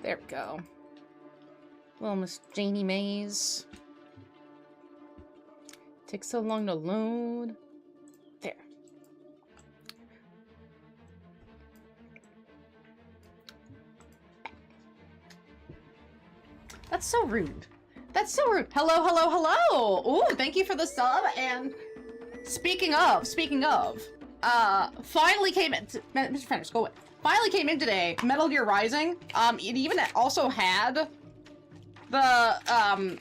There we go. Little Miss Janie Mays. Takes so long to load. There. That's so rude. That's so rude. Hello, hello, hello! Ooh, thank you for the sub, and speaking of, finally came in, Mr. Fenders, go away. Finally came in today, Metal Gear Rising. It even also had the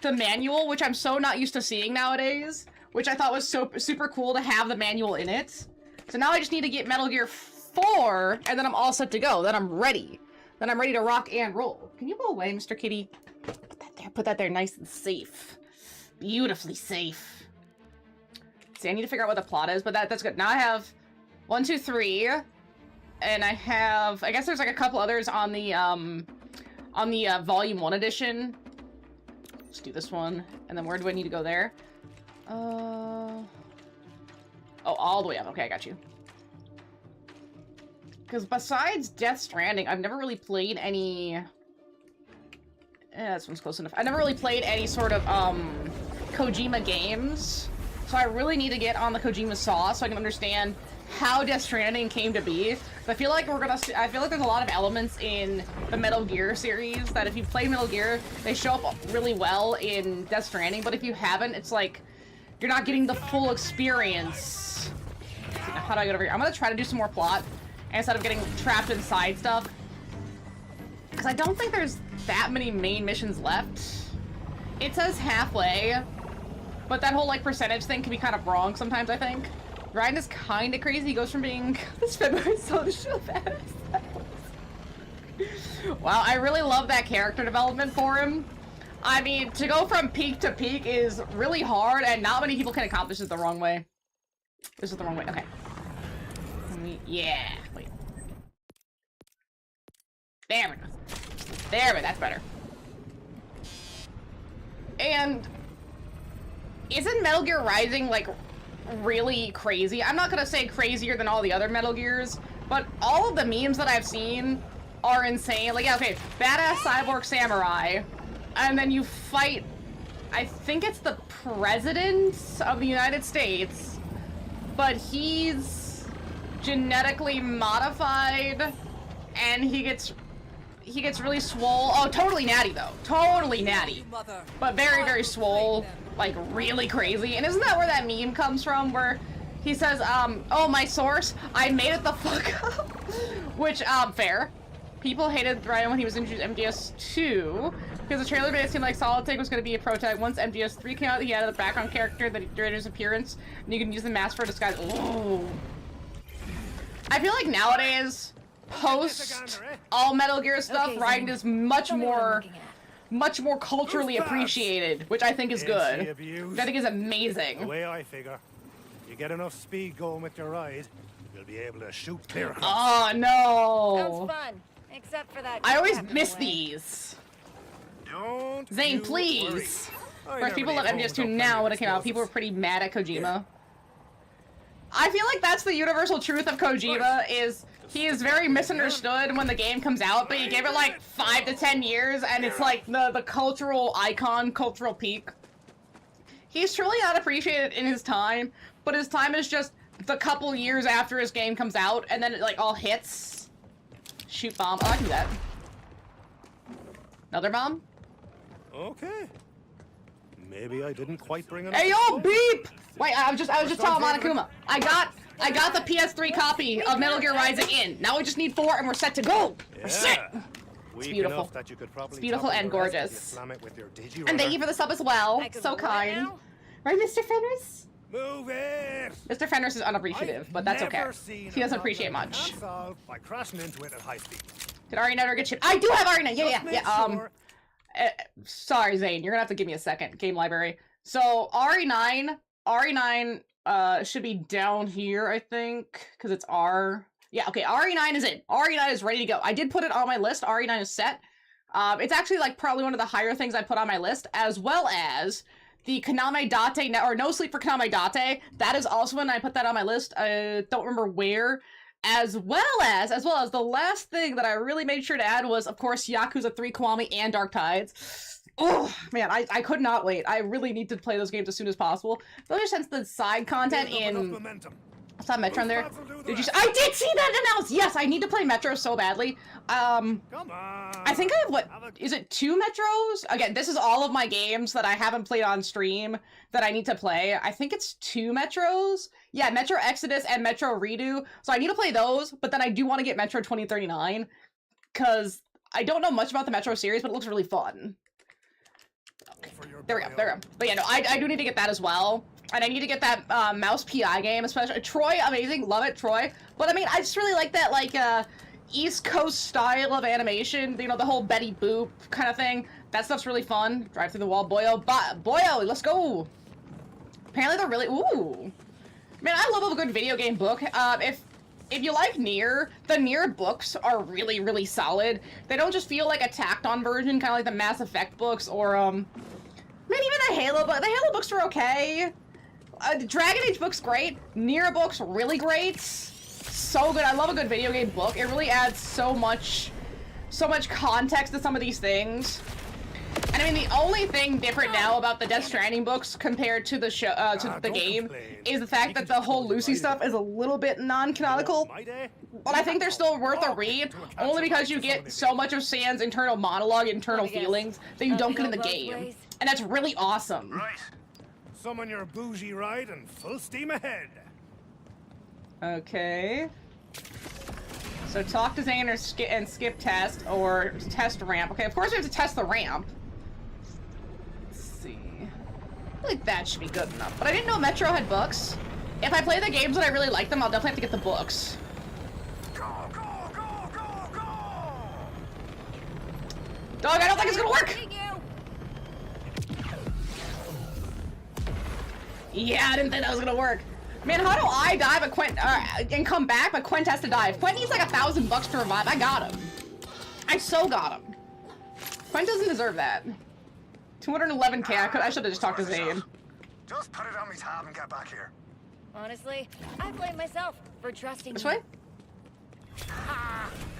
manual, which I'm so not used to seeing nowadays, which I thought was so super cool to have the manual in it. So now I just need to get Metal Gear 4, and then I'm all set to go. Then I'm ready. Then I'm ready to rock and roll. Can you go away, Mr. Kitty? Put that there nice and safe. Beautifully safe. See, I need to figure out what the plot is, but that's good. Now I have 1, 2, 3, and I have, I guess there's like a couple others on the Volume 1 edition. Let's do this one, and then where do I need to go there? Oh, all the way up. Okay, I got you. Because besides Death Stranding, I've never really played any... this one's close enough. I never really played any sort of, Kojima games. So I really need to get on the Kojima sauce so I can understand how Death Stranding came to be. I feel like I feel like there's a lot of elements in the Metal Gear series that if you play Metal Gear, they show up really well in Death Stranding, but if you haven't, it's like, you're not getting the full experience. How do I get over here? I'm gonna try to do some more plot instead of getting trapped inside stuff. Because I don't think there's that many main missions left. It says halfway, but that whole, like, percentage thing can be kind of wrong sometimes, I think. Ryan is kind of crazy. He goes from being this February so to show that. Wow, I really love that character development for him. I mean, to go from peak to peak is really hard, and not many people can accomplish it the wrong way. This is the wrong way. Okay. Yeah. Wait. There we go. There we go. That's better. And isn't Metal Gear Rising, like, really crazy? I'm not gonna say crazier than all the other Metal Gears, but all of the memes that I've seen are insane. Like, yeah, okay, badass cyborg samurai, and then you fight, I think it's the president of the United States, but he's genetically modified, and he gets really swole. Oh, totally natty though. Totally natty. But very, very swole. Like, really crazy. And isn't that where that meme comes from? Where he says, oh, my source, I made it the fuck up. Which, fair. People hated Ryan when he was introduced MGS2 because the trailer made it seem like Solid was going to be a prototype. Once MGS3 came out, he added a background character that during his appearance, and you can use the mask for disguise. Ooh. I feel like nowadays, post all Metal Gear stuff, okay, Ryan is much more culturally appreciated, which I think is good. Which I think is amazing. The way I figure, you get enough speed going with your ride, you'll be able to shoot clear across. Oh no! Sounds fun, except for that. I always miss these. Don't Zane, please. Of course, people love MGS2 now when it came out. People were pretty mad at Kojima. Yeah. I feel like that's the universal truth of Kojima, is he is very misunderstood when the game comes out, but you give it like 5 to 10 years and it's like the cultural icon, cultural peak. He's truly not appreciated in his time, but his time is just the couple years after his game comes out and then it like all hits. Shoot bomb. Oh, I can do that. Another bomb? Okay. Maybe I didn't quite bring it up. Hey yo, beep! Wait, I was just telling Monokuma. I got the PS3 copy of Metal Gear Rising in. Now we just need 4 and we're set to go. Yeah. We're set. It's beautiful. It's beautiful and gorgeous. And thank you for the sub as well. So kind. Right, Mr. Fenris? Move it! Mr. Fenris is unappreciative, but that's okay. He doesn't appreciate much. By crashing into it at high speed. Did Ari never get shit? I do have Ari. Yeah. Sorry, Zane. You're gonna have to give me a second. Game library. So RE9 should be down here, I think, because it's R. Yeah, okay, RE9 is in. RE9 is ready to go. I did put it on my list. RE9 is set. It's actually, like, probably one of the higher things I put on my list, as well as the Kaname Date, or No Sleep for Kaname Date. That is also when I put that on my list. I don't remember where. as well as the last thing that I really made sure to add was, of course, Yakuza 3 Kiwami and Dark Tides. Oh, man, I could not wait. I really need to play those games as soon as possible. Especially since the side content in... I saw Metro in there. Did you see? I did see that announced! Yes, I need to play Metro so badly. Come on. I think I have, what, is it 2 Metros? Again, this is all of my games that I haven't played on stream that I need to play. I think it's 2 Metros. Yeah, Metro Exodus and Metro Redo. So I need to play those, but then I do want to get Metro 2039, because I don't know much about the Metro series, but it looks really fun. Okay. There we go, there we go. But yeah, no, I do need to get that as well. And I need to get that Mouse PI game, especially. Troy, amazing, love it, Troy. But I mean, I just really like that, like, East Coast style of animation. You know, the whole Betty Boop kind of thing. That stuff's really fun. Drive through the wall, boyo. Boyo, let's go. Apparently they're really, ooh. Man, I love a good video game book. If you like Nier, the Nier books are really, really solid. They don't just feel like a tacked-on version, kind of like the Mass Effect books, or, maybe even the Halo book. The Halo books are okay. The Dragon Age book's great. Nier book's really great. So good. I love a good video game book. It really adds so much context to some of these things. And I mean, the only thing different now about the Death Stranding books compared to the show, to the game, is the fact that the whole Lucy stuff is a little bit non-canonical. But I think they're still worth a read, only because you get so much of Sans internal monologue, internal feelings, that you don't get in the game. And that's really awesome. Right. Summon your bougie ride and full steam ahead. Okay. So talk to Zane or skip test, or test ramp. Okay, of course we have to test the ramp. Let's see. I feel like that should be good enough. But I didn't know Metro had books. If I play the games and I really like them, I'll definitely have to get the books. Go, go, go, go, go! Dog, I don't think it's gonna work! Yeah, I didn't think that was gonna work. Man, how do I dive a Quint and come back, but Quint has to dive? Quint needs like $1,000 to revive. I got him. I so got him. Quint doesn't deserve that. 211k. I should have just talked to Zane. Just put it on me tab and get back here. Honestly, I blame myself for trusting This you. way?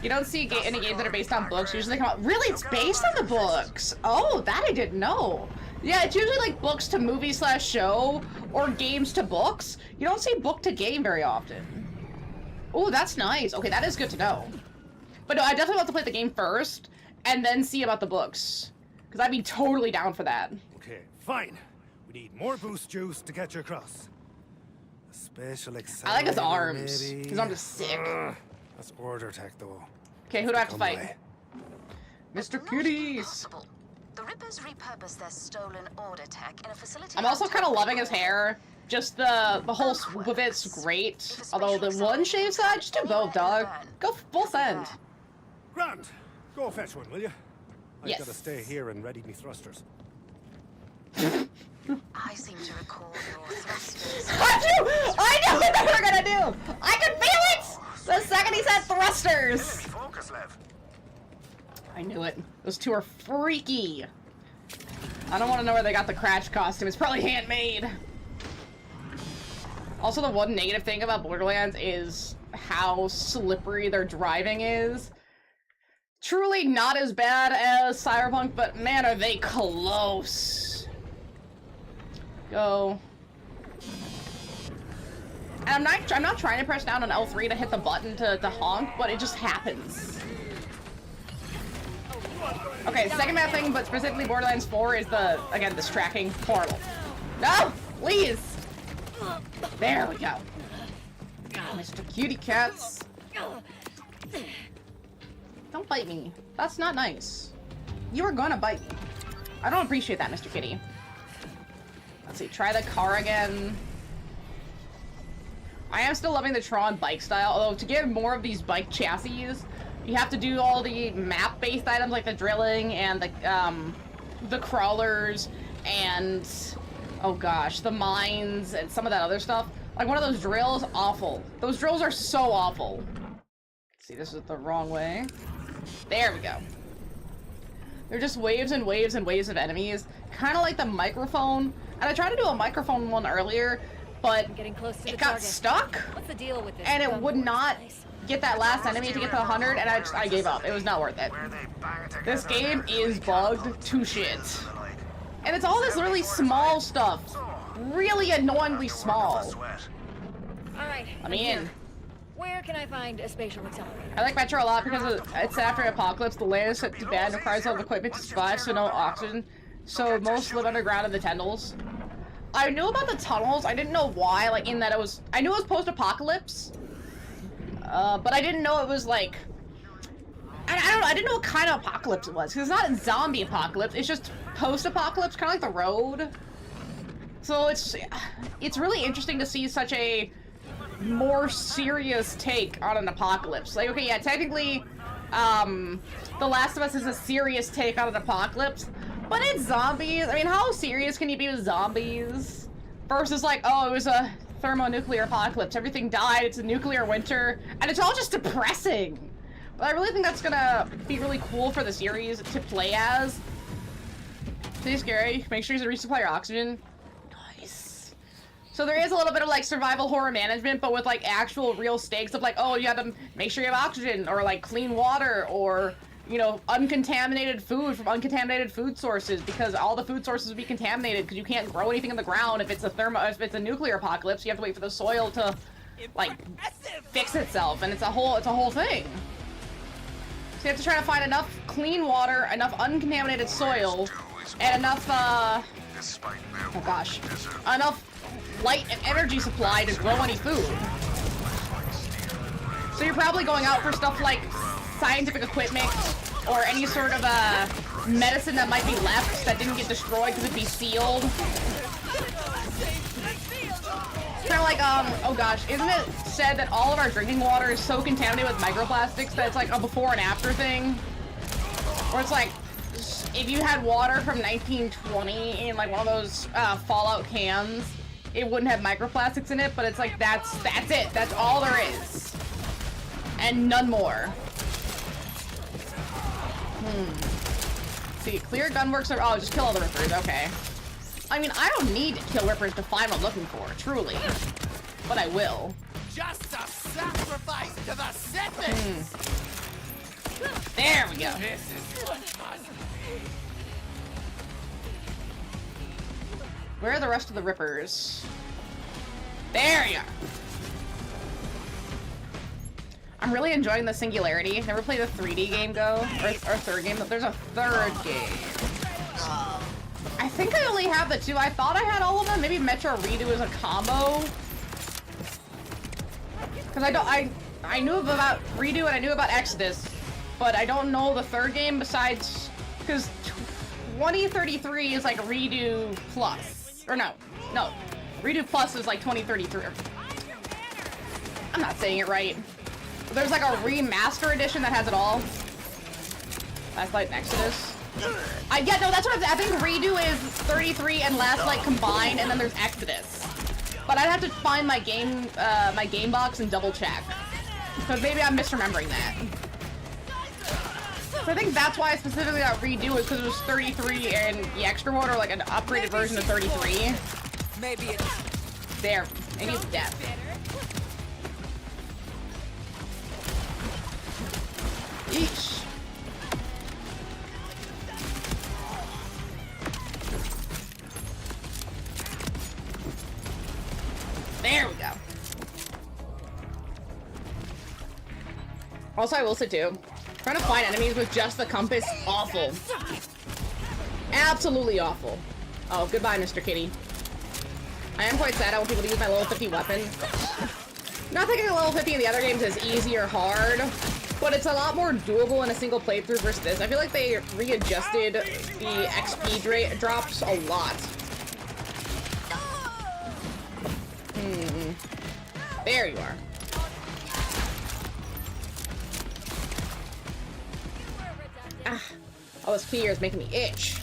You don't see any games that are based on books. Usually they come out. Really, it's based on the books. Oh, that I didn't know. Yeah, it's usually like books to movie / show, or games to books. You don't see book to game very often. Oh, that's nice. Okay, that is good to know. But no, I definitely want to play the game first, and then see about the books. Because I'd be totally down for that. Okay, fine. We need more boost juice to get you across. A special accelerator, I like his arms. maybe. His arms are sick. That's order tech, though. Okay, who do I have to Come fight? by. Mr. Cuties. The Rippers repurposed their stolen order tech in a facility. I'm also kind of loving his hair. Just the whole swoop of it's great. Although the one shave side, just do both, dog. Go full send. Grant, go fetch one, will you? I've Yes. got to stay here and ready me thrusters. I seem to recall your thrusters. I knew what they were gonna do! I could feel it! The second he said thrusters! Focus, Lev. I knew it. Those two are freaky. I don't want to know where they got the Crash costume. It's probably handmade. Also, the one negative thing about Borderlands is how slippery their driving is. Truly not as bad as Cyberpunk, but man, are they close. Go. And I'm not trying to press down on L3 to hit the button to honk, but it just happens. Okay, second bad thing, but specifically Borderlands 4 is again, this tracking. Horrible. No! Please! There we go. Mr. Cutie Cats. Don't bite me. That's not nice. You were gonna bite me. I don't appreciate that, Mr. Kitty. Let's see, try the car again. I am still loving the Tron bike style, although to get more of these bike chassis, you have to do all the map-based items like the drilling and the crawlers and, oh gosh, the mines and some of that other stuff. Like one of those drills, awful. Those drills are so awful. See, this is the wrong way. There we go. They're just waves and waves and waves of enemies. Kind of like the microphone. And I tried to do a microphone one earlier, but I'm getting close to it the got target. stuck. What's the deal with this? And it would not get that last enemy to get to 100, and I gave up. It was not worth it. This game is bugged to shit. And it's all this really small stuff. Really annoyingly small. Alright, Let me in. Where can I find a spatial accelerator? I like Metro a lot because it's after an apocalypse. The land is set to bad and requires a lot of equipment to survive, so no oxygen. So most live underground in the tunnels. I knew about the tunnels. I didn't know why, like in that it was... I knew it was post-apocalypse. But I didn't know it was like... I don't know, I didn't know what kind of apocalypse it was. Because it's not a zombie apocalypse, it's just post-apocalypse, kind of like The Road. So it's really interesting to see such a more serious take on an apocalypse. Like, okay, yeah, technically, The Last of Us is a serious take on an apocalypse, but it's zombies. I mean, how serious can you be with zombies? Versus like, oh, it was a thermonuclear apocalypse. Everything died, it's a nuclear winter, and it's all just depressing. But I really think that's gonna be really cool for the series to play as. Pretty scary. Make sure you resupply your oxygen. Nice. So there is a little bit of like survival horror management, but with like actual real stakes of like, oh, you have to make sure you have oxygen, or like clean water, or, you know, uncontaminated food from uncontaminated food sources, because all the food sources will be contaminated because you can't grow anything in the ground if it's a nuclear apocalypse. You have to wait for the soil to like fix itself, and it's a whole thing. So you have to try to find enough clean water, enough uncontaminated soil, and enough, oh gosh, enough light and energy supply to grow any food. So you're probably going out for stuff like scientific equipment, or any sort of, medicine that might be left that didn't get destroyed because it'd be sealed. Kind of like, oh gosh, isn't it said that all of our drinking water is so contaminated with microplastics that it's like a before and after thing? Or it's like, if you had water from 1920 in like one of those Fallout cans, it wouldn't have microplastics in it, but it's like, that's it. That's all there is. And none more. See, clear gunworks are, oh, just kill all the rippers, okay. I mean, I don't need to kill rippers to find what I'm looking for, truly. But I will. Just a sacrifice to the Siths! There we go. This is what must be. Where are the rest of the rippers? There you are. I'm really enjoying the Singularity. Never played the 3D game, though. Or third game. There's a third game. I think I only have the two. I thought I had all of them. Maybe Metro Redo is a combo. Because I knew about Redo and I knew about Exodus, but I don't know the third game besides, because 2033 is like Redo Plus. Or no. Redo Plus is like 2033. I'm not saying it right. There's like a remaster edition that has it all. Last Light and Exodus. Yeah, no, that's what I think Redo is 33 and Last Light combined, and then there's Exodus. But I'd have to find my game box and double check. Because maybe I'm misremembering that. So I think that's why I specifically got Redo, is because it was 33 and the extra one, or like an upgraded version of 33. Maybe it's There. Maybe it's death. Eesh. There we go. Also, I will say too, trying to find enemies with just the compass, awful. Absolutely awful. Oh, goodbye, Mr. Kitty. I am quite sad I want people to use my level 50 weapon. Not thinking level 50 in the other games is easy or hard, but it's a lot more doable in a single playthrough versus this. I feel like they readjusted the XP drops a lot. There you are. Ah, all this clear is making me itch.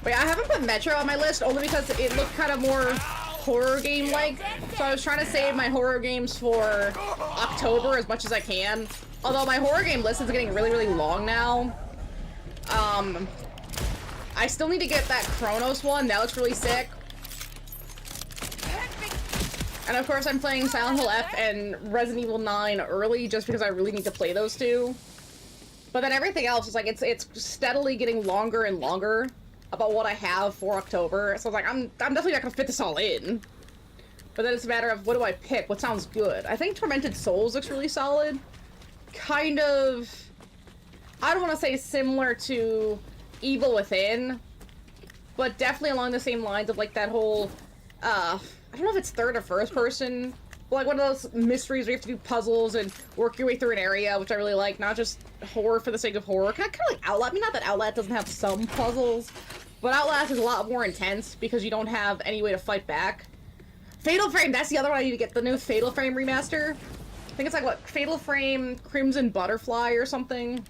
But yeah, I haven't put Metro on my list only because it looked kind of more horror game-like. So I was trying to save my horror games for October as much as I can. Although my horror game list is getting really, really long now. I still need to get that Chronos one. That looks really sick. And of course I'm playing Silent Hill F and Resident Evil 9 early just because I really need to play those two. But then everything else is like, it's steadily getting longer and longer about what I have for October. So like, I'm definitely not gonna fit this all in. But then it's a matter of, what do I pick? What sounds good? I think Tormented Souls looks really solid. Kind of, I don't want to say similar to Evil Within, but definitely along the same lines of like that whole, I don't know if it's third or first person, but like one of those mysteries where you have to do puzzles and work your way through an area, which I really like, not just horror for the sake of horror. Kind of like Outlast. I mean, not that Outlast doesn't have some puzzles, but Outlast is a lot more intense because you don't have any way to fight back. Fatal Frame, that's the other one I need to get, the new Fatal Frame remaster. I think it's like, what, Fatal Frame Crimson Butterfly or something?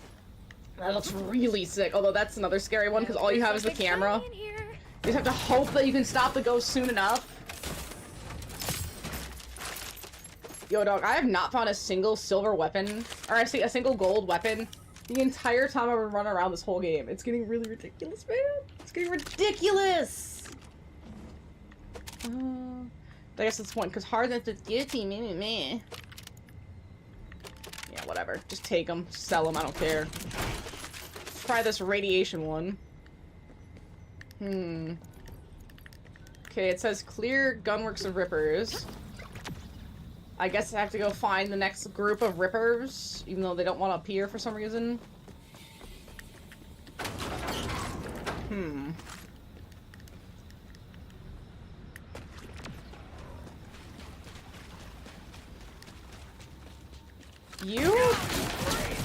That looks really sick, although that's another scary one because all you have is the camera. You just have to hope that you can stop the ghost soon enough. Yo, dog, I have not found a single silver weapon, or I see a single gold weapon the entire time I've been running around this whole game. It's getting really ridiculous, man. It's getting ridiculous! I guess that's one, because hard than to get me. Yeah, whatever. Just take them. Sell them. I don't care. Let's try this radiation one. Okay, it says clear Gunworks of Rippers. I guess I have to go find the next group of Rippers, even though they don't want to appear for some reason. You?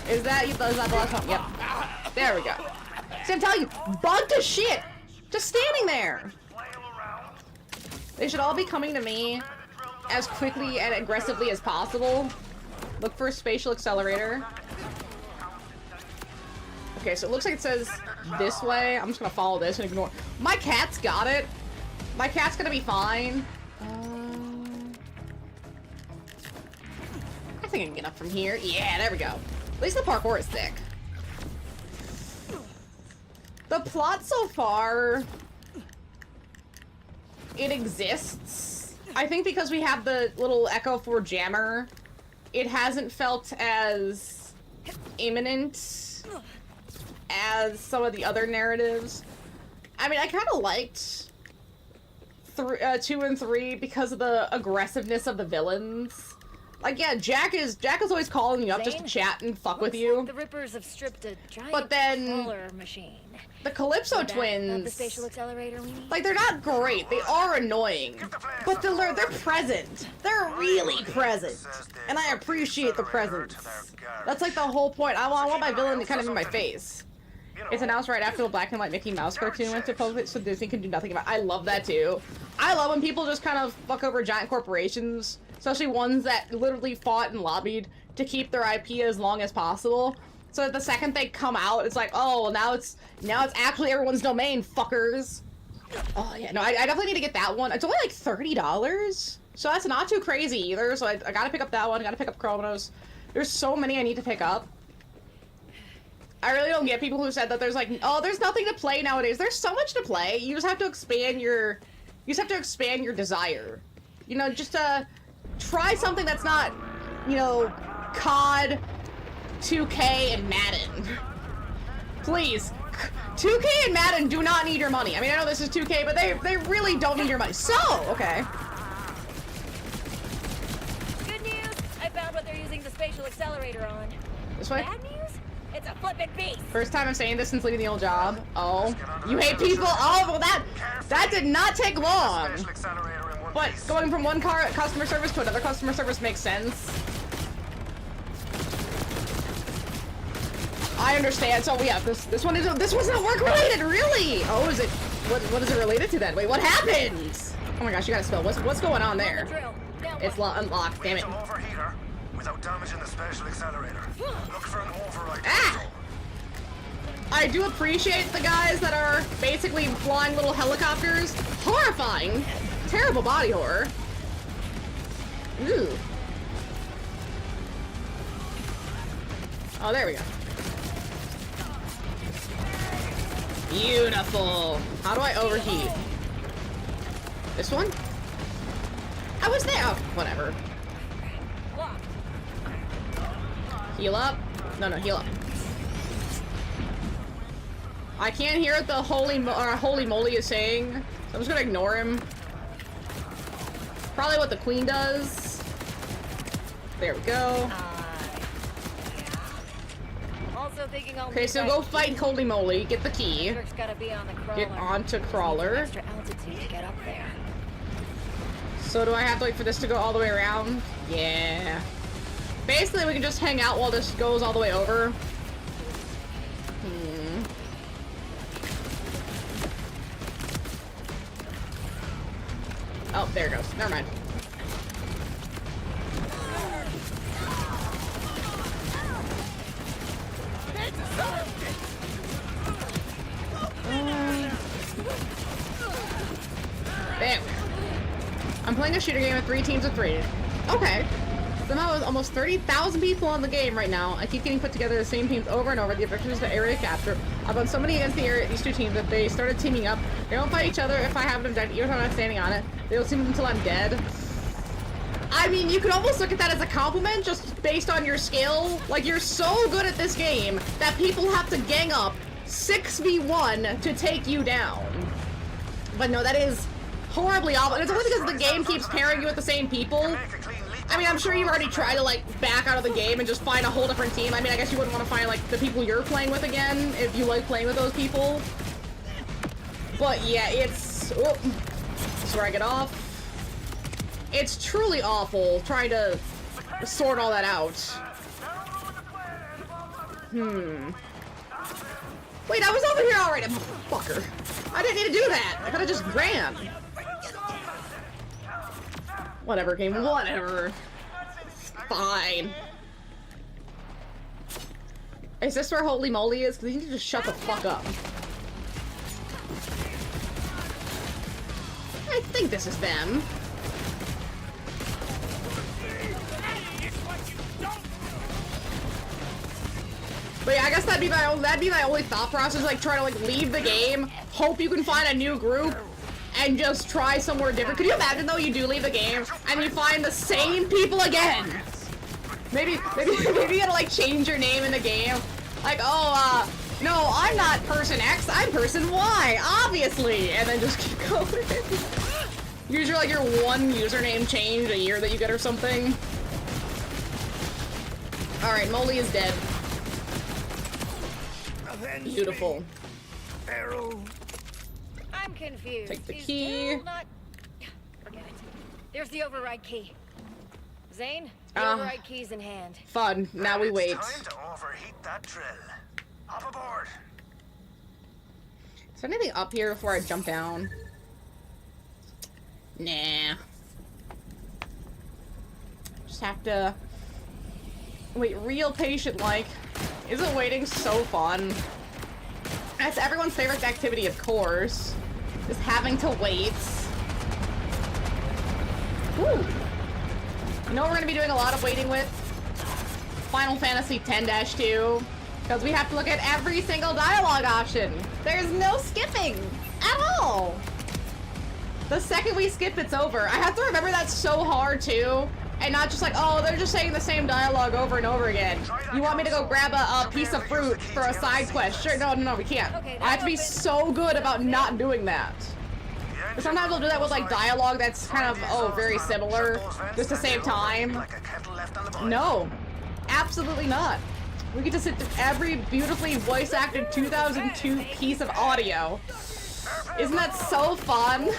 Is that the last one? Yep. There we go. See, I'm telling you, bug to shit! Just standing there! They should all be coming to me as quickly and aggressively as possible. Look for a spatial accelerator. Okay, so it looks like it says this way. I'm just gonna follow this and ignore. My cat's got it. My cat's gonna be fine. I think I can get up from here. Yeah, there we go. At least the parkour is thick. The plot so far, it exists. I think because we have the little Echo 4 jammer, it hasn't felt as imminent as some of the other narratives. I mean, I kind of liked 2 and 3 because of the aggressiveness of the villains. Like, yeah, Jack is always calling you up just to chat and fuck with you. Like the Rippers have stripped a giant but then crawler machine. The Calypso twins, The spatial accelerator we need? like, they're not great. They are annoying, but they're present. They're really present, and I appreciate the presence. That's like the whole point. I want my villain to kind of in my face. It's announced right after the black and white Mickey Mouse cartoon went to public, so Disney can do nothing about it. I love that too. I love when people just kind of fuck over giant corporations, especially ones that literally fought and lobbied to keep their IP as long as possible. So that the second they come out, it's like, oh, well, now it's actually everyone's domain, fuckers. Oh yeah, no, I definitely need to get that one. It's only like $30, so that's not too crazy either. So I gotta pick up that one. I gotta pick up Chronos. There's so many I need to pick up. I really don't get people who said that there's like, oh, there's nothing to play nowadays. There's so much to play. You just have to expand your, desire. You know, just try something that's not, you know, COD, 2K, and Madden. Please. 2K and Madden do not need your money. I mean, I know this is 2K, but they really don't need your money. So, okay. Good news! I found what they're using the spatial accelerator on. This way? Bad news? It's a flippin' beast! First time I'm saying this since leaving the old job. Oh. You hate people? Oh, well that did not take long. But going from one customer service to another customer service makes sense. I understand. So yeah, this one isn't work related, really. Oh, is it? What is it related to then? Wait, what happened? Oh my gosh, you gotta spell. What's going on there? It's unlocked. Damn it. Without damaging the spatial accelerator. Look for an override. Ah! I do appreciate the guys that are basically flying little helicopters. Horrifying. Terrible body horror. Ooh. Oh, there we go. Beautiful. How do I overheat? This one? I was there! Oh, whatever. Locked. Heal up. No, heal up. I can't hear what the holy moly is saying, so I'm just gonna ignore him. Probably what the queen does. There we go. Also thinking I'll Okay, so go fight Holy Moly, get the key. Gotta be on the crawler. Get onto crawler. Extra altitude to get up there. So do I have to wait for this to go all the way around? Yeah. Basically, we can just hang out while this goes all the way over. Oh, there it goes. Never mind. There we go. I'm playing a shooter game with 3 teams of 3. Okay. Somehow there's almost 30,000 people on the game right now. I keep getting put together the same teams over and over. The objective is the area capture. I've done so many against these 2 teams that they started teaming up. They don't fight each other if I have an objective, even if I'm not standing on it. They don't team until I'm dead. I mean, you could almost look at that as a compliment just based on your skill. Like, you're so good at this game that people have to gang up 6v1 to take you down. But no, that is horribly awful. And it's only because the game keeps pairing you with the same people. I mean, I'm sure you've already tried to, like, back out of the game and just find a whole different team. I mean, I guess you wouldn't want to find, like, the people you're playing with again if you like playing with those people. But, yeah, it's... Oh, this is where I get off. It's truly awful trying to sort all that out. Wait, I was over here already, motherfucker. I didn't need to do that. I could've just ran. Whatever, game. Whatever. Fine. Is this where Holy Moly is? Because you need to just shut the fuck up. I think this is them. But yeah, I guess that'd be my only thought process, like try to like leave the game, hope you can find a new group, and just try somewhere different. Could you imagine though you do leave the game and you find the same people again? Maybe you gotta like change your name in the game. Like, oh, no, I'm not person X, I'm person Y, obviously, and then just keep going. Use your one username change a year that you get or something. All right, Moly is dead. Beautiful. Arrow. I'm confused. Take the These key. do not... Forget it. There's the override key. Zane, the override key's in hand. Fun. Now we wait. Time to overheat that drill. Hop aboard. Is there anything up here before I jump down? Nah. Just have to wait real patient-like. Isn't waiting so fun? That's everyone's favorite activity, of course. Just having to wait. Woo! You know what we're gonna be doing a lot of waiting with? Final Fantasy X-2. Because we have to look at every single dialogue option. There's no skipping at all. The second we skip, it's over. I have to remember that so hard, too. And not just like, oh, they're just saying the same dialogue over and over again. You want me to go grab a piece of fruit for a side quest? Sure, no, we can't. Okay, I have to be so good about not doing that. But sometimes I'll do that with like dialogue that's kind of, oh, very similar, just to save time. No, absolutely not. We get to sit through every beautifully voice-acted 2002 piece of audio. Isn't that so fun?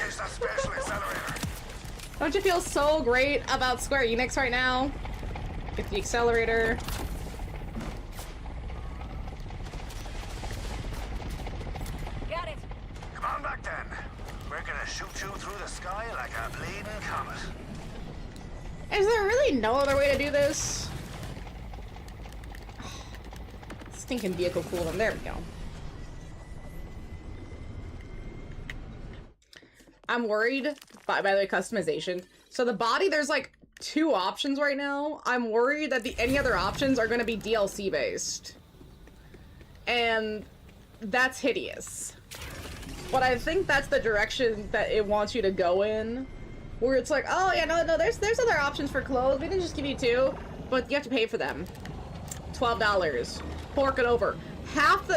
Don't you feel so great about Square Enix right now? Get the accelerator. Got it. Come on back then. We're gonna shoot you through the sky like a bleeding comet. Is there really no other way to do this? Stinking vehicle cooldown. There we go. I'm worried, by the way, customization. So the body, there's like 2 options right now. I'm worried that any other options are going to be DLC based. And that's hideous. But I think that's the direction that it wants you to go in. Where it's like, oh yeah, no, there's other options for clothes. We didn't just give you 2, but you have to pay for them. $12. Fork it over.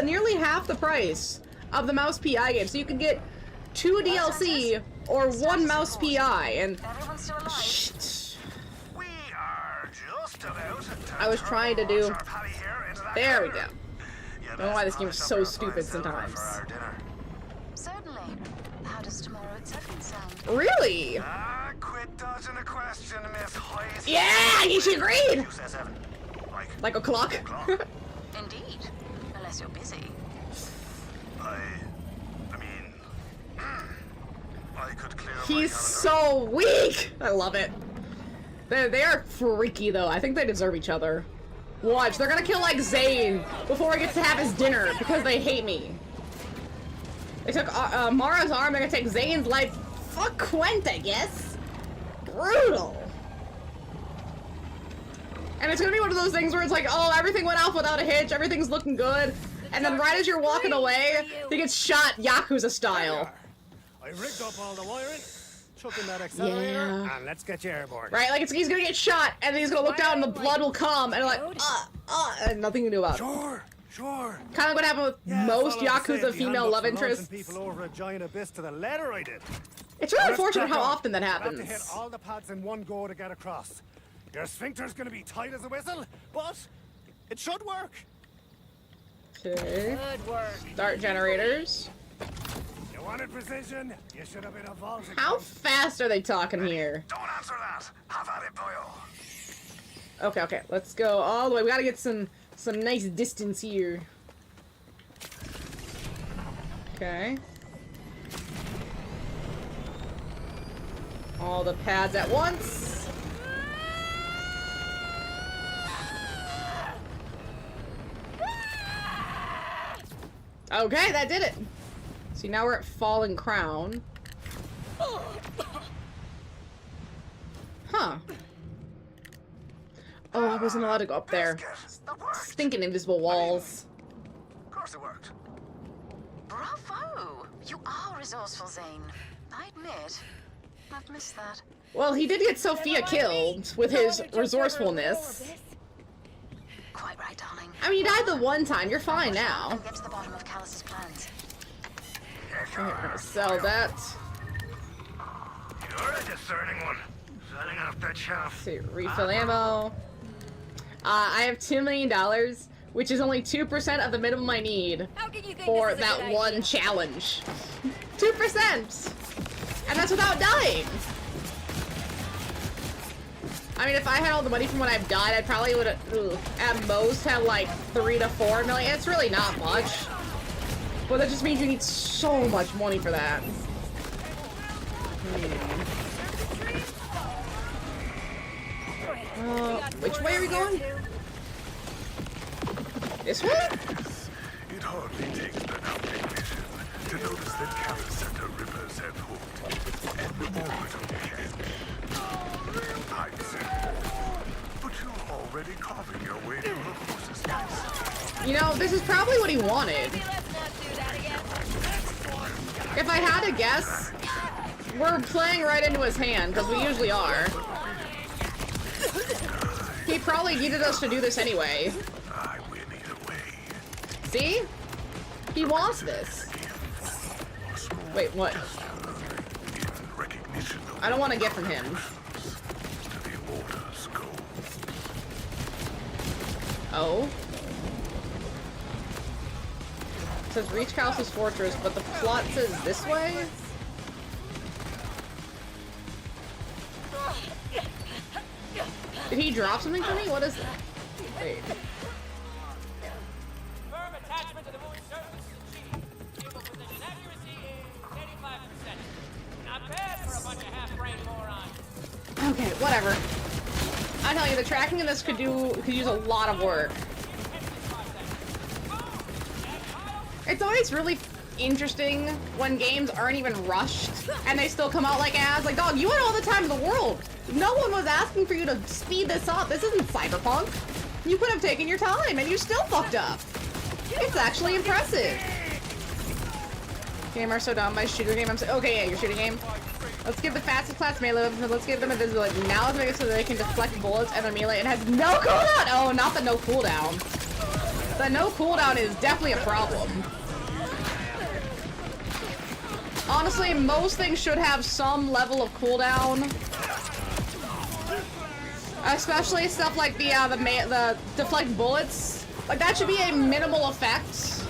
Nearly half the price of the Mouse PI game. So you can get 2 DLC or 1 Mouse PI. And Everyone's still alive. shit. We are just about I was trying to do. Paddy here into that There we go. corner. I don't know why this game is so stupid sometimes. Certainly. How does tomorrow at 7 sound? Really? Quit dodging the question, Miss Hoyes. Yeah, she agreed. You say 7. Like a clock. Indeed. Unless you're busy. I mean, I could clear my He's calendar. so weak. I love it. They are freaky though. I think they deserve each other. Watch, they're gonna kill like Zane before he gets to have his dinner because they hate me. They took Mara's arm. They're gonna take Zane's life. Fuck Quent, I guess. Brutal. And it's gonna be one of those things where it's like, oh, everything went off without a hitch. Everything's looking good. And then right as you're walking away, he gets shot Yakuza style. I rigged up all the wiring, chuck in that accelerator, Yeah. and let's get you airborne. Right? Like he's gonna get shot, and then he's gonna look down, and the blood will come, and like, and nothing to do about it. Sure. Kind of what happened with most follow the Yakuza safety female handbook love for launching interests. people over a giant abyss to the letter I did. It's really Let's unfortunate crack how on. often that We'll have to hit happens. all the pads in one go to get across. Your sphincter's gonna be tight as a whistle, but it should work. Okay. Good work. Start generators. You wanted precision? You should have been a vault. How fast are they talking here? Don't answer that. Have at it, boyo. Okay. Let's go all the way. We gotta get some nice distance here. Okay. All the pads at once. Okay, that did it. See, now we're at Fallen Crown. Huh. Oh, I wasn't allowed to go up there. That worked. Stinking invisible walls. Of course it worked. Bravo! You are resourceful, Zane. I admit. I've missed that. Well, he did get Sophia killed with his resourcefulness. Quite right, darling. I mean, you died the one time. You're fine now. We'll get to the bottom of Callus's plans. I'm gonna sell that. You're a discerning one. Selling off that chaff. See, refill ammo. I have $2 million, which is only 2% of the minimum I need How can you think for this is a that good one idea? challenge. 2%! And that's without dying! I mean, if I had all the money from when I've died, I probably would at most have like 3 to 4 million. It's really not much. But that just means you need so much money for that. Which way are we going? This way? It hardly takes enough technician to notice that Callus and her rippers have hooked an orbital can. I'd say more, but you're already carving your way to her horse's nest. You know, this is probably what he wanted. Let's not do that again. If I had to guess, we're playing right into his hand, because we usually are. He probably needed us to do this anyway. I win either way. See? He wants this. Wait, what? In recognition of I don't want to get from him. to the orders go. Oh? It says reach Callus's fortress, but the plot says this way? Did he drop something for me? What is it? Wait. Firm attachment to the moving surface is achieved. Vehicle position accuracy is 85%. Not bad for a bunch of half-brain morons. Okay, whatever. I tell you, the tracking in this could use a lot of work. It's always really interesting when games aren't even rushed and they still come out like ads. Like, dog, you had all the time in the world. No one was asking for you to speed this up. This isn't Cyberpunk. You could have taken your time and you still fucked up. It's actually impressive. Game are so dumb. My shooter game. Okay, yeah, your shooting game. Let's give the fastest class melee weapons, let's give them invisibility. Now let's make it so that they can deflect bullets and their melee. It has no cooldown! Oh, not the no cooldown. The no cooldown is definitely a problem. Honestly, most things should have some level of cooldown. Especially stuff like the deflect bullets. Like, that should be a minimal effect.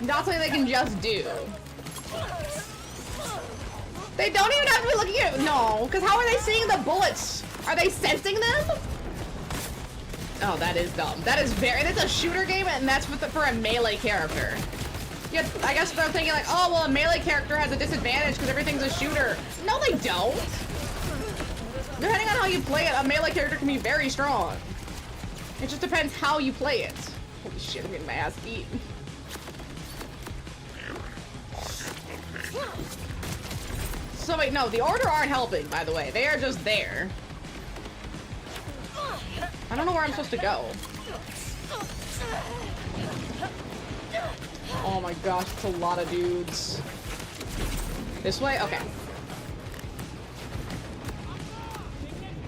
Not something they can just do. They don't even have to be looking at it. No, because how are they seeing the bullets? Are they sensing them? Oh, that is dumb. That is it's a shooter game, and that's for a melee character. Yeah, I guess they're thinking like, oh, well, a melee character has a disadvantage because everything's a shooter. No, they don't. Depending on how you play it, a melee character can be very strong. It just depends how you play it. Holy shit, I'm getting my ass beat. So wait, no, the Order aren't helping, by the way. They are just there. I don't know where I'm supposed to go. Oh my gosh, it's a lot of dudes. This way? Okay.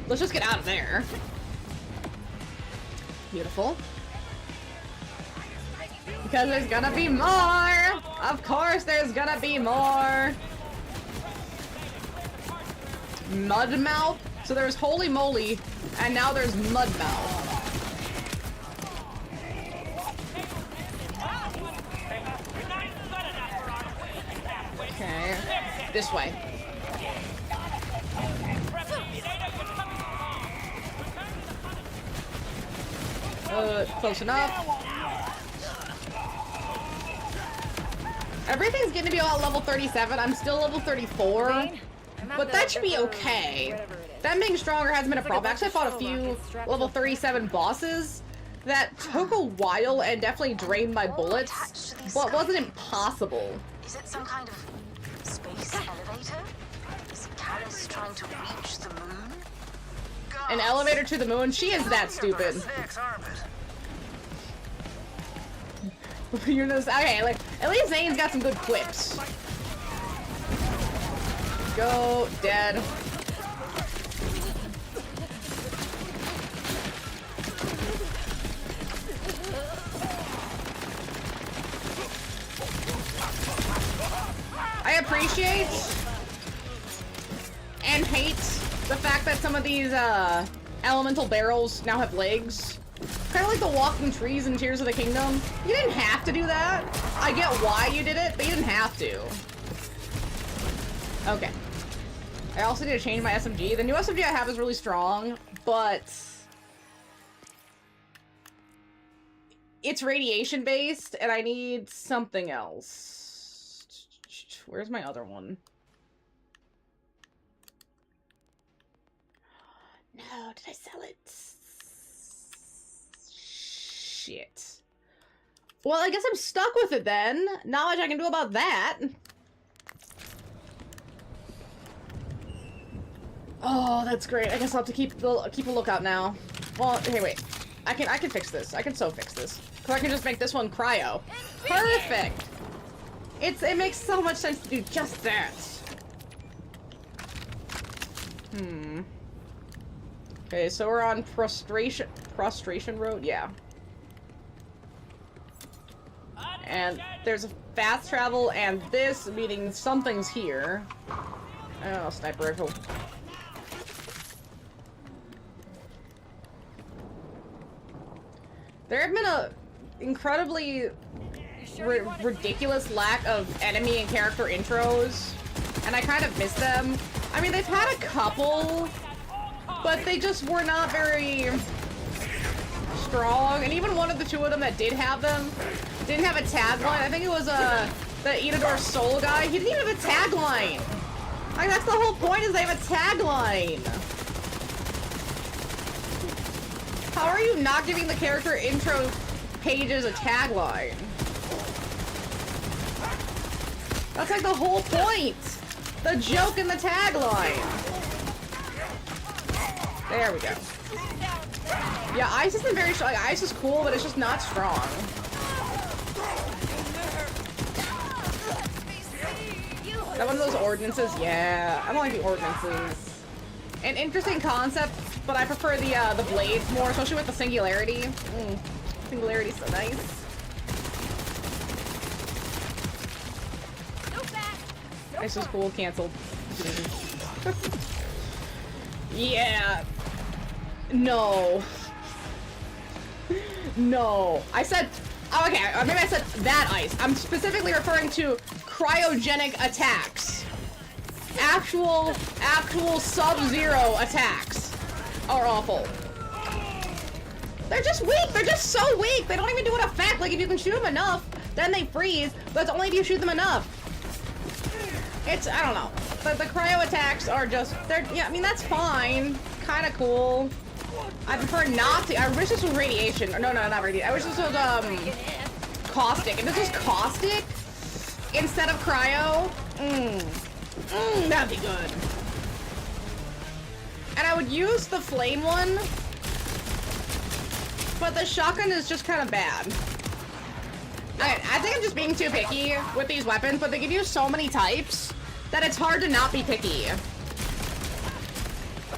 Let's just get out of there. Beautiful. Because there's gonna be more! Of course there's gonna be more! Mudmouth? So there's Holy Moly, and now there's Mudmouth. Okay, this way. Close enough. Everything's getting to be all level 37. I'm still level 34. But that should be okay. Them being stronger hasn't been a problem. Actually, I fought a few level 37 bosses that took a while and definitely drained my bullets, but wasn't impossible. Is it some kind of space elevator? Is Callus trying to reach the moon? An elevator to the moon? She is that stupid. You're just, okay, like, at least Zane's got some good quips. Go, dead. I appreciate and hate the fact that some of these elemental barrels now have legs. Kind of like the walking trees in Tears of the Kingdom. You didn't have to do that. I get why you did it, but you didn't have to. Okay. I also need to change my SMG. The new SMG I have is really strong, but it's radiation based, and I need something else. Where's my other one? No, did I sell it? Shit. Well, I guess I'm stuck with it then. Not much I can do about that. Oh, that's great. I guess I'll have to keep a lookout now. Well, hey, wait. I can fix this. I can so fix this. So I can just make this one cryo. Perfect. It makes so much sense to do just that. Okay, so we're on prostration road. Yeah. And there's a fast travel, and this, meaning something's here. Oh, sniper rifle. There have been a incredibly ridiculous lack of enemy and character intros, and I kind of miss them. I mean, they've had a couple, but they just were not very strong, and even one of the two of them that did have them didn't have a tagline. I think it was the Itador Soul guy. He didn't even have a tagline. Like, that's the whole point, is they have a tagline. How are you not giving the character intro pages a tagline? That's like the whole point. The joke in the tagline. There we go. Yeah, Ice isn't very strong. Like, Ice is cool, but it's just not strong. That one of those ordinances? Yeah, I don't like the ordinances. An interesting concept, but I prefer the blades more, especially with the singularity. Singularity's so nice. This is cool, canceled. Yeah. No. No. I said, oh, okay, maybe I said that ice. I'm specifically referring to cryogenic attacks. Actual Sub-Zero attacks are awful. They're just weak. They're just so weak. They don't even do an effect. Like, if you can shoot them enough, then they freeze. But it's only if you shoot them enough. It's, I don't know. But the cryo attacks are just, they're, yeah, I mean, that's fine. Kind of cool. I prefer not to, I wish this was radiation. No, not radiation. I wish this was, caustic. If this was caustic instead of cryo, that'd be good. And I would use the flame one, but the shotgun is just kind of bad. I think I'm just being too picky with these weapons, but they give you so many types that it's hard to not be picky.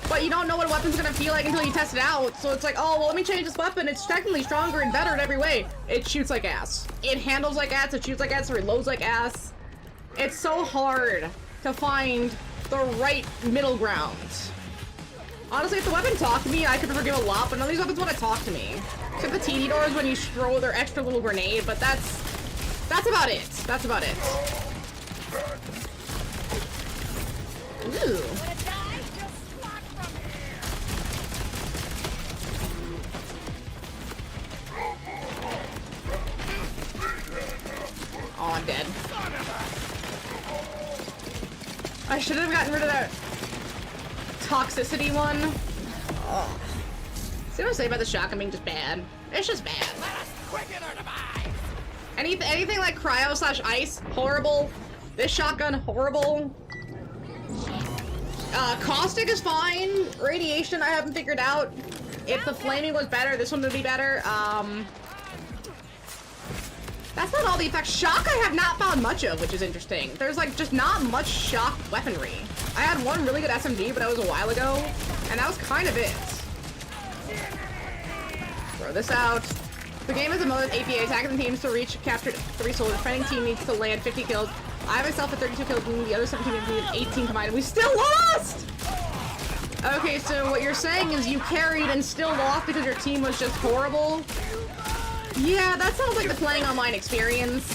But you don't know what a weapon's gonna feel like until you test it out, so it's like, oh, well, let me change this weapon. It's technically stronger and better in every way. It shoots like ass. It handles like ass, it shoots like ass, it reloads like ass. It's so hard to find the right middle ground. Honestly, if the weapon talked to me, I could forgive a lot, but none of these weapons want to talk to me. Except the TD doors when you throw their extra little grenade, but that's about it. That's about it. Ooh. Oh, I'm dead. I should have gotten rid of that toxicity one. Oh. See what I say about the shotgun being just bad? It's just bad. Anything like cryo/ice, horrible. This shotgun, horrible. Caustic is fine. Radiation, I haven't figured out. If the flaming was better, this one would be better. That's not all the effects. Shock I have not found much of, which is interesting. There's like just not much shock weaponry. I had one really good SMG, but that was a while ago, and that was kind of it. Throw this out. The game is a mode APA attacking the teams to reach captured 3 souls. The defending team needs to land 50 kills. I myself at 32 kills, and the other 17 needed 18 combined. We still lost! Okay, so what you're saying is you carried and still lost because your team was just horrible? Yeah, that sounds like the playing online experience.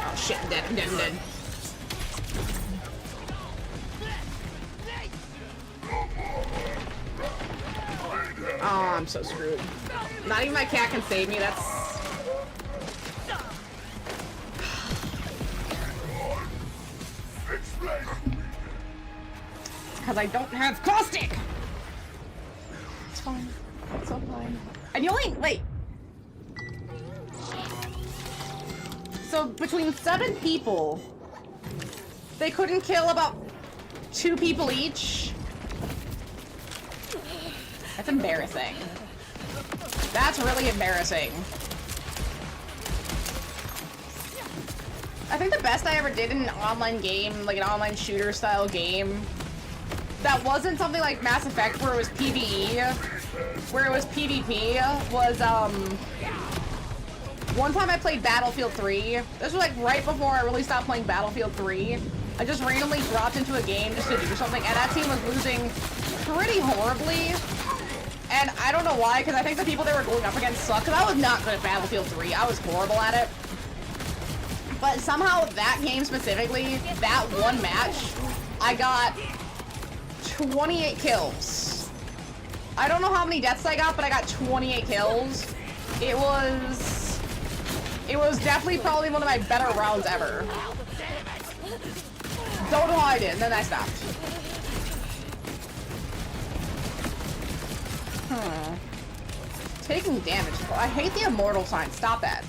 Oh shit, I'm dead, I'm dead, I'm dead. Oh, I'm so screwed. Not even my cat can save me, that's... It's because I don't have caustic! It's fine. It's so fine. And you only, wait. So between 7 people, they couldn't kill about 2 people each? That's embarrassing. That's really embarrassing. I think the best I ever did in an online game, like an online shooter style game, that wasn't something like Mass Effect where it was PvE, where it was PvP, was, one time I played Battlefield 3. This was like right before I really stopped playing Battlefield 3. I just randomly dropped into a game just to do something, and that team was losing pretty horribly. And I don't know why, because I think the people they were going up against suck, because I was not good at Battlefield 3. I was horrible at it. But somehow that game specifically, that one match, I got 28 kills. I don't know how many deaths I got, but I got 28 kills. It was definitely probably one of my better rounds ever. Don't know how I did, and then I stopped. Taking damage. I hate the immortal sign. Stop that.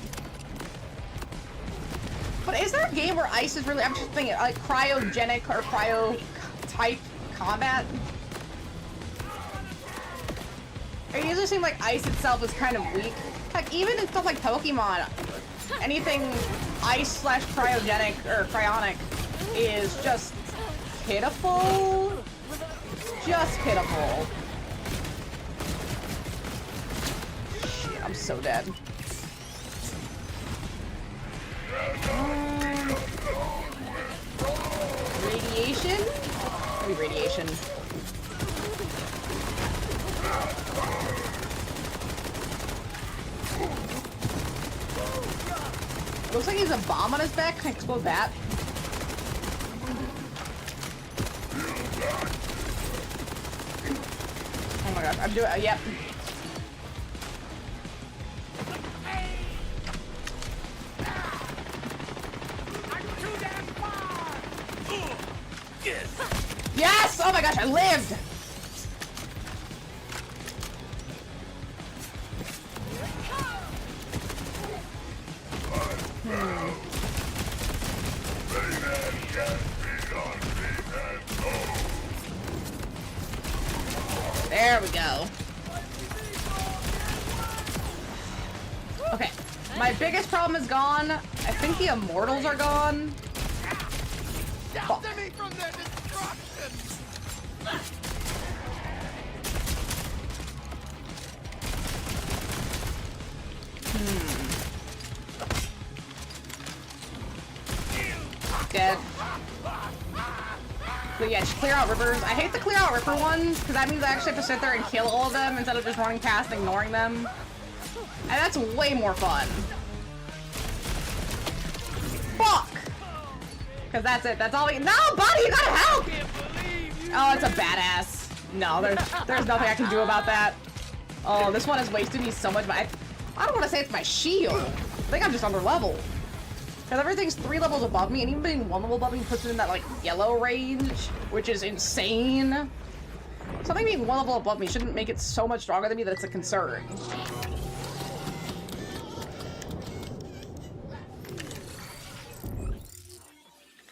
But is there a game where ice is really, I'm just thinking, like, cryogenic or cryo-type combat? It usually seems like ice itself is kind of weak. Like, even in stuff like Pokemon, anything ice / cryogenic or cryonic is just pitiful. Just pitiful. Shit, I'm so dead. Radiation? Maybe radiation. Looks like he's a bomb on his back. Can I explode that? Oh my gosh, I'm doing yep. Yes! Oh my gosh, I lived! There we go. Okay, my biggest problem is gone. I think the immortals are gone. Fuck. Me from their destruction. Dead. But yeah, just clear out rivers. I hate the clear out river ones, because that means I actually have to sit there and kill all of them instead of just running past and ignoring them. And that's way more fun. Fuck! Because that's it. That's all we— No, buddy, you gotta help! Oh, it's a badass. No, there's nothing I can do about that. Oh, this one has wasted me so much. I don't want to say it's my shield. I think I'm just under level. Because everything's 3 levels above me, and even being 1 level above me puts it in that, like, yellow range, which is insane. Something being 1 level above me shouldn't make it so much stronger than me that it's a concern.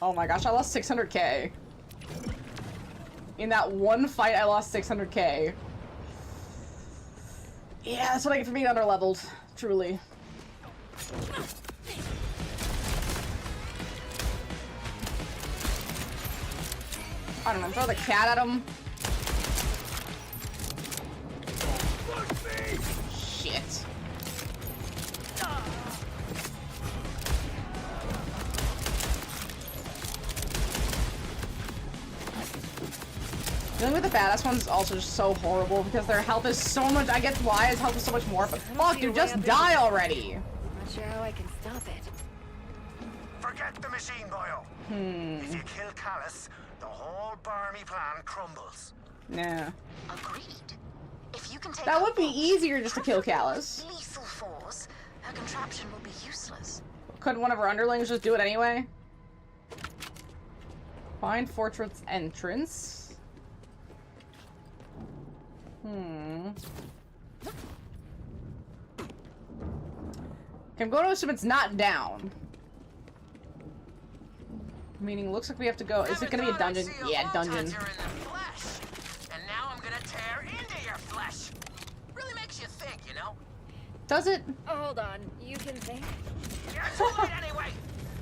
Oh my gosh, I lost 600k. In that one fight, I lost 600k. Yeah, that's what I get for being under-leveled. Truly. I don't know, throw the cat at him. Shit. Dealing with the badass ones is also just so horrible because their health is so much— I get why his health is so much more, but fuck, dude, just die already! Not sure how I can stop it. Forget the machine, boyo. If you kill Callus, the whole Barmy plan crumbles. Nah. Agreed. If you can take That would be her easier just to kill Callus. lethal force, her contraption will be useless. Couldn't one of our underlings just do it anyway? Find fortress entrance. Okay, I'm going to assume it's not down. Meaning, looks like we have to go— is it gonna be a dungeon? Yeah, dungeon. And now I'm gonna tear into your flesh. Really makes you think, you know? Does it? Oh, hold on. You can think? You're too late anyway.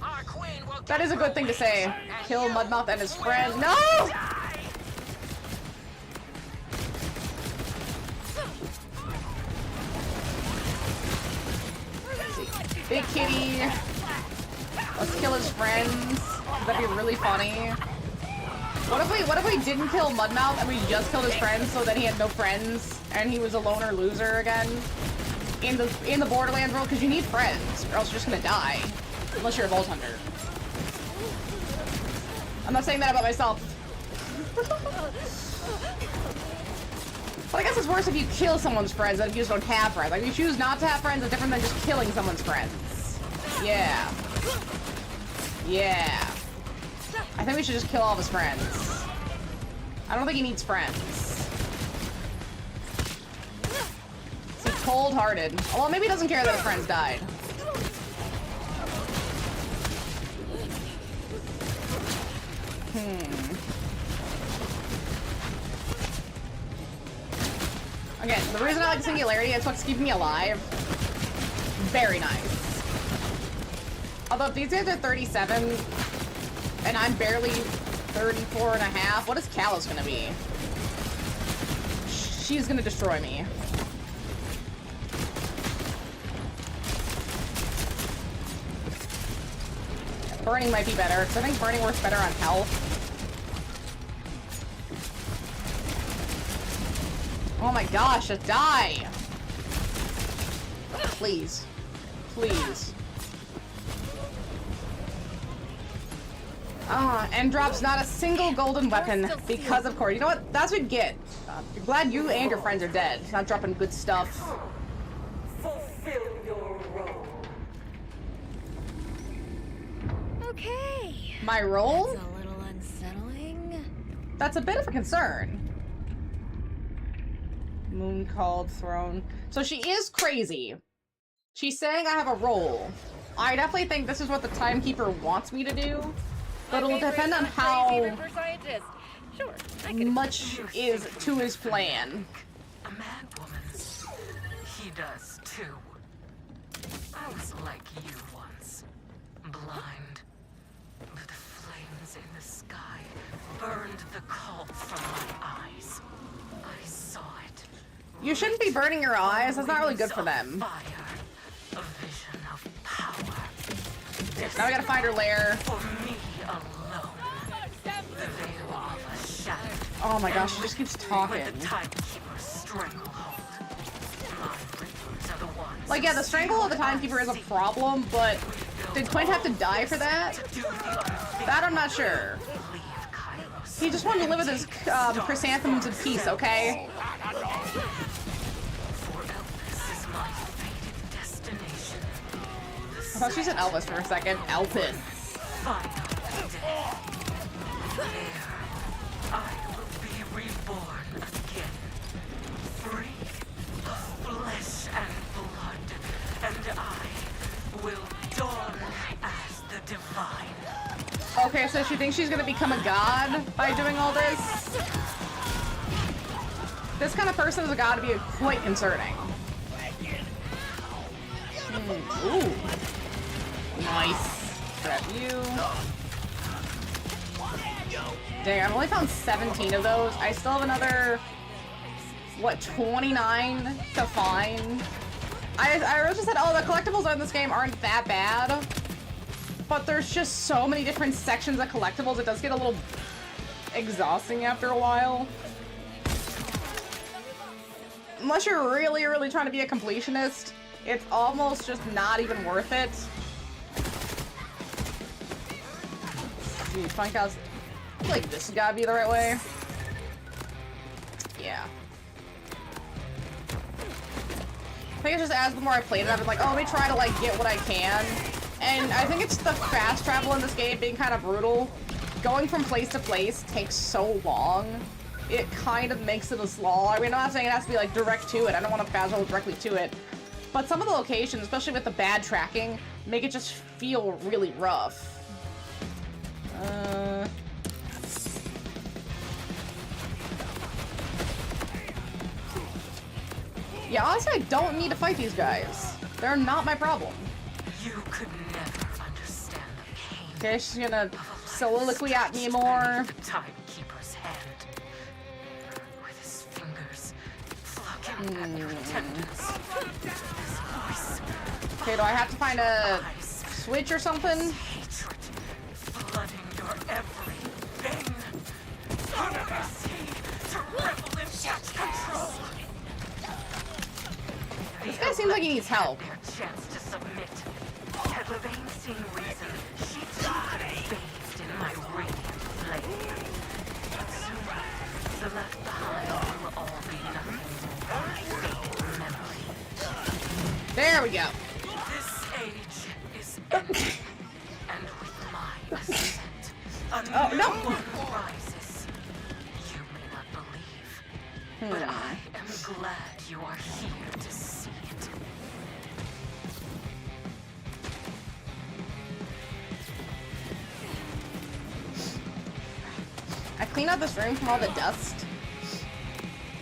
Our queen will That is a good thing to say. Kill Mudmouth and his friend. No! die. Big kitty. Let's kill his friends. That'd be really funny. What if we didn't kill Mudmouth and we just killed his friends so that he had no friends and he was a loner loser again in the Borderlands world? Because you need friends or else you're just gonna die unless you're a Vault Hunter. I'm not saying that about myself. But I guess it's worse if you kill someone's friends than if you just don't have friends. Like, if you choose not to have friends, it's different than just killing someone's friends. Yeah. Yeah. I think we should just kill all of his friends. I don't think he needs friends. He's cold-hearted. Well, maybe he doesn't care that his friends died. Again, the reason I like Singularity is what's keeping me alive. Very nice. Although if these guys are 37, and I'm barely 34 and a half, what is Callus gonna be? She's gonna destroy me. Burning might be better, because I think burning works better on health. Oh my gosh, just die! Please. Please. And drops not a single golden weapon because of course. You know what? That's what you get. You're glad you and your friends are dead. Not dropping good stuff. Fulfill your role. Okay. My role? That's a little unsettling. That's a bit of a concern. Moon called throne. So she is crazy. She's saying I have a role. I definitely think this is what the timekeeper wants me to do. But it'll depend on how Sure, much is to his plan. A mad woman. He does too. I was like you once. Blind. But the flames in the sky burned the cult from my eyes. I saw it. You shouldn't be burning your eyes. That's not really good for them. Fire. A vision of power. Now I gotta find her lair. For me alone. The veil of a shadow. Oh my gosh, she just keeps talking. With the timekeeper's stranglehold. My rituals are the ones. Like, yeah, the stranglehold of the timekeeper is a problem, but did Quint have to die for that? That I'm not sure. He just wanted to live with his chrysanthemums in peace, okay? I thought she said Elvis for a second. Elvis. I will be reborn again. Free of flesh and blood. And I will dawn as the divine. Okay, so she thinks she's gonna become a god by doing all this? This kind of person is a god to be quite concerning. Ooh. Nice. Grab you. Dang, I've only found 17 of those. I still have another, what, 29 to find. I originally said, oh, the collectibles in this game aren't that bad. But there's just so many different sections of collectibles, it does get a little exhausting after a while. Unless you're really, really trying to be a completionist, it's almost just not even worth it. Dude, Funk House. I feel like this has gotta be the right way. Yeah. I think it's just as the more I played it, I've been like, oh, let me try to like get what I can. And I think it's the fast travel in this game being kind of brutal. Going from place to place takes so long. It kind of makes it a slog. I mean, I'm not saying it has to be like direct to it. I don't want to fast travel directly to it. But some of the locations, especially with the bad tracking, make it just feel really rough. Yeah, honestly, I don't need to fight these guys. They're not my problem. You could never understand the pain. Okay, she's gonna soliloquy at me more. The timekeeper's hand. With his fingers plucking at your tendons. His voice. Okay, do I have to find a switch or something? Hatred flooding your every vein. To revel in such control. This guy seems like he needs help. Their chance to submit. Had Levine seen reason, she too could have bathed in my radiant flame. But soon, the left behind will all be nothing more than memory. There we go. This age is ending, and with my ascent, a new one rises. You may not believe, but I am glad you are here to see it. I cleaned out this room from all the dust.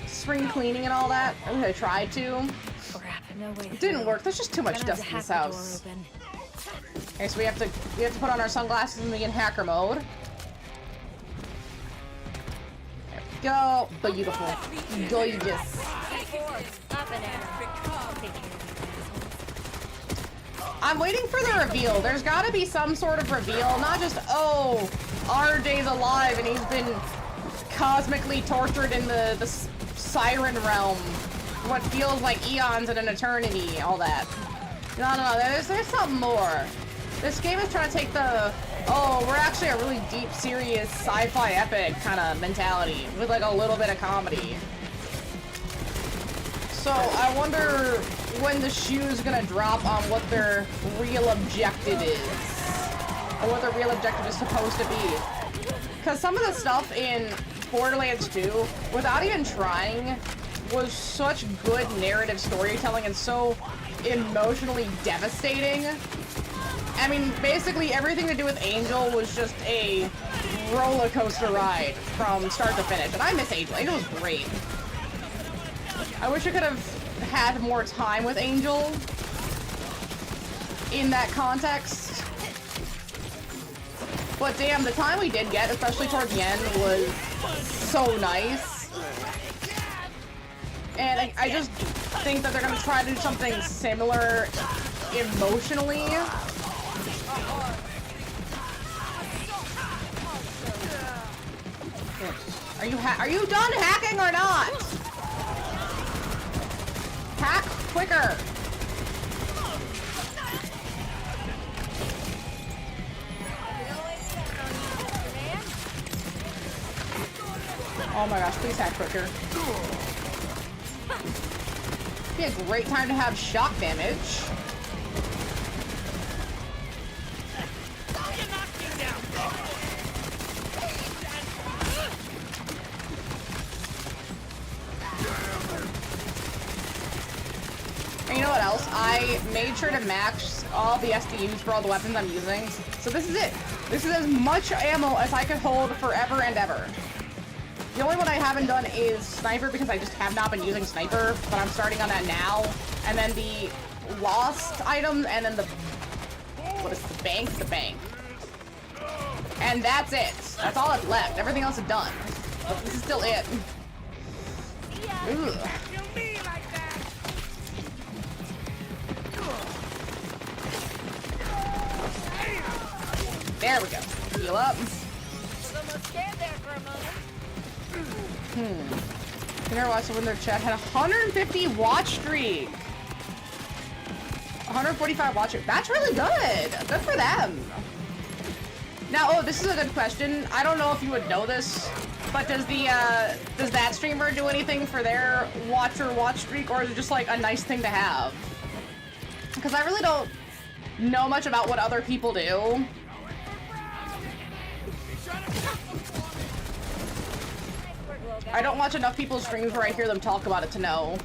Spring cleaning and all that. At least I tried to. Crap, no way. It didn't work. There's just too much Gonna have dust to in this hack the door house. open. Okay, so we have to put on our sunglasses and be in hacker mode. There we go. Beautiful. Gorgeous. I'm waiting for the reveal. There's gotta be some sort of reveal, not just, oh, RJ's alive and he's been cosmically tortured in the siren realm. What feels like eons and an eternity, all that. No, there's something more. This game is trying to take the, oh, we're actually a really deep, serious, sci-fi epic kind of mentality with like a little bit of comedy. So I wonder when the shoe's gonna drop on what their real objective is. Or what their real objective is supposed to be. Because some of the stuff in Borderlands 2, without even trying, was such good narrative storytelling and so emotionally devastating. I mean, basically everything to do with Angel was just a roller coaster ride from start to finish. And I miss Angel. Angel was great. I wish I could have had more time with Angel in that context. But damn, the time we did get, especially towards the end, was so nice. And I just think that they're gonna try to do something similar emotionally. Are you done hacking or not? Hack quicker. Oh my gosh, please hack quicker. Be a great time to have shock damage. And you know what else? I made sure to max all the SDUs for all the weapons I'm using. So this is it. This is as much ammo as I can hold forever and ever. The only one I haven't done is Sniper because I just have not been using Sniper, but I'm starting on that now. And then the Lost item, and then the... what is the bank? The bank. And that's it. That's all that's left. Everything else is done. But this is still it. Ugh. There we go. Heal up. You never watched the window chat. Had 150 watch streak. 145 watch streak. That's really good. Good for them. Now, oh, this is a good question. I don't know if you would know this, but does that streamer do anything for their watch streak, or is it just like a nice thing to have? Because I really don't know much about what other people do. I don't watch enough people's streams where I hear them talk about it to know.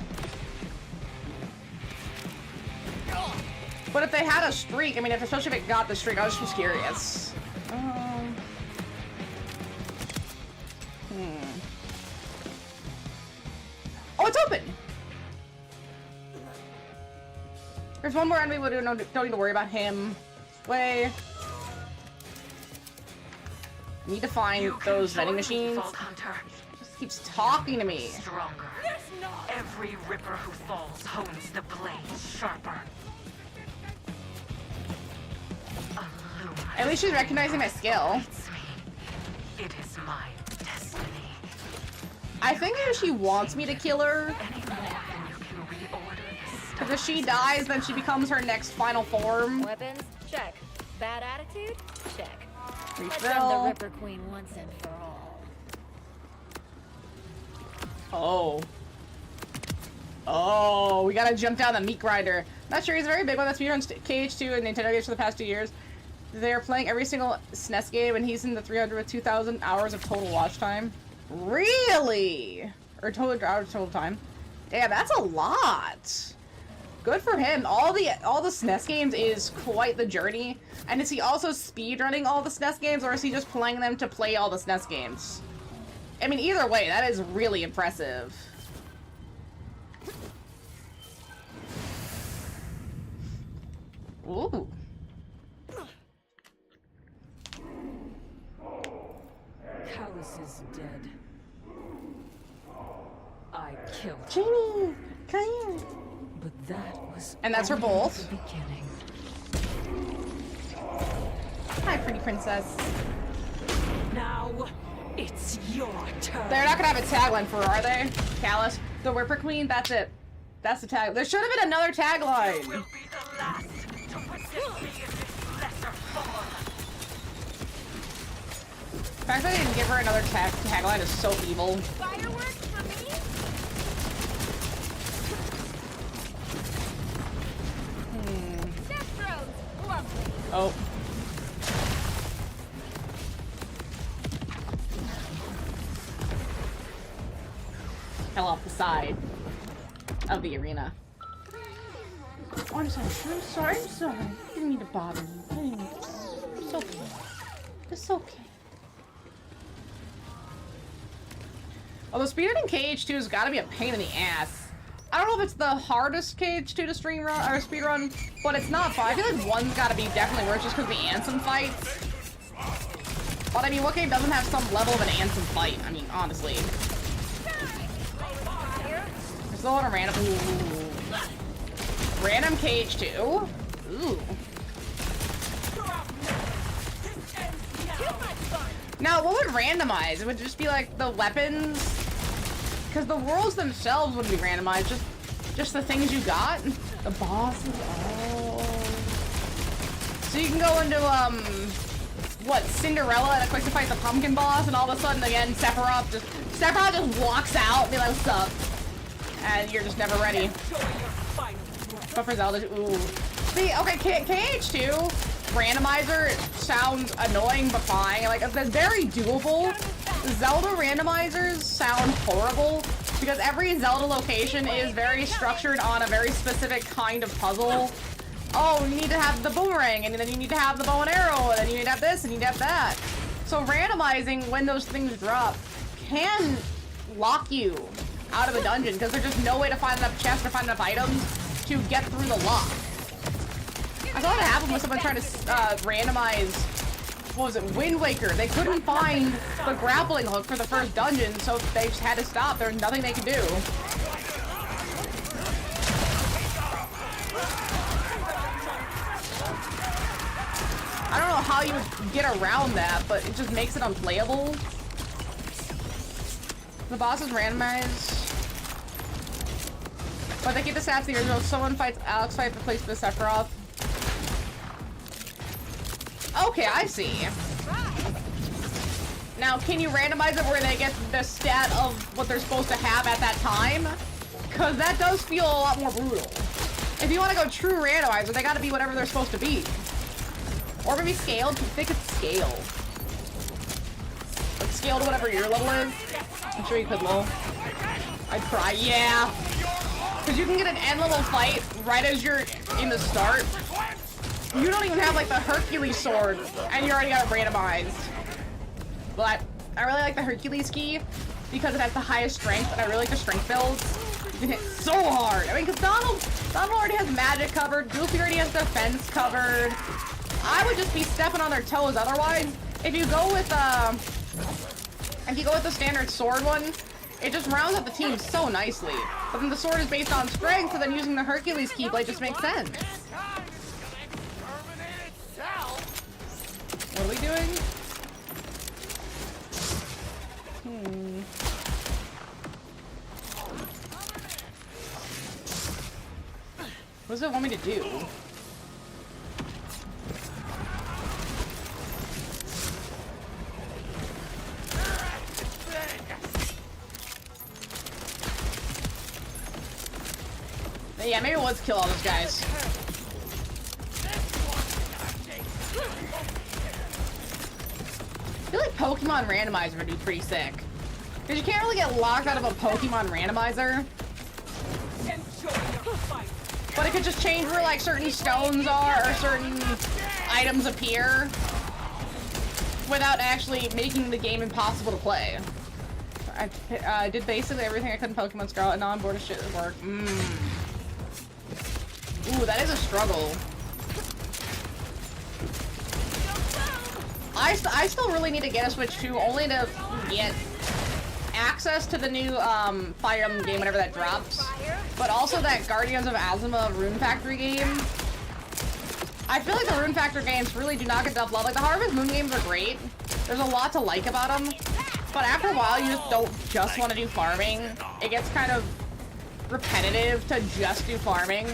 But if they had a streak, I mean, especially if it got the streak, I was just curious. Oh, it's open! There's one more enemy, we don't need to worry about him. Way. Need to find those vending machines. Just keeps talking to me. Stronger. Every Ripper who falls hones the blade sharper. At least she's recognizing my skill. It is my destiny. I think maybe she wants me to kill her. Because if she dies, then she becomes her next final form. Weapons? Check. Bad attitude? Check. Let's Refill. end the Ripper Queen once and for all. Oh, we gotta jump down the meat grinder. Not sure he's very big one. That's featured on KH2 and Nintendo games for the past 2 years. They're playing every single SNES game, and he's in the 302,000 hours of total watch time. Really? Or total hours total time? Damn, that's a lot. Good for him. All the SNES games is quite the journey. And is he also speedrunning all the SNES games, or is he just playing them to play all the SNES games? I mean, either way, that is really impressive. Ooh. killed. Genie, come here. But that was And that's for only both. the beginning. Hi, pretty princess. Now, it's your turn. They're not gonna have a tagline for her, are they? Callus, the Whipper Queen, that's it. That's the tag. There should have been another tagline. Will be the last to resist me in this lesser form. The fact that they didn't give her another tagline is so evil. Fireworks for me? Death throws. Lovely. Oh. Fell off the side of the arena. Oh, I'm sorry. I'm sorry. I'm sorry. I didn't mean to bother you. I didn't mean to. It's okay. It's okay. Although speedrunning KH2 has got to be a pain in the ass. I don't know if it's the hardest KH2 to stream run or speedrun, but it's not fun. I feel like one's got to be definitely worse just because the Ansem fights. But I mean, what game doesn't have some level of an Ansem fight? I mean, honestly. There's a lot of random. Ooh. Random KH2. Ooh. Now, what would randomize? It would just be like the weapons, because the worlds themselves wouldn't be randomized. Just the things you got. The bosses. Oh. So you can go into what, Cinderella and a quick to fight the pumpkin boss, and all of a sudden again Sephiroth just walks out and be like, "What's up?" And you're just never ready. But for Zelda, ooh. See, okay, KH2 randomizer sounds annoying but fine. Like, it's very doable. Zelda randomizers sound horrible because every Zelda location is very structured on a very specific kind of puzzle. Oh, you need to have the boomerang, and then you need to have the bow and arrow, and then you need to have this, and you need to have that. So randomizing when those things drop can lock you out of a dungeon because there's just no way to find enough chests or find enough items to get through the lock. I saw that happen with someone trying to randomize, what was it, Wind Waker. They couldn't find the grappling hook for the first dungeon, so they just had to stop. There was nothing they could do. I don't know how you would get around that, but it just makes it unplayable. The boss is randomized. But they keep the stats the original. Someone fights Alex fight replaced with Sephiroth. Okay, I see. Now, can you randomize it where they get the stat of what they're supposed to have at that time? Because that does feel a lot more brutal. If you want to go true randomizer, they gotta be whatever they're supposed to be. Or maybe scaled. I think it's scale. Like scale to whatever your level is. I'm sure you could, lol. I'd try, yeah. Because you can get an end level fight right as you're in the start. You don't even have like the Hercules sword, and you already got it randomized. But I really like the Hercules key because it has the highest strength, and I really like the strength builds. You can hit so hard. I mean, because Donald already has magic covered. Goofy already has defense covered. I would just be stepping on their toes otherwise. If you go with the standard sword one, it just rounds up the team so nicely. But then the sword is based on strength, so then using the Hercules keyblade just makes sense. What are we doing? What does it want me to do? Yeah, maybe let's kill all those guys. I feel like Pokemon randomizer would be pretty sick. Because you can't really get locked out of a Pokemon randomizer. But it could just change where like certain stones are or certain items appear without actually making the game impossible to play. I did basically everything I could in Pokemon Scarlet and on-board shit at work. Ooh, that is a struggle. I still really need to get a Switch 2 only to get access to the new Fire Emblem game whenever that drops, but also that Guardians of Azuma Rune Factory game. I feel like the Rune Factory games really do not get enough love. Like, the Harvest Moon games are great. There's a lot to like about them, but after a while, you just don't just want to do farming. It gets kind of repetitive to just do farming.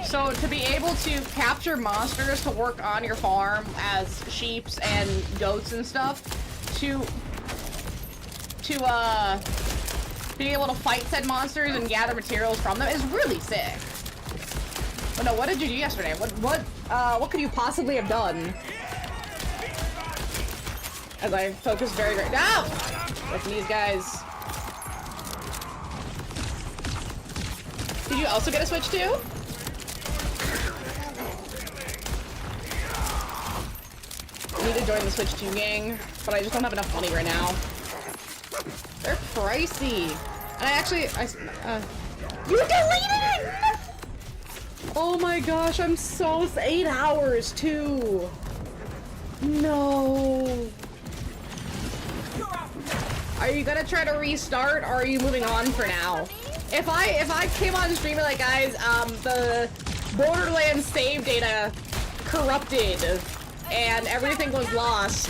So to be able to capture monsters to work on your farm as sheeps and goats and stuff, to being able to fight said monsters and gather materials from them is really sick. Oh no, what did you do yesterday? What could you possibly have done? As I focus very no! With these guys. Did you also get a Switch too? I need to join the Switch 2 gang, but I just don't have enough money right now. They're pricey. And I actually, you deleted it! Oh my gosh, I'm so, 8 hours too. No. Are you gonna try to restart, or are you moving on for now? If I came on stream like, guys, the Borderlands save data corrupted and everything was lost,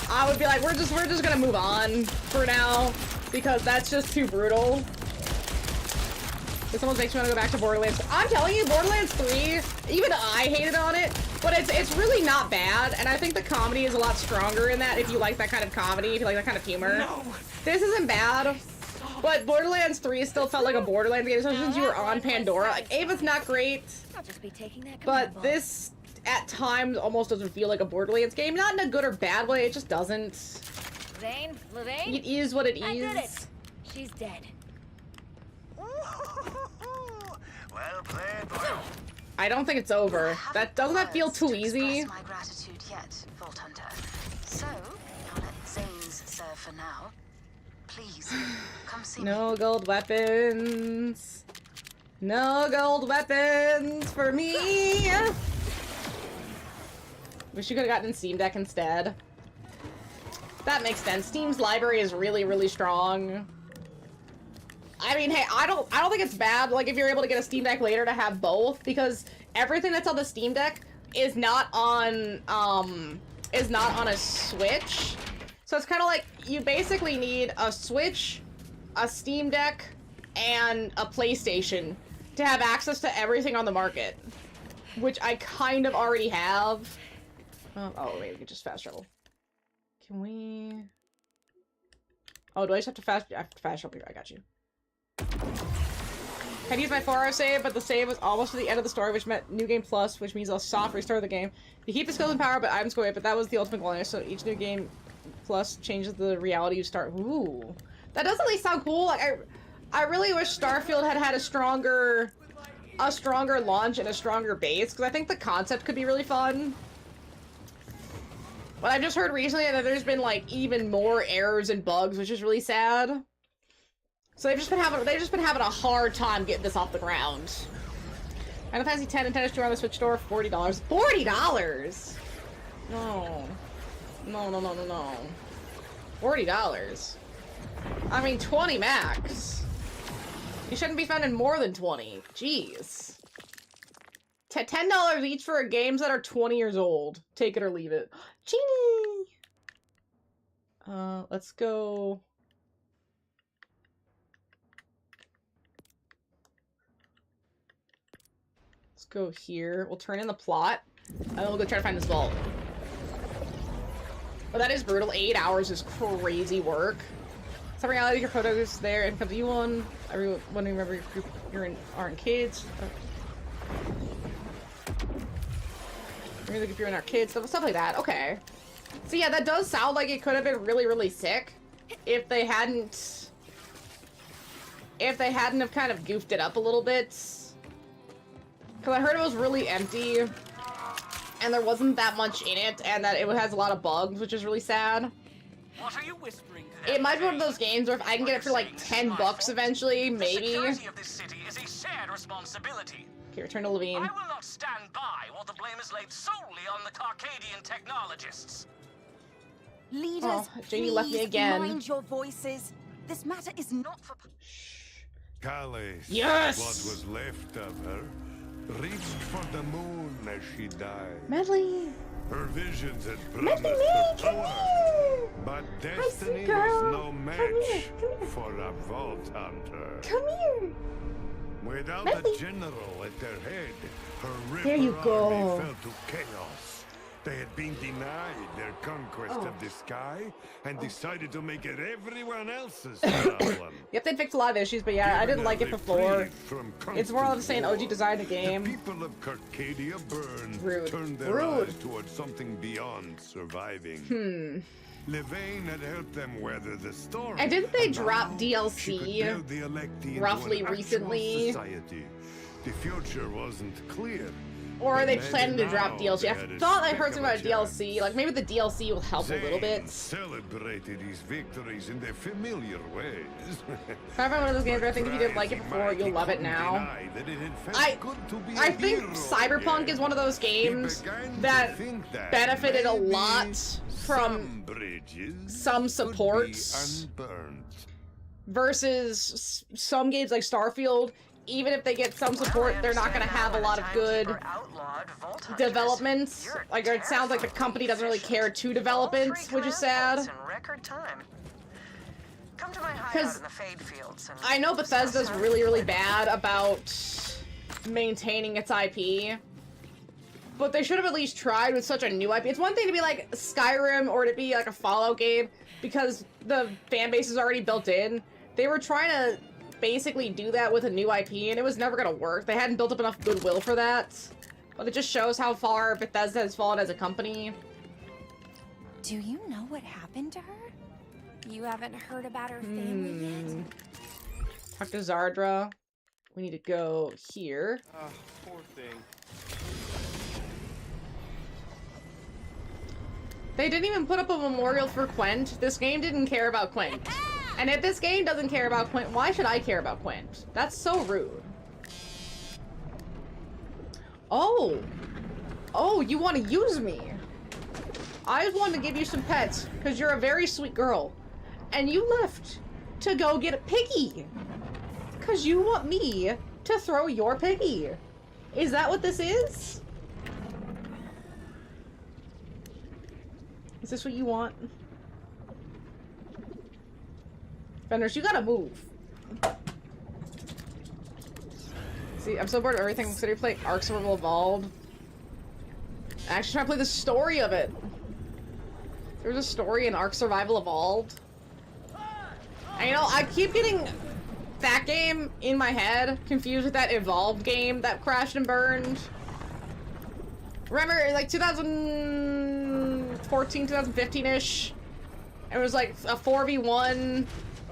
I would be like, we're just gonna move on for now because that's just too brutal. If someone makes me want to go back to Borderlands, I'm telling you, Borderlands 3, even I hated on it, but it's really not bad, and I think the comedy is a lot stronger in that if you like that kind of comedy, if you like that kind of humor. No. This isn't bad, but Borderlands 3 still felt like a Borderlands game, especially since you were on Pandora. Like, Ava's not great, but this, at times, almost doesn't feel like a Borderlands game. Not in a good or bad way, it just doesn't. Zane? Levine? It is what it is. I did it. She's dead. Well played, boy. I don't think it's over. Doesn't that feel too easy? My gratitude yet, Vault Hunter. So, I'll let Zane's serve for now. Please, come see me. No gold weapons. No gold weapons for me. Wish you could have gotten Steam Deck instead. That makes sense. Steam's library is really, really strong. I mean, hey, I don't think it's bad, like, if you're able to get a Steam Deck later to have both, because everything that's on the Steam Deck is not on a Switch. So it's kind of like, you basically need a Switch, a Steam Deck, and a PlayStation to have access to everything on the market. Which I kind of already have. Oh, wait, we could just fast travel. Can we... Oh, do I just have to fast travel here? I got you. I used my 4-hour save, but the save was almost to the end of the story, which meant New Game Plus, which means a soft restart of the game. You keep the skills and power, but items go away, but that was the ultimate goal, so each New Game Plus changes the reality you start. Ooh. That does at least sound cool. Like, I really wish Starfield had a stronger launch and a stronger base, because I think the concept could be really fun. But I've just heard recently that there's been, like, even more errors and bugs, which is really sad. So they've just been having a hard time getting this off the ground. Final Fantasy X and Tennis 2 on the Switch store, $40. $40? No. No. $40. I mean, 20 max. You shouldn't be spending more than 20. Jeez. $10 each for games that are 20 years old. Take it or leave it. Genie! Let's go... go here. We'll turn in the plot, and then we'll go try to find this vault. But that is brutal. 8 hours is crazy work. Some reality, your photos there, and comes you one. Everyone remember aren't kids. Really if you're in our kids, stuff like that. Okay. So yeah, that does sound like it could have been really, really sick if they hadn't have kind of goofed it up a little bit. Because I heard it was really empty, and there wasn't that much in it, and that it has a lot of bugs, which is really sad. What are you whispering to them? It might be one of those games where if I can get it for like 10 bucks eventually, maybe. The security of this city is a shared responsibility. Okay, return to Levine. I will not stand by while the blame is laid solely on the Carcadian technologists. Leaders, Oh, Janie left me again. mind your voices. This matter is not for... Callis, Yes! what was left of her, reached for the moon as she died. Medley. Her visions had Medley, promised come her power, here. but sweet destiny girl. was no Come match here, come here. for a vault hunter. Come here. Without Medley. a general at their head, her There you Ripper go. army fell to chaos. They had been denied their conquest of the sky and decided to make it everyone else's problem. Yep, they fixed a lot of issues, but yeah, I didn't like it before. It's more of the same OG design of the game. The people of Carcadia Burn Rude. turned their Rude. eyes towards something beyond surviving. Levain had helped them weather the storm. And didn't they and drop now DLC she could build the Electi into roughly an actual recently? society. The future wasn't clear. Or are they But planning to now drop DLC? they I had a thought I speck heard of something a about DLC. Like, maybe the DLC will help a little Zane bit. celebrated his victories in their familiar ways. Kind of one of those games where I think if you didn't like it before, you'll love it now. I think Cyberpunk is one of those games that benefited a lot from some support versus some games like Starfield. Even if they get some support, they're not going to have a lot of good developments. Like, it sounds like the company doesn't really care to developments, which is sad. Because I know Bethesda's really, really bad about maintaining its IP. But they should have at least tried with such a new IP. It's one thing to be like Skyrim or to be like a Fallout game because the fan base is already built in. They were trying to basically do that with a new IP and it was never gonna work. They hadn't built up enough goodwill for that. But it just shows how far Bethesda has fallen as a company. Do you know what happened to her? You haven't heard about her family yet? Talk to Zardra. We need to go here. Poor thing. They didn't even put up a memorial for Quent. This game didn't care about Quent. And if this game doesn't care about Quent, why should I care about Quent? That's so rude. Oh! Oh, you want to use me? I just wanted to give you some pets, because you're a very sweet girl. And you left to go get a piggy. Because you want me to throw your piggy. Is that what this is? Is this what you want? Fenders, you gotta move. See, I'm so bored of everything. Consider play Ark Survival Evolved. I'm actually trying to play the story of it. There's a story in Ark Survival Evolved. And you know, I keep getting that game in my head confused with that Evolved game that crashed and burned. Remember, like 2014, 2015-ish? It was like a 4v1.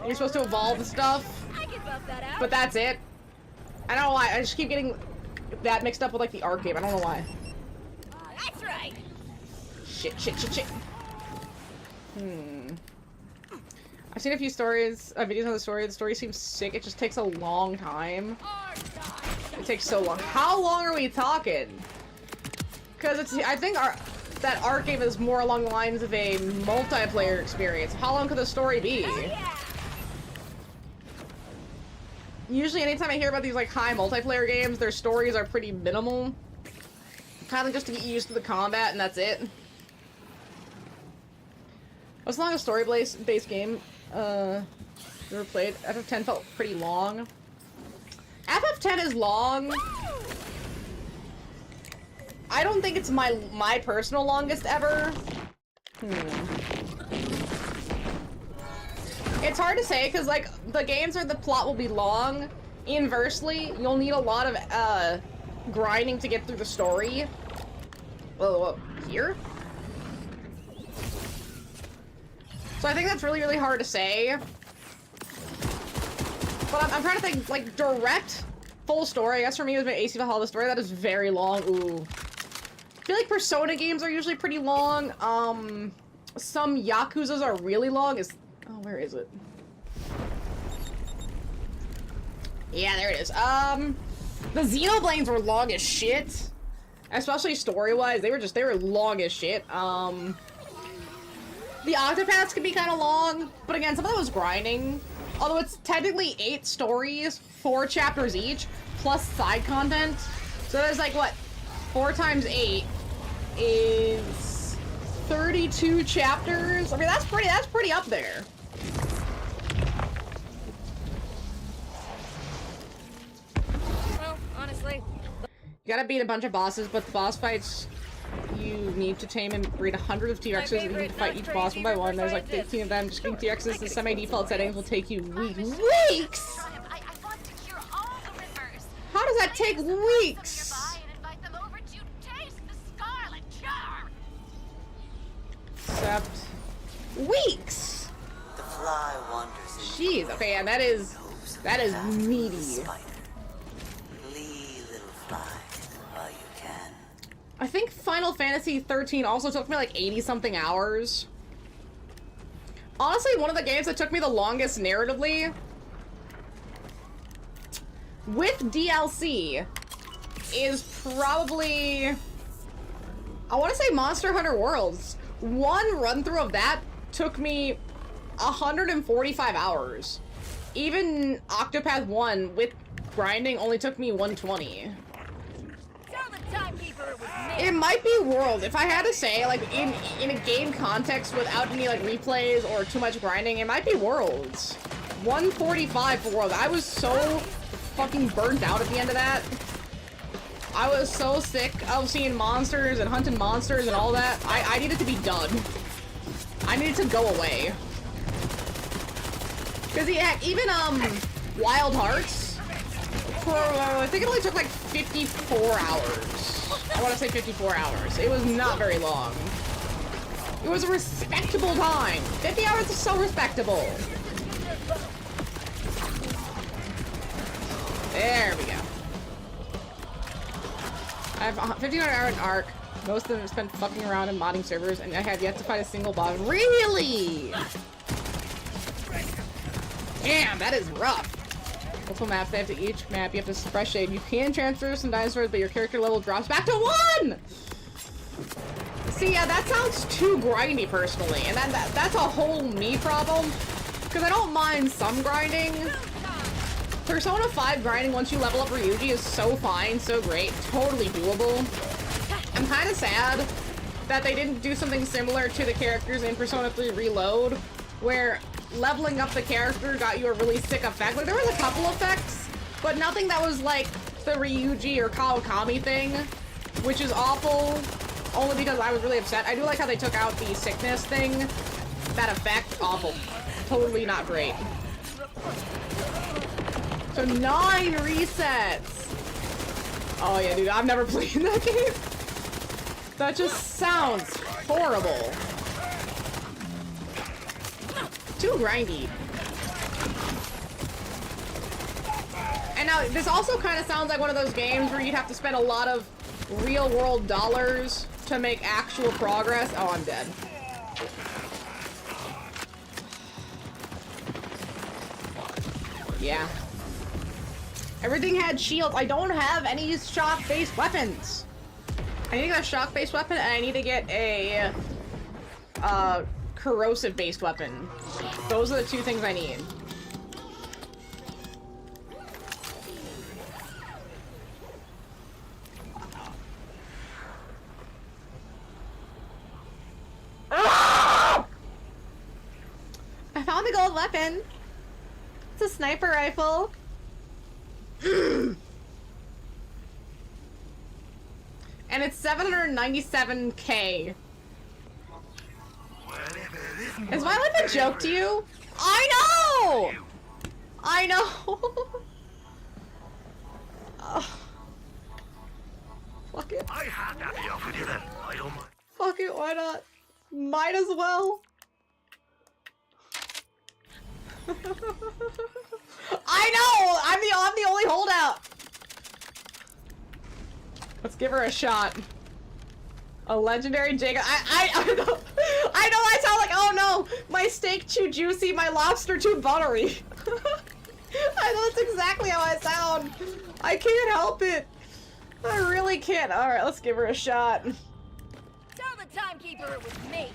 You're supposed to evolve and stuff. I can buff that out. But that's it. I don't know why. I just keep getting that mixed up with like the Ark game. I don't know why. That's right. Shit. I've seen a few stories, videos on the story. The story seems sick. It just takes a long time. It takes so long. How long are we talking? Because it's, I think that Ark game is more along the lines of a multiplayer experience. How long could the story be? Usually anytime I hear about these like high multiplayer games, their stories are pretty minimal. Kind of just to get used to the combat and that's it. What's the longest story-based game ever played? FF10 felt pretty long. FF10 is long. I don't think it's my personal longest ever. It's hard to say because like the games where the plot will be long, inversely, you'll need a lot of grinding to get through the story. Whoa, here? So I think that's really, really hard to say. But I'm trying to think, like, direct full story. I guess for me it was AC Valhalla the story. That is very long. Ooh. I feel like Persona games are usually pretty long. Some Yakuzas are really long. Oh, where is it? Yeah, there it is. The Xenoblanes were long as shit. Especially story-wise, they were long as shit. The Octopaths could be kind of long, but again, some of that was grinding. Although it's technically 8 stories, 4 chapters each, plus side content. So there's like, what, 4 times 8 is 32 chapters. I mean, that's pretty up there. Well, honestly, You gotta beat a bunch of bosses, but the boss fights, you need to tame and breed 100 of T-Rexes and you can fight each boss one by one. There's like 15 of them. Just getting T-Rexes in semi-default settings will take you weeks. I want to cure all the rivers. How does that take weeks? Nearby and invite them over to taste the scarlet jar. Except weeks. The fly wanders in. Jeez. Okay, and that is meaty. Spider. Flee, little fly, while you can. I think Final Fantasy 13 also took me like 80-something hours. Honestly, one of the games that took me the longest narratively with DLC is probably, I want to say Monster Hunter Worlds. One run-through of that took me 145 hours. Even Octopath 1 with grinding only took me 120. It might be World. If I had to say, like, in a game context without any, like, replays or too much grinding, it might be Worlds. 145 for World. I was so fucking burnt out at the end of that. I was so sick of seeing monsters and hunting monsters and all that. I needed to be done. I needed to go away. Because, yeah, even, Wild Hearts, I think it only took, like, 54 hours. I want to say 54 hours. It was not very long. It was a respectable time. 50 hours is so respectable. There we go. I have 1,500 hours in Ark. Most of them are spent fucking around in modding servers, and I have yet to find a single boss. Really? Damn, that is rough. Multiple maps, they have to each map, you have to suppress shade. You can transfer some dinosaurs, but your character level drops back to 1! See, yeah, that sounds too grindy, personally. And that's a whole me problem. Because I don't mind some grinding. Persona 5 grinding once you level up Ryuji is so fine, so great, totally doable. I'm kind of sad that they didn't do something similar to the characters in Persona 3 Reload, where leveling up the character got you a really sick effect. Like, there was a couple effects, but nothing that was like the Ryuji or Kawakami thing, which is awful, only because I was really upset. I do like how they took out the sickness thing. That effect, awful. Totally not great. So 9 resets! Oh yeah, dude, I've never played that game. That just sounds horrible. Too grindy. And now, this also kind of sounds like one of those games where you'd have to spend a lot of real-world dollars to make actual progress. Oh, I'm dead. Yeah. Everything had shields. I don't have any shock-based weapons. I need to get a shock-based weapon, and I need to get a, corrosive-based weapon. Those are the 2 things I need. Ah! I found the gold weapon. It's a sniper rifle. And it's 797k. Is my life a joke to you? I know! I know! Fuck it. I had that be off with you then. I don't mind. Fuck it, why not? Might as well. I know! I'm the only holdout! Let's give her a shot. A legendary Jacob. I know I sound like, oh no, my steak too juicy, my lobster too buttery. I know that's exactly how I sound. I can't help it. I really can't. Alright, let's give her a shot. Tell the timekeeper it was me.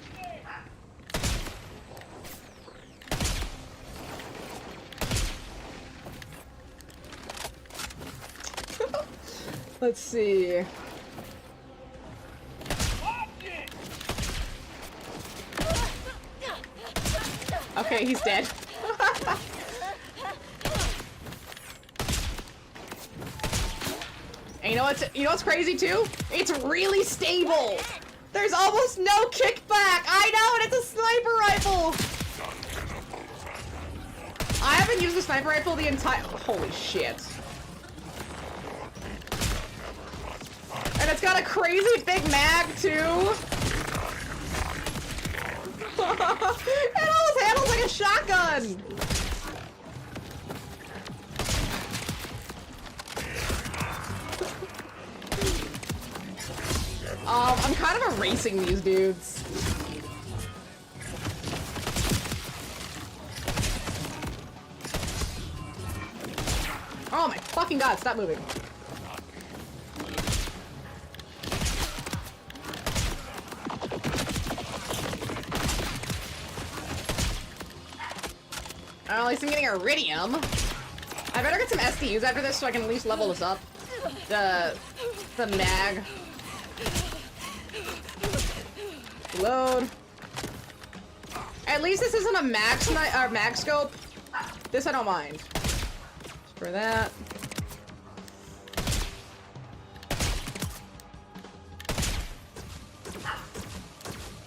Let's see. Okay, he's dead. And you know what's crazy too? It's really stable. There's almost no kickback. I know, and it's a sniper rifle. I haven't used the sniper rifle the entire. Holy shit. And it's got a crazy big mag too. It almost handles like a shotgun. I'm kind of erasing these dudes. Oh my fucking god, stop moving. Oh, at least I'm getting iridium. I better get some SDUs after this so I can at least level this up. The mag. Load. At least this isn't a mag scope. This I don't mind. For that.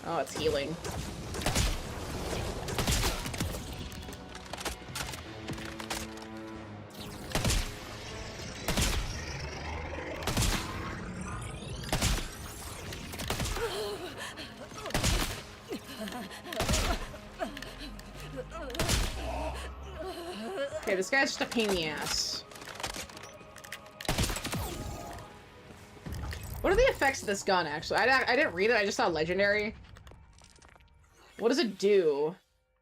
Oh, it's healing. Okay, this guy's just a pain in the ass. What are the effects of this gun, actually? I didn't read it, I just saw legendary. What does it do?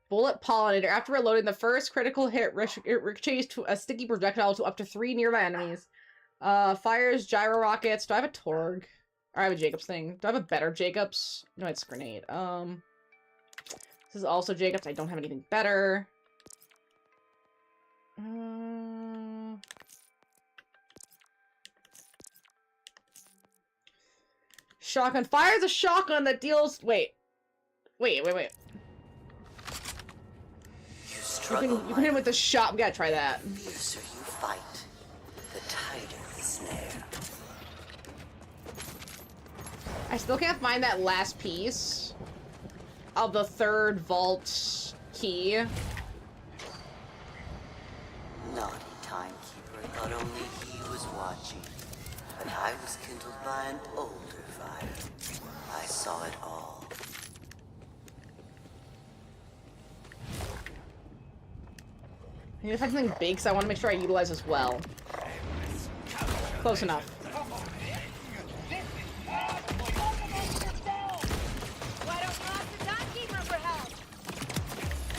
Bullet pollinator. After reloading, the first critical hit ricochets to a sticky projectile to up to 3 nearby enemies. Fires gyro rockets. Do I have a Torg? Or I have a Jacobs thing. Do I have a better Jacobs? No, it's grenade. This is also Jacobs. I don't have anything better. Shotgun. Fires a shotgun that deals... Wait. You can hit him with the shot. We gotta try that. The fiercer you fight, the tighter the snare. I still can't find that last piece of the third vault key. Naughty timekeeper thought only he was watching, but I was kindled by an older fire. I saw it all. I need to find something big, so I want to make sure I utilize as well. Close enough.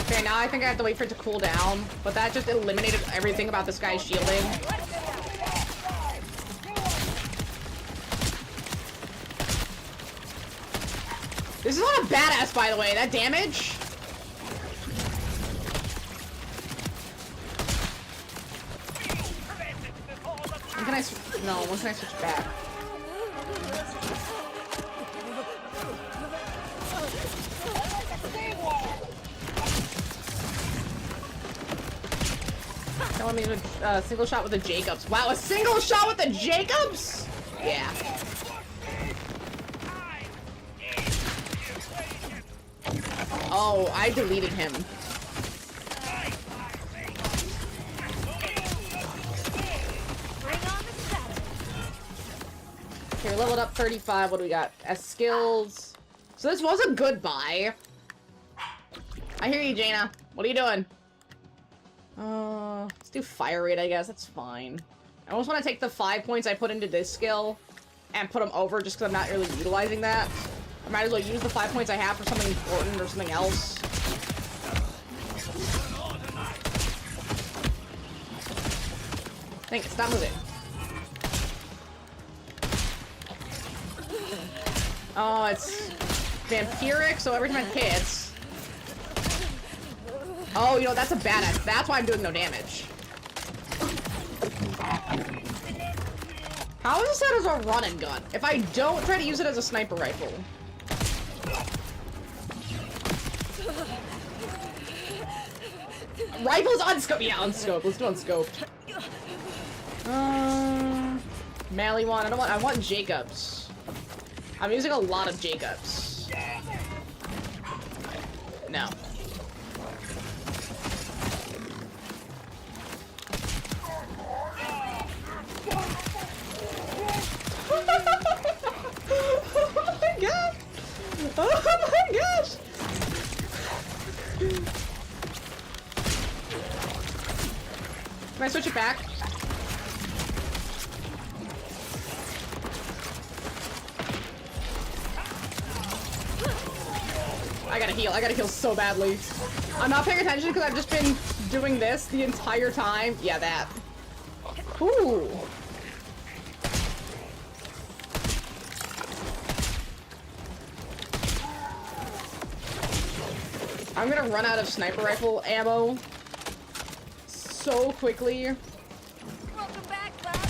Okay, now I think I have to wait for it to cool down, but that just eliminated everything about this guy's shielding. This is not a badass, by the way. That damage? When can I no, when can I switch back? Don't want me to single shot with the Jacobs. Wow, a single shot with the Jacobs? Yeah. Oh, I deleted him. Okay, we're leveled up 35. What do we got? As skills. So this was a good buy. I hear you, Jaina. What are you doing? Let's do fire rate, I guess. That's fine. I almost want to take the 5 points I put into this skill and put them over just because I'm not really utilizing that. I might as well use the 5 points I have for something important or something else. Think, stop moving. Oh, it's vampiric, so every time it hits... Oh, you know, that's a badass. That's why I'm doing no damage. How is this set as a running gun? If I don't try to use it as a sniper rifle. Rifles unscoped. Yeah, unscoped. Let's do unscoped. Mally one. I want Jacobs. I'm using a lot of Jacobs. No. Oh my god! Oh my gosh! Can I switch it back? I gotta heal so badly. I'm not paying attention because I've just been doing this the entire time. Yeah, that. Ooh. I'm gonna run out of sniper rifle ammo so quickly. Welcome back, Cloud.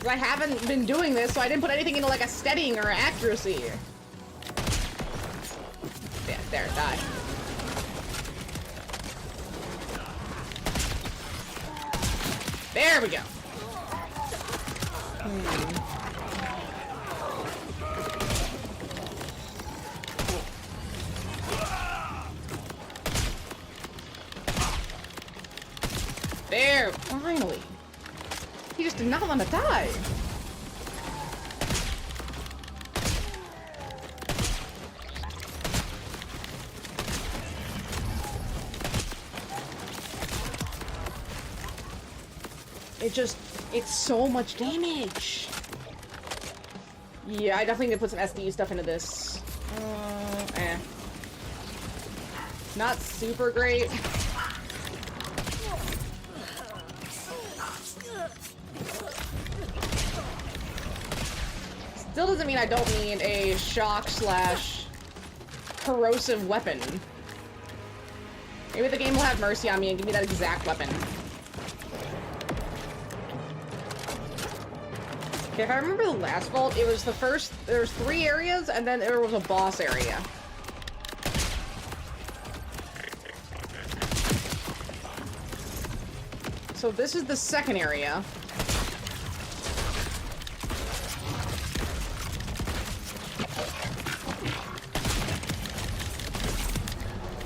I haven't been doing this, so I didn't put anything into like a steadying or accuracy. Yeah, there, die. There we go. There, finally. He just did not want to die. It's so much damage. Yeah, I definitely need to put some SD stuff into this. Not super great. Still doesn't mean I don't need a shock / corrosive weapon. Maybe the game will have mercy on me and give me that exact weapon. Okay, if I remember the last vault, it was there's 3 areas and then there was a boss area. So this is the second area.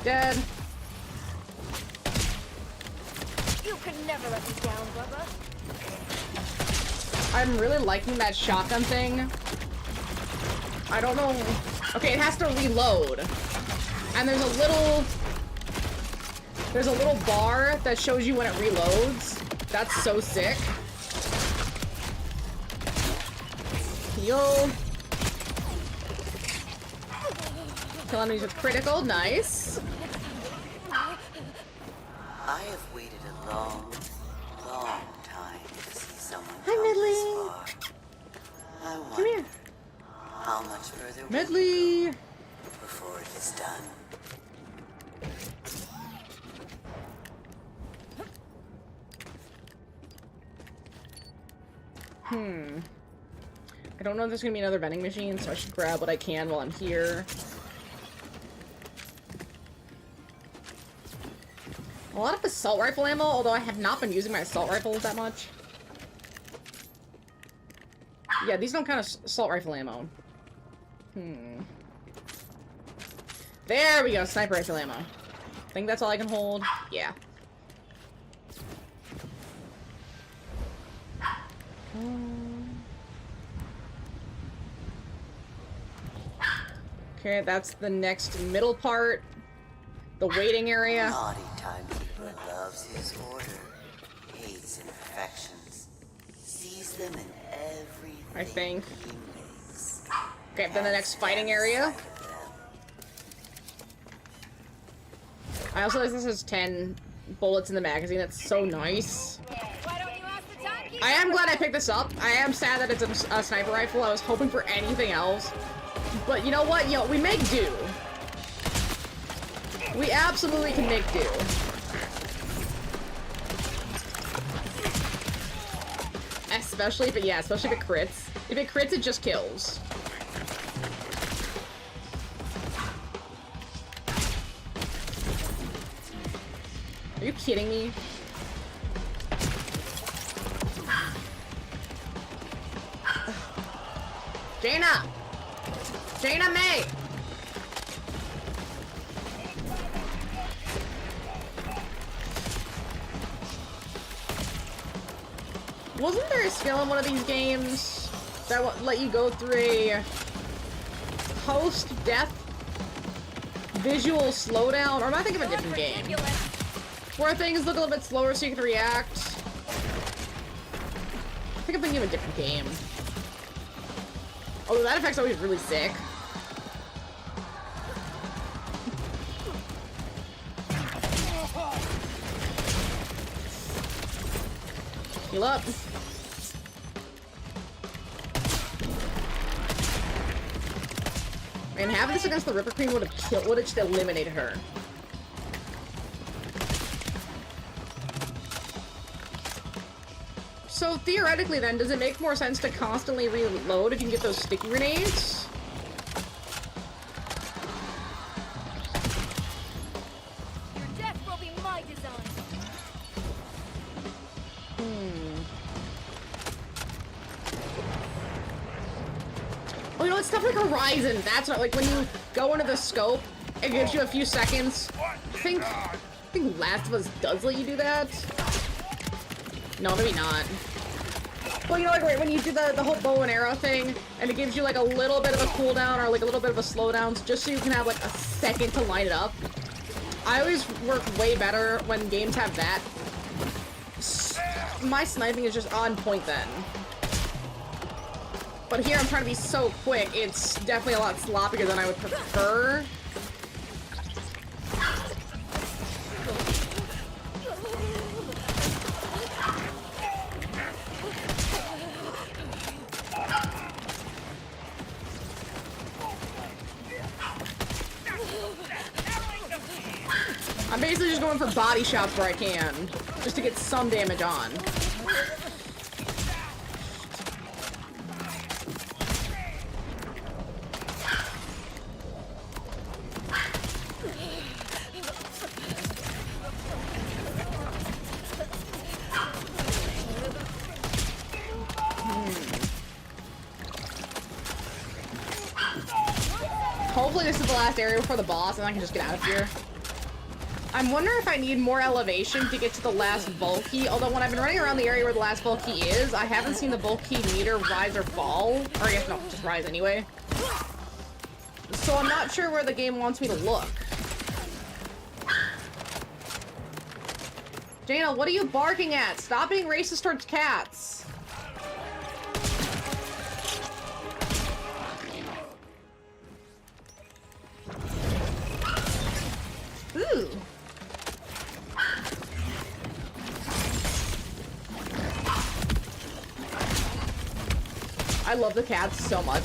Dead. You can never let me down, Bubba. I'm really liking that shotgun thing. I don't know. Okay, it has to reload. And there's a little bar that shows you when it reloads. That's so sick. Heal. Kill enemies with critical. Nice. I have waited a long, long time to see someone Hi, come Medley. this far. I wonder Come here. how much further Medley. before it is done. I don't know if there's gonna be another vending machine, so I should grab what I can while I'm here. A lot of assault rifle ammo, although I have not been using my assault rifles that much. Yeah, these don't count as assault rifle ammo. There we go, sniper rifle ammo. I think that's all I can hold. Yeah. Okay, that's the next middle part. The waiting area. Naughty timekeeper loves his order, hates imperfections, sees them in everything I think. he makes. Okay, then the next fighting area. I also like this has 10 bullets in the magazine. That's so nice. Why don't you ask the timekeeper? I am glad I picked this up. I am sad that it's a sniper rifle. I was hoping for anything else. But you know what? You know, we make do. We absolutely can make do. especially if it crits. If it crits, it just kills. Are you kidding me? Jaina! Jaina May! Wasn't there a skill in one of these games that would let you go through a post-death visual slowdown? Or am I thinking of a different game? Where things look a little bit slower so you can react? I think I'm thinking of a different game. Although that effect's always really sick. Heal up. And having this against the Ripper Queen would have just eliminated her. So theoretically then, does it make more sense to constantly reload if you can get those sticky grenades? Your death will be my design. Oh, you know, it's stuff like Horizon. That's not like when you go into the scope, it gives you a few seconds. I think Last of Us does let you do that. No, maybe not. Well, you know, like right when you do the whole bow and arrow thing, and it gives you like a little bit of a cooldown or like a little bit of a slowdown, just so you can have like a second to line it up. I always work way better when games have that. My sniping is just on point then. But here I'm trying to be so quick, it's definitely a lot sloppier than I would prefer. I'm basically just going for body shots where I can, just to get some damage on. Hopefully this is the last area before the boss and I can just get out of here. I'm wondering if I need more elevation to get to the last bulky, although when I've been running around the area where the last bulky is, I haven't seen the bulky meter rise or fall. Or I guess no, just rise anyway. So I'm not sure where the game wants me to look. Jaina, what are you barking at? Stop being racist towards cats. Ooh. I love the cats so much.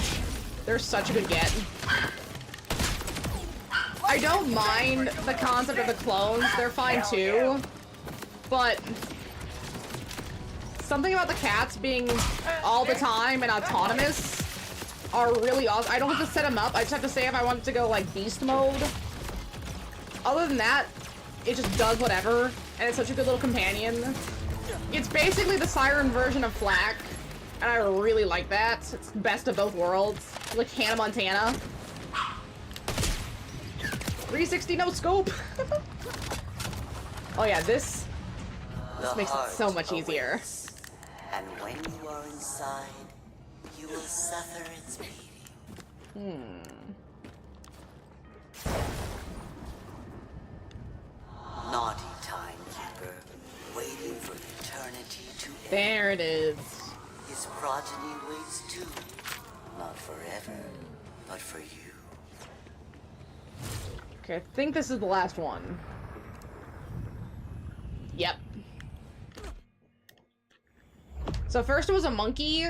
They're such a good get. I don't mind the concept of the clones. They're fine too. But something about the cats being all the time and autonomous are really awesome. I don't have to set them up. I just have to say if I want it to go like beast mode. Other than that, it just does whatever. And it's such a good little companion. It's basically the Siren version of Flak. And I really like that. It's the best of both worlds. Like Hannah Montana. 360 no scope. Oh yeah, this makes it so much easier. And when you are inside, you will suffer its beating. Naughty timekeeper, waiting for eternity to end. There it is. His progeny waits too. Not forever, but for you. Okay, I think this is the last one. Yep. So first it was a monkey.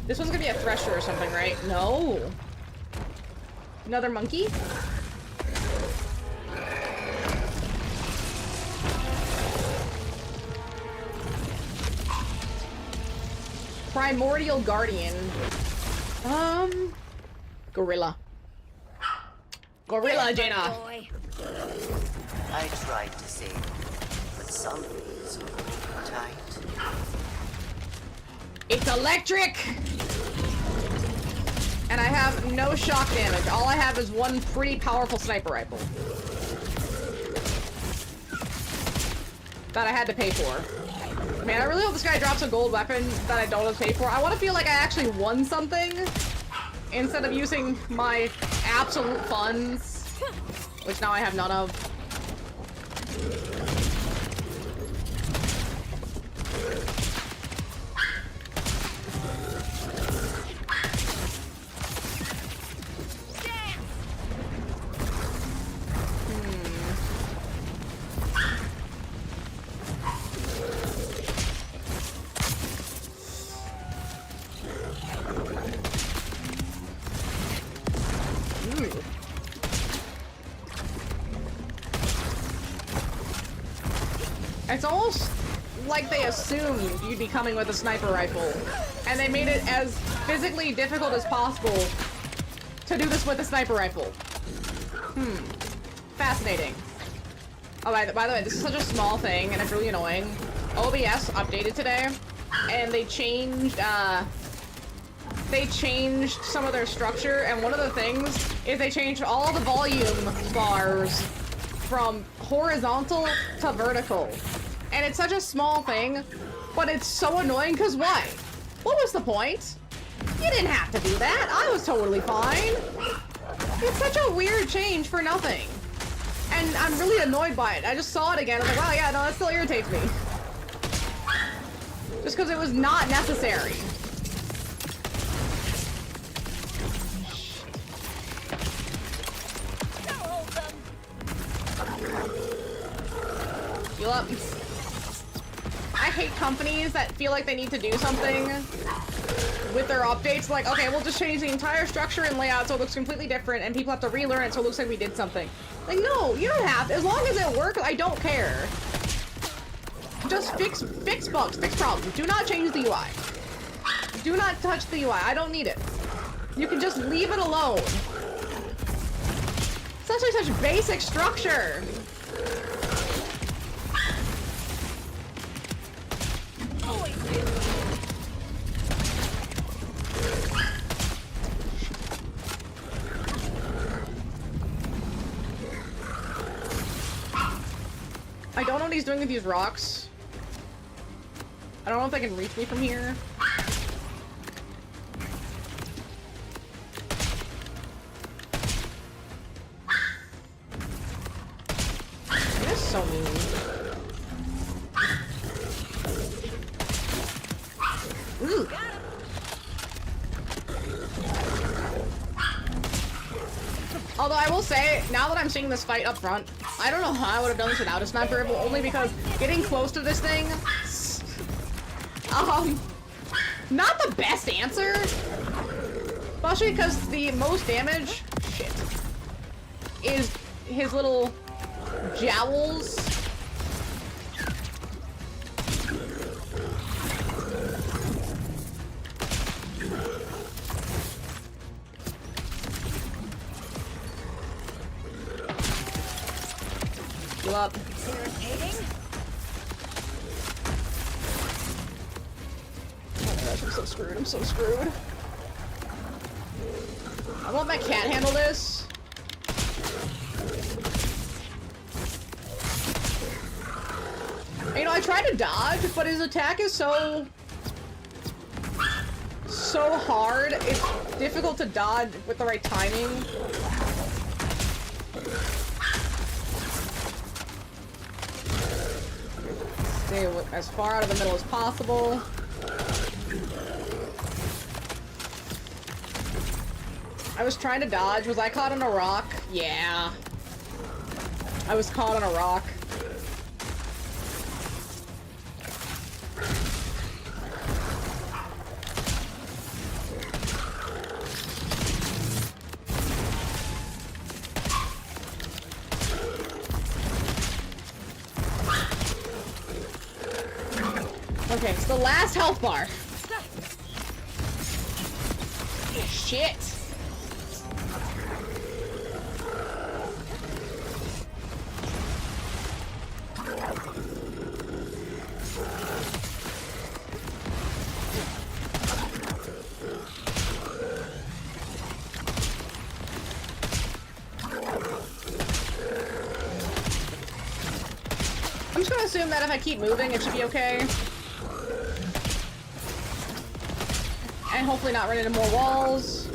This one's gonna be a thresher or something, right? No. Another monkey? Primordial Guardian. Gorilla. Gorilla, Jaina. Boy. I tried to save you, but some things were tight. It's electric! And I have no shock damage. All I have is one pretty powerful sniper rifle. That I had to pay for. Man, I really hope this guy drops a gold weapon that I don't have to pay for. I want to feel like I actually won something instead of using my absolute funds, which now I have none of. It's almost like they assumed you'd be coming with a sniper rifle, and they made it as physically difficult as possible to do this with a sniper rifle. Fascinating. Oh, by the way, this is such a small thing, and it's really annoying. OBS updated today, and they changed some of their structure, and one of the things is they changed all the volume bars from horizontal to vertical. And it's such a small thing, but it's so annoying because why? What was the point? You didn't have to do that. I was totally fine. It's such a weird change for nothing. And I'm really annoyed by it. I just saw it again. I was like, wow, yeah, no, that still irritates me. Just because it was not necessary. Heal up. I hate companies that feel like they need to do something with their updates. Like, okay, we'll just change the entire structure and layout so it looks completely different, and people have to relearn it so it looks like we did something. Like, no, you don't have to. As long as it works, I don't care. Just fix bugs, fix problems. Do not change the UI. Do not touch the UI. I don't need it. You can just leave it alone. It's actually such basic structure. I don't know what he's doing with these rocks. I don't know if they can reach me from here. It is so mean. Ooh. Although I will say, now that I'm seeing this fight up front, I don't know how I would have done this without a sniper rifle, only because getting close to this thing, not the best answer. Especially because the most damage, is his little jowls. Heal up. Irritating. Oh my gosh, I'm so screwed. I'm so screwed. I won't let Cat handle this. You know, I tried to dodge, but his attack is so hard, it's difficult to dodge with the right timing. Stay as far out of the middle as possible. I was trying to dodge. Was I caught on a rock? Yeah. I was caught on a rock. Okay, it's the last health bar. shit. I'm just gonna assume that if I keep moving, it should be okay. And hopefully not run into more walls.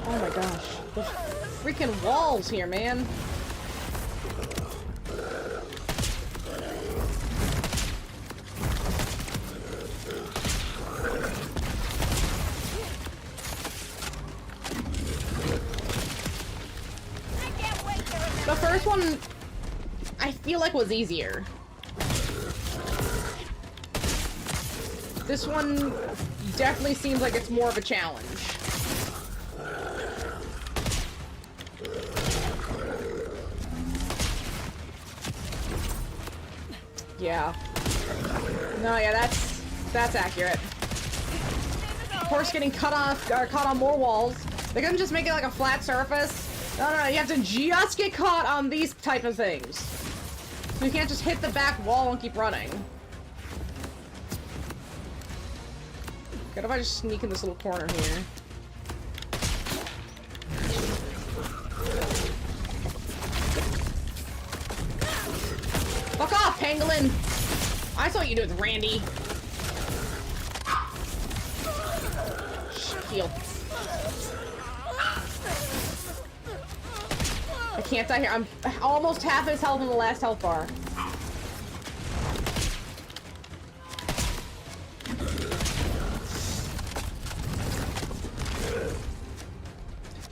Oh my gosh. There's freaking walls here, man. The first one, I feel like was easier. This one definitely seems like it's more of a challenge. Yeah. No, yeah, that's accurate. Of course, getting cut off, or caught on more walls. They couldn't just make it like a flat surface. No, you have to just get caught on these type of things. You can't just hit the back wall and keep running. What if I just sneak in this little corner here? Fuck off, Pangolin! I saw what you do with Randy. Heal. I can't die here. I'm almost half his health in the last health bar.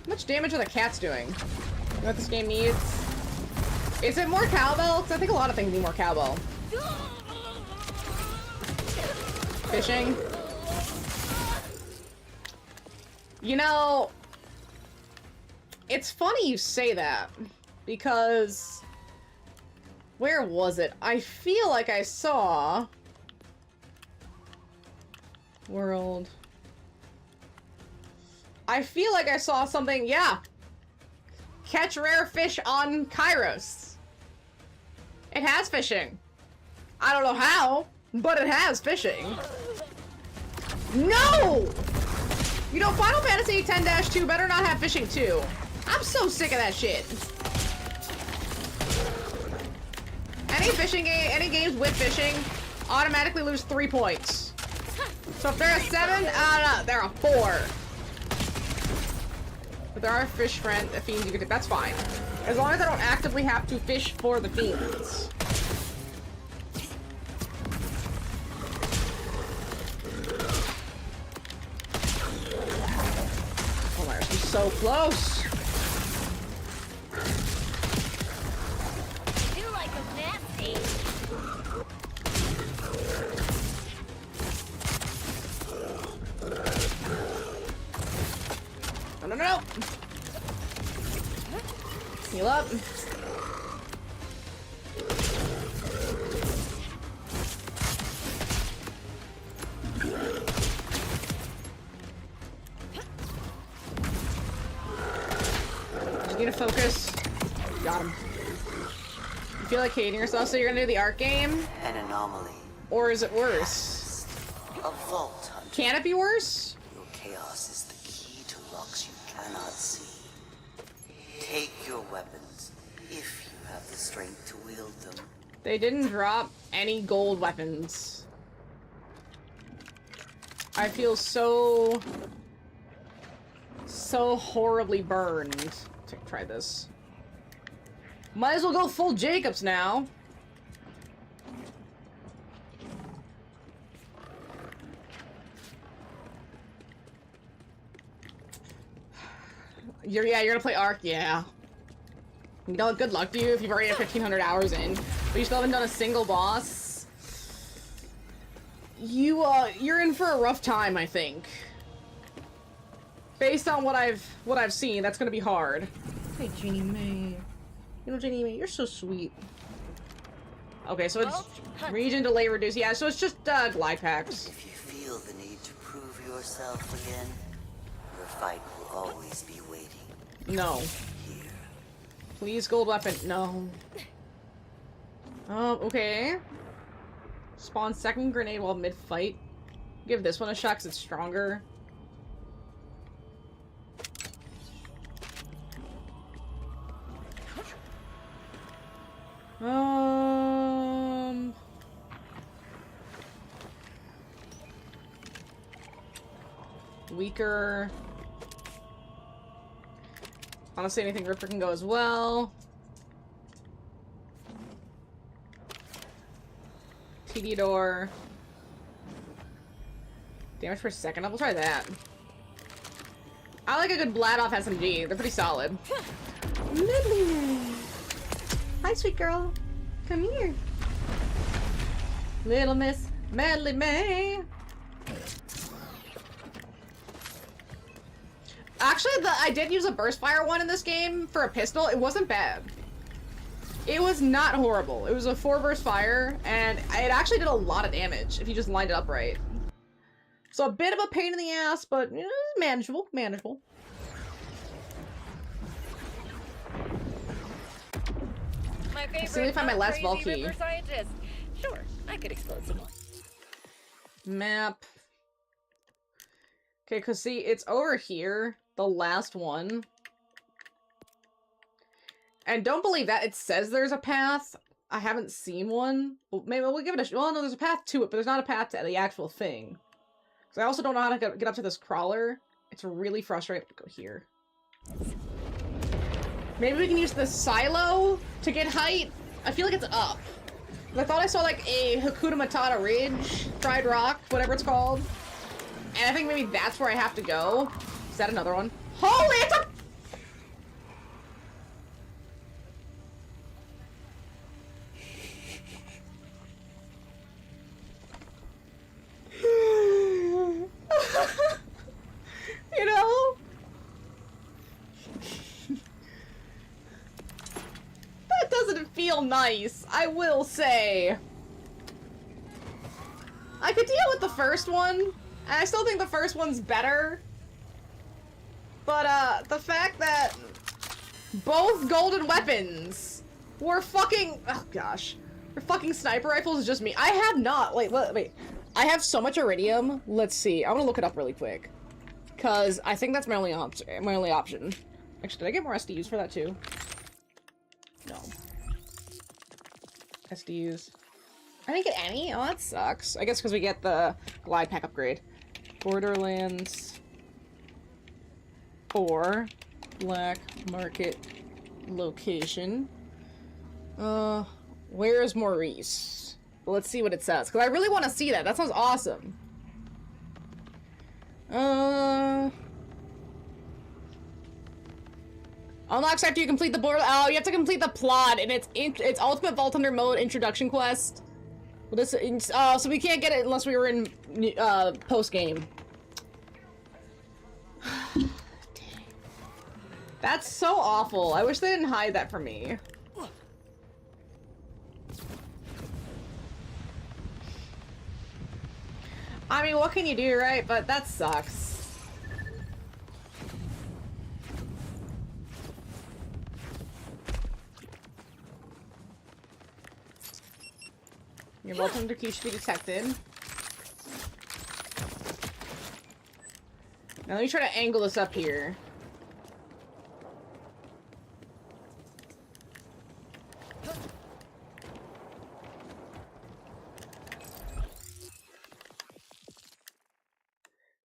How much damage are the cats doing? You know what this game needs? Is it more cowbell? Because I think a lot of things need more cowbell. Fishing. You know, it's funny you say that, because where was it? I feel like I saw world. I feel like I saw something, yeah. Catch rare fish on Kairos. It has fishing. I don't know how, but it has fishing. No! You know, Final Fantasy X-2 better not have fishing too. I'm so sick of that shit. Any games with fishing automatically lose 3 points. So if they're a 7, no, they're a 4. But there are fiends you can take. That's fine. As long as I don't actively have to fish for the fiends. Oh my gosh, he's so close. I do like them nasty. No. Heal up. Just need to focus. Got him. You feel like hating yourself, so you're gonna do the art game? An anomaly. Or is it worse? A vault hunter. Can it be worse? Your chaos is the key to locks you cannot see. Take your weapons, if you have the strength to wield them. They didn't drop any gold weapons. I feel so horribly burned. Try this. Might as well go full Jacobs now. You're gonna play Ark? Yeah. You know, good luck to you if you've already had 1,500 hours in, but you still haven't done a single boss. You're in for a rough time, I think. Based on what I've seen, that's gonna be hard. Hey, Jeannie May. You know, Jeannie May, you're so sweet. Okay, so it's region delay reduce. Yeah, so it's just glide packs. If you feel the need to prove yourself again, your fight will always be waiting. No. Here. Please, gold weapon. No. Okay. Spawn second grenade while mid-fight. Give this one a shot because it's stronger. Weaker. Honestly, anything Ripper can go as well. TD door. Damage per second. We'll try that. I like a good Bladoff SMG. They're pretty solid. Hi, sweet girl. Come here. Little Miss Medley May. Actually, I did use a burst fire one in this game for a pistol. It wasn't bad. It was not horrible. It was a 4 burst fire, and it actually did a lot of damage if you just lined it up right. So a bit of a pain in the ass, but manageable, manageable. My favorite. See if I find my last Valky. River scientist. Sure, I could explode some more. Map. Okay, cause see, it's over here, the last one. And don't believe that, it says there's a path. I haven't seen one. Well, maybe we'll give it a well, no, there's a path to it, but there's not a path to the actual thing. So I also don't know how to get up to this crawler. It's really frustrating. Go here. Maybe we can use the silo to get height. I feel like it's up. I thought I saw like a Hakuna Matata Ridge, Fried Rock, whatever it's called. And I think maybe that's where I have to go. Is that another one? Holy, it's a... You know? That doesn't feel nice, I will say. I could deal with the first one, and I still think the first one's better. But, the fact that both golden weapons were fucking... Oh, gosh. Were fucking sniper rifles is just me. I have not... Wait. I have so much iridium. Let's see. I want to look it up really quick. Because I think that's my only option. Actually, did I get more SDUs for that, too? No. SDUs. I didn't get any? Oh, that sucks. I guess because we get the glide pack upgrade. Borderlands 4. Black market location. Where is Maurice? Let's see what it says. Because I really want to see that. That sounds awesome. Unlocks after you complete the board. Oh, you have to complete the plot, and it's Ultimate Vault Hunter mode introduction quest. Well, this so we can't get it unless we were in post game. Dang. That's so awful. I wish they didn't hide that from me. I mean, what can you do, right? But that sucks. Your Vault Hunter key should be detected. Now let me try to angle this up here.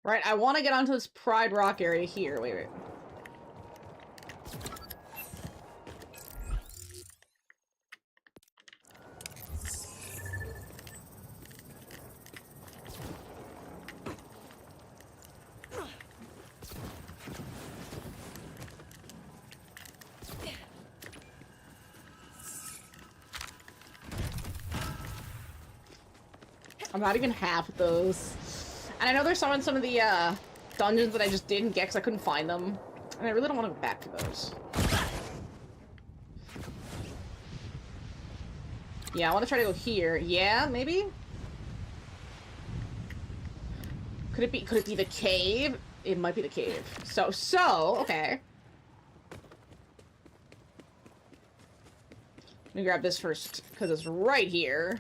Right, I want to get onto this Pride Rock area here. Wait. I'm not even half of those. And I know there's some of the dungeons that I just didn't get because I couldn't find them. And I really don't want to go back to those. Yeah, I want to try to go here. Yeah, maybe? Could it be the cave? It might be the cave. So, okay. Let me grab this first, because it's right here.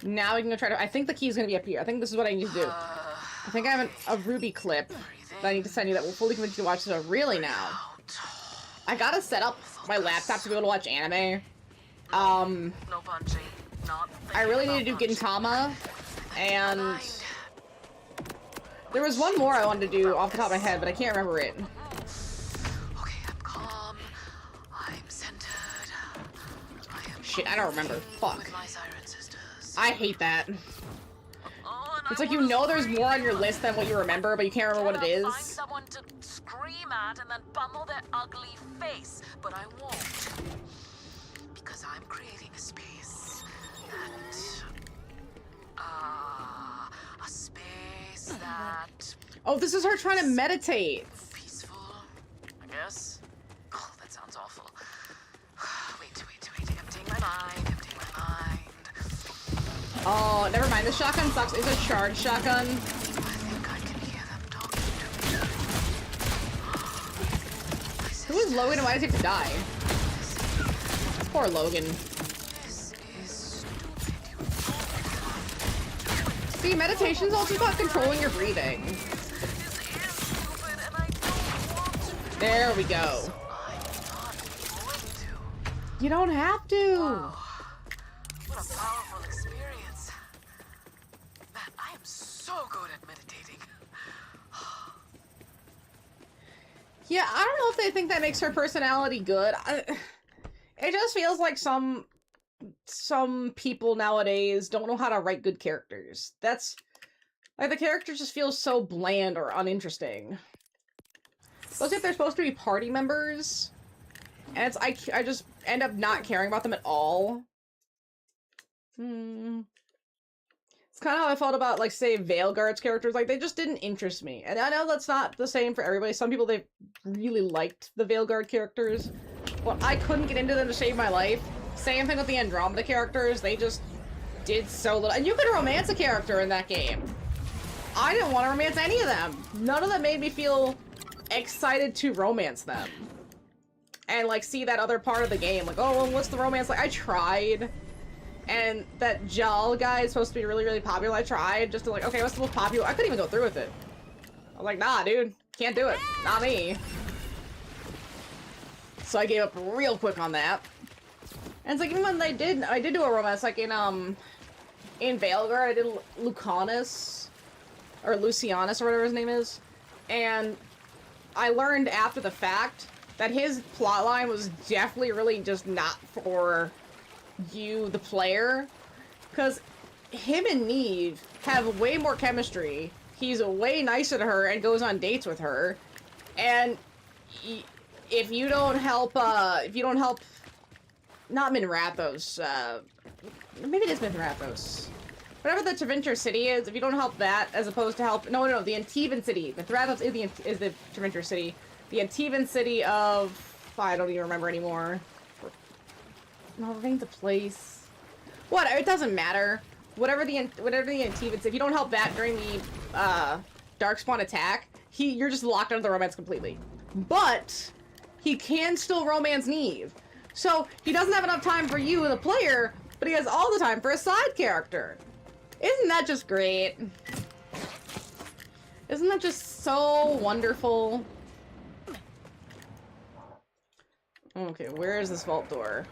Now we can go try to... I think the key is going to be up here. I think this is what I need to do. I think I have a Ruby clip that I need to send you that will fully convince you to watch this really now. I gotta set up my laptop to be able to watch anime. I really need to do Gintama, and there was one more I wanted to do off the top of my head, but I can't remember it. Okay, I'm calm. I'm centered. Shit, I don't remember. Fuck. With my siren sisters. I hate that. It's like, you know there's more on your list than what you remember, but you can't remember what it is. Find someone to scream at and then pummel their ugly face, but I won't. Because I'm creating a space a space that... Oh, this is her trying to meditate. Peaceful, I guess. Oh, that sounds awful. Wait. Emptying my mind. Oh, never mind. The shotgun sucks. It's a charged shotgun. I think I can hear them talking to me. Who is Logan and why does he have to die? Poor Logan. This is stupid. See, meditation's also about controlling your breathing. This is stupid and I don't want to. There we go. I'm not going to. You don't have to. Wow. What a powerful experience. Man, I am so good at meditating. Yeah, I don't know if they think that makes her personality good. It just feels like some people nowadays don't know how to write good characters. That's like, the characters just feel so bland or uninteresting. Especially if they're supposed to be party members, and it's I just end up not caring about them at all. It's kind of how I felt about, like, say, Veilguard's characters. Like, they just didn't interest me. And I know that's not the same for everybody. Some people, they really liked the Veilguard characters. But I couldn't get into them to save my life. Same thing with the Andromeda characters. They just did so little. And you could romance a character in that game. I didn't want to romance any of them. None of them made me feel excited to romance them. And, like, see that other part of the game. Like, oh, well, what's the romance like? I tried. And that Jal guy is supposed to be really, really popular. I tried just to, like, okay, what's the most popular? I couldn't even go through with it. I was like, nah, dude. Can't do it. Not me. So I gave up real quick on that. And it's like, even when I did do a romance, like in Veilguard, I did Lucanus, or Lucianus, or whatever his name is. And I learned after the fact that his plotline was definitely really just not for you, the player, because him and Neve have way more chemistry. He's way nicer to her and goes on dates with her, and if you don't help, not Minrathos, maybe it is Minrathos, whatever the Tevinter city is, if you don't help that, as opposed to help, no, the Antivan city, Minrathos is the Tevinter city, the Antivan city of, I don't even remember anymore. No, remains a place. What? It doesn't matter. Whatever the Antivans, if you don't help that during the Darkspawn attack, you're just locked out of the romance completely. But he can still romance Neve. So he doesn't have enough time for you, the player, but he has all the time for a side character. Isn't that just great? Isn't that just so wonderful? Okay, where is this vault door?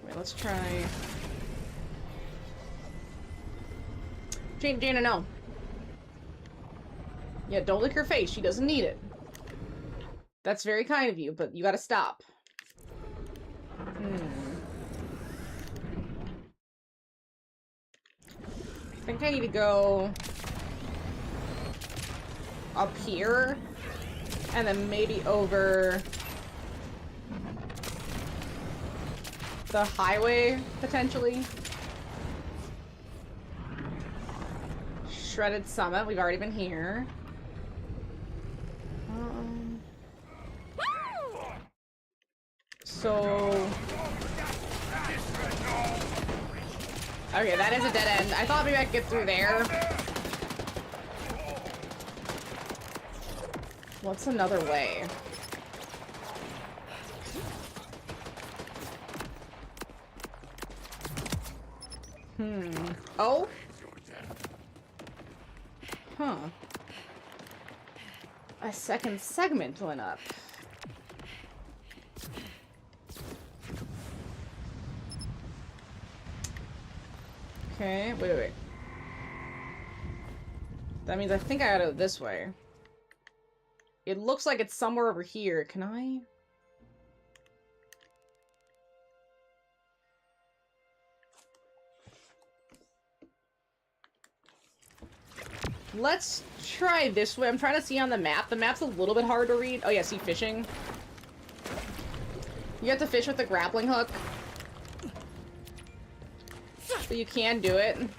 Wait, let's try... Jaina, no. Yeah, don't lick her face. She doesn't need it. That's very kind of you, but you gotta stop. I think I need to go up here and then maybe over the highway, potentially. Shredded Summit. We've already been here. So... Okay, that is a dead end. I thought maybe I could get through there. What's another way? Oh? Huh. A second segment went up. Okay, wait. That means I think I gotta go this way. It looks like it's somewhere over here. Can I? Let's try this way. I'm trying to see on the map. The map's a little bit hard to read. Oh yeah, see fishing. You have to fish with the grappling hook. So you can do it. And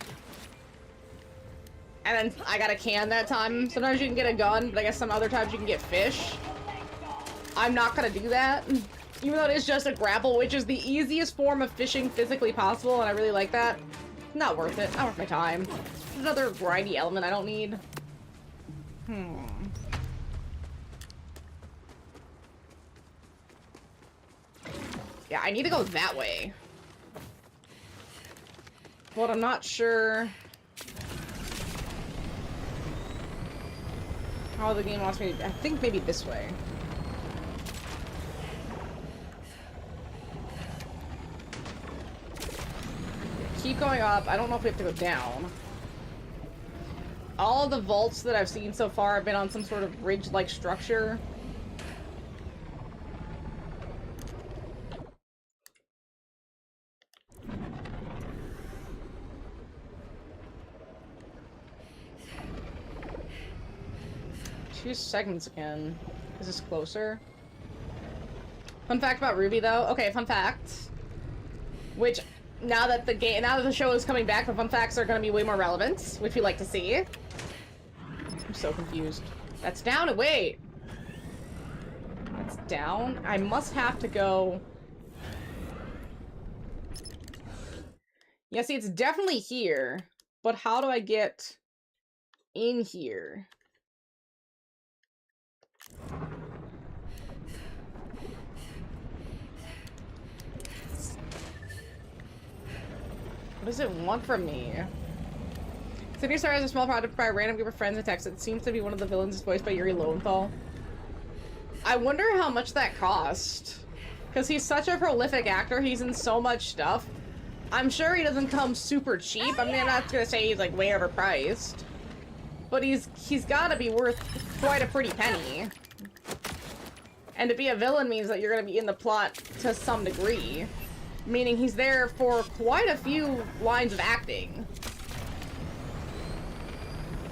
then I got a can that time. Sometimes you can get a gun, but I guess some other times you can get fish. I'm not gonna do that. Even though it is just a grapple, which is the easiest form of fishing physically possible, and I really like that. Not worth it. Not worth my time. Another grindy element I don't need. Yeah, I need to go that way. But I'm not sure how the game wants me to... I think maybe this way. Keep going up. I don't know if we have to go down. All of the vaults that I've seen so far have been on some sort of ridge-like structure. Two seconds again. Is this closer? Fun fact about Ruby, though. Okay, fun fact. Which, now that the show is coming back, the fun facts are going to be way more relevant, which we like to see. I'm so confused. That's down. Wait. That's down. I must have to go. Yeah, see, it's definitely here. But how do I get in here? What does it want from me? City Star is a small project by a random group of friends in Texas. It seems to be one of the villains is voiced by Yuri Lowenthal. I wonder how much that cost. Because he's such a prolific actor. He's in so much stuff. I'm sure he doesn't come super cheap. I mean, I'm not gonna say he's like way overpriced. But he's gotta be worth quite a pretty penny. And to be a villain means that you're gonna be in the plot to some degree. Meaning he's there for quite a few lines of acting.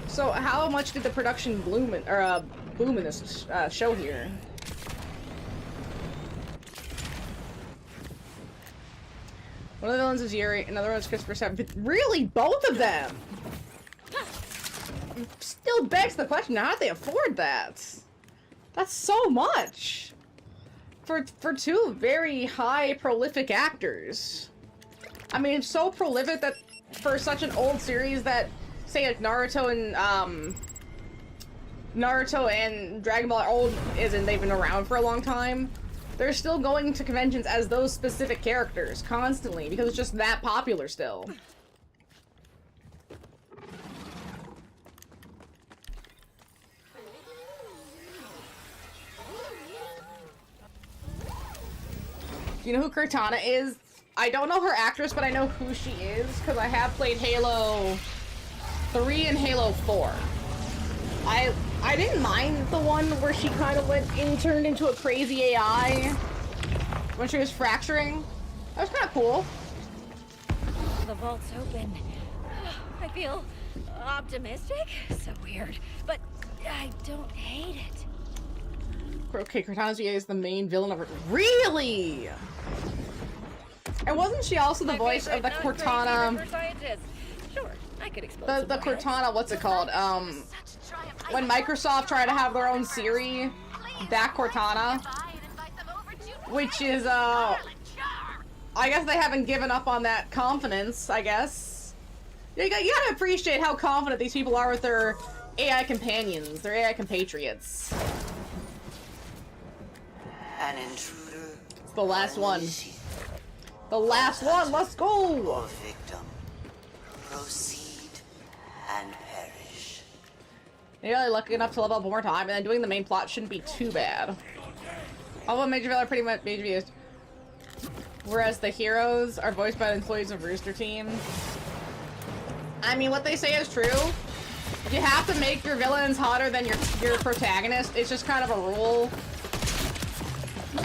So how much did the production boom in this show here? One of the villains is Yuri, another one is Christopher Sabat. Really? Both of them? Still begs the question, how do they afford that? That's so much! For two very high prolific actors. I mean, it's so prolific that for such an old series that, say, like Naruto and Dragon Ball are old, isn't they've been around for a long time. They're still going to conventions as those specific characters constantly because it's just that popular still. Do you know who Cortana is? I don't know her actress, but I know who she is because I have played Halo 3 and Halo 4. I didn't mind the one where she kind of turned into a crazy AI when she was fracturing. That was kind of cool. The vault's open. I feel optimistic. So weird, but I don't hate it. Okay, Cortana GA is the main villain of it. Really? And wasn't she also the voice of the Cortana? Sure. I could explode the Cortana, what's it called? When Microsoft tried to have their own Siri, that Cortana, which is, I guess they haven't given up on that confidence, I guess. You gotta appreciate how confident these people are with their AI companions, their AI compatriots. An intruder. It's the last one. The last one, let's go! Or victim. Proceed and perish. You're really lucky enough to level up one more time, and then doing the main plot shouldn't be too bad. All of Major Vale are pretty much Major Views. Whereas the heroes are voiced by the employees of Rooster Team. I mean, what they say is true. You have to make your villains hotter than your protagonist. It's just kind of a rule.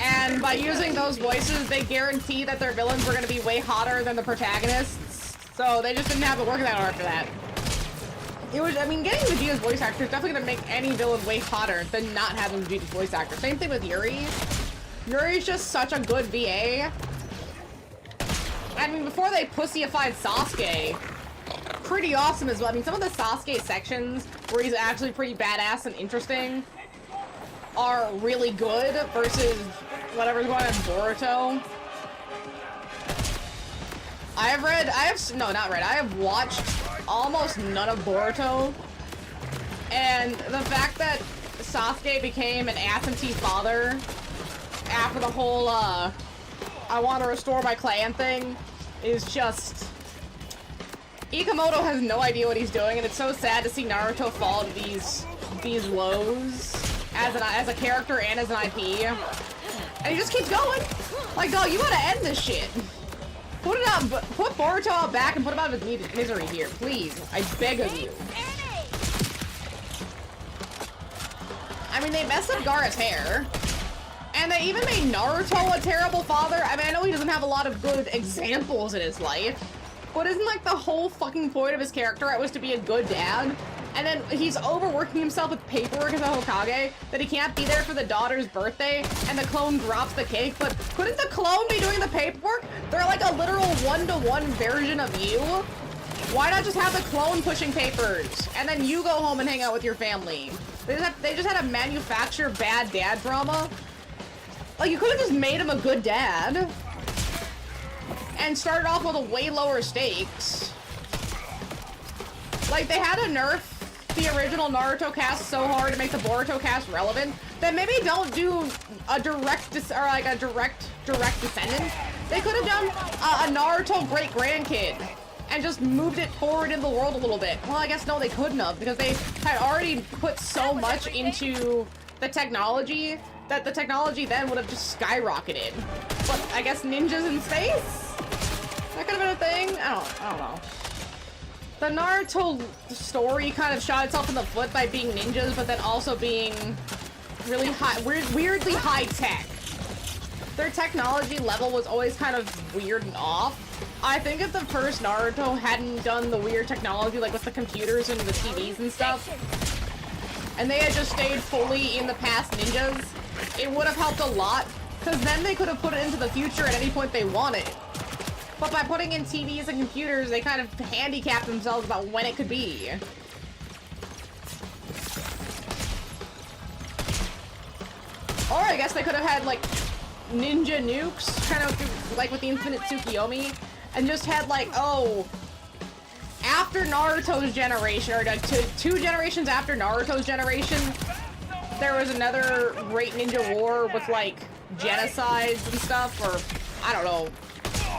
And by using those voices, they guarantee that their villains were going to be way hotter than the protagonists. So they just didn't have to work that hard for that. It was, I mean, getting Vegeta's voice actor is definitely going to make any villain way hotter than not having Vegeta's voice actor. Same thing with Yuri. Yuri's just such a good VA. I mean, before they pussyified Sasuke, pretty awesome as well. I mean, some of the Sasuke sections where he's actually pretty badass and interesting are really good versus whatever's going on in Boruto. I have watched almost none of Boruto, and the fact that Sasuke became an absentee father after the whole I want to restore my clan thing is just... Ikamoto has no idea what he's doing, and it's so sad to see Naruto fall to these lows as a character and as an IP. And he just keeps going. Like, dog, you gotta end this shit. Put Boruto out back and put him out of his misery here, please. I beg of you. I mean, they messed up Gaara's hair. And they even made Naruto a terrible father. I mean, I know he doesn't have a lot of good examples in his life, but isn't like the whole fucking point of his character it was to be a good dad? And then he's overworking himself with paperwork as a Hokage, that he can't be there for the daughter's birthday, and the clone drops the cake, but couldn't the clone be doing the paperwork? They're like a literal one-to-one version of you. Why not just have the clone pushing papers, and then you go home and hang out with your family? They just had to manufacture bad dad drama. Like, you could have just made him a good dad, and started off with a way lower stakes. Like, they had to nerf the original Naruto cast so hard to make the Boruto cast relevant that maybe don't do a direct descendant. They could have done a Naruto great-grandkid and just moved it forward in the world a little bit. Well, I guess no, they couldn't have, because they had already put so much into the technology that the technology then would have just skyrocketed. But I guess ninjas in space? That could have been a thing? I don't know. The Naruto story kind of shot itself in the foot by being ninjas, but then also being really weirdly high tech. Their technology level was always kind of weird and off. I think if the first Naruto hadn't done the weird technology, like with the computers and the TVs and stuff, and they had just stayed fully in the past ninjas, it would have helped a lot, because then they could have put it into the future at any point they wanted. But by putting in TVs and computers, they kind of handicapped themselves about when it could be. Or I guess they could have had, like, ninja nukes, kind of like with the Infinite Tsukiyomi, and just had, like, oh, after Naruto's generation, or two generations after Naruto's generation, there was another Great Ninja War with, like, genocides and stuff, or, I don't know.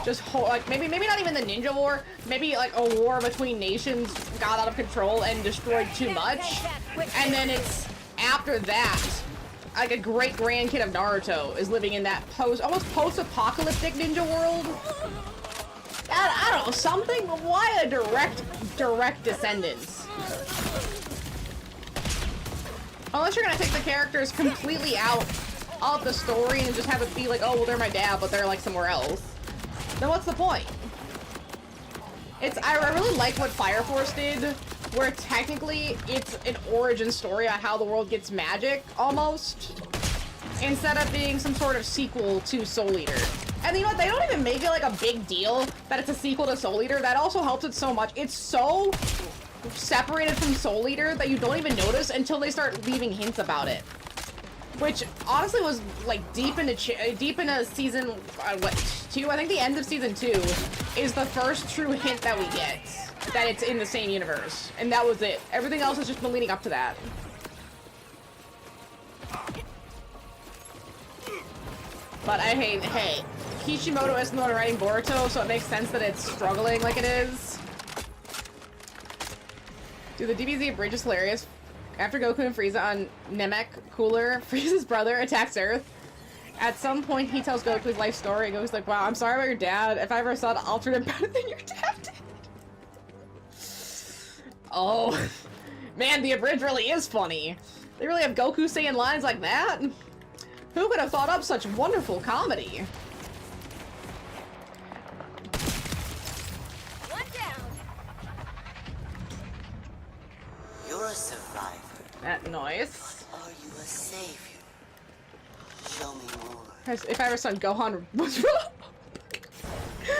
Just like maybe not even the Ninja War, maybe like a war between nations got out of control and destroyed too much, and then it's after that, like a great grandkid of Naruto is living in that almost post-apocalyptic ninja world. I don't know, something. Why a direct descendants? Unless you're gonna take the characters completely out of the story and just have it be like, oh well, they're my dad, but they're like somewhere else. Then what's the point? I really like what Fire Force did, where technically it's an origin story on how the world gets magic, almost, instead of being some sort of sequel to Soul Eater. And you know what? They don't even make it like a big deal that it's a sequel to Soul Eater. That also helps it so much. It's so separated from Soul Eater that you don't even notice until they start leaving hints about it. Which honestly was like deep into season what 2? I think the end of season 2 is the first true hint that we get that it's in the same universe, and that was it. Everything else has just been leading up to that. But hey, Kishimoto isn't the one writing Boruto, so it makes sense that it's struggling like it is. Dude, the DBZ bridge is hilarious. After Goku and Frieza on Namek Cooler, Frieza's brother attacks Earth. At some point, he tells Goku his life story. Goku's like, wow, I'm sorry about your dad. If I ever saw an alternate better than your dad did. Oh. Man, the abridged really is funny. They really have Goku saying lines like that? Who could have thought up such wonderful comedy? One down. You're a survivor. That noise. Are you a savior? Show me more. If I ever saw Gohan was wrong.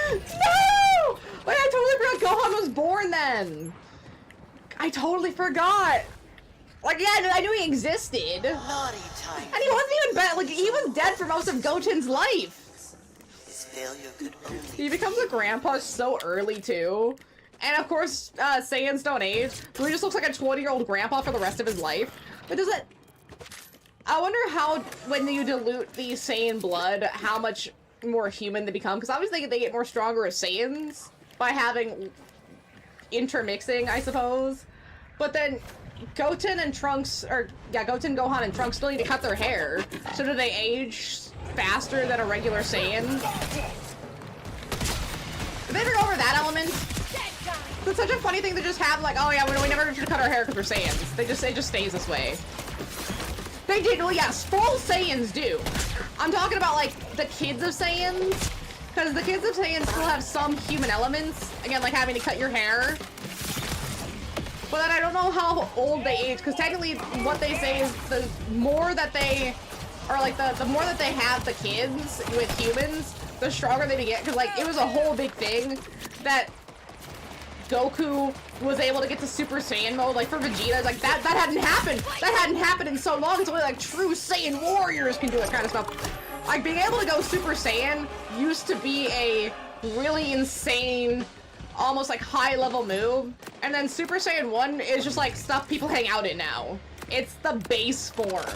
No! Wait, I totally forgot Gohan was born then. I totally forgot. Like, yeah, I knew he existed. Naughty time. And he wasn't even bad. Like, he was dead for most of Goten's life. His failure could only He becomes a grandpa so early, too. And, of course, Saiyans don't age. So he just looks like a 20-year-old grandpa for the rest of his life. But does it... I wonder how, when you dilute the Saiyan blood, how much more human they become. Because obviously they get more stronger as Saiyans by having intermixing, I suppose. But then Goten and Trunks, or yeah, Goten, Gohan, and Trunks still need to cut their hair. So do they age faster than a regular Saiyan? Did they ever go over that element? It's such a funny thing to just have, like, oh yeah, we never have to cut our hair because we're Saiyans. It just stays this way. They did, well yes, full Saiyans do. I'm talking about, like, the kids of Saiyans. Because the kids of Saiyans still have some human elements. Again, like having to cut your hair. But then I don't know how old they age, because technically what they say is the more that they, or like the more that they have the kids with humans, the stronger they get. Because like, it was a whole big thing that Goku was able to get to Super Saiyan mode, like for Vegeta, like that hadn't happened. That hadn't happened in so long. It's only like true Saiyan warriors can do that kind of stuff. Like being able to go Super Saiyan used to be a really insane, almost like high level move. And then Super Saiyan 1 is just like stuff people hang out in now. It's the base form.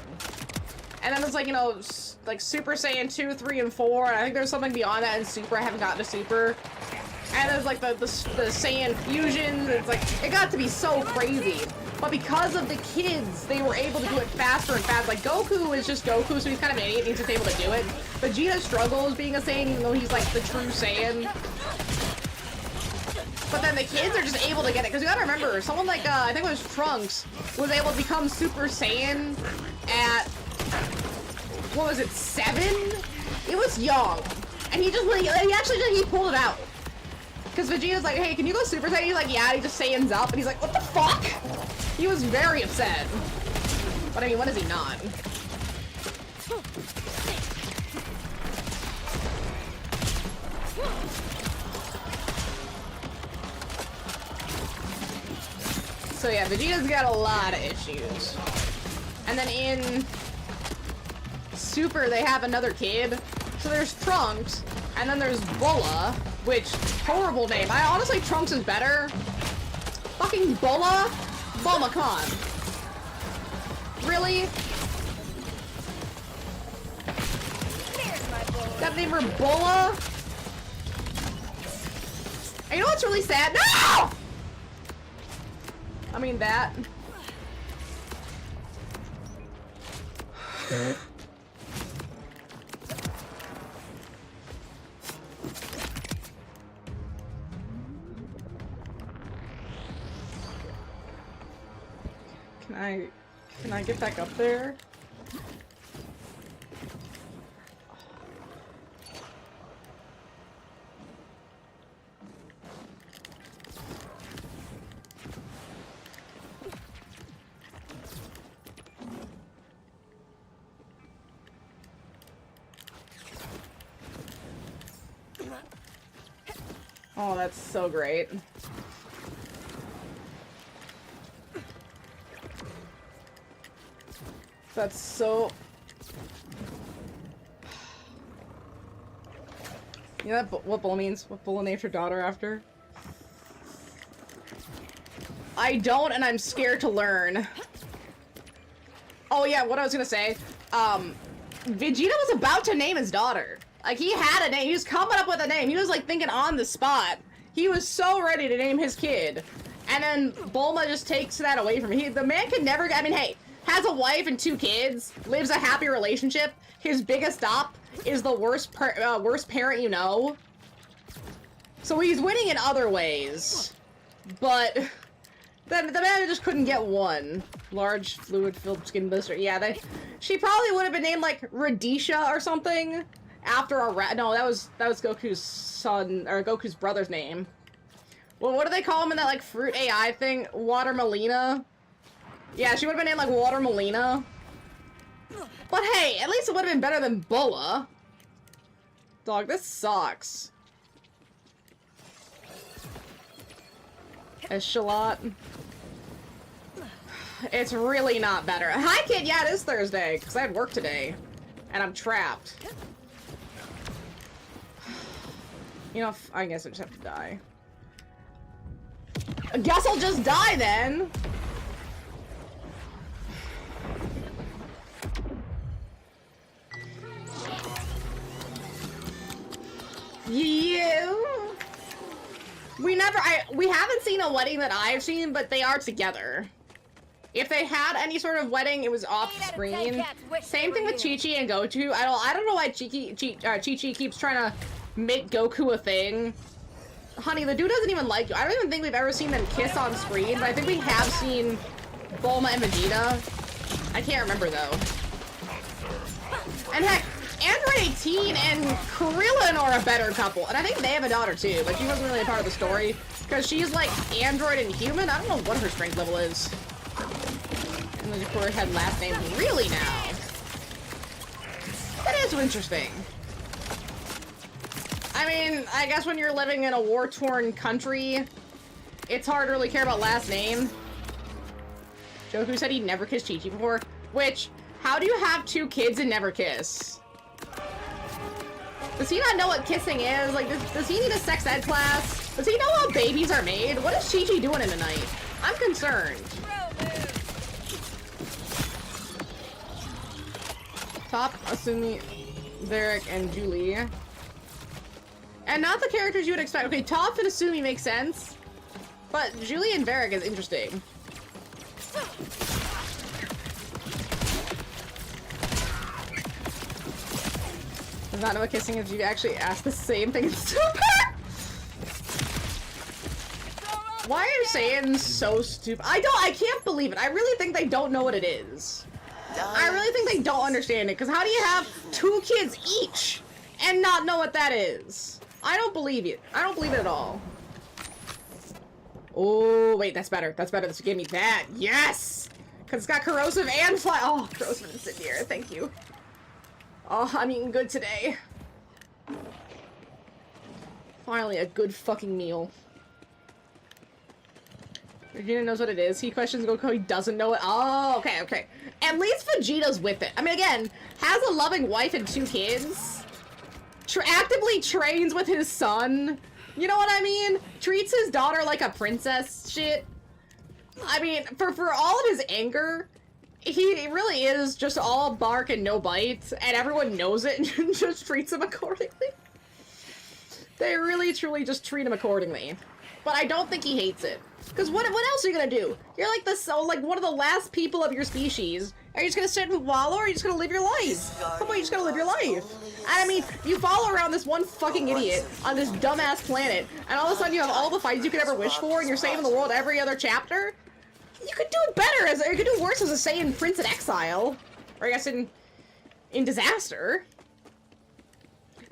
And then there's like, you know, like Super Saiyan 2, 3, and 4. And I think there's something beyond that in Super. I haven't gotten to Super. And there's like the Saiyan fusions. It's like, it got to be so crazy. But because of the kids, they were able to do it faster and faster. Like Goku is just Goku, so he's kind of an idiot. He's just able to do it. Vegeta struggles being a Saiyan, even though he's like the true Saiyan. But then the kids are just able to get it. Because you gotta remember, someone like, I think it was Trunks, was able to become Super Saiyan at, what was it, 7? It was young. And he pulled it out. Because Vegeta's like, hey, can you go Super Saiyan? He's like, yeah, he just Saiyans up. And he's like, what the fuck? He was very upset. But I mean, when is he not? So yeah, Vegeta's got a lot of issues. And then in Super, they have another kid. So there's Trunks, and then there's Bulla, which, horrible name. Honestly, Trunks is better. Fucking Bulla? Bulma, come on. Really? That name her Bulla? And you know what's really sad? No! I mean that. Can I get back up there? Oh, that's so great. That's so... You know what Bull means? What Bull named her daughter after? I don't, and I'm scared to learn. Oh yeah, what I was gonna say. Vegeta was about to name his daughter. Like, he had a name. He was coming up with a name. He was, like, thinking on the spot. He was so ready to name his kid. And then Bulma just takes that away from him. The man can never... I mean, hey, has a wife and 2 kids, lives a happy relationship. His biggest op is the worst parent you know. So he's winning in other ways. But... The man just couldn't get one. Large, fluid-filled skin blister. Yeah, she probably would have been named, like, Radisha or something. After a rat. No, that was Goku's son, or Goku's brother's name. Well, what do they call him in that, like, fruit AI thing? Watermelina? Yeah, she would have been named, like, Watermelina. But hey, at least it would have been better than Boa. Dog, this sucks. Echelot. It's really not better. Hi, kid! Yeah, it is Thursday, because I had work today. And I'm trapped. You know, I guess I just have to die. I guess I'll just die then! You... We haven't seen a wedding that I've seen, but they are together. If they had any sort of wedding, it was off screen. Same thing with Chi-Chi and Goku. I don't know why Chi-Chi keeps trying to make Goku a thing. Honey, the dude doesn't even like you. I don't even think we've ever seen them kiss on screen, but I think we have seen Bulma and Vegeta. I can't remember though. And heck, Android 18 and Krillin are a better couple. And I think they have a daughter too, but she wasn't really a part of the story. Because she's like android and human. I don't know what her strength level is. And the Jakura had last name. Really now? That is interesting. I mean, I guess when you're living in a war-torn country, it's hard to really care about last name. Goku said he'd never kissed Chi-Chi before. Which, how do you have 2 kids and never kiss? Does he not know what kissing is? Like, does he need a sex ed class? Does he know how babies are made? What is Chi-Chi doing in the night? I'm concerned. Top, Asumi, Varric, and Julie. And not the characters you would expect. Okay, Toph and Asumi make sense. But Julie and Varric is interesting. Does not know what kissing is. You actually asked the same thing. It's super! Why are you saying so stupid? I can't believe it. I really think they don't know what it is. I really think they don't understand it, because how do you have 2 kids each and not know what that is? I don't believe it. I don't believe it at all. Oh, wait, that's better. That's better. This give me that. Yes! Because it's got corrosive and fly. Oh, corrosive and incendiary. Thank you. Oh, I'm eating good today. Finally, a good fucking meal. Vegeta knows what it is. He questions Goku. He doesn't know it. Oh, okay, okay. At least Vegeta's with it. I mean, again, has a loving wife and 2 kids. Actively trains with his son. You know what I mean? Treats his daughter like a princess shit. I mean, for all of his anger, he really is just all bark and no bite, and everyone knows it and just treats him accordingly. They really, truly just treat him accordingly. But I don't think he hates it. Because what else are you gonna do? You're like one of the last people of your species. Are you just gonna sit and wallow, or are you just gonna live your life? How about you just gonna live your life? And I mean, you follow around this one fucking idiot on this dumbass planet, and all of a sudden you have all the fights you could ever wish for, and you're saving the world every other chapter? You could do better you could do worse as a Saiyan Prince in exile. Or I guess in disaster.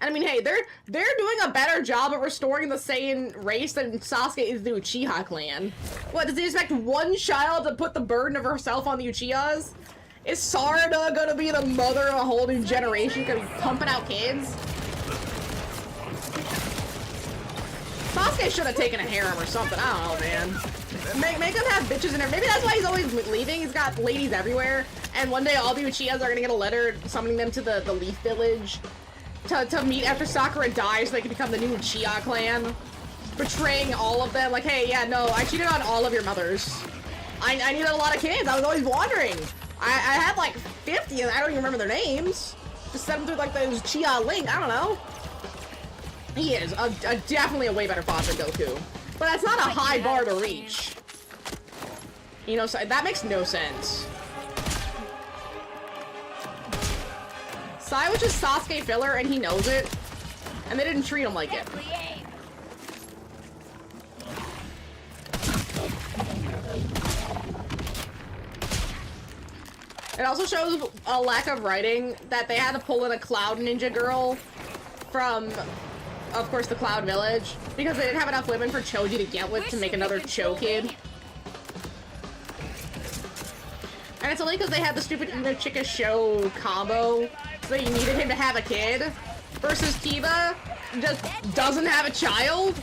And I mean, hey, they're doing a better job at restoring the Saiyan race than Sasuke is the Uchiha clan. What, does he expect one child to put the burden of herself on the Uchihas? Is Sarada gonna be the mother of a whole new generation, gonna be pumping out kids? Sasuke should have taken a harem or something. I don't know, man. Make him have bitches in there. Maybe that's why he's always leaving. He's got ladies everywhere. And one day all the Uchihas are gonna get a letter summoning them to the Leaf Village to meet after Sakura dies so they can become the new Uchiha clan. Betraying all of them. Like, hey, yeah, no, I cheated on all of your mothers. I needed a lot of kids. I was always wandering. I had like 50 and I don't even remember their names. Just sent them through like the Uchiha link. I don't know. He is definitely a way better father than Goku. But that's not a high bar to reach. You know, so that makes no sense. Sai was just Sasuke filler and he knows it. And they didn't treat him like it. It also shows a lack of writing that they had to pull in a Cloud Ninja girl from, of course, the Cloud Village because they didn't have enough women for Choji to get with to make another Cho kid. And it's only because they had the stupid Ino Chika Show combo, so you needed him to have a kid, versus Kiba just doesn't have a child.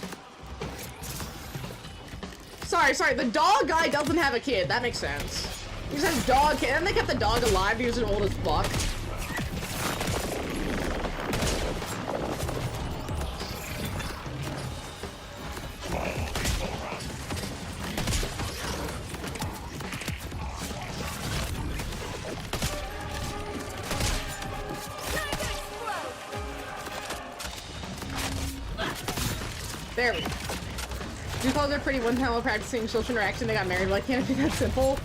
Sorry, the dog guy doesn't have a kid. That makes sense. He just has dog kid, and they kept the dog alive. He was old as fuck. There we go. You called it pretty one time while practicing social interaction. They got married. Like, can't it be that simple?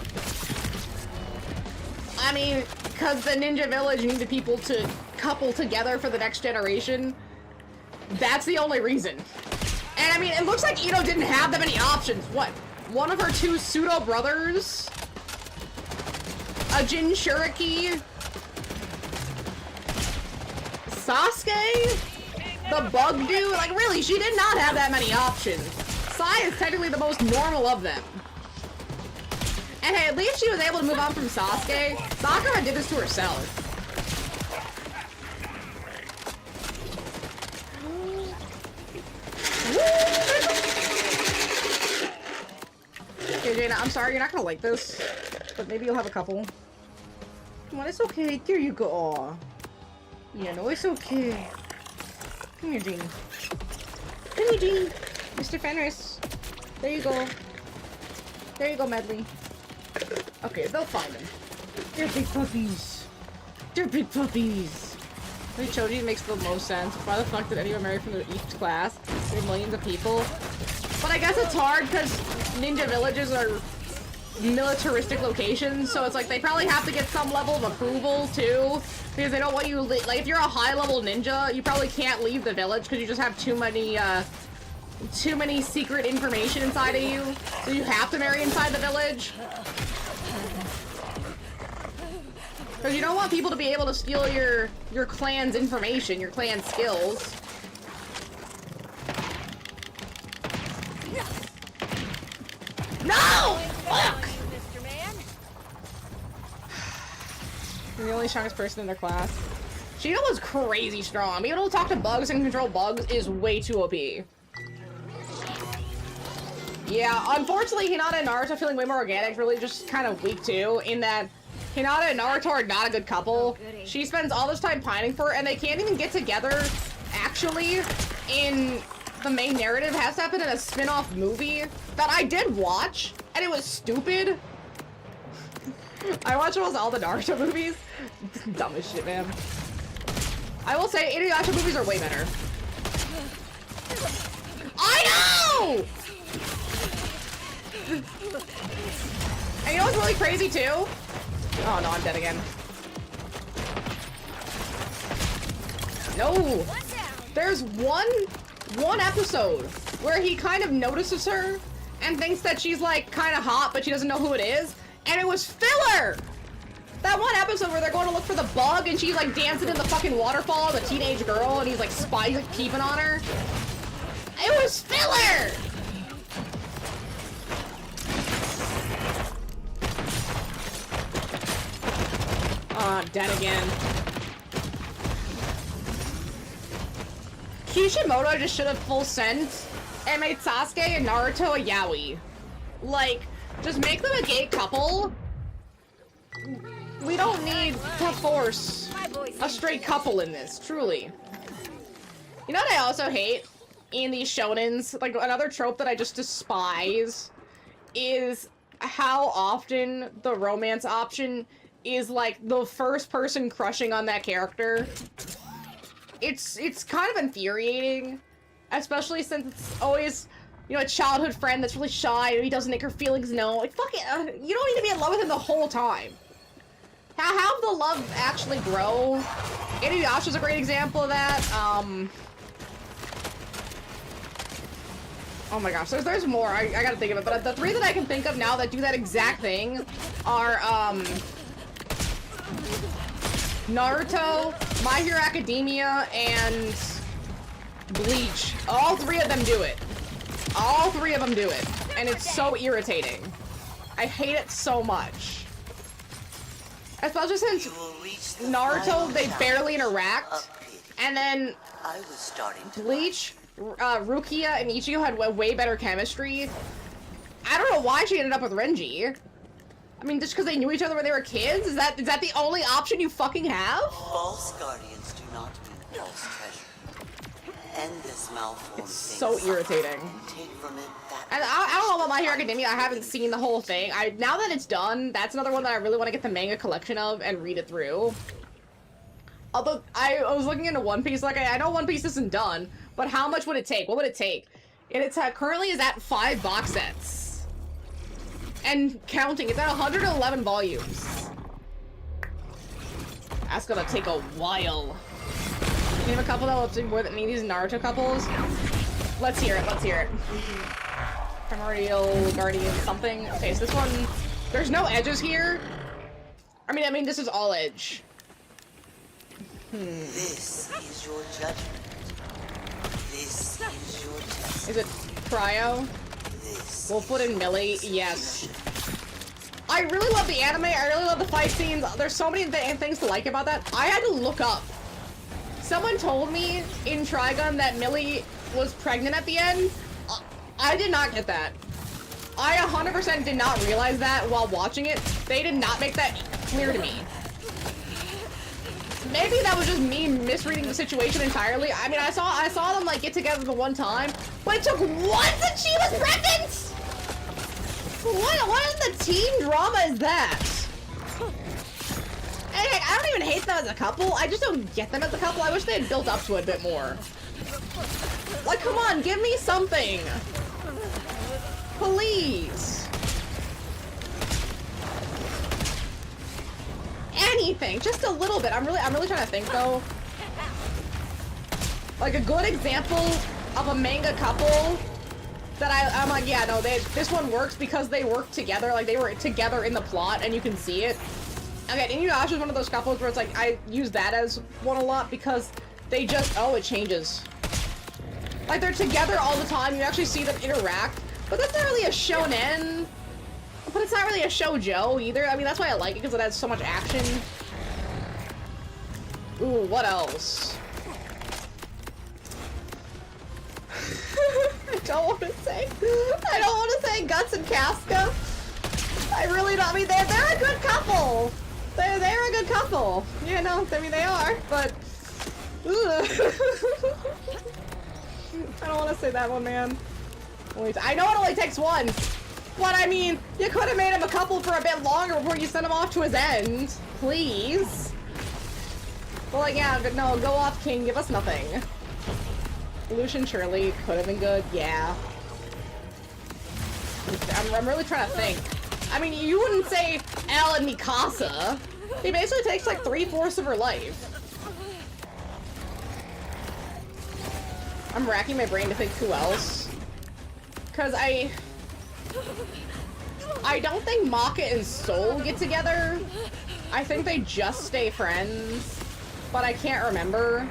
I mean, because the Ninja Village needed people to couple together for the next generation. That's the only reason. And I mean, it looks like Ino didn't have that many options. What? One of her two pseudo brothers? A Jinchuriki? Sasuke? The bug dude? Like, really, she did not have that many options. Sai is technically the most normal of them. And hey, at least she was able to move on from Sasuke. Sakura did this to herself. Okay, Jaina, I'm sorry, you're not gonna like this. But maybe you'll have a couple. Come on, it's okay. There you go. Aw. Yeah, no, it's okay. Come here, Jean. Come here, Jean. Mr. Fenris. There you go. There you go, Medley. Okay, they'll find him. They're big puppies. They're big puppies. I think Choji makes the most sense. Why the fuck did anyone marry from each class? There are millions of people. But I guess it's hard because ninja villages are militaristic locations, so it's like they probably have to get some level of approval too, because they don't want you like if you're a high-level ninja, you probably can't leave the village because you just have too many secret information inside of you, so you have to marry inside the village. Because you don't want people to be able to steal your clan's information, your clan's skills. No! Fuck! You're the only strongest person in their class. Shino was crazy strong. Being able to talk to bugs and control bugs is way too OP. Yeah, unfortunately, Hinata and Naruto feeling way more organic, really just kind of weak too, in that Hinata and Naruto are not a good couple. She spends all this time pining for her, and they can't even get together, actually, in the main narrative. It has to happen in a spin-off movie that I did watch, and it was stupid. I watched almost all the Naruto movies. Dumb as shit, man. I will say, Inuyasha movies are way better. I know! And you know what's really crazy, too? Oh, no, I'm dead again. No! There's one episode where he kind of notices her and thinks that she's, like, kind of hot, but she doesn't know who it is. And it was filler! That one episode where they're going to look for the bug and she's, like, dancing in the fucking waterfall as a teenage girl and he's, like, spying, like, peeping on her. It was filler! Oh, I'm dead again. Kishimoto just should have full sent and made Sasuke and Naruto a yaoi. Like, just make them a gay couple. We don't need to force a straight couple in this, truly. You know what I also hate in these shonens? Like, another trope that I just despise is how often the romance option is, like, the first person crushing on that character. It's kind of infuriating, especially since it's always, you know, a childhood friend that's really shy and he doesn't make her feelings known. Like, fuck it, you don't need to be in love with him the whole time. Have the love actually grow. Inuyasha's a great example of that. Oh my gosh, there's more. I gotta think of it, but the three that I can think of now that do that exact thing are, Naruto, My Hero Academia, and Bleach. All three of them do it. All three of them do it. And it's so irritating. I hate it so much. Especially since Naruto, they barely interact. And then Bleach, Rukia, and Ichigo had way better chemistry. I don't know why she ended up with Renji. I mean, just because they knew each other when they were kids? Is that the only option you fucking have? False guardians do not mean false treasure. End this malformed It's so irritating. Take from it that And I don't know about My Hero Academia. I haven't seen the whole thing. Now that it's done, that's another one that I really want to get the manga collection of and read it through. Although I was looking into One Piece, like I know One Piece isn't done, but how much would it take? What would it take? And it's currently is at 5 box sets. And counting, it's at 111 volumes. That's gonna take a while. Name a couple that looks more than these Naruto couples. Let's hear it, let's hear it. Primordial Guardian something. Okay, so this one, there's no edges here. I mean, this is all edge. This is your judgment. This is your test. Is it Cryo? This Wolfwood and Millie? Yes. I really love the anime. I really love the fight scenes. There's so many things to like about that. I had to look up. Someone told me in Trigun that Millie was pregnant at the end. I did not get that. I 100% did not realize that while watching it. They did not make that clear to me. Maybe that was just me misreading the situation entirely. I mean, I saw them like get together the one time, but it took once and she was pregnant. What in the teen drama is that? And heck, I don't even hate them as a couple. I just don't get them as a couple. I wish they had built up to it a bit more. Like, come on, give me something, please. Anything, just a little bit. I'm really trying to think though. Like a good example of a manga couple that I'm like, yeah, no, this one works because they work together. Like they were together in the plot, and you can see it. Okay, Inuyasha is one of those couples where it's like I use that as one a lot because they just it changes. Like they're together all the time. You actually see them interact, but that's not really a shonen. But it's not really a shoujo either. I mean, that's why I like it, because it has so much action. Ooh, what else? I don't want to say Guts and Casca. I really don't. I mean, they're a good couple. They're a good couple. Yeah, no, I mean they are, but I don't want to say that one, man. I know it only takes one. But I mean, you could have made him a couple for a bit longer before you sent him off to his end. Please. Well, like, yeah, but no, go off, King. Give us nothing. Lucian Shirley could have been good. Yeah. I'm really trying to think. I mean, you wouldn't say Elle and Mikasa. He basically takes like 3/4 of her life. I'm racking my brain to think who else. Because I don't think Maka and Soul get together. I think they just stay friends, but I can't remember.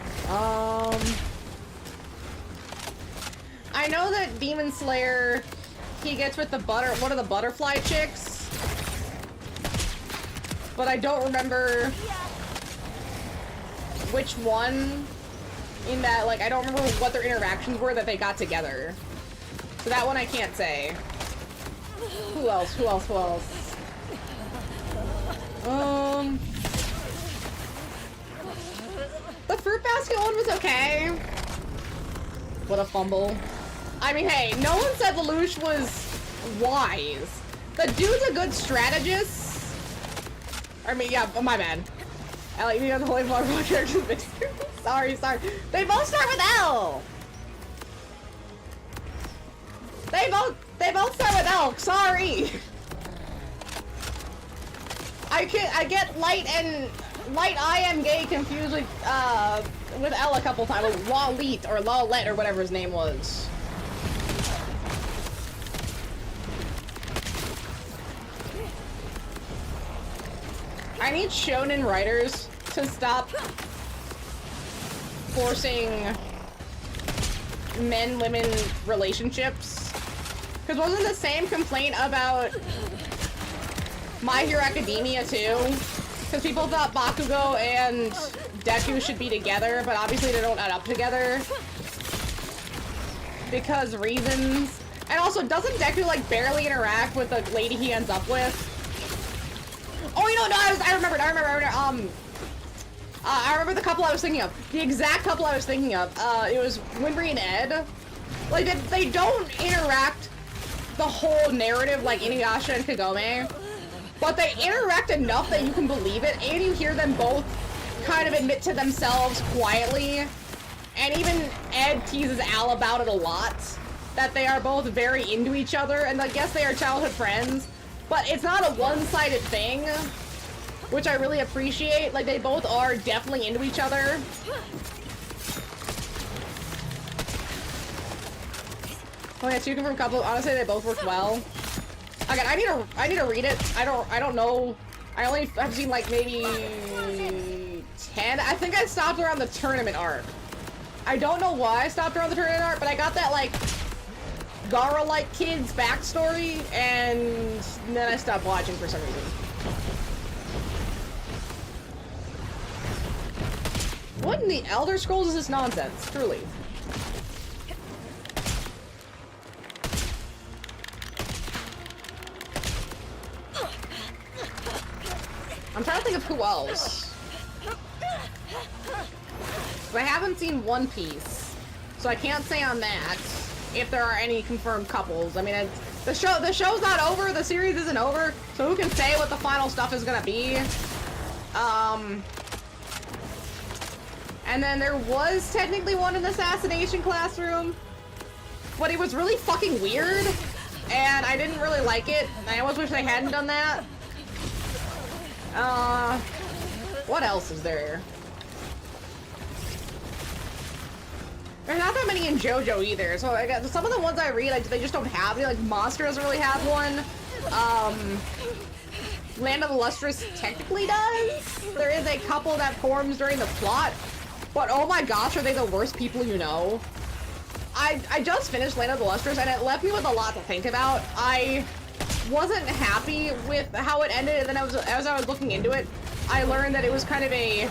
I know that Demon Slayer, he gets with one of the butterfly chicks, but I don't remember which one in that, like, I don't remember what their interactions were that they got together. So that one I can't say. Who else? Who else? Who else? The fruit basket one was okay. What a fumble. I mean, hey, no one said Lelouch was wise. The dude's a good strategist. I mean, yeah, my bad. Ellie, you have the holy water characters. Sorry. They both start with L. They both start with L. Sorry. I get Light I Am Gay confused with L a couple times. Lawleet or Lawlet or whatever his name was. I need shonen writers to stop forcing men-women relationships. Because wasn't the same complaint about My Hero Academia too? Because people thought Bakugo and Deku should be together, but obviously they don't add up together. Because reasons. And also, doesn't Deku like barely interact with the lady he ends up with? Oh, you know, no, I remembered. I remember the couple I was thinking of. The exact couple I was thinking of. It was Winry and Ed. Like, they don't interact the whole narrative like Inuyasha and Kagome. But they interact enough that you can believe it, and you hear them both kind of admit to themselves quietly. And even Ed teases Al about it a lot. That they are both very into each other, and I guess they are childhood friends. But it's not a one-sided thing, which I really appreciate. Like, they both are definitely into each other. Oh yeah, two confirmed couple. Honestly, they both worked well. Again, I need to read it. I don't know. I only have seen like maybe 10. I think I stopped around the tournament arc. I don't know why I stopped around the tournament arc, but I got that like Gara-like kid's backstory, and then I stopped watching for some reason. What in the Elder Scrolls is this nonsense? Truly. I'm trying to think of who else. I haven't seen One Piece, so I can't say on that if there are any confirmed couples. I mean, the show's not over, the series isn't over, so who can say what the final stuff is gonna be? And then there was technically one in the Assassination Classroom, but it was really fucking weird, and I didn't really like it. I almost wish they hadn't done that. What else is there? There's not that many in JoJo either, so I got some of the ones I read, like, they just don't have any. Like, Monster doesn't really have one. Land of the Lustrous technically does. There is a couple that forms during the plot, but oh my gosh, are they the worst people you know? I just finished Land of the Lustrous, and it left me with a lot to think about. I wasn't happy with how it ended, and then as I was looking into it, I learned that it was kind of like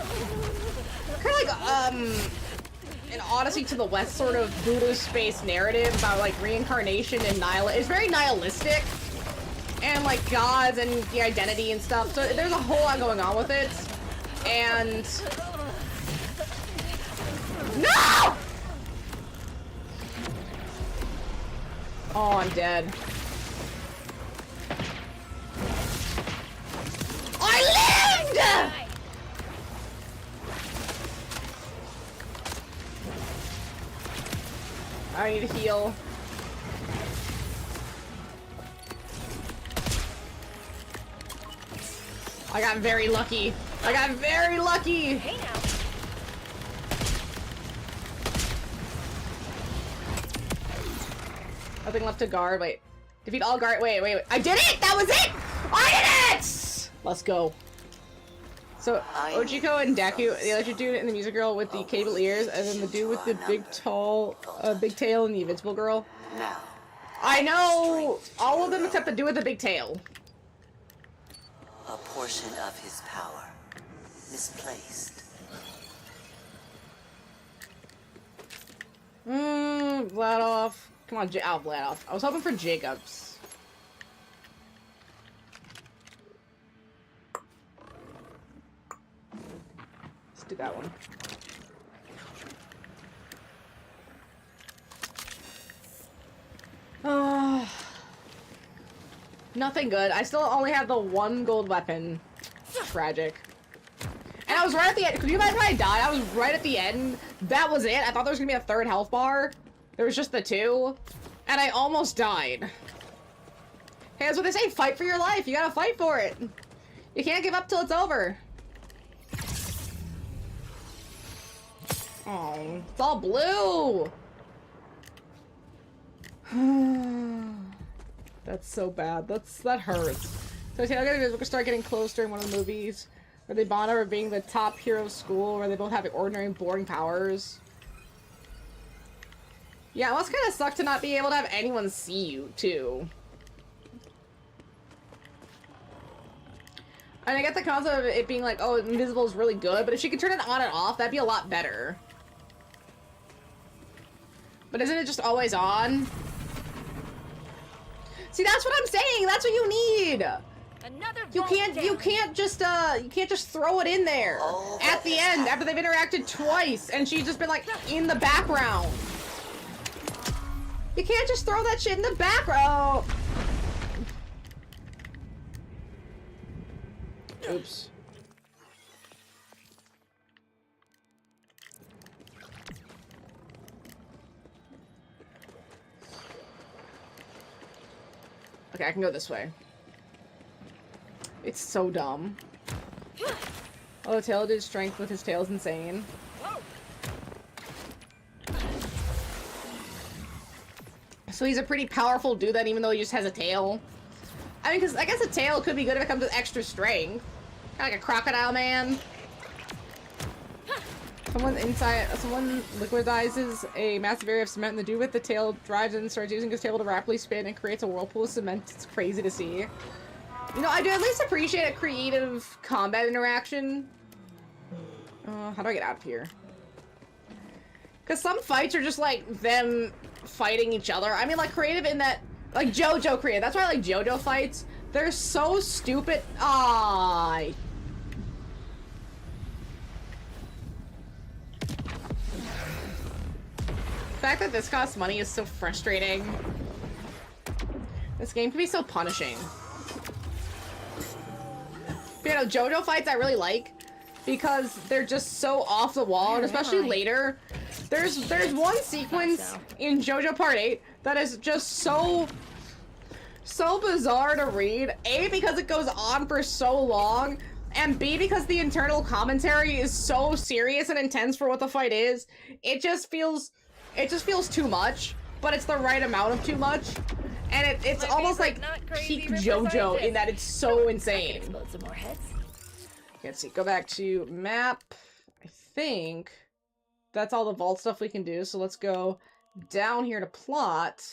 an Odyssey to the West sort of Buddhist-based narrative about like reincarnation and it's very nihilistic, and like gods and the identity and stuff. So there's a whole lot going on with it, and no! Oh, I'm dead. I lived! I need to heal. I got very lucky. I got very lucky! Hey now. Nothing left to guard. Wait. Defeat all guard. Wait. I did it! That was it! I did it! Let's go. So, Ojiko and Deku, the electric dude and the music girl with the cable ears, and then the dude with the big tail and the invincible girl. Now, I know all of them except the dude with the big tail. a portion of his power misplaced. Vladoff, Come on, oh, Vlad. I was hoping for Jacobs. Let's do that one. Nothing good. I still only have the one gold weapon. Tragic. And I was right at the end. Could you imagine if I died? I was right at the end. That was it. I thought there was gonna be a third health bar. There was just the two. And I almost died. Hey, that's what they say. Fight for your life. You gotta fight for it. You can't give up till it's over. Oh, it's all blue. That's so bad. That hurts. So Taylor gonna start getting close during one of the movies where they bond over being the top hero of school, where they both have ordinary and boring powers. Yeah, it must kind of suck to not be able to have anyone see you too. And I get the concept of it being like, oh, invisible is really good, but if she could turn it on and off, that'd be a lot better. But isn't it just always on? See, that's what I'm saying. That's what you need. You can't just throw it in there at the end after they've interacted twice and she's just been like in the background. You can't just throw that shit in the background. Oops. Okay, I can go this way. It's so dumb. Oh, the tail did strength with his tail's insane. So he's a pretty powerful dude then, even though he just has a tail. I mean, because I guess a tail could be good if it comes with extra strength. Kind of like a crocodile man. Someone liquidizes a massive area of cement, and the dude with the tail drives in and starts using his tail to rapidly spin and creates a whirlpool of cement. It's crazy to see. You know, I do at least appreciate a creative combat interaction. How do I get out of here? Because some fights are just like them fighting each other. I mean, like creative in that, like JoJo creative. That's why I like JoJo fights. They're so stupid. The fact that this costs money is so frustrating. This game can be so punishing. But, you know, JoJo fights I really like because they're just so off the wall, and especially later. There's one sequence in JoJo Part 8 that is just so bizarre to read. A, because it goes on for so long, and B, because the internal commentary is so serious and intense for what the fight is. It just feels too much, but it's the right amount of too much. And it's almost like peak JoJo in that it's so insane. Some more heads. Let's see, go back to map. I think that's all the vault stuff we can do, so let's go down here to plot.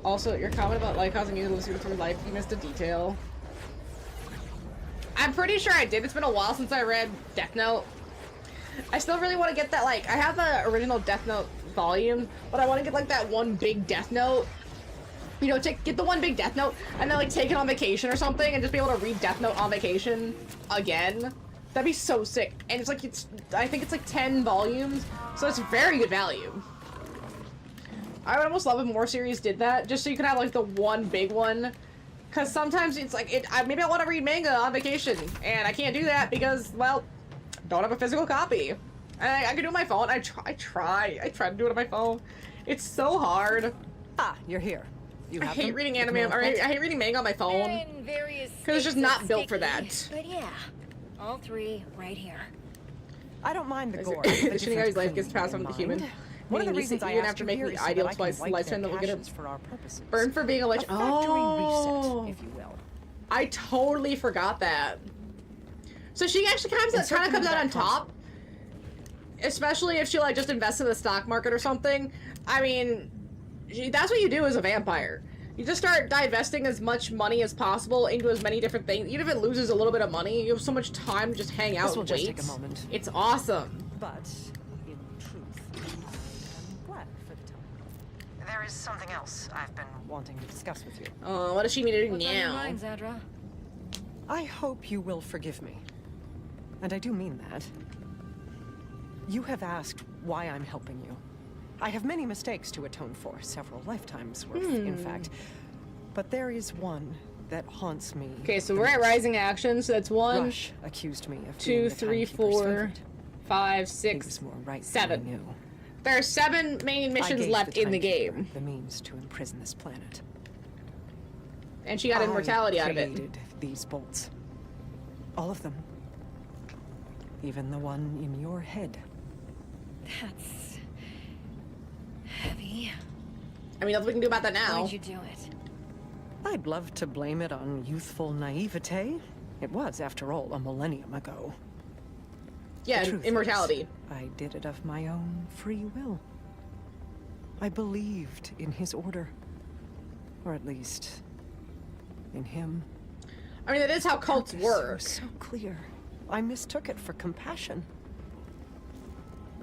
Also, your comment about light causing you to lose your life, you missed a detail. I'm pretty sure I did. It's been a while since I read Death Note. I still really want to get that, like, I have the original Death Note volume, but I want to get, like, that one big Death Note. You know, get the one big Death Note, and then, like, take it on vacation or something, and just be able to read Death Note on vacation again. That'd be so sick. And it's, like, I think it's, like, 10 volumes, so it's very good value. I would almost love if more series did that, just so you could have, like, the one big one. Because sometimes it's, like, maybe I want to read manga on vacation, and I can't do that because, well, don't have a physical copy. I can do it on my phone. I try to do it on my phone. It's so hard. Ah, you're here. I hate reading anime, or I hate reading manga on my phone. Because it's just not built for that. But yeah, all three right here. I don't mind the gore. The Shinigami's life gets passed on to the human. One of the reasons I even asked after you making here the is so ideal that I can wipe lifespan their that we'll get caches for our purposes. burned for being a lich. A factory reset, if you will. I totally forgot that. So she actually kind of comes out on top. Especially if she, like, just invests in the stock market or something. I mean, that's what you do as a vampire. You just start divesting as much money as possible into as many different things. Even if it loses a little bit of money, you have so much time to just hang out and wait. Just take a moment. It's awesome. But, in truth, I'm glad for the time. there is something else I've been wanting to discuss with you. Oh, what does she mean to do What's on your now? mind, Zadra? I hope you will forgive me. And I do mean that. You have asked why I'm helping you. I have many mistakes to atone for, several lifetimes worth, in fact. But there is one that haunts me. Okay, so we're at Rising Action, so that's 1, Rush accused me of 2, being the 3, Timekeeper's 4, favorite. 5, He 6, was more right than I 7. knew. There are 7 main I missions gave left in the Timekeeper game. the means to imprison this planet. And she got immortality out of it. I created these bolts. All of them. Even the one in your head. That's heavy. I mean, nothing we can do about that now. Why'd you do it? I'd love to blame it on youthful naivete. It was, after all, a millennium ago. Yeah, The truth immortality. is, I did it of my own free will. I believed in his order. Or at least, in him. I mean, that is how cults Purpose work. was so clear. I mistook it for compassion.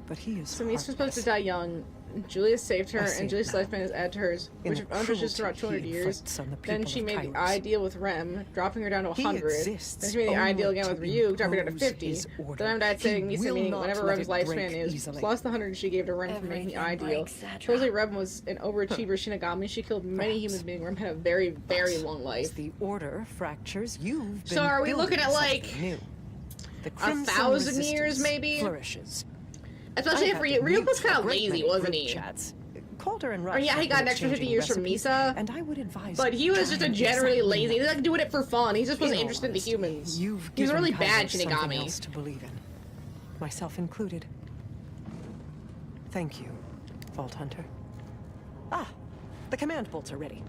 But he is So Misa's supposed to heartless. die young. Julius saved her, I see and it Julius' now. lifespan is added to hers, In which the averages for about cruelty 200 he years. inflicts on the Then people she of made the Tyros. ideal with Rem, dropping her down to He 100. exists Then she made the only ideal again to with Ryuk, dropping her to impose 50. his order. Then Rem died saving He Misa, will meaning not whatever let Rem's it break lifespan is, easily. plus the 100 she gave to Rem for making the Everything ideal. breaks, Zadra. Supposedly Rem was an overachiever Shinigami. She killed many Perhaps. human beings. Rem had a very, very long As life. the order fractures, you've been So are we looking building at, like, something new. The 1,000 years, resistance maybe? flourishes. Especially I if had to Ryuk mute was kind a of great lazy, many wasn't group he? chats. Calder and Or Rush yeah, he have got been an extra 50 exchanging years from recipes, Misa. and I would advise But he was just a trying generally exactly lazy. He that. didn't like do it for fun. He just wasn't In all interested in the honesty, humans. You've He was a given really bad Kaiser something Shinigami. else to believe in, myself included. Thank you, Vault Hunter. Ah, the command bolts are ready.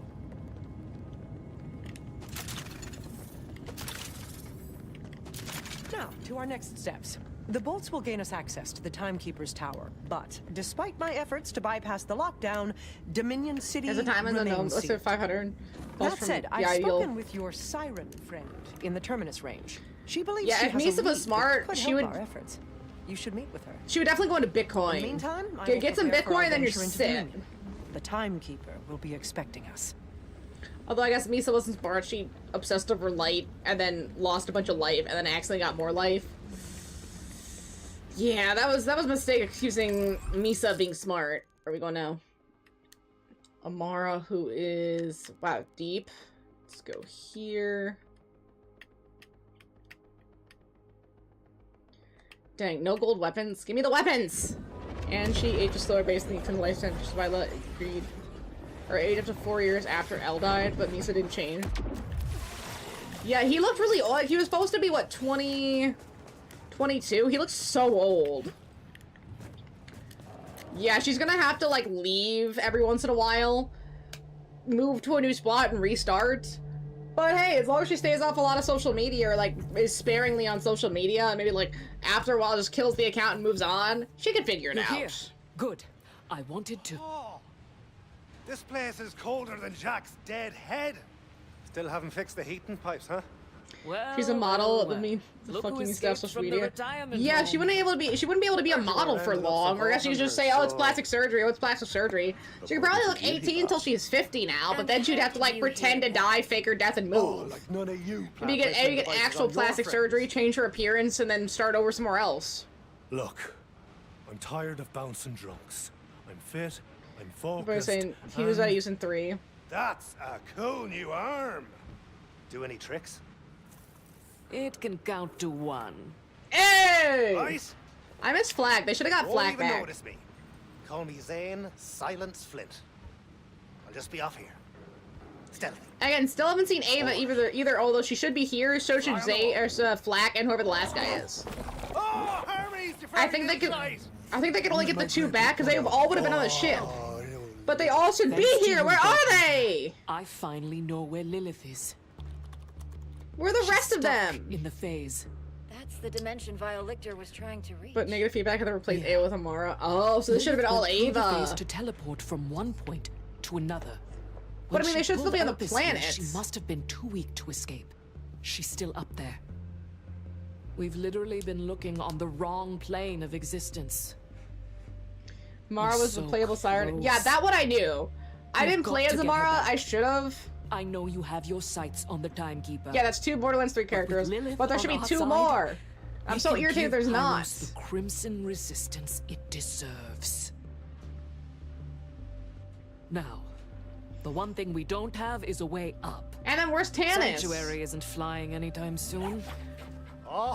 Now, to our next steps. The bolts will gain us access to the Timekeeper's tower, but despite my efforts to bypass the lockdown, Dominion City There's a time in the gnome. remains Let's say sealed. 500. That said, the I've ideal. spoken with your siren friend in the Terminus range. She believes Yeah, she if has a Misa was lead that smart, could she help would- our efforts. You should meet with her. She would definitely go into Bitcoin. In the meantime, I will Get some prepare for our Bitcoin, then you're venture into set. Dominion. The Timekeeper will be expecting us. Although I guess Misa wasn't smart. She obsessed over light and then lost a bunch of life and then accidentally got more life. Yeah, that was a mistake accusing Misa of being smart. Where are we going now? Amara, who is... Wow, deep. Let's go here. Dang, no gold weapons. Give me the weapons! And she ages slower based on the extended lifespan, which is why I agreed. Or aged up to 4 years after Elle died, but Misa didn't change. Yeah, he looked really old. He was supposed to be, what, 20... 22? He looks so old. Yeah, she's gonna have to, like, leave every once in a while, move to a new spot and restart. But hey, as long as she stays off a lot of social media, or, like, is sparingly on social media, and maybe, like, after a while just kills the account and moves on, she can figure it You're out. here. Good. I wanted to... Oh, this place is colder than Jack's dead head. Still haven't fixed the heating pipes, huh? Well, She's a model well, of me Look who fucking stuff escaped social from the media. retirement Yeah, she home. wouldn't be able to be a model for long. Or I guess she could just say, "Oh, it's plastic surgery. Oh, it's plastic surgery." She could probably look 18 until she's 50 now, but then she'd have to like pretend to die, fake her death, and Oh, move. like none of you. Maybe get actual plastic surgery, change her appearance, and then start over somewhere else. Look, I'm tired of bouncing drunks. I'm fit. I'm Everybody's focused. saying he was and using 3. That's a cool new arm. Do any tricks? It can count to 1. Hey! Right? I miss Flag. They should have got Won't Flag even back. notice me. Call me Zane Silence Flint. I'll just be off here. Stealthy. Again, still haven't seen Ava either. Although she should be here, so should Zay or Flack and whoever the last guy is. Oh, Hermes, you I think they could. I think they could only get the 2 back because they all would have been on the ship. But they all should be Thanks to here. you, Where are Doctor. they? I finally know where Lilith is. Where are the She's rest of stuck them? in the phase. That's the dimension Violictor was trying to reach. But negative feedback had to replace Yeah. Ava with Amara. Oh, so this should have been all Lilith went through the Ava. phase to teleport from one point to another. But I When mean, they she should still pulled be on the out this year, planets. She must have been too weak to escape. She's still up there. We've literally been looking on the wrong plane of existence. Mara We're was the so playable siren. close. Yeah, that one I knew. I didn't play as Amara. I should have. I know you have your sights on the Timekeeper. Yeah, that's 2 Borderlands 3 characters, but there should be 2 more. I'm so irritated there's not. The crimson resistance it deserves. Now, the one thing we don't have is a way up. And then where's Tannis? Sanctuary isn't flying anytime soon.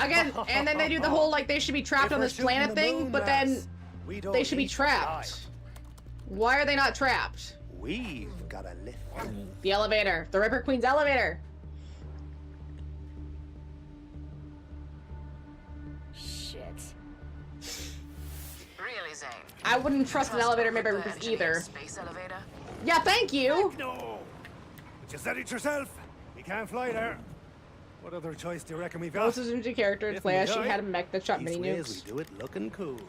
Again, and then they do the whole, like, they should be trapped on this planet thing, but then they should be trapped. Why are they not trapped? We've got a lift. The elevator. The Ripper Queen's elevator. Shit. Really, Zane? I wouldn't trust an elevator made by The Rippers engineered either. Space elevator? Yeah, thank you. No! But you said it yourself. We can't fly there. What other choice do you reckon we've got? Closest into character in If Flash, we she die, had a mech that shot mini each way as nukes. we do it looking cool.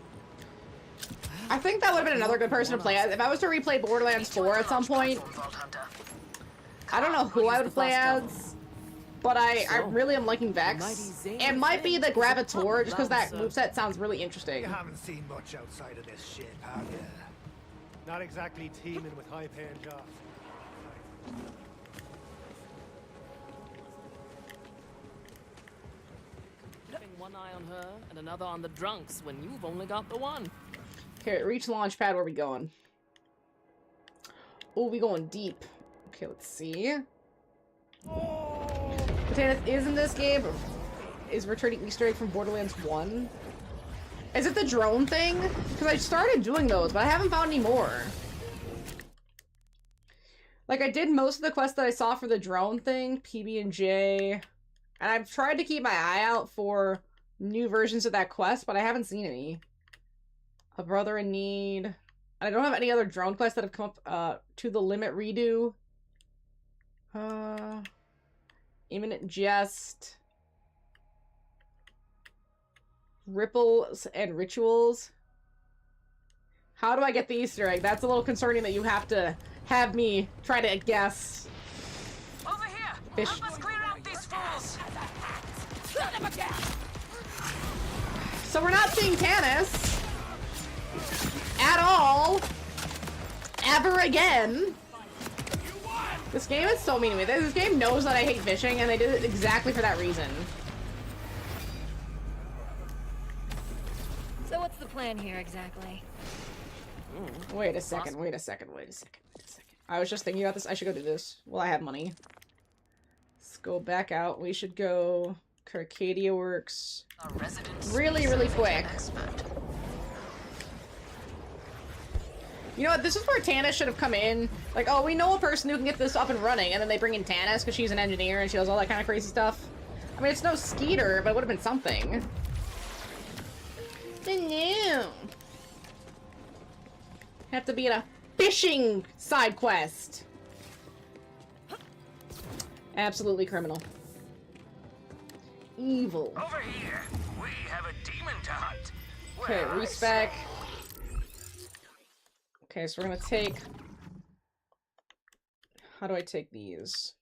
I think that would have been another good person to play as. If I was to replay Borderlands 4 at some point, I don't know who I would play as, but I really am liking Vex. It might be the Gravitor, just because that moveset sounds really interesting. You haven't seen much outside of this ship, have you? Not exactly teeming with high-paying jobs. Having one eye on her and another on the drunks when you've only got the one. Okay, reach launch pad. Where are we going? Oh, we going deep. Okay, let's see. Tannis is in this game. Is returning Easter egg from Borderlands 1. Is it the drone thing? Because I started doing those, but I haven't found any more. Like, I did most of the quests that I saw for the drone thing, PB&J, and I've tried to keep my eye out for new versions of that quest, but I haven't seen any. A Brother in Need. I don't have any other drone quests that have come up to the limit redo. Imminent Jest. Ripples and Rituals. How do I get the Easter egg? That's a little concerning that you have to have me try to guess. Over here! Fish. Help us clear out these fools! So we're not seeing Tannis at all, ever again. This game is so mean to me. This game knows that I hate fishing, and they did it exactly for that reason. So what's the plan here exactly? Wait a second, wait a second, wait a second, wait a second. I was just thinking about this. I should go do this. Well, I have money. Let's go back out. We should go Carcadia Works really, really quick. You know what? This is where Tannis should have come in. Like, oh, we know a person who can get this up and running, and then they bring in Tannis because she's an engineer and she does all that kind of crazy stuff. I mean, it's no Skeeter, but it would have been something. No. Have to be in a fishing side quest. Absolutely criminal. Evil. Over here, we have a demon to hunt. Okay, respec. Okay, so we're gonna take... How do I take these?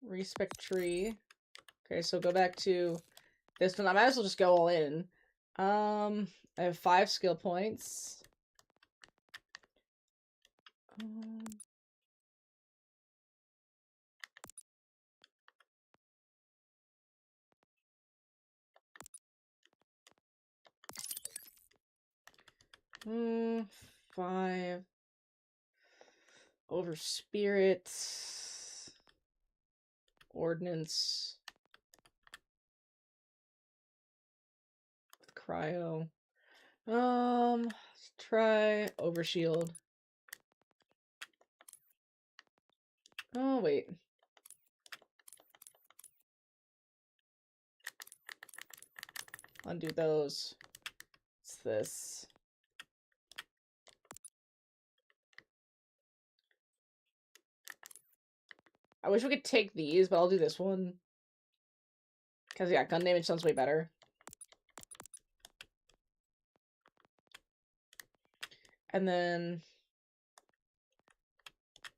Respec tree. Okay, so go back to this one. I might as well just go all in. I have 5 skill points. Hmm, 5 over spirit, ordnance, cryo. Let's try overshield. Oh wait. Undo those. What's this? I wish we could take these, but I'll do this one. Because, yeah, gun damage sounds way better. And then...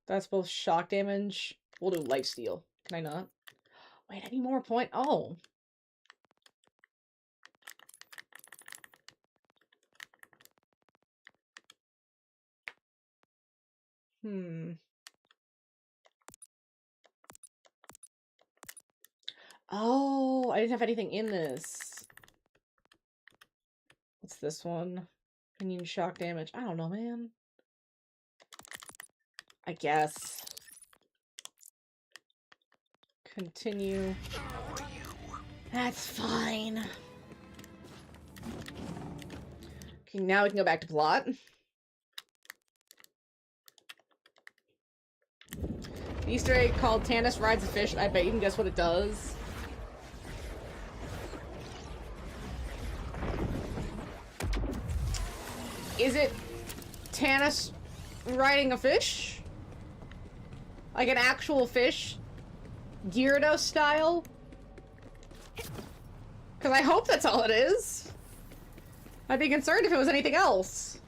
that's both shock damage. We'll do lifesteal. Can I not? Wait, I need more point. Oh. Oh, I didn't have anything in this. What's this one? Opinion shock damage. I don't know, man. I guess. Continue. That's fine. Okay, now we can go back to plot. The Easter egg called Tannis Rides a Fish. I bet you can guess what it does. Is it Tannis riding a fish? Like an actual fish? Gyarados style? Because I hope that's all it is. I'd be concerned if it was anything else.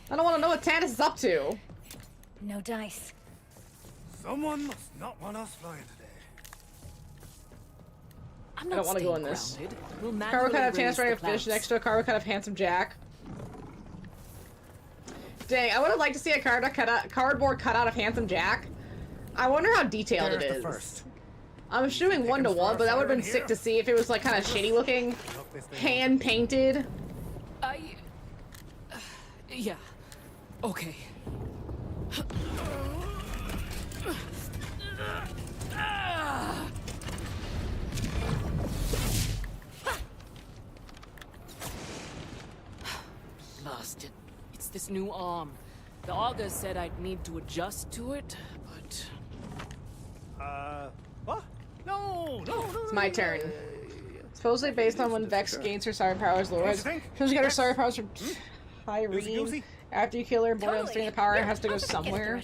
I don't want to know what Tannis is up to. No dice. Someone must not want us flying today. I'm I not don't want to go in staying this. grounded. We'll Cargo manually cut of Tannis raise the riding a fish plants. next to a cargo cut of Handsome Jack. Dang, I would have liked to see a cardboard cutout of Handsome Jack. I wonder how detailed There's it the is. first. I'm assuming 1-to-1, but that would have been sick to see if it was like kind of shitty looking, hand painted. Yeah. Okay. Blasted. It's this new arm. The augur said I'd need to adjust to it, but... What? No. It's my turn. Supposedly based on when Vex gains her Siren powers, Laura she'll get her Siren powers from Irene. After you kill her, Borderlands 3, the power has to go somewhere.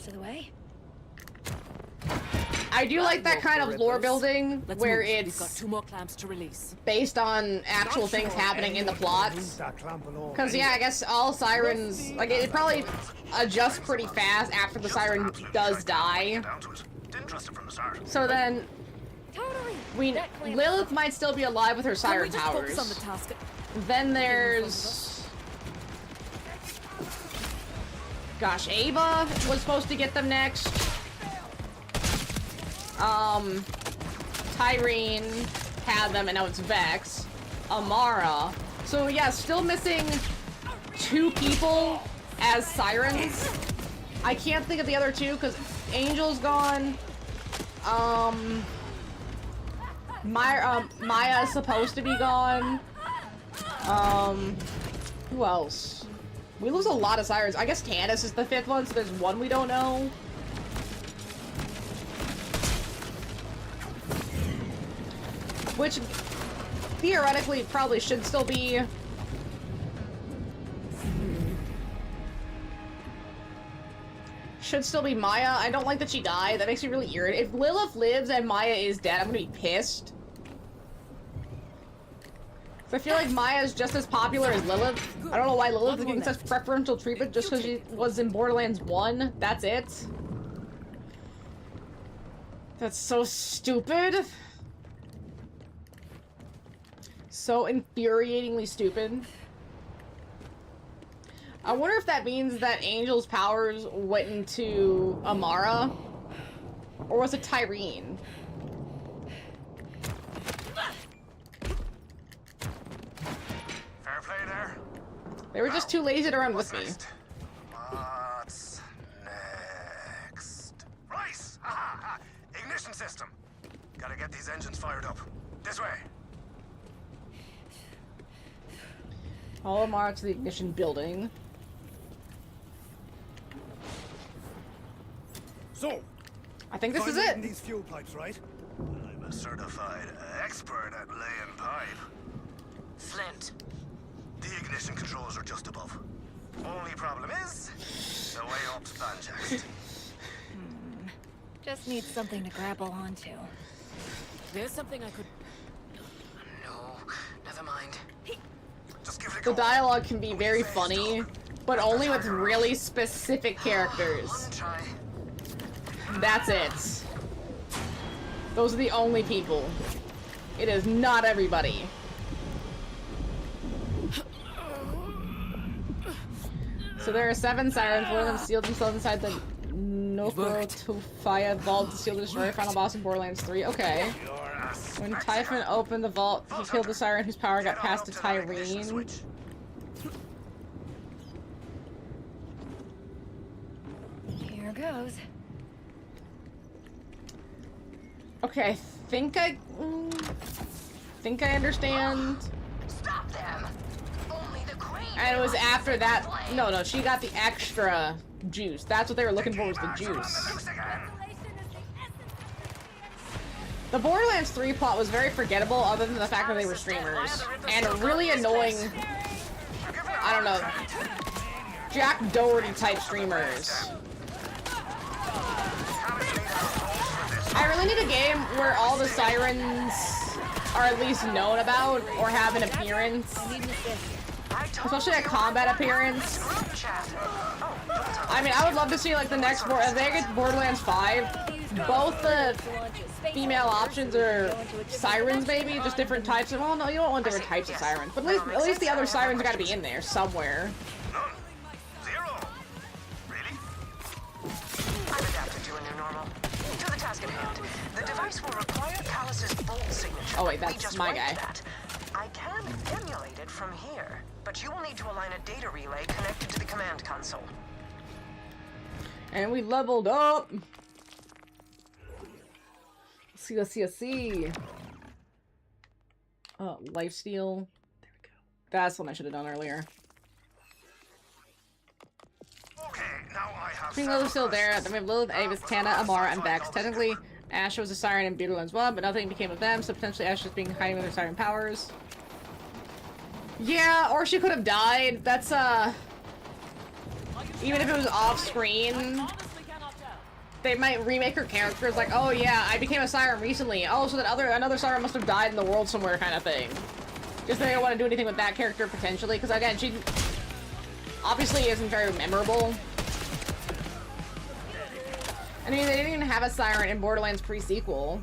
I do like that kind of lore building where We've got it's 2 more clamps to release. based on actual things happening in the plots. Because, yeah, I guess all sirens, like, it probably adjusts pretty fast after the siren does die. So then, Lilith might still be alive with her siren powers. On the task? Then there's... Gosh, Ava was supposed to get them next. Tyrene had them, and now it's Vex. Amara. So yeah, still missing 2 people as sirens. I can't think of the other 2 because Angel's gone. Maya's supposed to be gone. Who else? We lose a lot of sirens. I guess Tannis is the 5th one, so there's 1 we don't know. Which, theoretically, probably should still be... Should still be Maya. I don't like that she died. That makes me really irritated. If Lilith lives and Maya is dead, I'm gonna be pissed. So I feel like Maya is just as popular as Lilith. I don't know why Lilith is getting such preferential treatment just because she was in Borderlands 1. That's it. That's so stupid. So infuriatingly stupid. I wonder if that means that Angel's powers went into Amara? Or was it Tyrene? Fair play there. They were just too lazy to run with me. What's next? Right! Ignition system. Gotta get these engines fired up. This way. Follow Amara to the ignition building. So, I think this is laying it. these fuel pipes, right? I'm a certified expert at laying pipe. Flint. The ignition controls are just above. Only problem is the way up's banjaxed. Just need something to grapple onto. There's something I could... No, never mind. Just give it a The go. dialogue can be very funny, but only with really specific characters. One try. That's it. Those are the only people. It is not everybody. So there are 7 sirens. One of them sealed themselves inside the Nokro-Tofaya vault to seal the destroyer final boss in Borderlands 3. Okay. When Typhon opened the vault, he killed the siren whose power got passed to Tyrene. Here goes. Okay, I think I understand. Stop them! Only the queen. And it was after that. No, she got the extra juice. That's what they were looking for, was the juice. The Borderlands 3 plot was very forgettable, other than the fact that they were streamers. And really annoying, I don't know, Jack Doherty type streamers. I really need a game where all the sirens are at least known about or have an appearance. Especially a combat appearance. I mean, I would love to see like the next if they get Borderlands 5, both the female options are sirens, maybe, just different types of. Well, no, you don't want different types of sirens, but at least the other sirens got to be in there somewhere. Zero. Really? I've adapted to a new normal. To the task at hand. The device will require Callus's bolt signature. Oh wait, that's my guy. I can emulate it from here, but you will need to align a data relay connected to the command console. And we leveled up. Let's see. Lifesteal. There we go. That's what I should have done earlier. Okay, now I have. Being Lilith's still there. Then we have Lilith, Avis, Tana, Amara, and Vex. Technically, Ashe was a siren in Borderlands 1, but nothing became of them, so potentially Ashe is being hiding with her siren powers. Yeah, or she could have died. That's even if it was off screen. They might remake her character as like, oh yeah, I became a siren recently. Oh, so that another siren must have died in the world somewhere, kind of thing. Just they don't want to do anything with that character potentially, because again, she obviously isn't very memorable. I mean, they didn't even have a siren in Borderlands pre-sequel.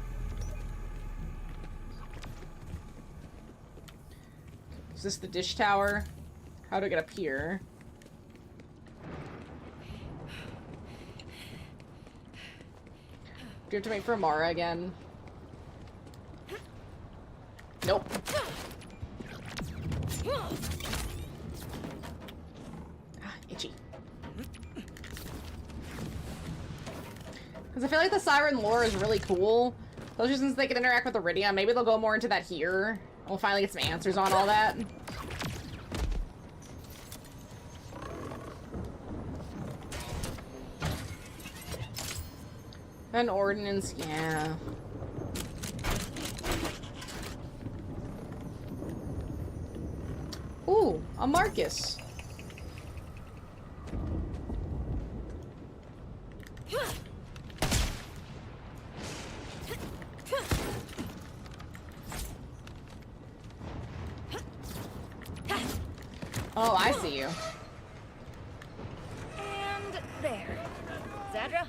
Is this the dish tower? How do I get up here? Do you have to wait for Amara again? Nope. Itchy. Because I feel like the siren lore is really cool. Especially since they can interact with Iridia. Maybe they'll go more into that here. We'll finally get some answers on all that. An ordinance, yeah. Ooh, a Marcus. Oh, I see you. And there. Zadra?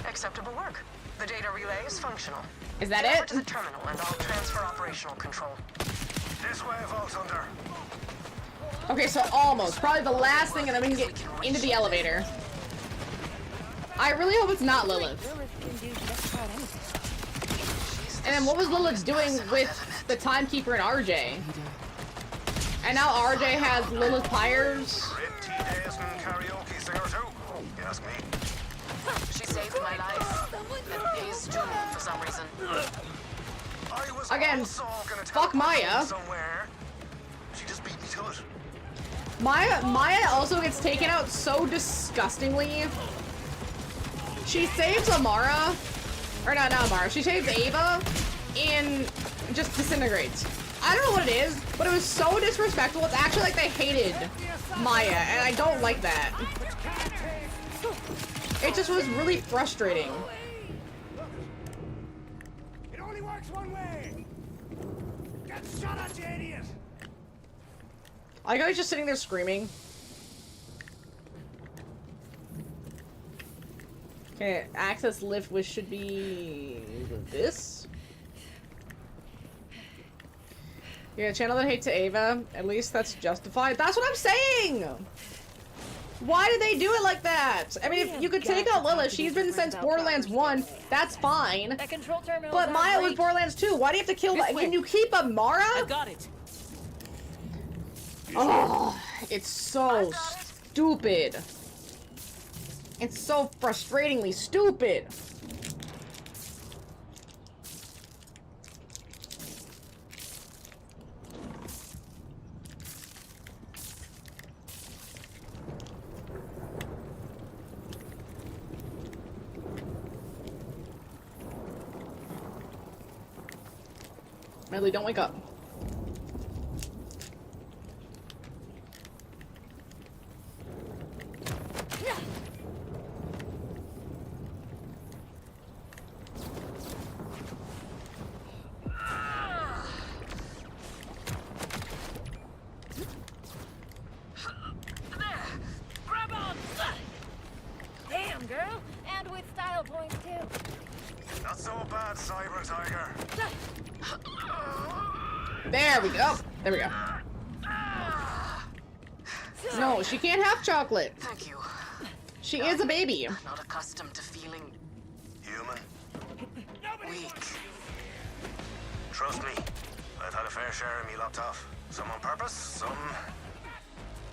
Acceptable work. The data relay is functional. Is that Get over it? to the terminal and I'll transfer operational control. This way, Vault Hunter. Okay, so almost. Probably the last thing, and then we can get into the elevator. I really hope it's not Lilith. Lilith can do just about anything. And then what was Lilith doing with the Timekeeper and RJ? And now RJ has Lilith Pyres. Red tea days and karaoke singer too. You ask me. She saved my life. And pays too for some reason. I was Again, also gonna fuck Maya. somewhere. She just beat me to it. Maya also gets taken out so disgustingly. She saves Amara. Or not Amara. She saves Ava and just disintegrates. I don't know what it is, but it was so disrespectful. It's actually like they hated Maya, and I don't like that. It just was really frustrating. It only works one way. Get shot at, you idiot. I like how he's just sitting there screaming. Okay, access lift, which should be this. Yeah, channel that hate to Ava. At least that's justified. That's what I'm saying! Why did they do it like that? I mean, if you could take out Lilith, she's been since Borderlands 1, that's fine. That control terminal. But Maya was Borderlands 2, why do you have to kill Can you keep a Mara? I got it. Oh, it's so stupid. It's so frustratingly stupid. Medley, don't wake up. Damn, girl. And with style points, too. Not so bad, Cyber Tiger. There we go. There we go. No, she can't have chocolate. Thank you. She is a baby. I'm not accustomed to feeling Human. weak. Trust me, I've had a fair share of me lopped off. Some on purpose, some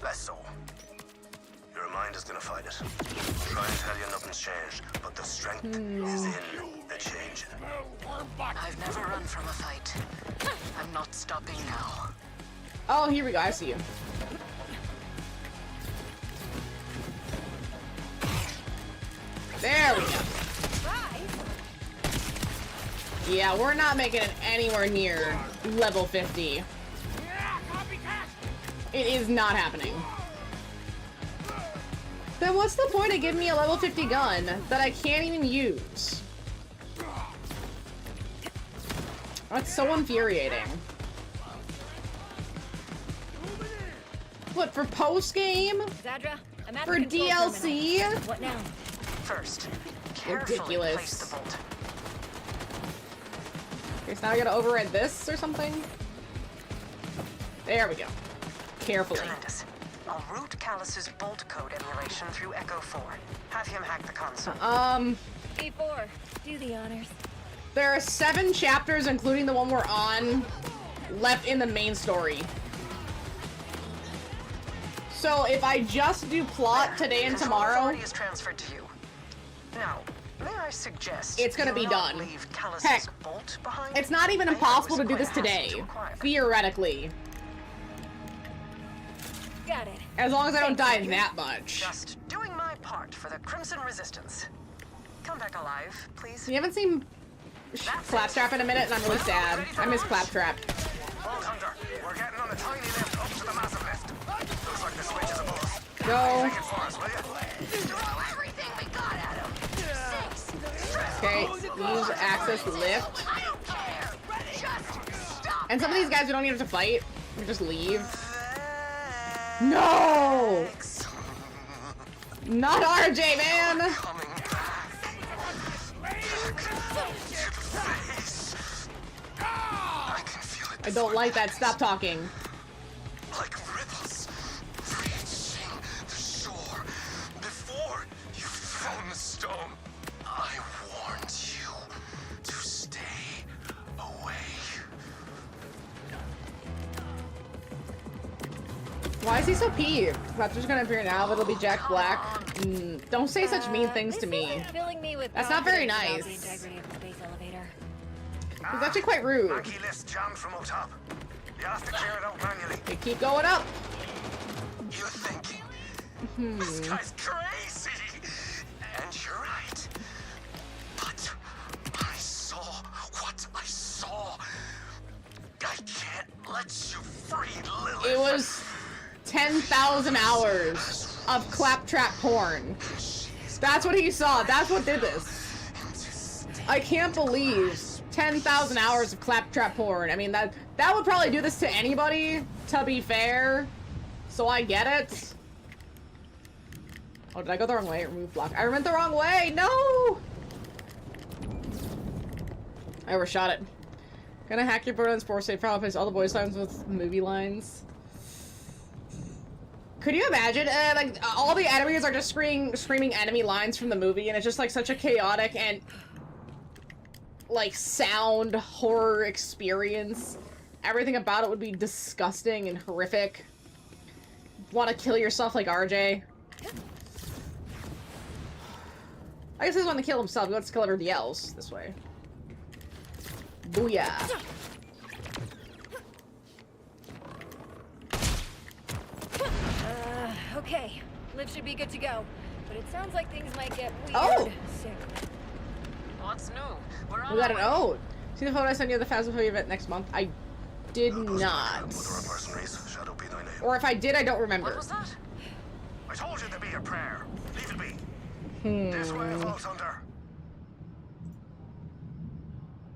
less so. Your mind is gonna fight it. Try and tell you nothing's changed, but the strength is in the change. I've never run from a fight. I'm not stopping now. Oh, here we go. I see you. There we go. Yeah, we're not making it anywhere near level 50. It is not happening. Then what's the point of giving me a level 50 gun that I can't even use? That's so infuriating. What, for post-game? Zadra, I'm at For the control DLC? terminal. What now? First, carefully Ridiculous. place the bolt. Okay, so now I gotta override this or something? There we go. Carefully. Tremendous. I'll route Callus's bolt code emulation through Echo 4. Have him hack the console. E4, do the honors. There are 7 chapters, including the one we're on, left in the main story. So if I just do plot today and Control tomorrow, authority is transferred to you. Now, may I suggest it's gonna you be not done. leave Callus's Heck, bolt behind? it's not even I know it impossible was to do this quite a hassle today, to acquire. theoretically. Got it. As long as I don't die that much. Just doing my part for the Crimson Resistance. Come back alive, please. You haven't seen Claptrap in a minute, and I'm really sad. I miss Claptrap. Vault Hunter, we're getting on the tiny lift up to the massive lift. Looks like the switch is above us. Go. Take it for us, will you? Throw everything we got at him. Okay, use access lift. I don't care. Just stop. And some of these guys we don't even have to fight. We just leave. No! Not RJ, man! Coming back. Face. I can feel it. I don't like that. Stop talking. Like ripples reaching the shore. Before you thrown the stone, I warned you to stay away. Why is he so peeved? Raptor's gonna appear now, but it'll be Jack Black. Don't say such mean things to me. Filling me with That's not very confidence nice. about the integrity of the space elevator. He's actually quite rude. Mackie list jammed from up top. You have to clear it out manually. They keep going up. You're thinking, this guy's crazy. And you're right. But I saw what I saw. I can't let you free Lilith. It was 10,000 hours of Claptrap porn. That's what he saw. That's what did this. I can't believe 10,000 hours of Claptrap porn. I mean, that would probably do this to anybody, to be fair. So I get it. Oh, did I go the wrong way? Remove block. I went the wrong way. No! I overshot it. Gonna hack your Borderlands 4 save file, replace all the voice lines with movie lines. Could you imagine? Like, all the enemies are just screaming enemy lines from the movie, and it's just like such a chaotic and like sound horror experience. Everything about it would be disgusting and horrific. Want to kill yourself like RJ? I guess he doesn't want to kill himself. He wants to kill everybody else this way. Booyah. Okay. Liv should be good to go. But it sounds like things might get weird soon. What's new? We're on We got our an way. ode. See the photo I sent you of the Phasmophobia event next month? I did not. Or if I did, I don't remember. What was that? I told you to be a prayer. Leave it be. This way, Vault Hunter.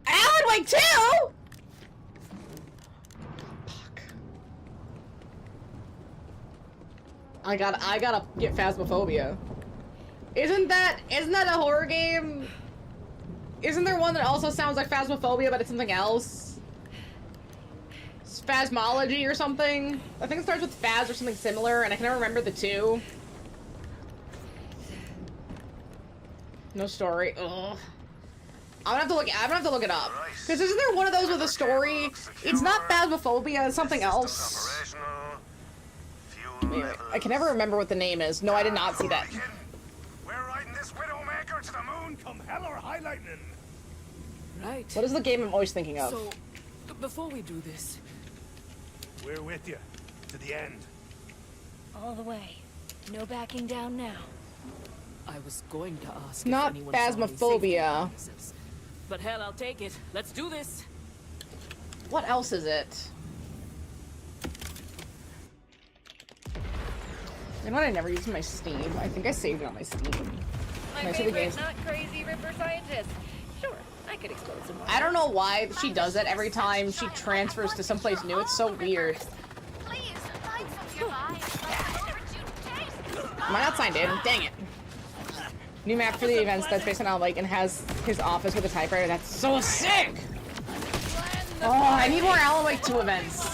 Alan Wake 2? Fuck. I gotta get Phasmophobia. Isn't that a horror game? Isn't there one that also sounds like Phasmophobia, but it's something else? Phasmology or something? I think it starts with Phas or something similar, and I can never remember the two. No story. Ugh. I'm gonna have to look it up. Because isn't there one of those with a story? It's not Phasmophobia, it's something else. Anyway, I can never remember what the name is. No, I did not see that. We're riding this Widowmaker to the moon come hell or high lightning. Right. What is the game I'm always thinking of? So, before we do this... We're with you. To the end. All the way. No backing down now. I was going to ask Not if anyone saw any Phasmophobia. safety mechanisms. But hell, I'll take it. Let's do this. What else is it? You know what? I never used my Steam. I think I saved it on my Steam. My favorite not crazy Ripper scientist. Sure, I could explode some more. I don't know why she does it every time she transfers to someplace new. It's so weird. Am I not signed in? Dang it. New map for the events that's based on Alan Wake and has his office with a typewriter. That's so sick! Oh, I need more Alan Wake 2 events.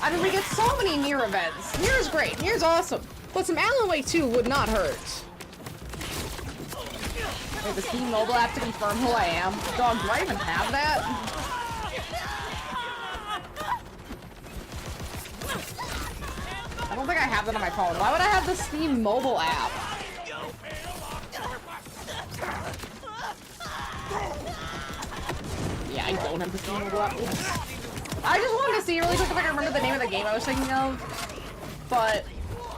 I mean, we get so many Nier events. Nier's great. Nier's awesome. But some Alan Wake 2 would not hurt. Wait, the Steam mobile app to confirm who I am? Dog, do I even have that? I don't think I have that on my phone. Why would I have the Steam mobile app? Yeah, I don't have the Steam mobile app. Oops. I just wanted to see really quick if I can remember the name of the game I was thinking of. But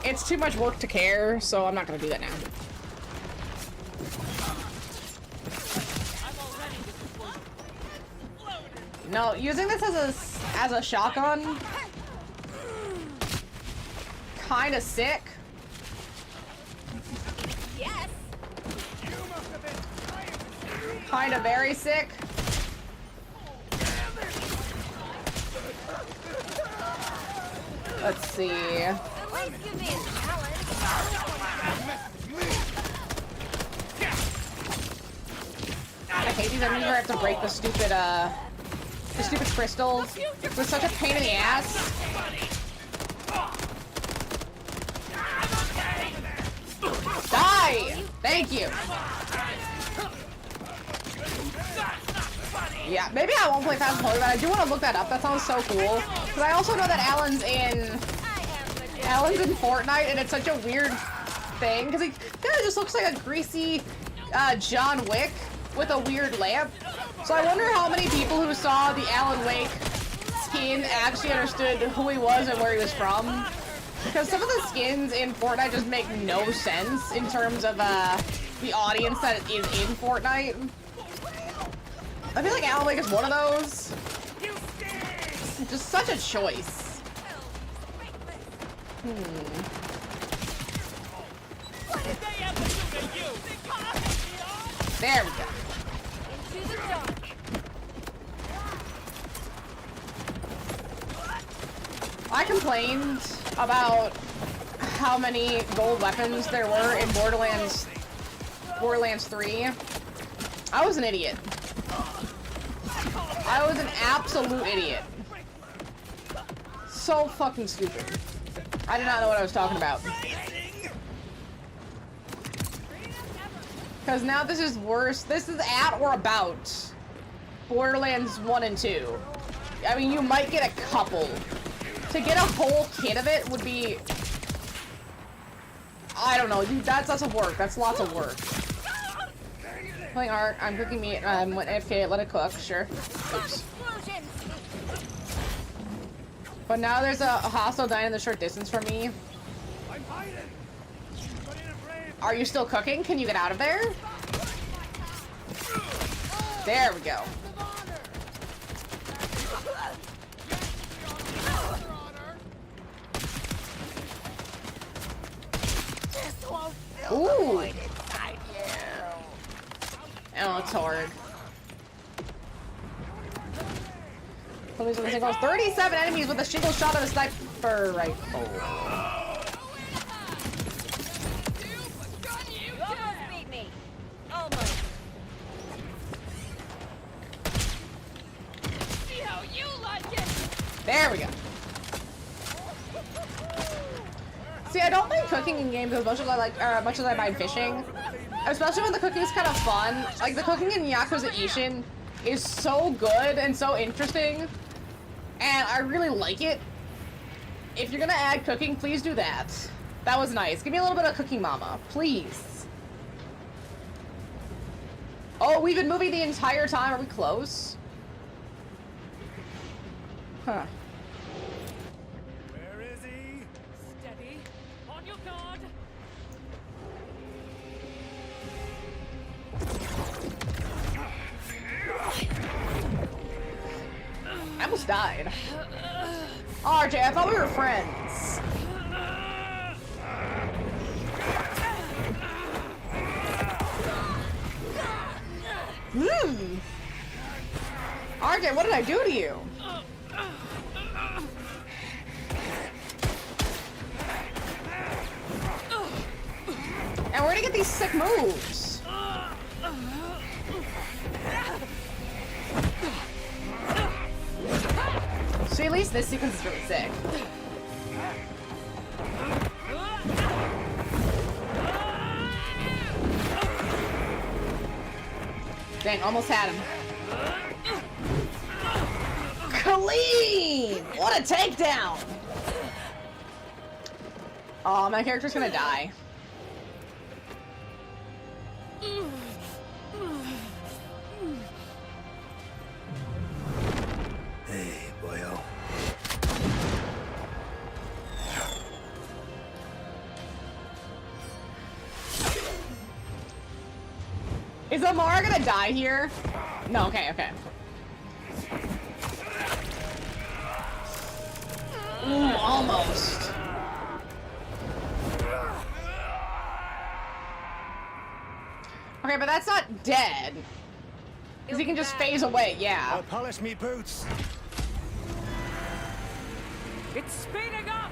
it's too much work to care, so I'm not gonna do that now. No, using this as a shotgun, kinda sick. Yes. Kinda very sick. Let's see. At least give me a challenge. I hate these enemies where I have to break the stupid crystals. It's such a pain in the ass. Die! Thank you. Yeah, maybe I won't play Phasmophobia, but I do want to look that up. That sounds so cool. Because I also know that Alan's in Fortnite, and it's such a weird thing. Because he kind of just looks like a greasy John Wick with a weird lamp. So I wonder how many people who saw the Alan Wake skin actually understood who he was and where he was from. Because some of the skins in Fortnite just make no sense in terms of the audience that is in Fortnite. I feel like Alan Wake is one of those. Just such a choice. There we go. Into the dark. I complained about how many gold weapons there were in Borderlands 3. I was an idiot. I was an absolute idiot. So fucking stupid. I did not know what I was talking about. Because now this is worse. This is at or about Borderlands 1 and 2. I mean, you might get a couple. To get a whole kit of it would be... I don't know, dude, that's lots of work. That's lots of work. Playing art, I'm cooking meat, okay, let it cook, sure. Oops. But now there's a hostile dying in the short distance from me. Are you still cooking? Can you get out of there? There we go. Ooh. Oh, it's hard. Police on the singles. 37 enemies with a single shot of a sniper rifle. You almost beat me. Almost. See how you like it. There we go. See, I don't mind cooking in games as much as I mind fishing. Especially when the cooking is kind of fun. Like, the cooking in Yakuza Ishin is so good and so interesting. And I really like it. If you're gonna add cooking, please do that. That was nice. Give me a little bit of cooking, mama. Please. Oh, we've been moving the entire time. Are we close? Huh. Where is he? Steady. On your guard. I almost died. RJ, I thought we were friends. RJ, what did I do to you? And where to get these sick moves? See, at least this sequence is really sick. Dang, almost had him. Clean! What a takedown! Oh, my character's gonna die. Hey, boyo. Is Amara gonna die here? No, okay, okay. Ooh, almost. Okay, but that's not dead. Because he can just phase away, yeah. I'll polish me boots. It's speeding up.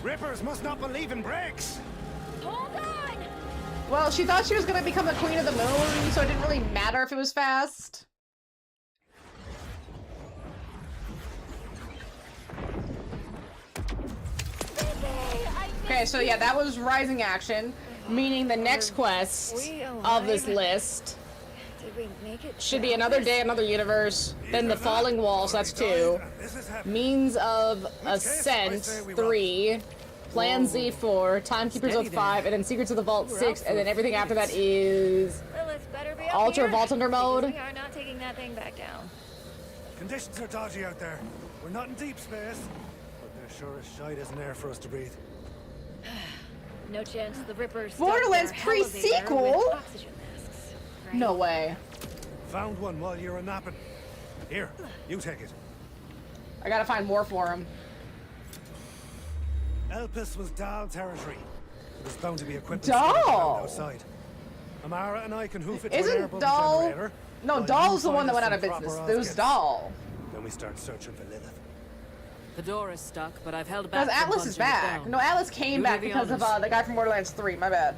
Rippers must not believe in brakes. Hold on. Well, she thought she was gonna become the queen of the moon, so it didn't really matter if it was fast. Okay, so yeah, that was rising action, meaning the next quest of this list Did we make it? should be Another Day, Another Universe, then The Falling Wall, so that's 2, Means of Ascent 3, Plan Z 4, Timekeepers Oath 5, and then Secrets of the Vault 6, and then everything after that is Well, it's better be up Ultra here, Vault Under mode. because we are not taking that thing back down. Conditions are dodgy out there. We're not in deep space, but there sure as shite isn't air for us to breathe. No chance the Rippers. Borderlands pre-sequel? No way. Found one while you were napping. Here, you take it. I gotta find more for him. Elpis was Dahl territory. There's bound to be equipment Dahl? outside. Amara and I can hoof it to an Isn't air-bubble Dahl... generator. No, while Dahl's you the one find that us went out of some business. proper It was Oz Dahl. Then we start searching for Lilith. The door is stuck, but I've held back. Because from Atlas is punching it back. down. No, Atlas came You back do the because of honors. the guy from Borderlands 3. My bad.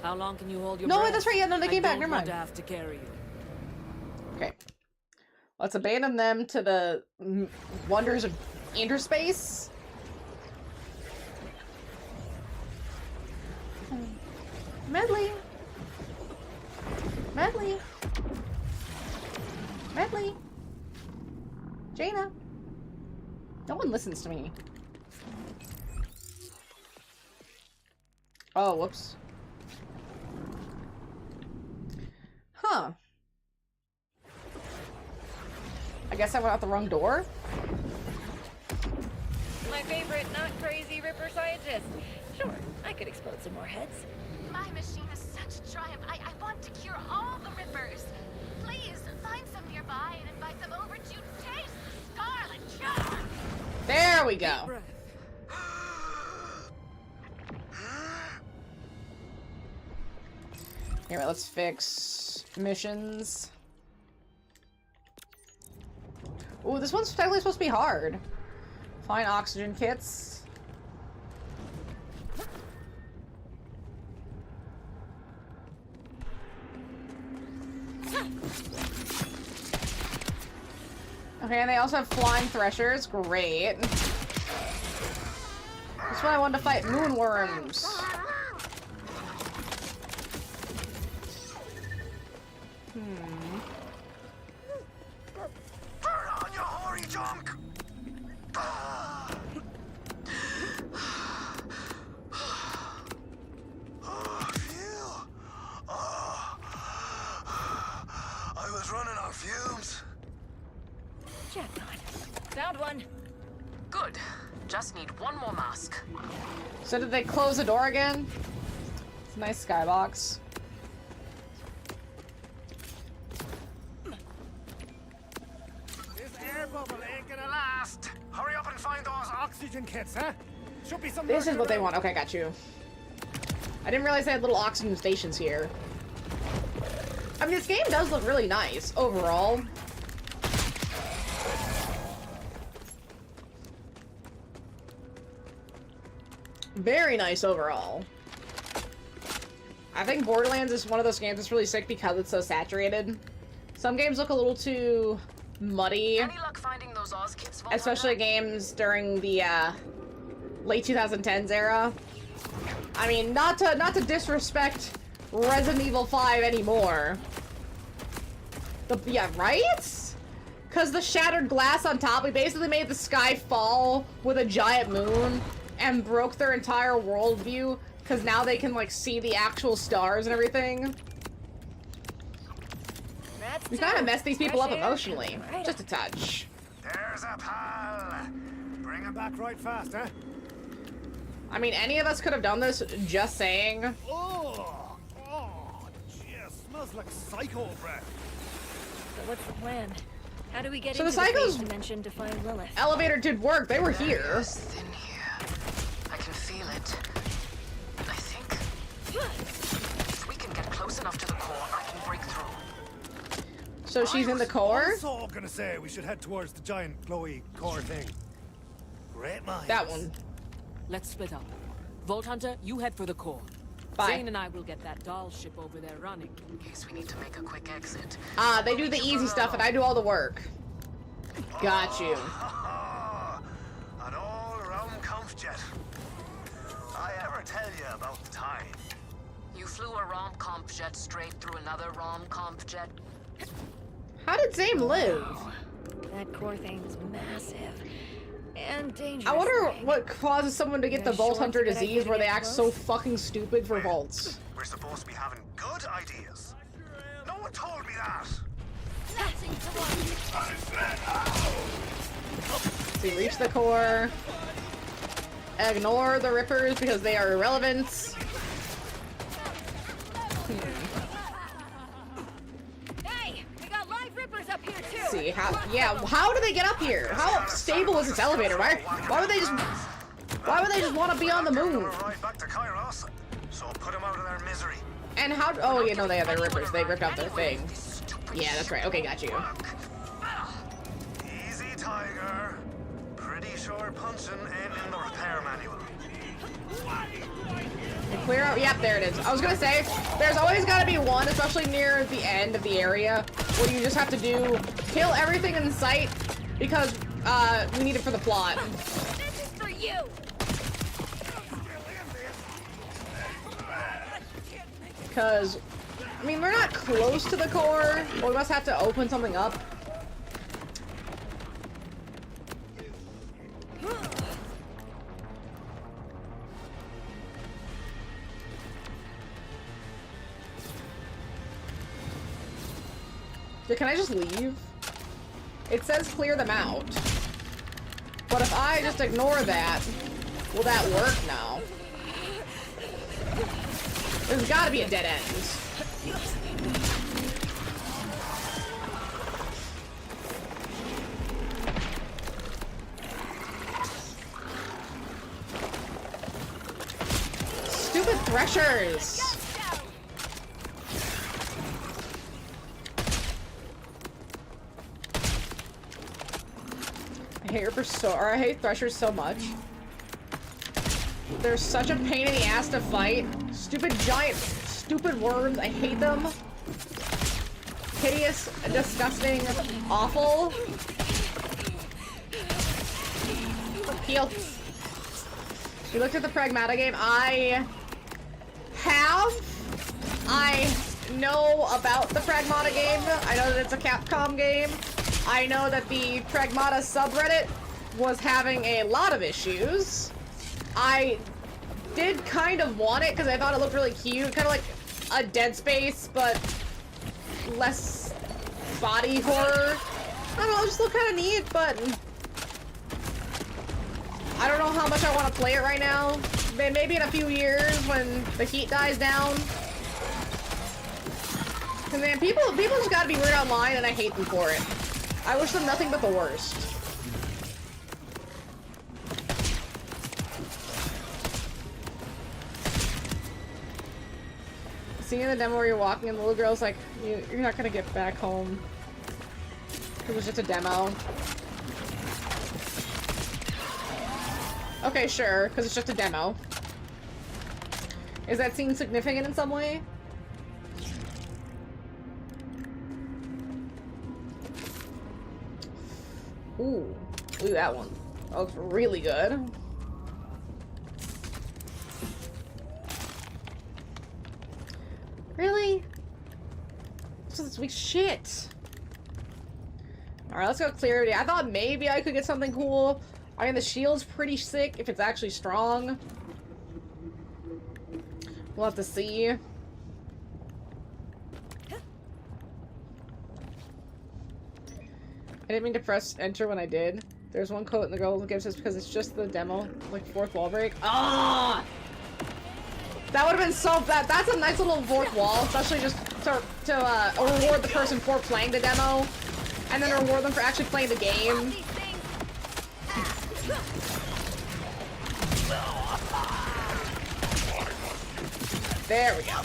How long can you hold your No, breath? that's right. Yeah, no, they came back. I Never don't want mind. to have to carry you. Okay. Let's abandon them to the wonders of interspace. Medley. Medley. Medley. Jaina. No one listens to me. Oh, whoops. Huh. I guess I went out the wrong door? My favorite not crazy Ripper scientist. Sure, I could explode some more heads. My machine is such a triumph. I want to cure all the Rippers. Please, find some nearby and invite them over to taste the scarlet jar. There we go. Here, let's fix missions. Ooh, this one's technically supposed to be hard. Find oxygen kits. Okay, and they also have flying threshers. Great. That's why I wanted to fight moonworms. Turn on, you hoary junk! I was running on fumes. Jackpot. Found one. Good. Just need one more mask. So did they close the door again? It's a nice skybox. This air bubble ain't gonna last. Hurry up and find those oxygen kits, huh? Should be some. This is what they want. Okay, got you. I didn't realize they had little oxygen stations here. I mean, this game does look really nice overall. Very nice overall. I think Borderlands is one of those games that's really sick because it's so saturated. Some games look a little too muddy. Any luck finding those Oz kits? Especially games during the late 2010s era. I mean, not to disrespect Resident Evil 5 anymore. Yeah, right? Because the shattered glass on top, we basically made the sky fall with a giant moon and broke their entire worldview because now they can, like, see the actual stars and everything. We kind of messed these people up emotionally. Just a touch. There's a pal. Bring him back right fast, huh? I mean, any of us could have done this, just saying. Oh, gee, smells like psycho breath. So what's the plan? How do we get So into the the Psycho's space dimension to find Lilith? Elevator did work. They were here. It's in here. I can feel it. I think if we can get close enough to the core, I can break through. So she's in the core? Also gonna say we should head towards the giant glowy core thing. Great minds. That one. Let's split up. Vault Hunter, you head for the core. Bye. Zane and I will get that doll ship over there running. In case we need to make a quick exit. They do the easy stuff and I do all the work. Got you. An all-round comf jet. I ever tell you about the time? You flew a rom-comp jet straight through another rom-comp jet. How did Zane live? That core thing's massive. And dangerous. I wonder thing. what causes someone to get the You're Vault sure Hunter it's a good idea disease to where they get act close? so fucking stupid for vaults. We're supposed to be having good ideas. No one told me that. Nothing to So you reach the core. Ignore the Rippers because they are irrelevant. Hey, we got live Rippers up here too. Let's see how? Yeah, how do they get up here? How stable is this elevator? Why would they just want to be on the moon? Right back to Kairos. So put them out of their misery. And how? Oh, you know they have their Rippers. They ripped out their thing. Yeah, that's right. Okay, got you. Easy, Tiger. Pretty sure punching ain't in the repair manual. And clear out. Yep, there it is. I was gonna say, there's always gotta be one, especially near the end of the area, where you just have to kill everything in sight because we need it for the plot. This is for you. because, I mean, we're not close to the core, but we must have to open something up. Yeah, can I just leave? It says clear them out. But if I just ignore that, will that work now? There's gotta be a dead end. Stupid threshers! I hate threshers so much. They're such a pain in the ass to fight. Stupid giant, stupid worms. I hate them. Hideous, disgusting, awful. Heal. You looked at the Pragmata game? I know about the Pragmata game. I know that it's a Capcom game. I know that the Pragmata subreddit was having a lot of issues. I did kind of want it because I thought it looked really cute. Kind of like a Dead Space, but less body horror. I don't know, it just looked kind of neat, but I don't know how much I want to play it right now. Maybe in a few years when the heat dies down. Because man, people just gotta be weird online and I hate them for it. I wish them nothing but the worst. Seeing in the demo where you're walking and the little girl's like, you're not gonna get back home. It was just a demo. Okay, sure, because it's just a demo. Is that scene significant in some way? Ooh, look at that one. That looks really good. Really? So this week's shit. Alright, let's go clarity. I thought maybe I could get something cool. I mean, the shield's pretty sick if it's actually strong. We'll have to see. I didn't mean to press enter when I did. There's one quote and the girl gives us because it's just the demo, like fourth wall break. Ah! That would have been so bad. That's a nice little fourth wall, especially just to reward the person for playing the demo, and then reward them for actually playing the game. There we go.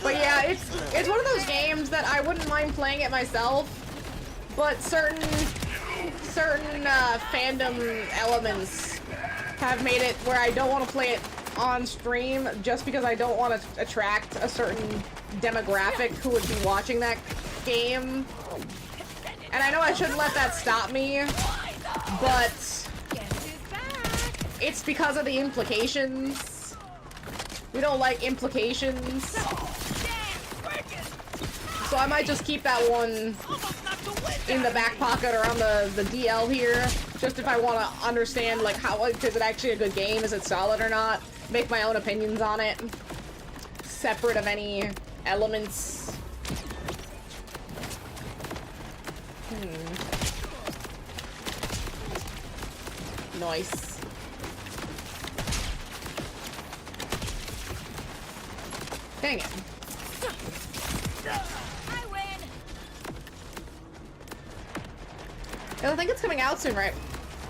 But yeah, it's one of those games that I wouldn't mind playing it myself, but certain fandom elements have made it where I don't want to play it on stream just because I don't want to attract a certain demographic who would be watching that game. And I know I shouldn't let that stop me, but it's because of the implications. We don't like implications. So I might just keep that one in the back pocket or on the DL here, just if I want to understand, like, how is it actually a good game? Is it solid or not? Make my own opinions on it, separate of any elements. Nice. Dang it. I win. I think it's coming out soon, right?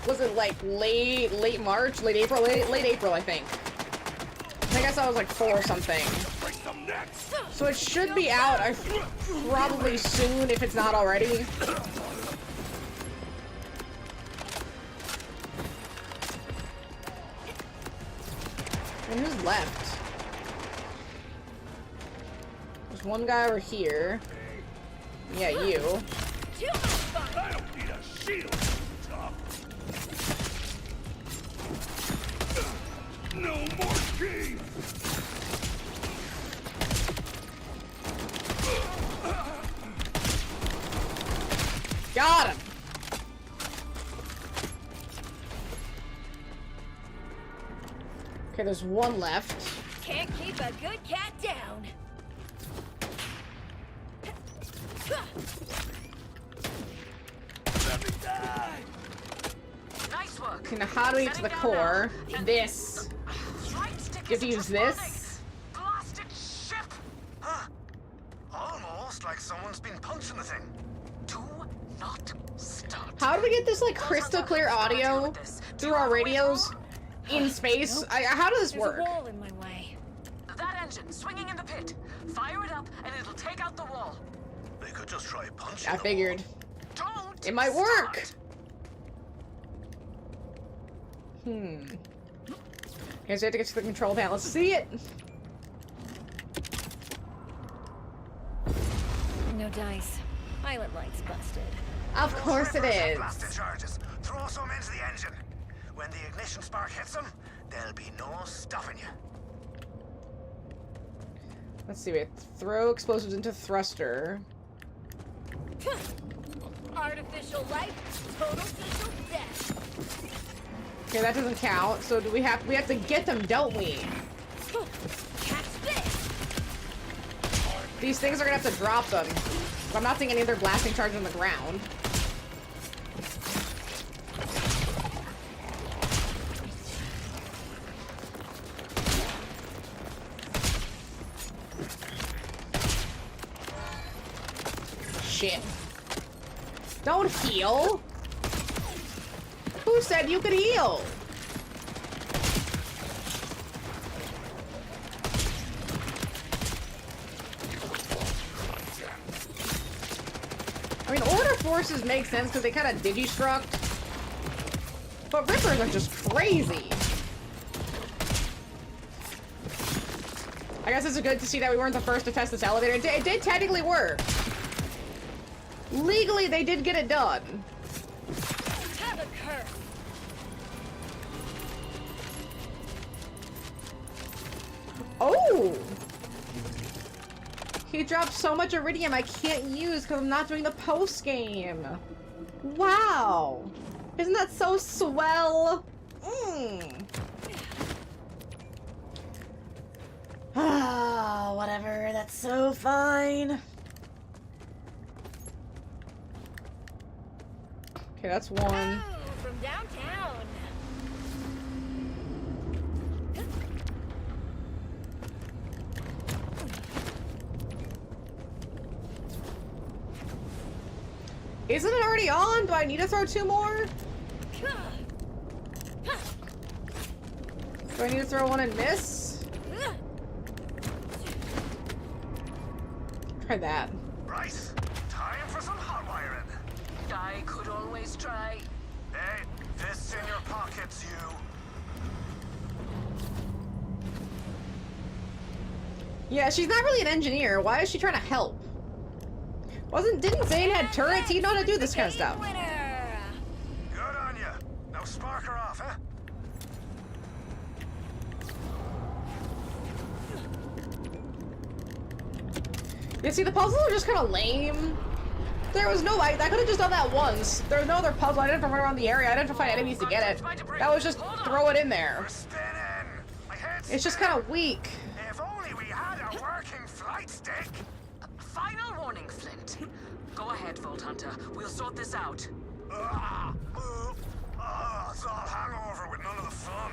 Was it like late March, late April, late April, I think. I think I saw it was like 4 or something. So it should be out probably soon if it's not already. And who's left? There's one guy over here. Yeah, you. I don't need a shield. No more games. Got him! Okay, there's one left. Can't keep a good cat down. Let me die! Nice work. Okay, now how do we get to the core? This. You have to use this. Blasted ship. Huh. Almost like someone's been punching the thing. Do not start. How do we get this like crystal clear audio through our radios in space? How does this There's work? a wall in my way. That engine swinging in the pit. Fire it up and it'll take out the wall. They could just try punching I the figured. Don't. It might work. start. Okay, so we have to get to the control panel. Let's see it. No dice. Pilot light's busted. Of Those course it Rippers have is. blasted charges. Throw some into the engine. When the ignition spark hits them, there'll be no stopping you. Let's see. We have to throw explosives into thruster. Artificial life, total official death. Okay, that doesn't count. So do we have to get them, don't we? Catch this. These things are gonna have to drop them. But I'm not seeing any of their blasting charges on the ground. Shit. Don't heal. Who said you could heal? I mean, order forces make sense because they kind of digi-struct. But Rippers are just crazy. I guess it's good to see that we weren't the first to test this elevator. It did technically work. Legally, they did get it done. Have a curse. Oh! He dropped so much iridium I can't use because I'm not doing the post game. Wow! Isn't that so swell? Ah, whatever. That's so fine. Okay, that's one. Oh, from downtown. Isn't it already on? Do I need to throw two more? Do I need to throw one and miss? Try that. Right. Time for some hot wiring. I could always try. Hey, fists in your pockets, you. Yeah, she's not really an engineer. Why is she trying to help? Didn't Zane had turrets? He'd know how to do this kind of stuff. Winner. Good on you. Now spark her off, huh? You see, the puzzles are just kind of lame. There was no, I could have just done that once. There was no other puzzle. I didn't have to run around the area. I didn't have to find enemies to get it. That was just throw it in there. We're spinning. My head's It's just spinning. kind of weak. If only we had a working flight stick. Final warning, Flint. Go ahead, Vault Hunter. We'll sort this out. It's all hangover with none of the fun.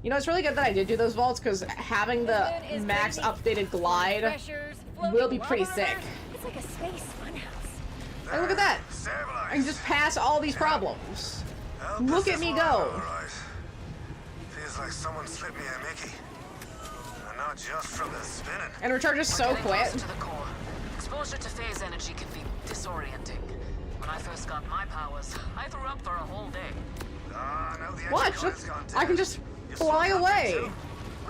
You know, it's really good that I did do those vaults because having the max updated glide Pressures, will be floating pretty water. sick. It's like a space funhouse. And look at that. Stabilize. I can just pass all these problems. Help Look us at me this go. one, all right. Feels like someone slipped me a Mickey. And not just from the spinning. And recharges so Getting quick. closer to the core. Exposure to phase energy can be disorienting. When I first got my powers, I threw up for a whole day. Ah, now the engine Watch, coil's gone I can dead. just You fly still got away. me too?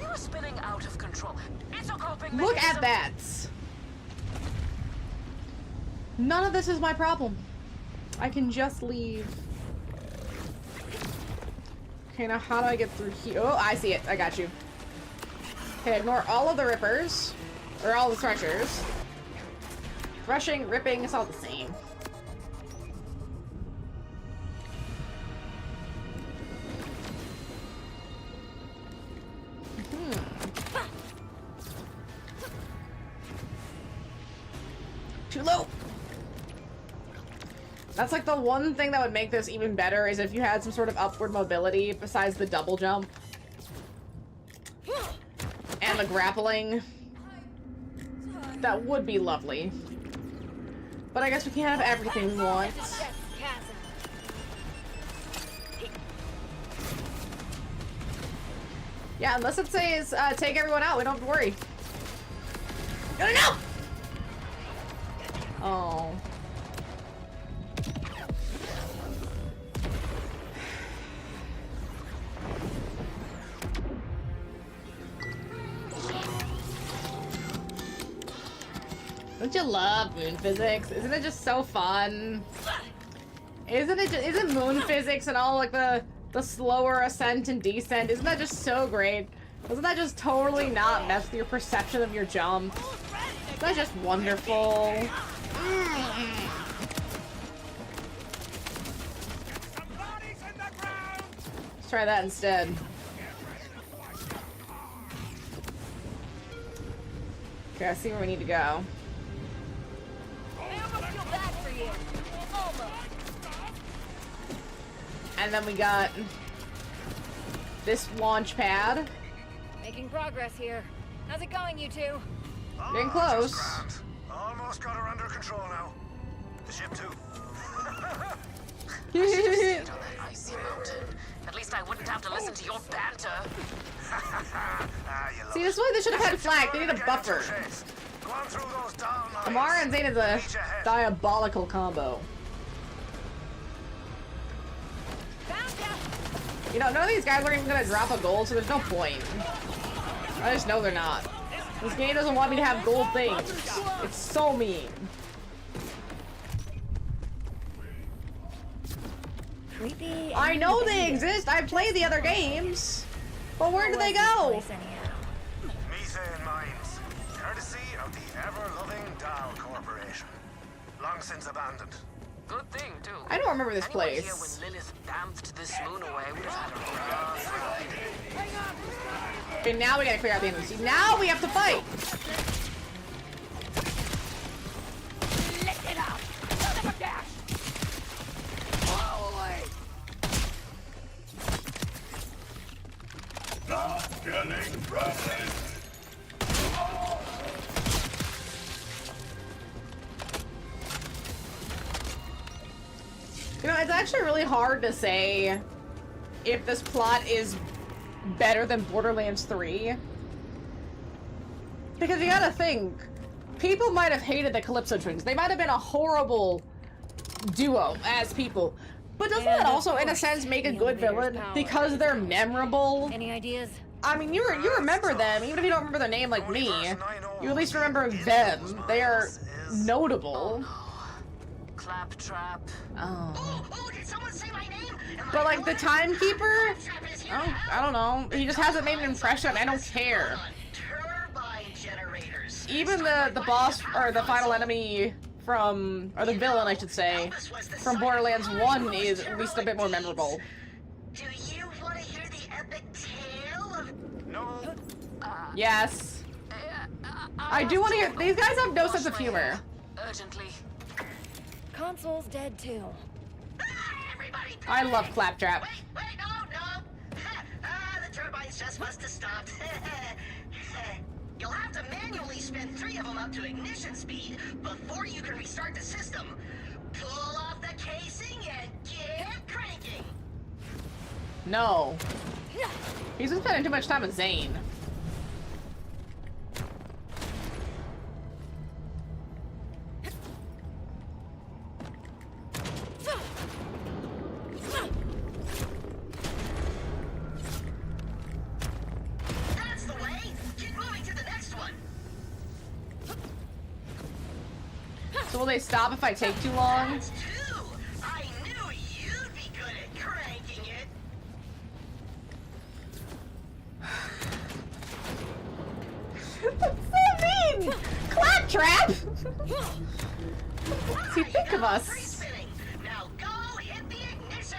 We were spinning out of control. It's a coping Look mechanism. at that. None of this is my problem. I can just leave. Okay, now how do I get through here? Oh, I see it. I got you. Okay, ignore all of the rippers. Or all the threshers. Rushing, ripping, it's all the same. Too low. That's like the one thing that would make this even better is if you had some sort of upward mobility besides the double jump. And the grappling. That would be lovely. But I guess we can't have everything we want. Yeah, unless it says take everyone out, we don't have to worry. No, no, no! Oh. Don't you love moon physics? Isn't it just so fun? Isn't moon physics and all like the slower ascent and descent, isn't that just so great? Doesn't that just totally not mess with your perception of your jump? Isn't that just wonderful? Let's try that instead. Okay, I see where we need to go. And then we got this launch pad. Making progress here. How's it going, you two? Getting close. Almost got her under control now. The ship too. I should have stayed on that icy mountain. At least I wouldn't have to listen to your banter. See, this is why they should have had flag. They need a buffer. Amara and Zane is a diabolical combo. You know, none of these guys are even gonna drop a gold, so there's no point. I just know they're not. This game doesn't want me to have gold things. It's so mean. Creepy. I know they exist. I play the other games. But where do they go? Methane mines, courtesy of the ever-loving Dahl Corporation. Long since abandoned. Good thing, too. I don't remember this Anyone place. here when Lilith bounced this moon away would have had a rough ride. Okay, now we gotta clear out the enemies. See, now we have to fight. Lift it up. Never dash. Not getting ready. You know, it's actually really hard to say if this plot is better than Borderlands 3. Because you gotta think, people might have hated the Calypso twins. They might have been a horrible duo as people. But doesn't that also, in a sense, make a good villain? Because they're memorable? Any ideas? I mean, you remember them, even if you don't remember their name like me. You at least remember them. They are notable. Claptrap. Oh. Oh, did someone say my name? But like the timekeeper, oh, I don't know. He just hasn't made an impression. I don't care. Turbine generators. Even the boss or the final enemy from, or the villain I should say, from Borderlands 1 is at least a bit more memorable. Do you want to hear the epic tale of... No. Yes. I do want to hear. These guys have no sense of humor. Urgently. Console's dead too. Everybody I love Claptrap. Wait, no. The turbines just must have stopped. You'll have to manually spin 3 of them up to ignition speed before you can restart the system. Pull off the casing and get cranking. No. He's been spending too much time with Zane. That's the way. Keep moving to the next one. So will they stop if I take too long? That's 2. I knew you'd be good at cranking it. What's that mean? Claptrap? sick of us. Spinning. Now go hit the ignition.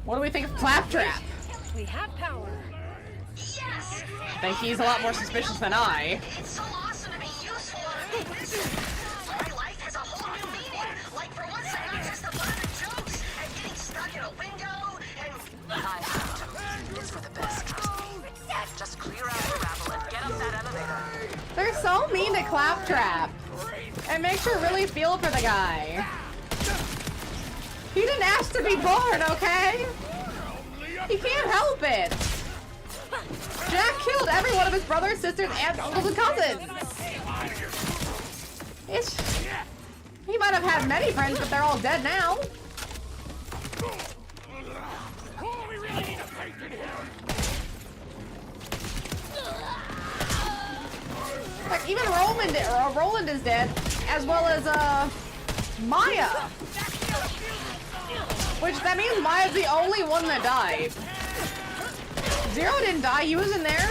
What do we think of Claptrap? We have power. Yes. I think he's a lot more suspicious than I. It's so awesome to be useful on a big mission. My life has a whole new meaning. Like for once, I'm not just a bunch of jokes and getting stuck in a window and. I have to. It's for the best, trust me. Just clear out the rabble and get up that elevator. They're so mean to Claptrap. It makes you really feel for the guy. He didn't ask to be born, okay? He can't help it. Jack killed every one of his brothers, sisters, aunts, uncles, and cousins. He might have had many friends, but they're all dead now. Like, even Roland is dead, as well as, Maya. Which, that means Maya's the only one that died. Zero didn't die, he was in there.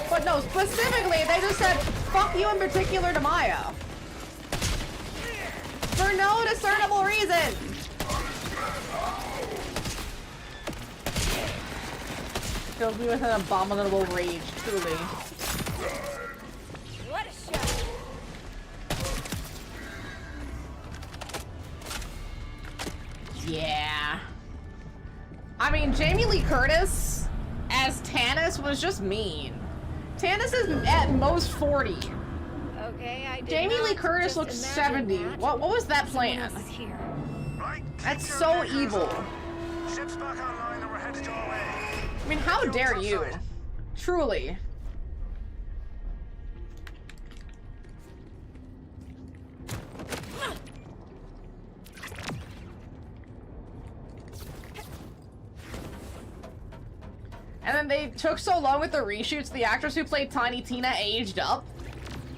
But no, specifically, they just said, fuck you in particular to Maya. For no discernible reason. Fills me with an abominable rage, truly. What a shot. Yeah. I mean, Jamie Lee Curtis as Tannis was just mean. Tannis is at most 40. Okay, I did Jamie Lee not Curtis just looks imagine 70. that. What was that Someone plan? else is here. Right, That's keep so your knickers evil. on. Ship's back online and we're headed your way. I mean, how dare you? Truly. And then they took so long with the reshoots, the actress who played Tiny Tina aged up.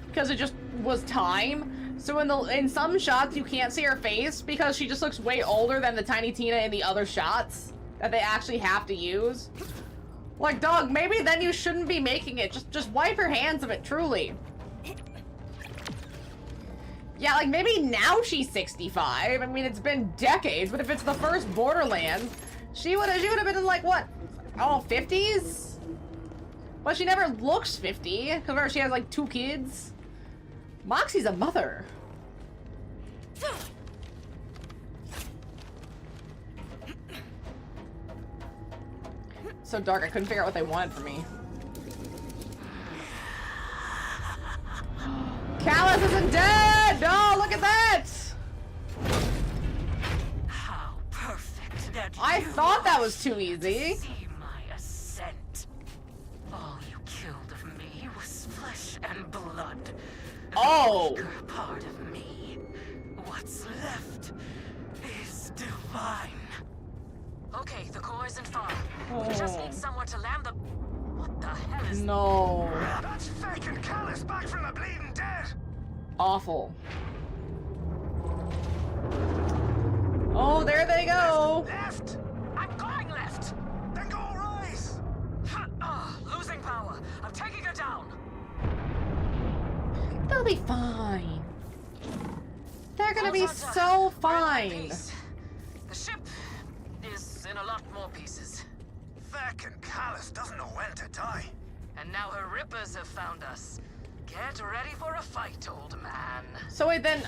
Because it just was time. So in some shots you can't see her face because she just looks way older than the Tiny Tina in the other shots that they actually have to use. Like, dog, maybe then you shouldn't be making it. Just wipe your hands of it, truly. Yeah, like, maybe now she's 65. I mean, it's been decades, but if it's the first Borderlands, she would have been in, like, what? Oh, 50s? But she never looks 50, because she has, like, 2 kids. Moxie's a mother. So dark, I couldn't figure out what they wanted from me. Callus isn't dead! No, look at that! How perfect that I you thought that was too easy. see my ascent. All you killed of me was flesh and blood. Oh. The weaker part of me. What's left is divine. Okay, the core isn't far. We just need somewhere to land the... What the hell is... No. That's fucking Callus back from the bleeding dead. Awful. Oh, there they go. Left. I'm going left! Then go rise. Losing power. I'm taking her down. They'll be fine. They're gonna be Hold on, so we're in one fine. piece. The ship is in a lot more pieces. Fucking Callus doesn't know when to die. And now her rippers have found us. Get ready for a fight, old man. So wait, then,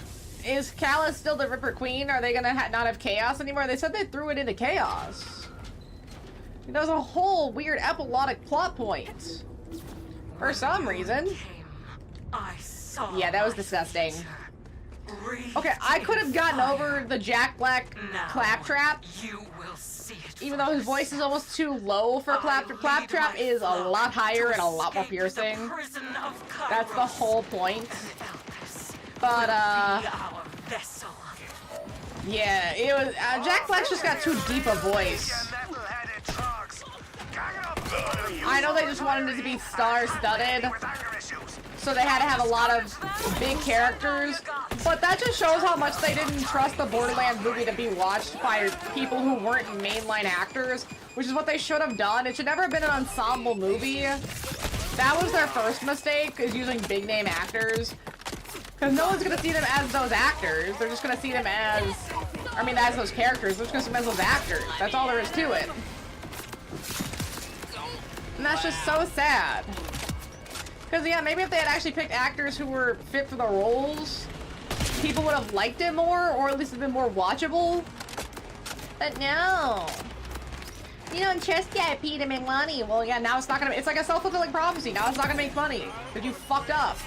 is Callus still the Ripper Queen? Are they gonna not have chaos anymore? They said they threw it into chaos. That was a whole weird epilogic plot point. For some reason. I saw Yeah, that was my disgusting. future. Okay, I could have gotten Breathe over the Jack Black Now Claptrap, You will see it even for though his voice is almost too low for Claptrap. Claptrap is a lot higher and a lot more piercing. That's the whole point. But, yeah, it was, Jack Black's just got too deep a voice. I know they just wanted it to be star-studded, so they had to have a lot of big characters, but that just shows how much they didn't trust the Borderlands movie to be watched by people who weren't mainline actors, which is what they should have done. It should never have been an ensemble movie. That was their first mistake, is using big-name actors. Because no one's gonna see them as those actors. They're just gonna see them as, I mean, as those characters. They're just gonna see them as those actors. That's all there is to it. And that's just so sad. Because, yeah, maybe if they had actually picked actors who were fit for the roles, people would have liked it more, or at least have been more watchable. But no. You don't trust IP to make money. Well, yeah, now it's not gonna, it's like a self-fulfilling prophecy. Now it's not gonna make money. Because you fucked up.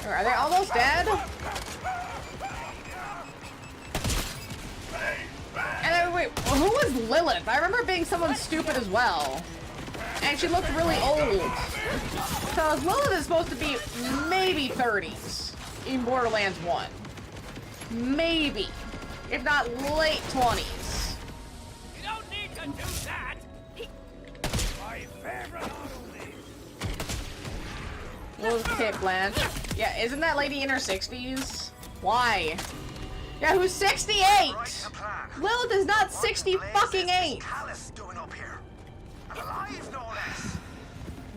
Are they almost dead? And then, wait, who was Lilith? I remember being someone stupid as well. And she looked really old. So Lilith is supposed to be maybe 30s in Borderlands 1. Maybe. If not late 20s. You don't need to do that! My favorite auto-lead. Lilith Kit Blanche. Yeah, isn't that lady in her 60s? Why? Yeah, who's 68? Lilith is not 60 fucking 8.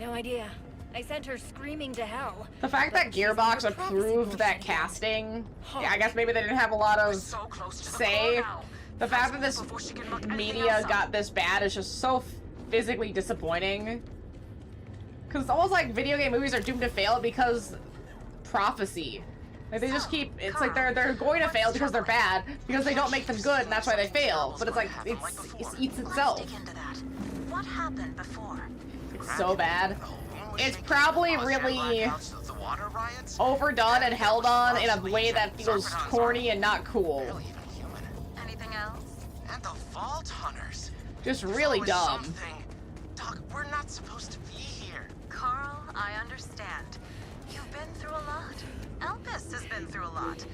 No idea. I sent her screaming to hell. The fact that Gearbox approved that casting, yeah, I guess maybe they didn't have a lot of say. The fact that this media got this bad is just so physically disappointing. Because it's almost like video game movies are doomed to fail because prophecy. Like they just keep, it's like they're going to fail because they're bad, because they don't make them good and that's why they fail. But it's like, it eats itself. What happened before? It's so bad. It's probably really overdone and held on in a way that feels corny and not cool. Anything else? And the Vault Hunters. Just really dumb. Doc, we're not supposed to be here. Carl, I understand. You've been through a lot. Elpis has been through a lot.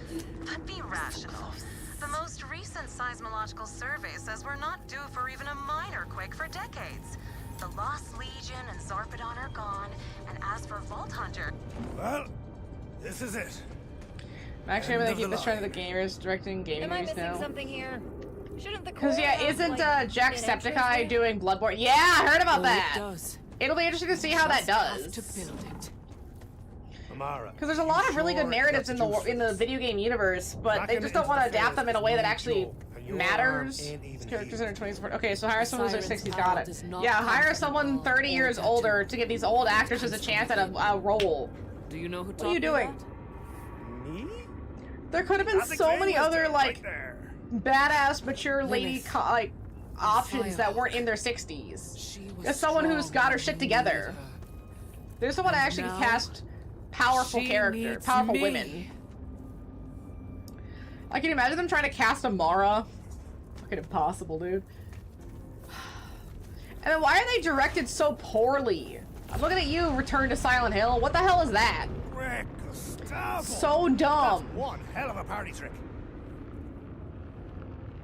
But be rational. The most recent seismological survey says we're not due for even a minor quake for decades. The Lost Legion and Zarpedon are gone, and as for Vault Hunter... Well, this is it. Actually, I'm gonna keep this trend of the gamers directing gaming movies now. Am I missing something here? Shouldn't the Because, yeah, isn't Jacksepticeye doing Bloodborne? Yeah, I heard about that! It does. It'll be interesting to see how that does. To build it. Because there's a lot of really good narratives in the video game universe, but they just don't want to adapt them in a way that actually matters. Characters in their 20s. Okay, so hire someone who's 60s. Got it. Yeah, hire someone 30 years older to give these old actresses a chance at a role. Do you know who? What are you doing? Me? There could have been so many other like badass, mature lady like options that weren't in their 60s. There's someone who's got her shit together. There's someone that actually cast powerful women. Like, can you imagine them trying to cast a Mara? Fucking impossible, dude. And then why are they directed so poorly? I'm looking at you, Return to Silent Hill. What the hell is that? So dumb. That's one hell of a party trick.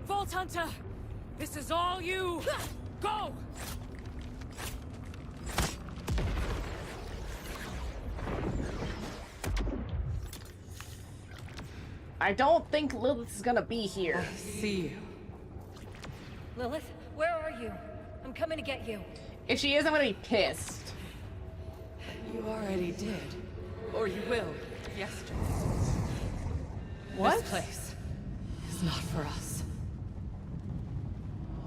Vault Hunter, this is all you. Go. I don't think Lilith is gonna be here. I see you. Lilith, where are you? I'm coming to get you. If she is, I'm gonna be pissed. You already did. Or you will, yesterday. What? This place is not for us.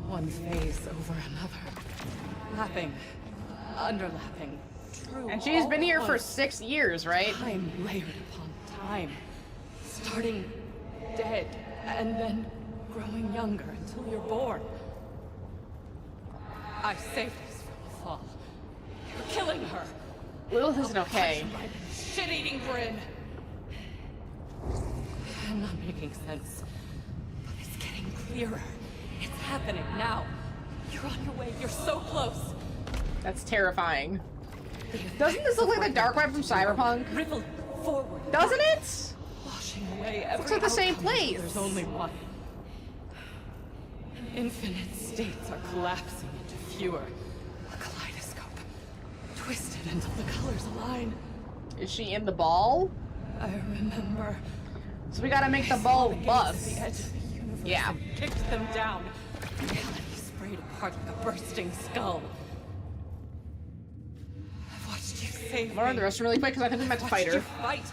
One phase over another. Lapping, underlapping. And she's been here for 6 years, right? Time layered upon time. Starting dead, and then growing younger until you're born. I saved us from a fall. You're killing her. Lilith isn't okay. Shit-eating grin. I'm not making sense, but it's getting clearer. It's happening now. You're on your way. You're so close. That's terrifying. Doesn't this look like the Dark Web from Cyberpunk? Rippling forward. Doesn't it? Washing away every Looks like the same outcome. place. There's only one. Infinite states are collapsing into fewer. A kaleidoscope. twisted until the colors align. Is she in the ball? I remember. So we gotta make the ball bust. The edge of the universe Yeah. and kicked them down. Reality sprayed apart like a bursting skull. I watched you save Learn me. the rest really quick because I think we meant to fight Watched you her. fight.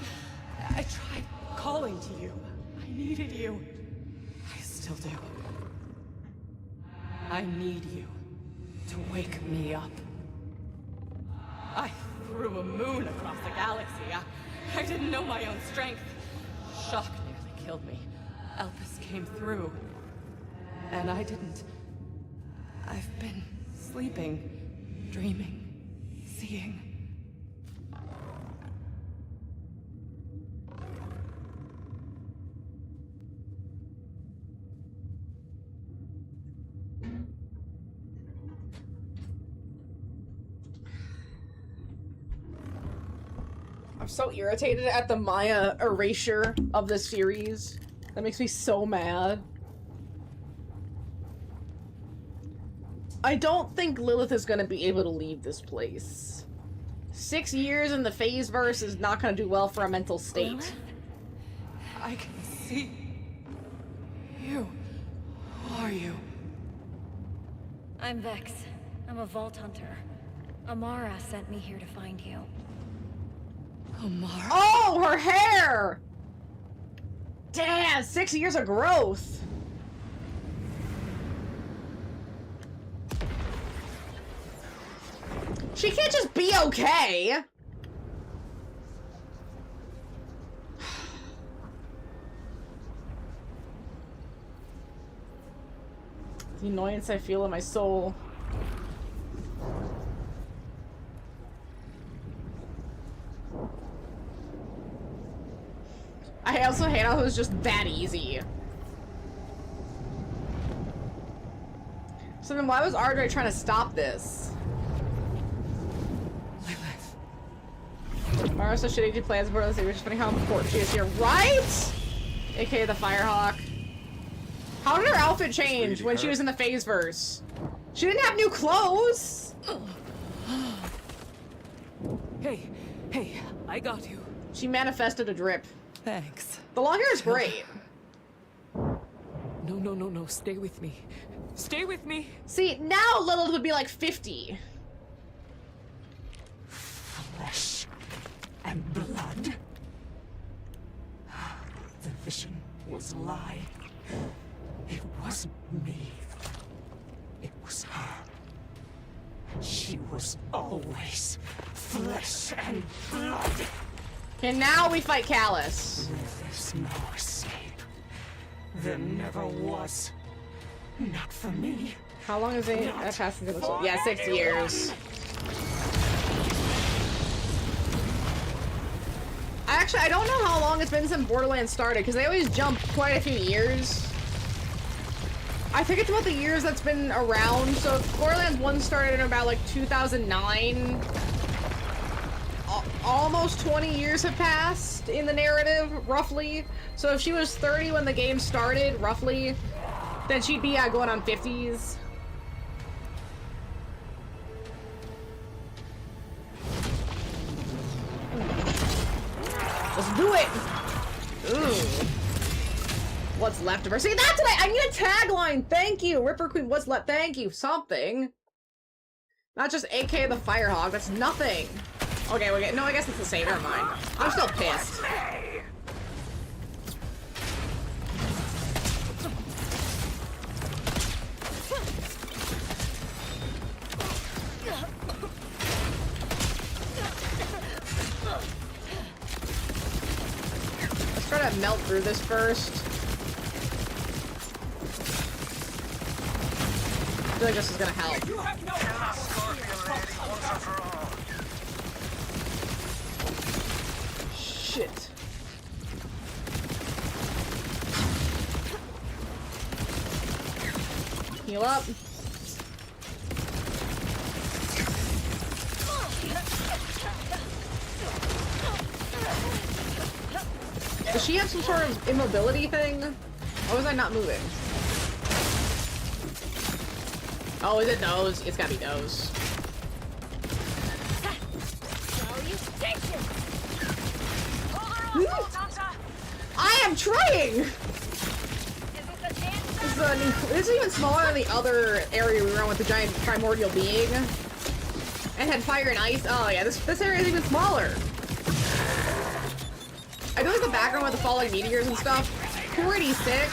I tried calling to you. I needed you. I still do. I need you to wake me up. I threw a moon across the galaxy. I didn't know my own strength. Shock nearly killed me. Elpis came through. And I didn't. I've been sleeping, dreaming, seeing. I'm so irritated at the Maya erasure of this series. That makes me so mad. I don't think Lilith is gonna be able to leave this place. 6 years in the phase verse is not gonna do well for a mental state. I can see you. Who are you? I'm Vex. I'm a Vault Hunter. Amara sent me here to find you. Amara? Oh, her hair! Damn, 6 years of growth. She can't just be okay. The annoyance I feel in my soul. I also hate how it was just that easy. So then why was Ardre trying to stop this? Mara so shitty to plans for us. We're just funny how important she is here, right? AKA the Firehawk. How did her outfit change when she was in the phase verse? She didn't have new clothes. Hey, I got you. She manifested a drip. Thanks. The long hair is great. No, stay with me. Stay with me. See, now Lilith would be like 50. Flesh and blood. The vision was a lie. It wasn't me. It was her. She was always flesh and blood. And now we fight Callus. There's no escape. There never was. Not for me. How long is it? That passed into the Yeah, 6 years. Actually, I don't know how long it's been since Borderlands started, because they always jump quite a few years. I think it's about the years that's been around. So if Borderlands 1 started in about like 2009. Almost 20 years have passed in the narrative, roughly. So if she was 30 when the game started, roughly, then she'd be going on 50s. Let's do it! Ooh. What's left of her? See, that's what I need a tagline! Thank you! Ripper Queen, what's left? Thank you! Something. Not just AK the Firehawk, that's nothing. Okay, no, I guess it's the same, never mind. I'm still pissed. Let's try to melt through this first. I feel like this is gonna help. You have no Shit. Heal up. Does she have some sort of immobility thing? Or was I not moving? Oh, is it those? It's gotta be those. I am trying! This is even smaller than the other area we were on with the giant primordial being. And had fire and ice. Oh yeah, this area is even smaller. I do like the background with the falling meteors and stuff. Pretty sick.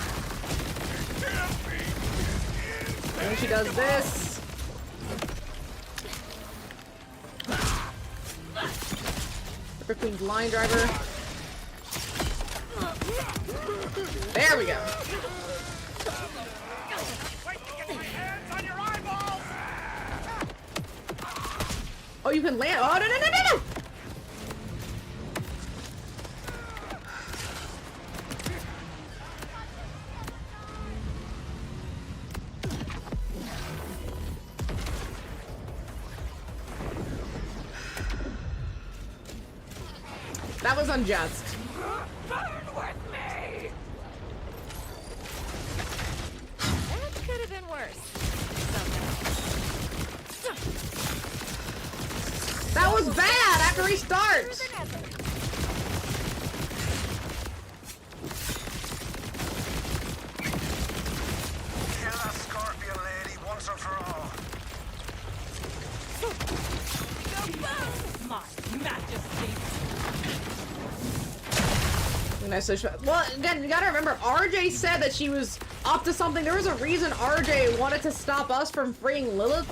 And then she does this. Ripper Queen's line driver. There we go. Oh, you can land. Oh, no, no, no, no, no! That was unjust. That could have been worse. That was bad! I have to restart! Kill that scorpion lady once and for all. My majesty. Nice. Well, again, you gotta remember, RJ said that she was up to something. There was a reason RJ wanted to stop us from freeing Lilith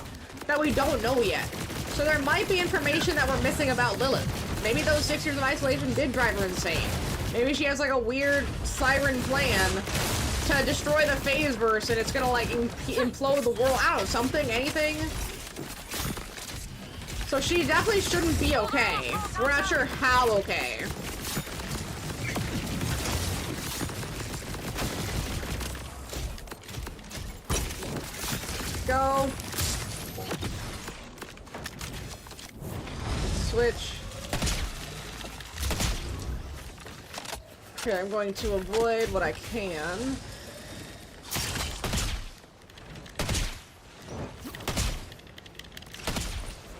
that we don't know yet. So there might be information that we're missing about Lilith. Maybe those 6 years of isolation did drive her insane. Maybe she has like a weird siren plan to destroy the phase verse and it's gonna like implode the world. I don't know, something, anything. So she definitely shouldn't be okay. We're not sure how okay. Go. Switch. Okay, I'm going to avoid what I can.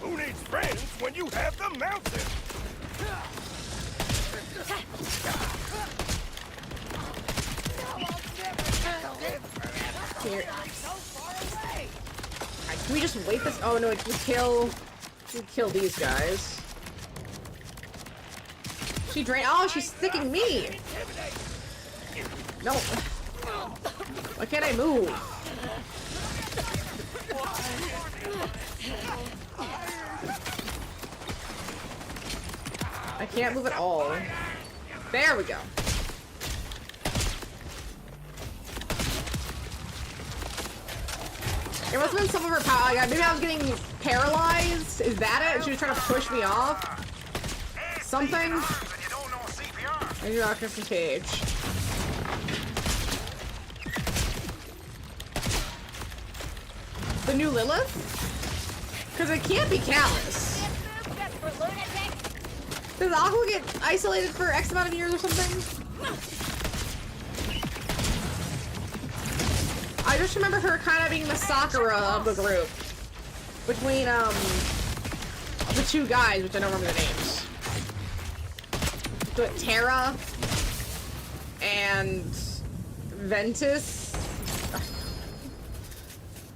Who needs friends when you have the mountain? Here. Can we just wait this? Oh no, we kill these guys. She drained. Oh, she's sticking me. No. Why can't I move? I can't move at all. There we go. It must have been some of her power. Like, maybe I was getting paralyzed. Is that it? She was trying to push me off. Something. I do not from cage. The new Lilith? Because it can't be Callus. Does Aqua get isolated for X amount of years or something? I just remember her kind of being the Sakura of the group. Between, the two guys, which I don't remember their names. Terra and Ventus.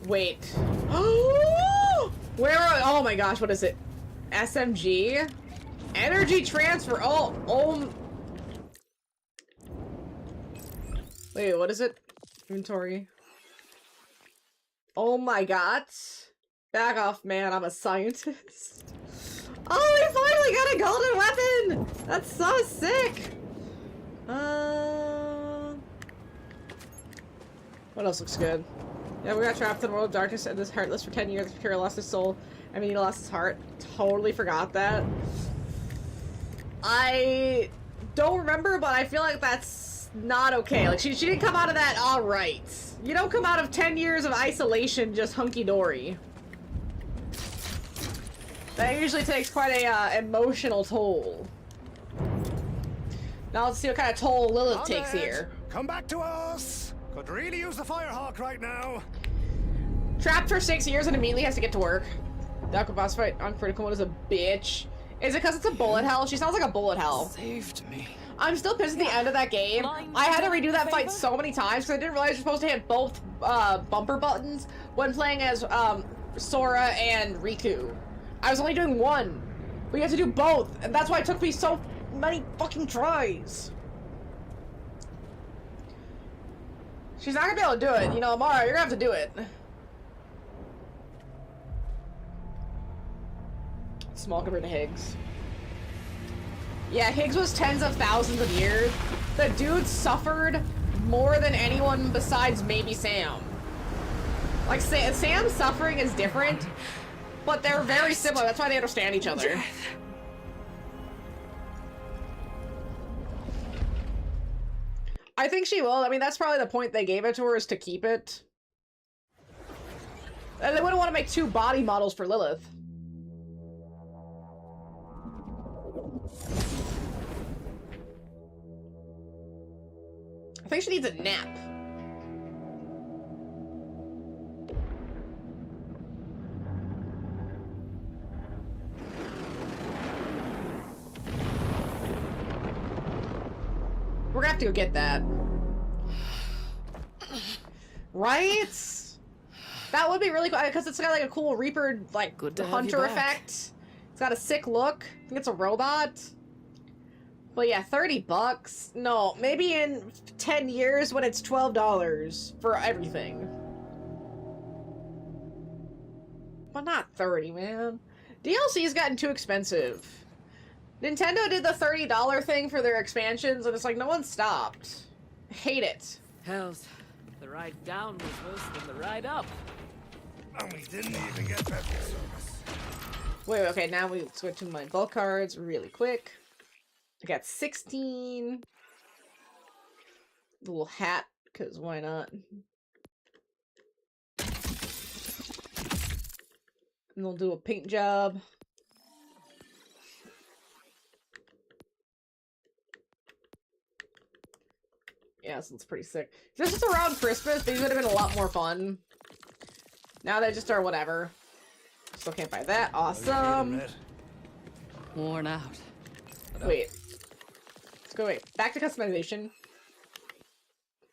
Wait. Where are, oh my gosh, what is it? SMG? Energy transfer. Oh. Wait, what is it? Inventory. Oh my god. Back off, man. I'm a scientist. Oh, we finally got a golden weapon! That's so sick! What else looks good? Yeah, we got trapped in the world of darkness and this heartless for 10 years. Kira lost his soul. I mean, he lost his heart. Totally forgot that. I don't remember, but I feel like that's not okay. Like, she didn't come out of that alright. You don't come out of 10 years of isolation just hunky-dory. That usually takes quite a emotional toll. Now let's see what kind of toll Lilith takes here. Come back to us! Could really use the Firehawk right now. Trapped for 6 years and immediately has to get to work. The Aqua boss fight on critical mode is a bitch. Is it because it's a bullet hell? She sounds like a bullet hell. Saved me. I'm still pissed at the end of that game. I had to redo that fight so many times because I didn't realize you're supposed to hit both bumper buttons when playing as Sora and Riku. I was only doing one, but you have to do both, and that's why it took me so many fucking tries. She's not gonna be able to do it. You know, Mara, you're gonna have to do it. Small compared to Higgs. Yeah, Higgs was tens of thousands of years. The dude suffered more than anyone besides maybe Sam. Like, Sam's suffering is different, but they're very similar. That's why they understand each other. I think she will. I mean, that's probably the point they gave it to her, is to keep it. And they wouldn't want to make 2 body models for Lilith. I think she needs a nap. We're gonna have to go get that. Right? That would be really cool, because it's got like a cool Reaper, like, hunter effect. It's got a sick look. I think it's a robot. But yeah, $30? No, maybe in 10 years when it's $12 for everything. But not 30, man. DLC's gotten too expensive. Nintendo did the $30 thing for their expansions, and it's like, no one stopped. I hate it. Hells, the ride down was worse than the ride up. And we didn't even get Pepsi service. Wait, okay, now we switch to my bulk cards really quick. I got 16. The little hat, because why not? And they'll do a paint job. Yeah, this looks pretty sick. If this was around Christmas, these would have been a lot more fun. Now they just are whatever. Still can't buy that. Awesome. Worn out. Wait. Let's go back to customization.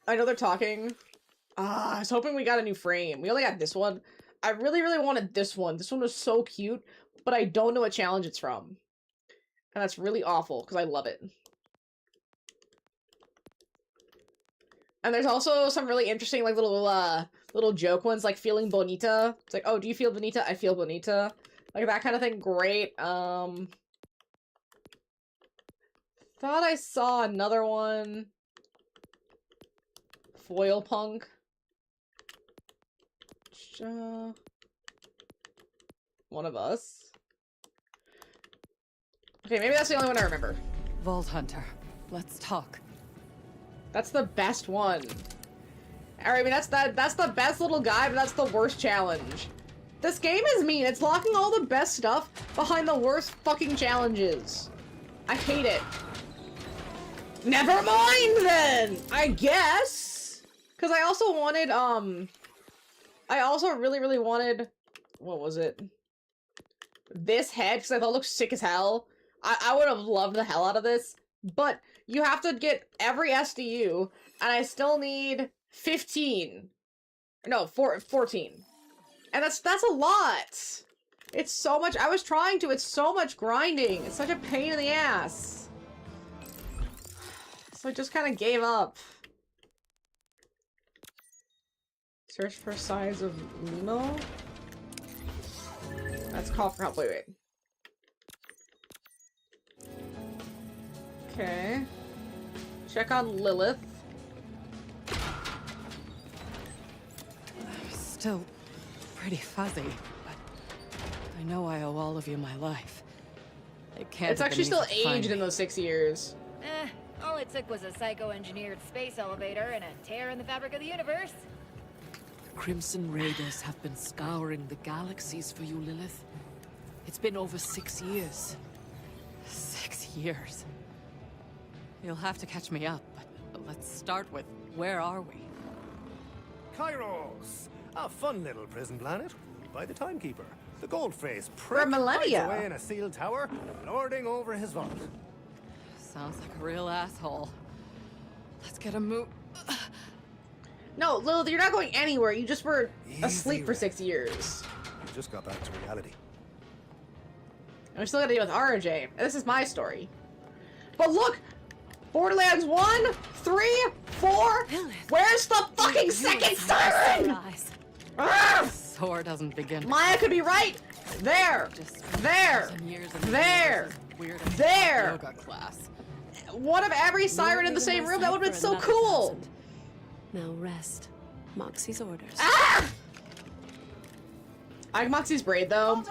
I know they're talking. I was hoping we got a new frame. We only got this one. I really, really wanted this one. This one was so cute, but I don't know what challenge it's from. And that's really awful, because I love it. And there's also some really interesting, like, little joke ones, like feeling bonita. It's like, oh, do you feel bonita? I feel bonita. Like, that kind of thing. Great. Thought I saw another one. Foil punk. One of us. Okay, maybe that's the only one I remember. Vault Hunter, let's talk. That's the best one. Alright, I mean, that's the best little guy, but that's the worst challenge. This game is mean. It's locking all the best stuff behind the worst fucking challenges. I hate it. Never mind then, I guess. Because I also wanted, I also really, really wanted, what was it? This head, because I thought it looked sick as hell. I would have loved the hell out of this. But you have to get every SDU, and I still need 15. No, 14. And that's a lot. It's so much. I was trying to. It's so much grinding. It's such a pain in the ass. So I just kind of gave up. Search for size of Nemo. That's call for help. Wait. Okay. Check on Lilith. I'm still pretty fuzzy, but I know I owe all of you my life. It can't. It's actually still aged in those 6 years. All it took was a psycho-engineered space elevator and a tear in the fabric of the universe. Crimson Raiders have been scouring the galaxies for you, Lilith. It's been over 6 years. 6 years. You'll have to catch me up, but let's start with, where are we? Kairos, a fun little prison planet ruled by the Timekeeper. The gold-faced For prick millennia. hides away in a sealed tower, lording over his vault. Sounds like a real asshole. Let's get a move. No, Lilith, you're not going anywhere. You just were asleep for Easy, 6 years. You just got back to reality. And we still gotta deal with RJ. This is my story. But look! Borderlands 1, 3, 4. Where's the fucking second siren? Sword doesn't begin. Maya could be right. There. There. There. There. Yoga class. One of every siren in the same room. That would have been so cool. Now rest. Moxie's orders. Ah! I like Moxie's braid though.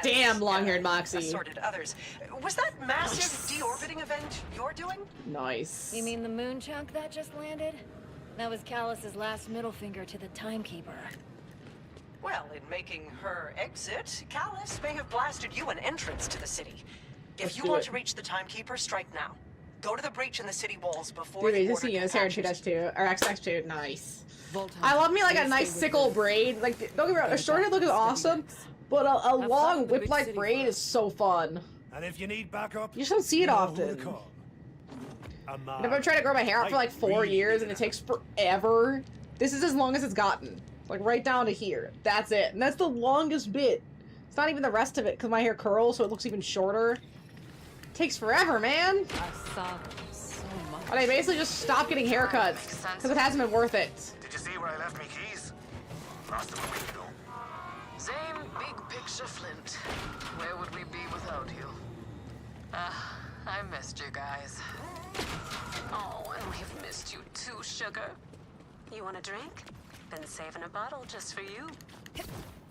Damn long-haired Moxie. Assorted others. Was that massive deorbiting event you're doing? Nice. You mean the moon chunk that just landed? That was Callus's last middle finger to the Timekeeper. Well, in making her exit, Callus may have blasted you an entrance to the city. If you want to reach the Timekeeper, strike now. Go to the breach in the city walls before Dude, the just see order this hair in catches 2-2 or X-2. Nice. I love me like a nice sickle braid. Like, don't get me wrong, a short hair look is awesome, but a long whip-like braid is so fun. And if you need backup, you just don't see it often. And I've been trying to grow my hair out for like 4 years, and it takes forever. This is as long as it's gotten. Like right down to here. That's it. And that's the longest bit. It's not even the rest of it, because my hair curls, so it looks even shorter. It takes forever, man. I saw them so much. And I basically just stopped getting haircuts, because it hasn't been worth it. Did you see where I left me keys? Lost them a week ago. Same big picture, Flint. Where would we be without you? I missed you guys. Oh, and we've missed you too, sugar. You want a drink? Been saving a bottle just for you.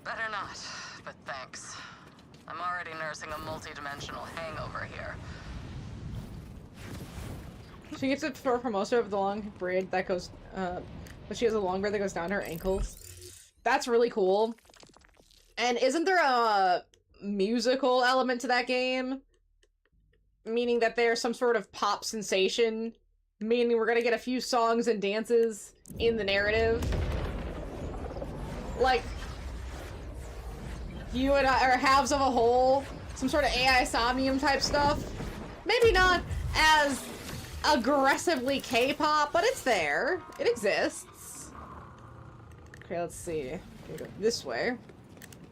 Better not, but thanks. I'm already nursing a multi-dimensional hangover here. She gets it for most of the long braid that goes, but she has a long braid that goes down to her ankles. That's really cool. And isn't there a musical element to that game? Meaning that there's some sort of pop sensation? Meaning we're gonna get a few songs and dances in the narrative? Like, you and I are halves of a whole, some sort of AI Somnium type stuff. Maybe not as aggressively K-pop, but it's there. It exists. Okay, let's see. We go this way.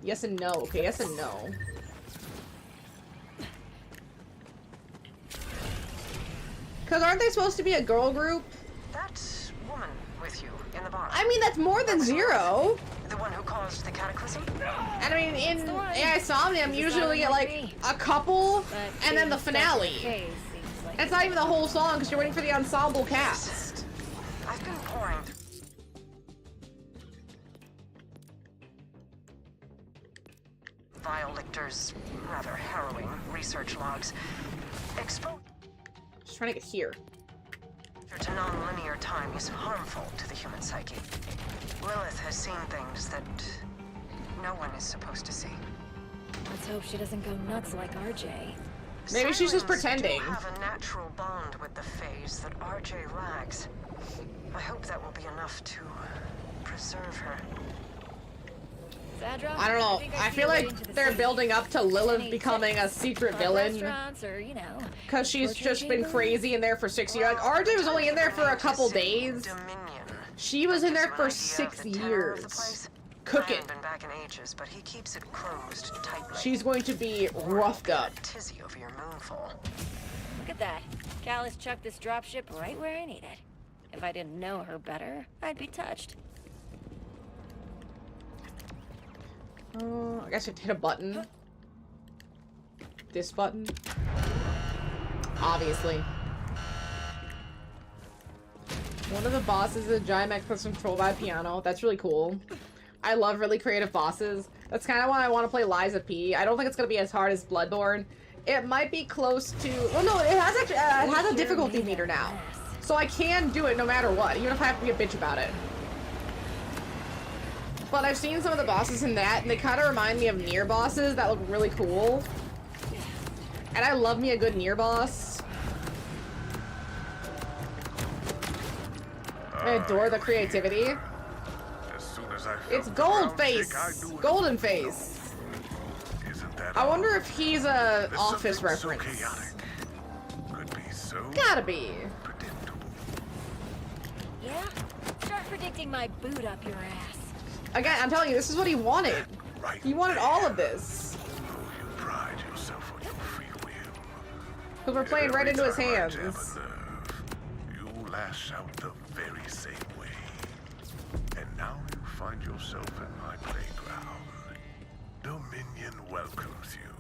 Yes and no. Okay, yes and no. Because aren't they supposed to be a girl group? That woman with you in the bar. I mean, that's more than zero. The one who caused the cataclysm? And I mean, in AI Somnium, you usually get like a couple, and then the finale. And it's not even the whole song, because you're waiting for the ensemble cast. I've been pouring. Vial Lictor's rather harrowing research logs. Just trying to get here. To non-linear time is harmful to the human psyche. Lilith has seen things that no one is supposed to see. Let's hope she doesn't go nuts like RJ. Maybe she's just pretending. Do have a natural bond with the phase that RJ lacks. I hope that will be enough to preserve her. Zadra, I don't know. I feel like they're building up to Lilith becoming a secret villain. Or, you know, because she's just been crazy in there for 6 years. Like, RJ was only in there for a couple days. She was in there for 6 years. Cooking. Been back in ages, but he keeps it closed tightly. She's going to be roughed up. Tizzy over your moonfall. Look at that. Callus chucked this dropship right where I need it. If I didn't know her better, I'd be touched. I guess I have to hit a button. This button. Obviously. One of the bosses is a giant mech that's controlled by a piano. That's really cool. I love really creative bosses. That's kind of why I want to play Liza P. I don't think it's going to be as hard as Bloodborne. It might be close to... Well, no, it has actually, it has a difficulty meter now. So I can do it no matter what, even if I have to be a bitch about it. But I've seen some of the bosses in that, and they kind of remind me of Nier bosses that look really cool. And I love me a good Nier boss. I adore the creativity. As soon as I It's Gold Face! Golden Face! I wonder if he's a Office reference. Could So Gotta be. predictable. Yeah? Start predicting my boot up your ass. Again, I'm telling you, this is what he wanted. Right He wanted all of this. Oh, you pride yourself on your free will. Because we're playing right into his Every time I hands. jab a nerve, you lash out the very same way. And now you find yourself in my playground. Dominion welcomes you.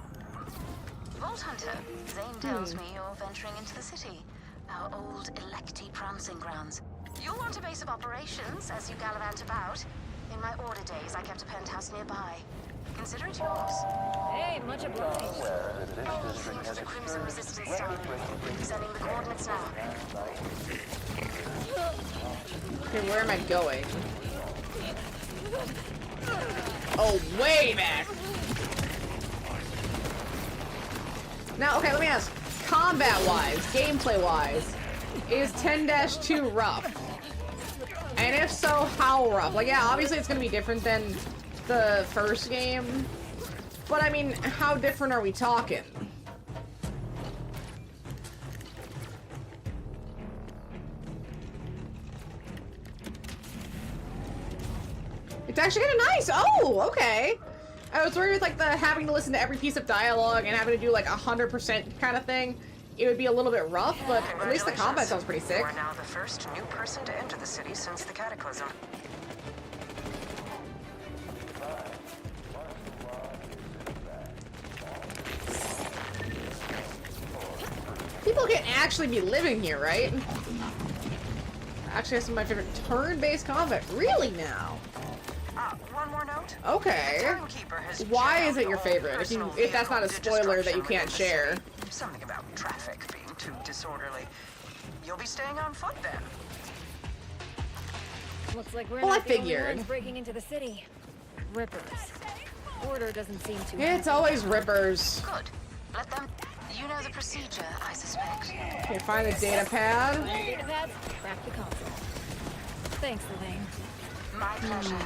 Vault Hunter, Zane tells me you're venturing into the city. Our old electy prancing grounds. You'll want a base of operations as you gallivant about. In my order days, I kept a penthouse nearby. Consider it yours. Hey, much obliged. Seems the Crimson Resistance zone. Sending the coordinates now. Okay, where am I going? Oh, way back! Now, okay, let me ask. Combat-wise, gameplay-wise, is 10-2 rough? And if so, how rough? Like, yeah, obviously it's gonna be different than the first game. But, I mean, how different are we talking? It's actually kind of nice. Oh, okay. I was worried with like the having to listen to every piece of dialogue and having to do like 100% kind of thing. It would be a little bit rough, but at least the combat sounds pretty sick. You are now the first new person to enter the city since the Cataclysm. People can actually be living here, right? Actually, that's some of my favorite turn-based combat. Really now? One more note. Okay. Why is it your favorite? If that's not a spoiler that you can't share. Something about traffic being too disorderly. You'll be staying on foot then. Looks like we're Well, I not the only figured. ones breaking into the city. Rippers. Order doesn't seem too. It's always rippers. Good. Let them. You know the procedure, I suspect. Okay, find the data pad. Find the data pads, crack the console. Thanks, Levine. My pleasure.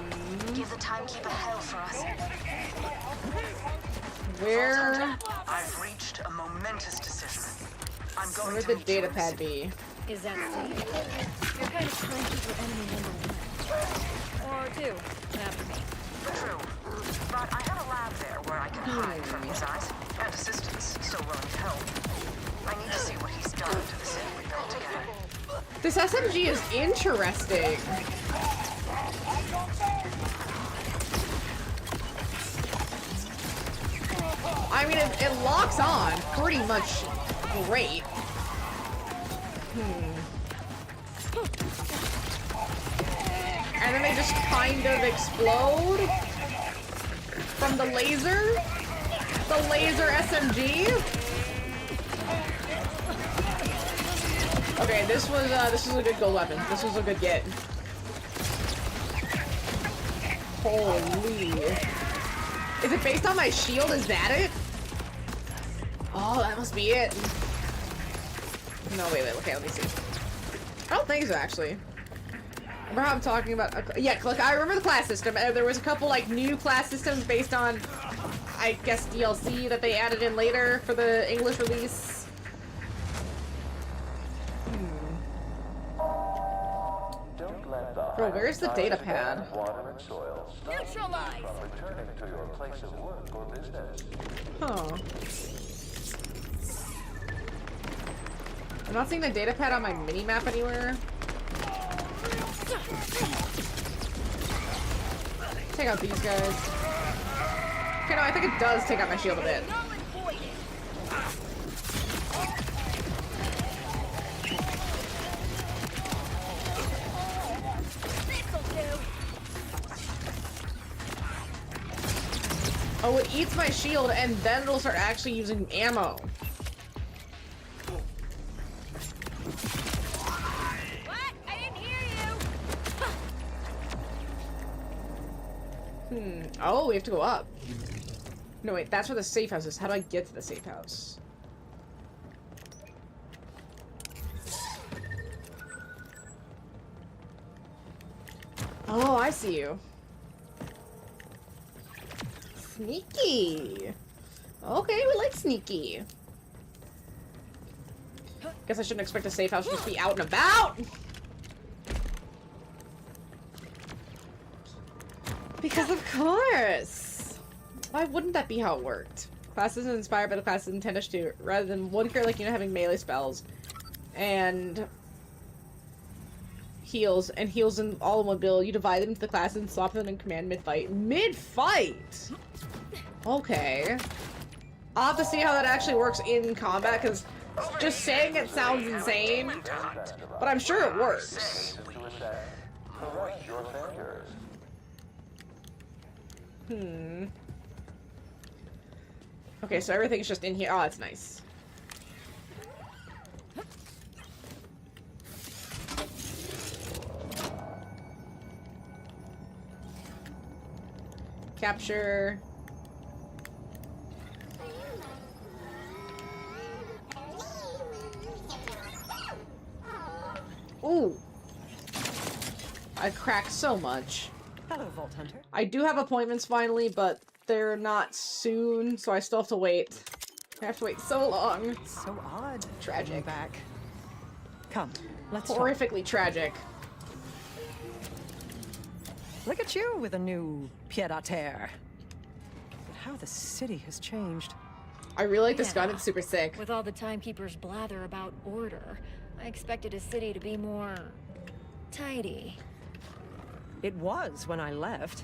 Give the timekeeper hell for us. Where? I've reached a momentous decision. I'm going Where'd to the meet data you pad be? Is that safe? You're kind of cranky for enemy number 1. Or 2, after me. True. But I have a lab there where I can hide from his eyes. And assistants still willing to help. I need to see what he's done to the city we built together. This SMG is interesting. I mean, it locks on pretty much great. And then they just kind of explode from the laser. The laser SMG. Okay, this was a good gold weapon. This was a good get. Holy. Is it based on my shield? Is that it? Oh, that must be it. No, wait, okay, let me see. I don't think so, actually. Remember how I'm talking about... yeah, look, I remember the class system. There was a couple, like, new class systems based on, I guess, DLC that they added in later for the English release. Bro, where's the data pad? Neutralize! Huh. I'm not seeing the data pad on my mini-map anywhere. Take out these guys. Okay, no, I think it does take out my shield a bit. Oh, it eats my shield and then it'll start actually using ammo. What? I didn't hear you! Oh, we have to go up. No, wait, that's where the safe house is. How do I get to the safe house? Oh, I see you. Sneaky. Okay, we like sneaky. Guess I shouldn't expect a safe house to just be out and about! Because of course! Why wouldn't that be how it worked? Classes are inspired by the classes intended to, rather than one character like, you know, having melee spells. And heals in all in one build. You divide them into the classes and swap them in command mid-fight. Mid-fight?! Okay. I'll have to see how that actually works in combat, because just saying it sounds insane, but I'm sure it works. Okay, so everything's just in here. Oh, that's nice. Capture. Ooh. I cracked so much. Hello, Vault Hunter. I do have appointments finally, but they're not soon, so I still have to wait. I have to wait so long. So odd. Tragic. Back. Come, let's Horrifically tragic. Look at you with a new pied-à-terre. But how the city has changed. I really like this gun. It's super sick. With all the timekeepers' blather about order, I expected a city to be more tidy. It was when I left.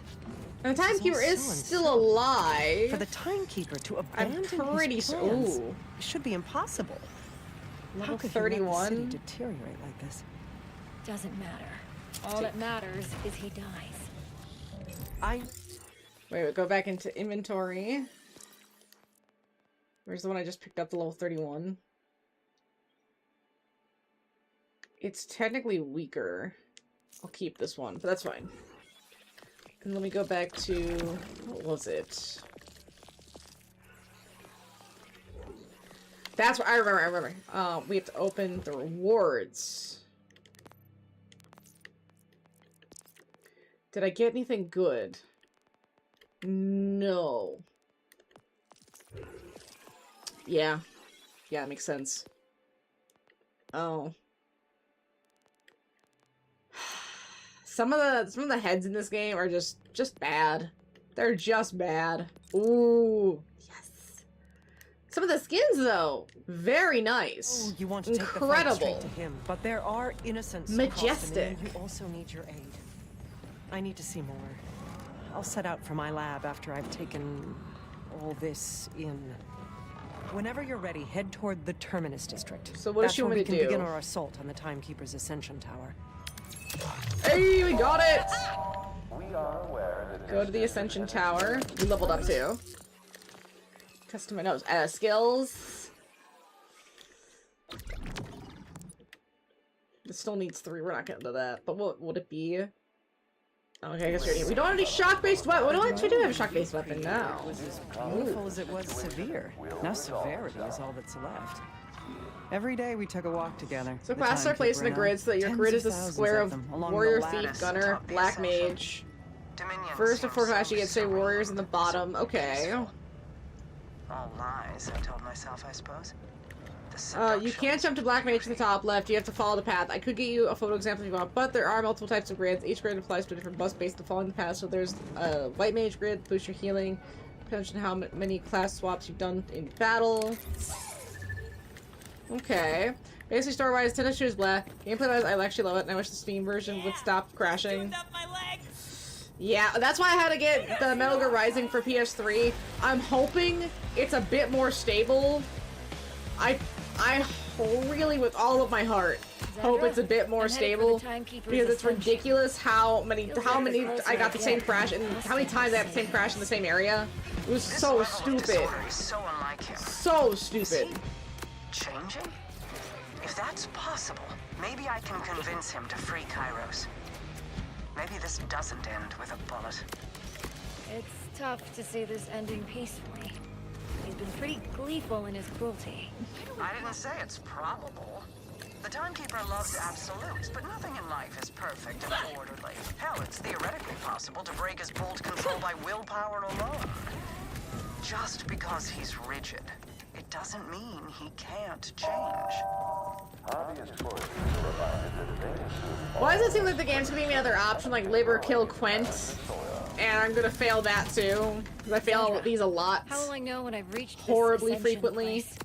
And the timekeeper is still alive. For the timekeeper to abandon pretty his plans ooh. should be impossible. Level How could 31? he let the city deteriorate like this? Doesn't matter. All that matters is he dies. Wait, go back into inventory. Where's the one I just picked up, the level 31? It's technically weaker. I'll keep this one, but that's fine. And let me go back to... what was it? That's what I remember. We have to open the rewards. Did I get anything good? No. Yeah. Yeah, that makes sense. Oh. Some of the heads in this game are just bad. They're just bad. Ooh. Yes. Some of the skins though, very nice. Oh, you want to incredible. Take the fight straight to him, but there are innocents. Majestic. You also need your aid. I need to see more. I'll set out for my lab after I've taken all this in. Whenever you're ready, head toward the Terminus district. So what does she want me to do? We can begin our assault on the Timekeeper's Ascension Tower. Hey, we got it! Go to the Ascension Tower. We leveled up too. Custom notes. Skills. This still needs 3. We're not getting to that. But what would it be? Okay, I guess we don't have any shock-based weapon. We don't actually do have a shock-based weapon now. It was as beautiful as it was severe. Now severity is all that's left. Every day we took a walk together. So classes are placed in a grid so that your grid is a square of warrior, thief, gunner, black mage. First to 4 class you get 3 warriors in the bottom. Okay. All lies, I told myself, I suppose. You can't jump to black mage to the top left. You have to follow the path. I could get you a photo example if you want, but there are multiple types of grids. Each grid applies to a different buff based on following the path. So there's a white mage grid, boost your healing, depending on how many class swaps you've done in battle. Okay. Basically, story-wise, tennis shoes black. Gameplay-wise, I actually love it, and I wish the Steam version would stop crashing. Yeah, that's why I had to get the Metal Gear Rising for PS3. I'm hoping it's a bit more stable. I really, with all of my heart, hope it's a bit more stable, because it's ridiculous how many I got the same crash, and how many times I had the same crash in the same area. It was so stupid. So stupid. Changing? If that's possible, maybe I can convince him to free Kairos. Maybe this doesn't end with a bullet. It's tough to see this ending peacefully. He's been pretty gleeful in his cruelty. I didn't say it's probable. The Timekeeper loves absolutes, but nothing in life is perfect and orderly. Hell, it's theoretically possible to break his bold control by willpower alone. Just because he's rigid, it doesn't mean he can't change. Why does it seem like the game's gonna give me another option, like live or kill Quent? And I'm gonna fail that too. Because I fail these a lot. How will I know when I've reached this horribly ascension frequently. place?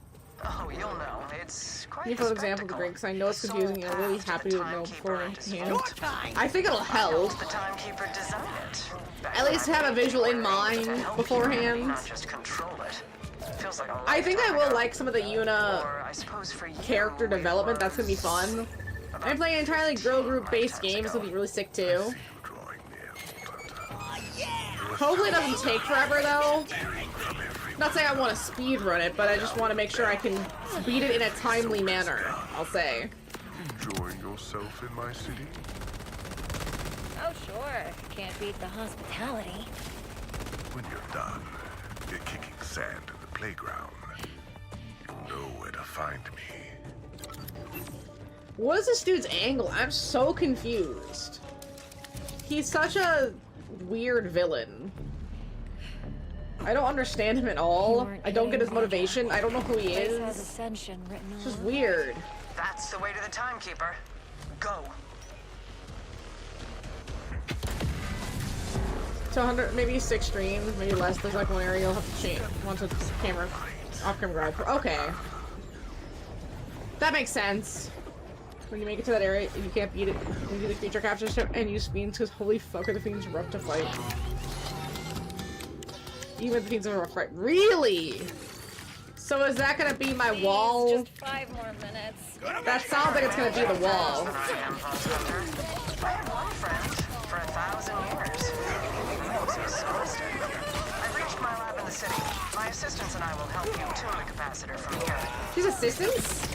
Oh, you'll know. It's quite Give a an example of the spectacle. drink, because I know it's confusing and I'm really happy to know beforehand. Time. I think it'll help. The timekeeper designed it. At least have a visual in mind beforehand. Not just control it. Feels like a I think I lifetime will ago. like some of the Yuna Or I suppose for you, character it development. That's gonna be was fun. I'm playing an entirely girl group based game. It's gonna be really sick too. Hopefully it doesn't take forever though. Not saying I want to speed run it, but I just want to make sure I can beat it in a timely manner, I'll say. Enjoying yourself in my city? Oh, sure. Can't beat the hospitality. When you're done, you're kicking sand in the playground. You'll know where to find me. What is this dude's angle? I'm so confused. He's such a weird villain. I don't understand him at all. I don't get his motivation. I don't know who he is. Ascension written It's just weird. That's the way to the timekeeper. Go. So 100, maybe 6 streams, maybe less. There's like one area you'll have to change once it's camera, off-camera grab. Okay. That makes sense. When you make it to that area, you can't beat it. You do the creature capture ship and use fiends, because holy fuck are the fiends rough to fight. Even the fiends are a rough fight. Really? So is that gonna be my wall? Just 5 more minutes. That sounds like it's gonna be the wall. I had one friend for 1,000 years. He was exhausted. I've reached my lab in the city. My assistants and I will help you tune the capacitor from here. These assistants?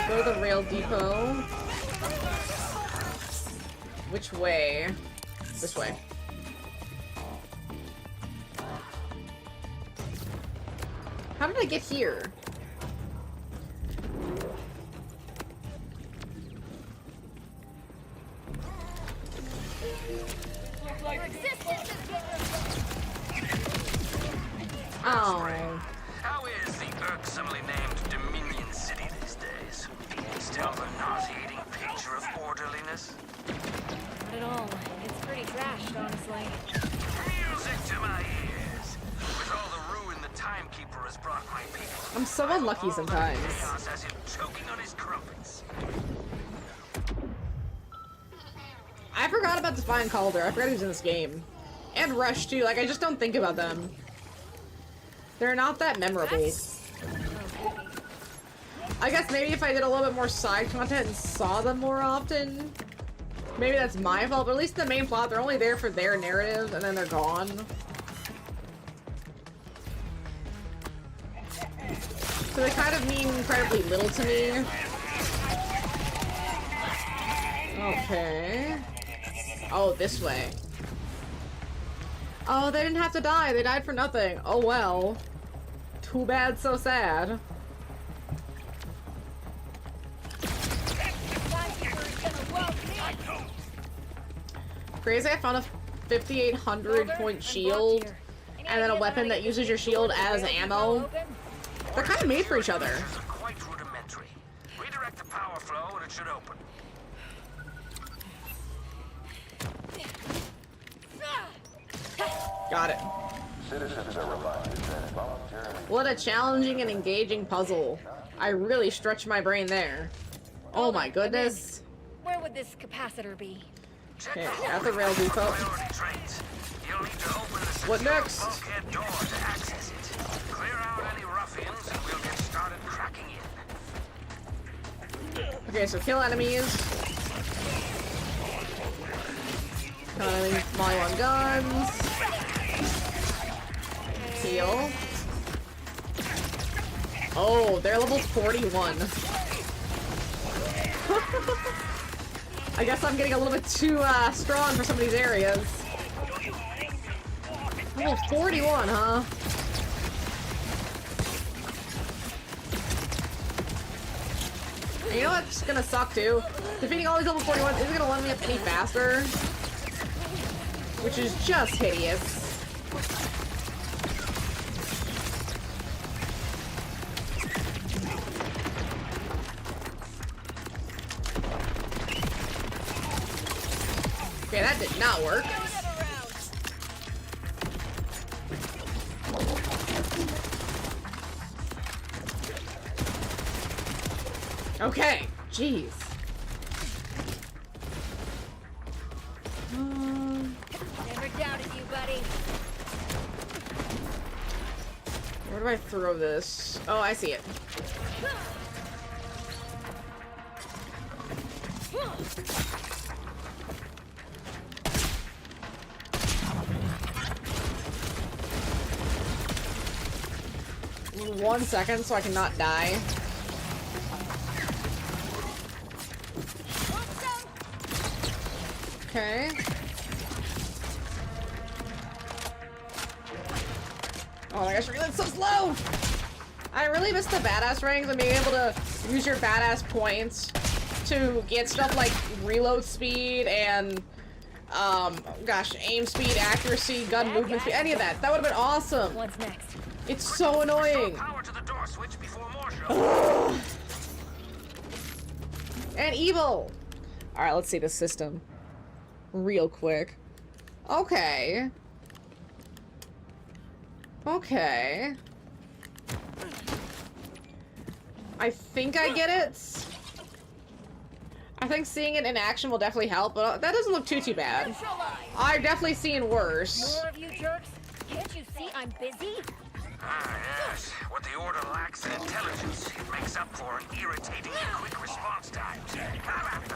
Go to the rail depot. Which way? This way. How did I get here? Oh. How is the irksomely named Dominion City these days? Still the nauseating picture of orderliness? Not at all. It's pretty trashed, honestly. Music to my ears. With all the ruin the timekeeper has brought my people. I'm so unlucky sometimes. Chaos has him choking on his crumpets. I forgot about Defiant Calder. I forgot he was in this game. And Rush too. Like, I just don't think about them. They're not that memorable. I guess maybe if I did a little bit more side content and saw them more often, maybe that's my fault, but at least the main plot, they're only there for their narrative, and then they're gone. So they kind of mean incredibly little to me. Okay. Oh, this way. Oh, they didn't have to die. They died for nothing. Oh well. Too bad, so sad. Crazy, I found a 5,800 point shield and then a weapon that uses your shield as ammo. They're kind of made for each other. Quite rudimentary. Redirect the power flow and it should open. Got it. What a challenging and engaging puzzle. I really stretched my brain there. Oh my goodness. Where would this capacitor be? Okay, at the rail depot. What next? Bulkhead door to access it. Clear out any ruffians and we'll get started cracking in. Okay, so kill enemies. Kill enemies, volley on guns. Heal. Oh, they're level 41. I guess I'm getting a little bit too strong for some of these areas. Level 41, huh? And you know what's gonna suck too? Defeating all these level 41s isn't gonna let me up any faster. Which is just hideous. Okay, that did not work. Okay, jeez. Never doubted you, buddy. Where do I throw this? Oh, I see it. One second so I cannot die. Okay. Oh my gosh, reload's so slow! I really miss the badass ranks and being able to use your badass points to get stuff like reload speed and, gosh, aim speed, accuracy, gun movement speed, any of that. That would have been awesome. What's next? It's so annoying. Power to the door switch before more show. And evil. All right, let's see the system real quick. Okay. Okay. I think I get it. I think seeing it in action will definitely help, but that doesn't look too bad. I've definitely seen worse. More of you jerks? Can't you see I'm busy? Ah, yes. What the Order lacks in intelligence, it makes up for in irritating and quick response times. Come after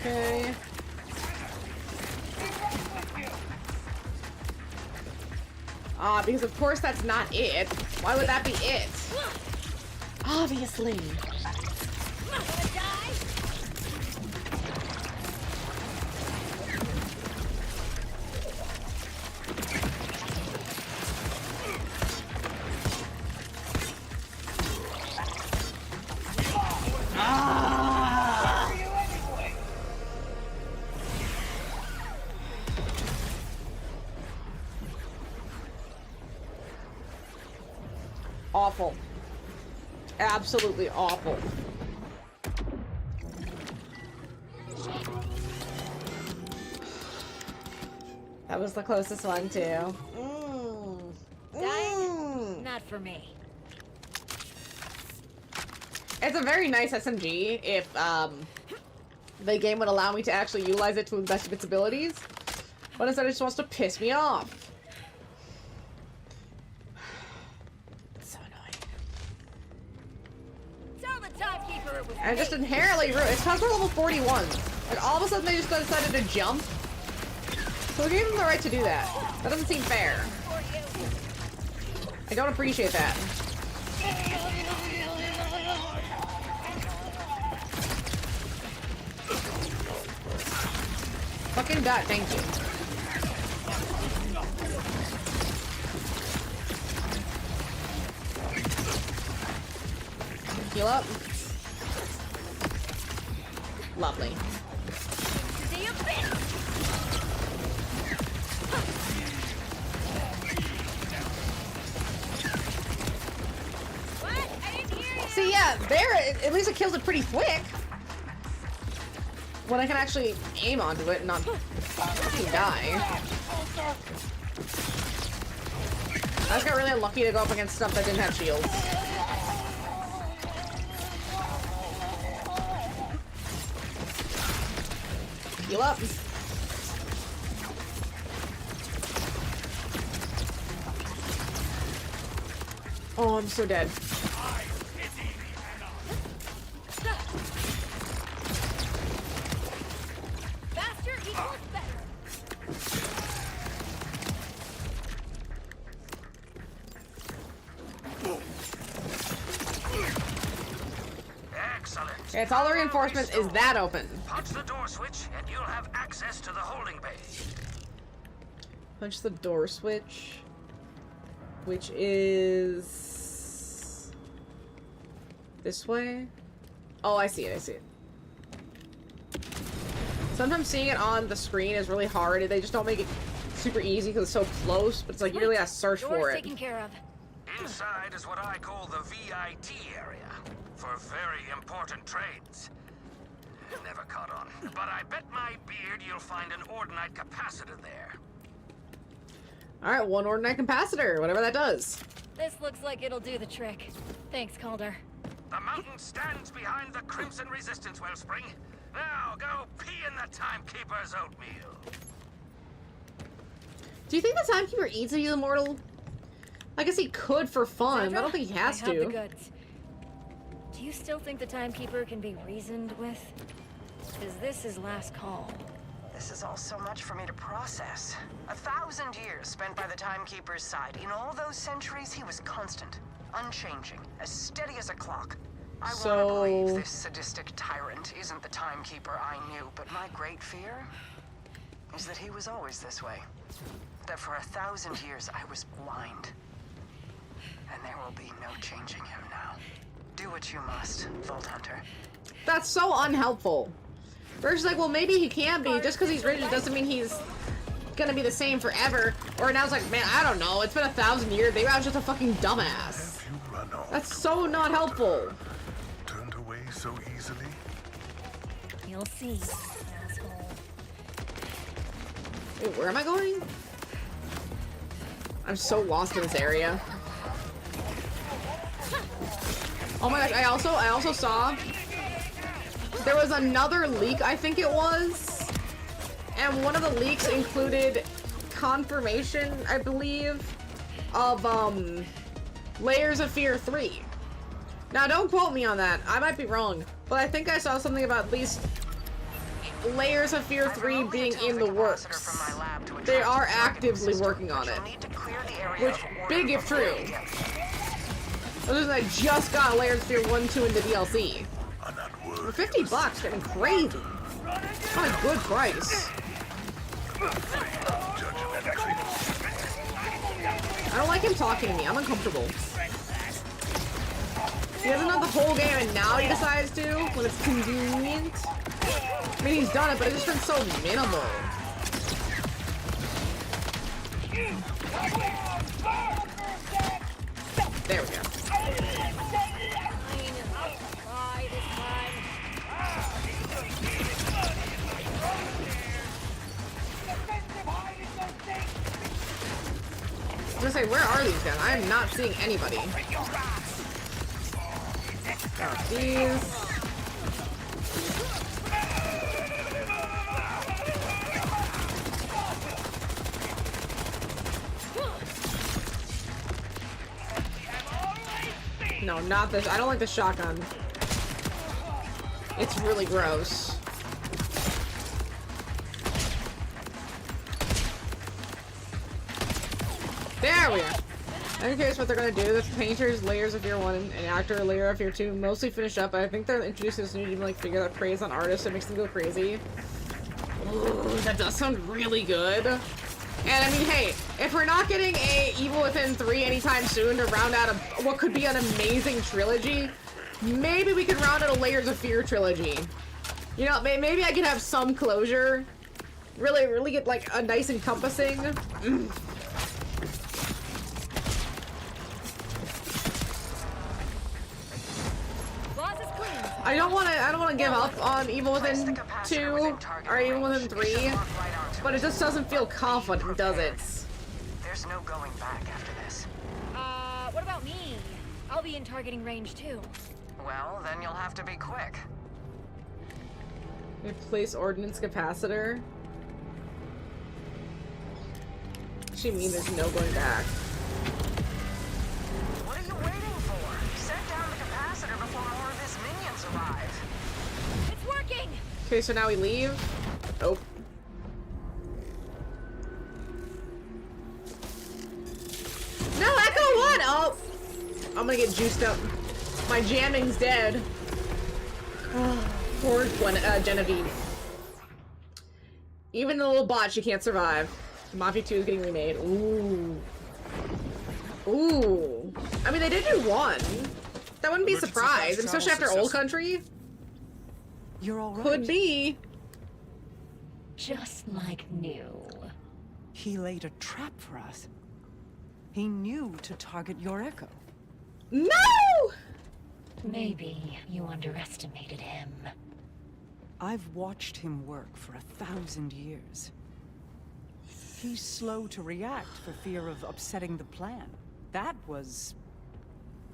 Okay. Ah, because of course that's not it. Why would that be it? Obviously. Awful. Absolutely awful. That was the closest one too. Dying? Not for me. It's a very nice SMG if the game would allow me to actually utilize it to the best of its abilities. But instead it just wants to piss me off. And just inherently rude. It's because we're level 41. Like, all of a sudden they just decided to jump. So we gave them the right to do that. That doesn't seem fair. I don't appreciate that. Fucking dot, thank you. Heal up. Lovely. See, yeah, there, at least it kills it pretty quick. When I can actually aim onto it and not fucking die. I just got really unlucky to go up against stuff that didn't have shields. Heal up. Oh, I'm so dead. Faster equals better. Excellent. It's all the reinforcements is that open. Punch the door switch and you'll have access to the holding bay. Punch the door switch. Which is this way? Oh, I see it, I see it. Sometimes seeing it on the screen is really hard. They just don't make it super easy because it's so close, but it's like you really gotta search for it. Taken care of. Inside is what I call the VIT area, for very important trades. Never caught on, but I bet my beard you'll find an Ordinite capacitor there. Alright, one Ordinite capacitor, whatever that does. This looks like it'll do the trick. Thanks, Calder. The mountain stands behind the Crimson Resistance Wellspring. Now go pee in the Timekeeper's oatmeal. Do you think the Timekeeper eats a immortal? I guess he could for fun, but I don't think he has I have the to. goods. Do you still think the Timekeeper can be reasoned with? Is this his last call? This is all so much for me to process. 1,000 years spent by the Timekeeper's side. In all those centuries, he was constant, unchanging, as steady as a clock. I want to believe this sadistic tyrant isn't the Timekeeper I knew, but my great fear is that he was always this way. That for 1,000 years I was blind. And there will be no changing him now. Do what you must, Vault Hunter. That's so unhelpful. First, like, well, maybe he can be. Just because he's rigid doesn't mean he's gonna be the same forever. Or now it's like, man, I don't know. It's been 1,000 years. Maybe I was just a fucking dumbass. That's so not helpful. Turned away so easily. You'll see, asshole. Wait, where am I going? I'm so lost in this area. Oh my gosh, I also saw there was another leak, I think it was, and one of the leaks included confirmation, I believe, of Layers of Fear 3. Now don't quote me on that, I might be wrong, but I think I saw something about at least Layers of Fear 3 being in the works. They are actively working on it, which, big if true. I just got Layers of Fear 1, 2 in the DLC. For $50, getting crazy. What a good price. I don't like him talking to me. I'm uncomfortable. He doesn't know the whole game and now he decides to when it's convenient. I mean, he's done it, but it's just been so minimal. There we go. I was gonna say, where are these guys? I am not seeing anybody. Oh, these. No, not this. I don't like the shotgun. It's really gross. There we are. I'm curious what they're gonna do. The painters, Layers of Fear 1, and actor, Layer of Fear 2, mostly finished up. I think they're introducing this new to like figure that praise on artists. It makes them go crazy. Ooh, that does sound really good. And I mean, hey, if we're not getting a Evil Within 3 anytime soon to round out what could be an amazing trilogy, maybe we could round out a Layers of Fear trilogy. You know, maybe I could have some closure. Really get like a nice encompassing. I don't want to give up on Evil Within 2 or Evil Within 3, but it just doesn't feel confident, does it? There's no going back after this. What about me? I'll be in targeting range too. Well, then you'll have to be quick. Replace ordnance capacitor. She mean there's no going back. What are you waiting for? Set down the capacitor before more of his minions arrive. It's working! Okay, so now we leave. Nope. No, Echo 1! Oh! I'm gonna get juiced up. My jamming's dead. Poor Genevieve. Even the little bot, she can't survive. Mafia 2 is getting remade. Ooh. Ooh. I mean, they did do 1. That wouldn't be a surprise, especially after Old Country. You're all right. Could be. Just like new. He laid a trap for us. He knew to target your echo. No! Maybe you underestimated him. I've watched him work for 1,000 years. He's slow to react for fear of upsetting the plan. That was...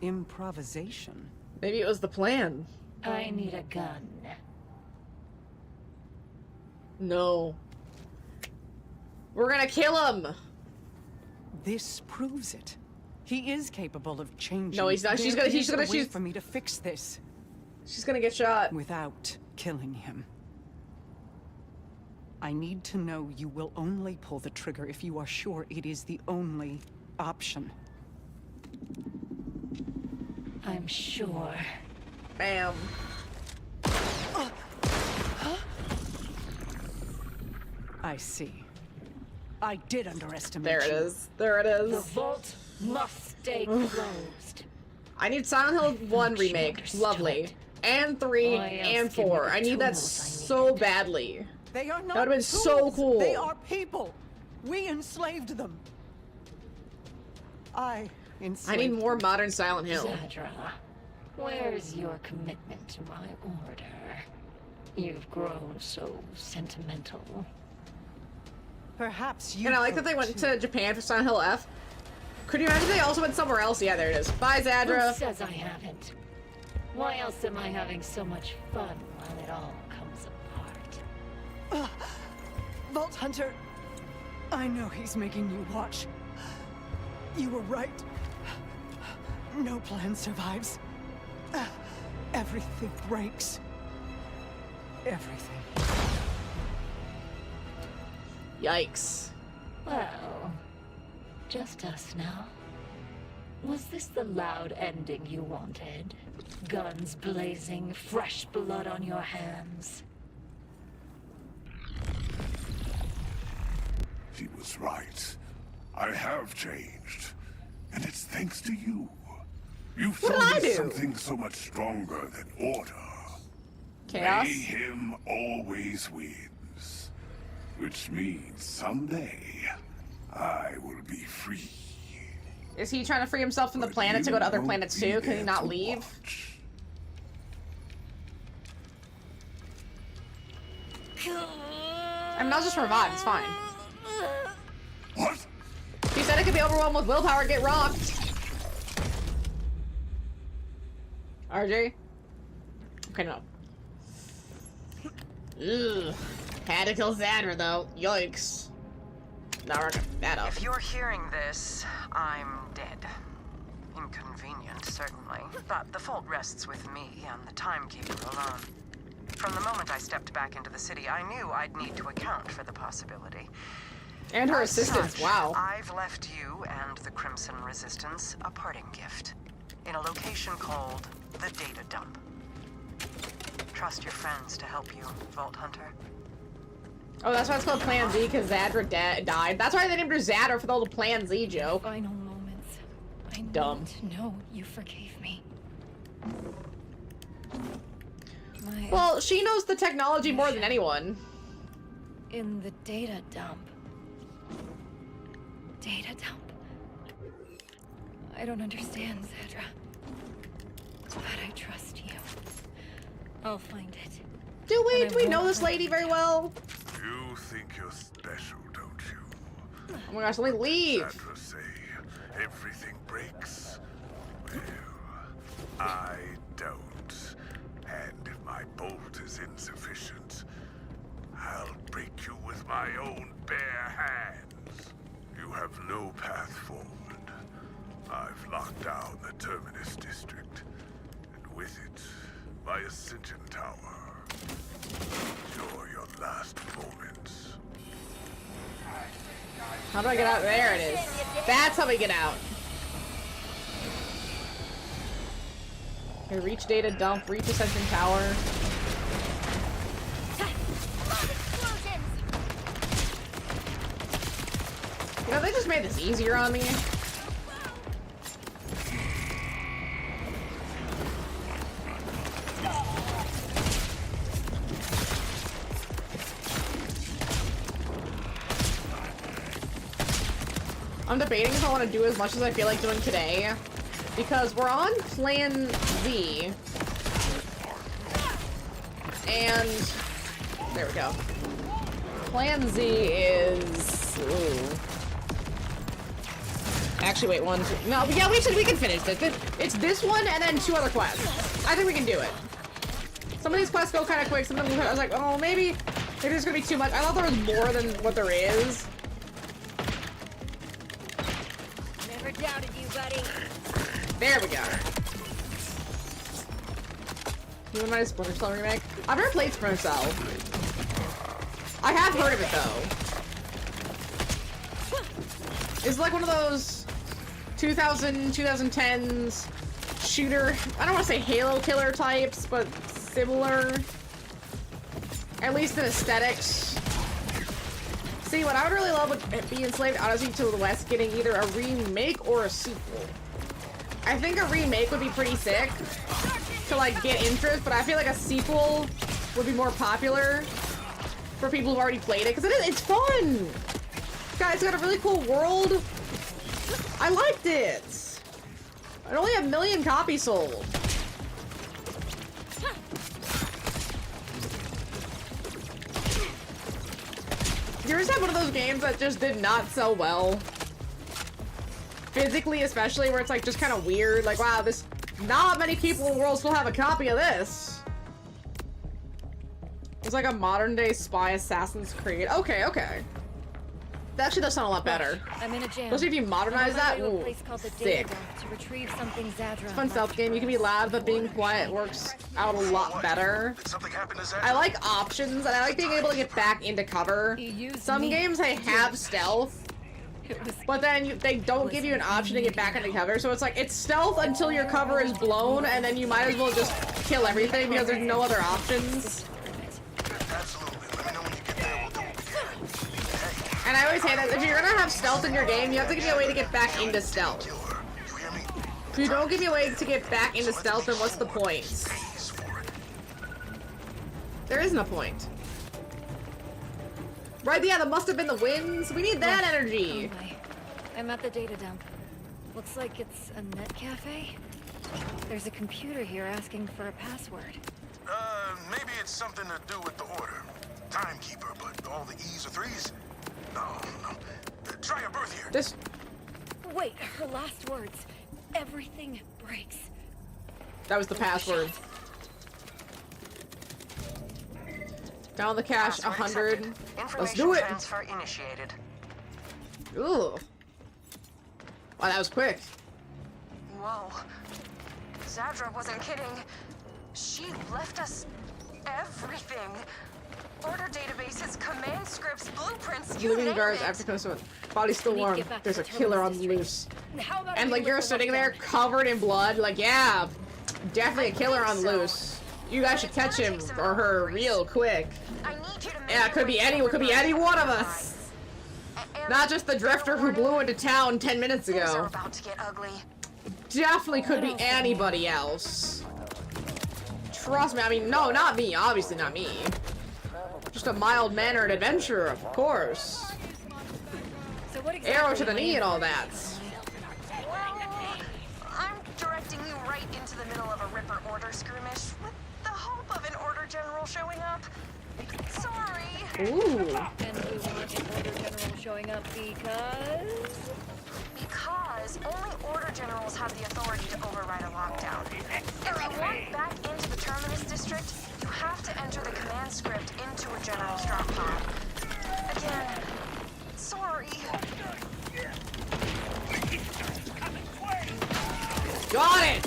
improvisation. Maybe it was the plan. I need a gun. No. We're gonna kill him! This proves it. He is capable of changing. No, he's not. She's There gonna is a way shoot. for me to fix this. She's gonna get shot. Without killing him. I need to know you will only pull the trigger if you are sure it is the only option. I'm sure. Bam. I see. I did underestimate There it you. is. There it is. The vault must stay closed. I need Silent Hill 1 remake. Lovely. And 3 and 4. I need that so badly. They are not That would've been so tools. cool. They are people. We enslaved them. I enslaved I need more them. modern Silent Hill. Zadra, where's your commitment to my order? You've grown so sentimental. Perhaps you. And I like that they went to Japan for Silent Hill F. Could you imagine they also went somewhere else? Yeah, there it is. Bye, Zadra. Who says I haven't? Why else am I having so much fun while it all comes apart? Vault Hunter, I know he's making you watch. You were right. No plan survives. Everything breaks. Everything. Yikes. Well, just us now. Was this the loud ending you wanted? Guns blazing, fresh blood on your hands. He was right. I have changed. And it's thanks to you. You What did I found do? something so much stronger than order. Chaos? Mayhem always wins. Which means someday, I will be free. Is he trying to free himself from the planet to go to other planets too? Can he not leave? I'm not just revived, it's fine. What? He said it could be overwhelmed with willpower and get rocked. RJ? Okay, no. Ugh. Had to kill Zadra though. Yikes. Now we're gonna that up. If you're hearing this, I'm dead. Inconvenient, certainly, but the fault rests with me and the timekeeper alone. From the moment I stepped back into the city, I knew I'd need to account for the possibility. And her As assistants, such, wow. I've left you and the Crimson Resistance a parting gift. In a location called the Data Dump. Trust your friends to help you, Vault Hunter. Oh, that's why it's called Plan Z, because Zadra died. That's why they named her Zadra for the little Plan Z joke. Final moments. I Dumb. need to know you forgave me. Well, she knows the technology more than anyone. In the data dump. Data dump. I don't understand, Zadra. But I trust you. I'll find it. Do we? And Do I we know won't this lady very well? You think you're special, don't you? Oh my gosh, let me leave. Zadra say everything breaks. Well, I don't. And if my bolt is insufficient, I'll break you with my own bare hands. You have no path forward. I've locked down the Terminus District, and with it, my Ascension Tower. Enjoy your last moments. How do I get out? There it is. That's how we get out. Okay, reach Data Dump, reach Ascension Tower. You know, they just made this easier on me. I'm debating if I want to do as much as I feel like doing today, because we're on Plan Z, and there we go. Plan Z is... Ooh. Actually, wait, one, two... No, yeah, we can finish this. It's this one and then 2 other quests. I think we can do it. Some of these quests go kind of quick. Some of them, I was like, oh, maybe there's gonna be too much. I thought there was more than what there is. Never doubted you, buddy. There we go. You want my Splinter Cell remake? I've never played Splinter Cell. I have heard of it though. It's like one of those 2010s shooter, I don't want to say Halo killer types, but similar. At least in aesthetics. See, what I would really love would be Enslaved Odyssey to the West getting either a remake or a sequel. I think a remake would be pretty sick to like get interest, but I feel like a sequel would be more popular for people who've already played it, because it's fun! Guys, it's got a really cool world. I liked it! It only had 1 million copies sold. You ever have one of those games that just did not sell well? Physically, especially, where it's like just kind of weird. Like, wow, not many people in the world still have a copy of this. It's like a modern day spy Assassin's Creed. Okay, okay. That actually does sound a lot better. I'm in a jam. Especially if you modernize that. Ooh, sick. To retrieve something Zadra. It's a fun stealth game. You can be loud, but being quiet works out a lot better. I like options, and I like being able to get back into cover. Some games they have stealth, but then they don't give you an option to get back into cover. So it's like, it's stealth until your cover is blown, and then you might as well just kill everything because there's no other options. And I always say that if you're gonna have stealth in your game, you have to give me a way to get back into stealth. If you don't give me a way to get back into stealth, then what's the point? There is no point. Right, yeah, that must have been the winds. We need that energy. Okay. I'm at the data dump. Looks like it's a net cafe. There's a computer here asking for a password. Maybe it's something to do with the order. Timekeeper, but all the E's are 3's? No. Try a birth here. This... Wait, her last words. Everything breaks. That was the password. Down the cash, 100. Let's do it. Transfer initiated. Ooh. Wow, that was quick. Whoa. Zadra wasn't kidding. She left us everything. Order databases, command scripts, blueprints, you Living name guards, it. African body's still warm. There's a killer on the loose. And like you're sitting there covered in blood, like yeah, definitely a killer on the loose. You guys should catch him or her real quick. Yeah, it could be any one of us. Not just the drifter who blew into town 10 minutes ago. Definitely could be anybody else. Trust me, I mean, no, not me, obviously not me. Just a mild-mannered adventurer, of course. So what exactly Arrow to the knee and all that. Well, I'm directing you right into the middle of a Ripper order skirmish with the hope of an Order General showing up. Sorry. Ooh. And we want an Order General showing up because... Because only Order Generals have the authority to override a lockdown. If you want back into the Terminus District, you have to enter the command script into a General's drop pod. Again, sorry. Got it!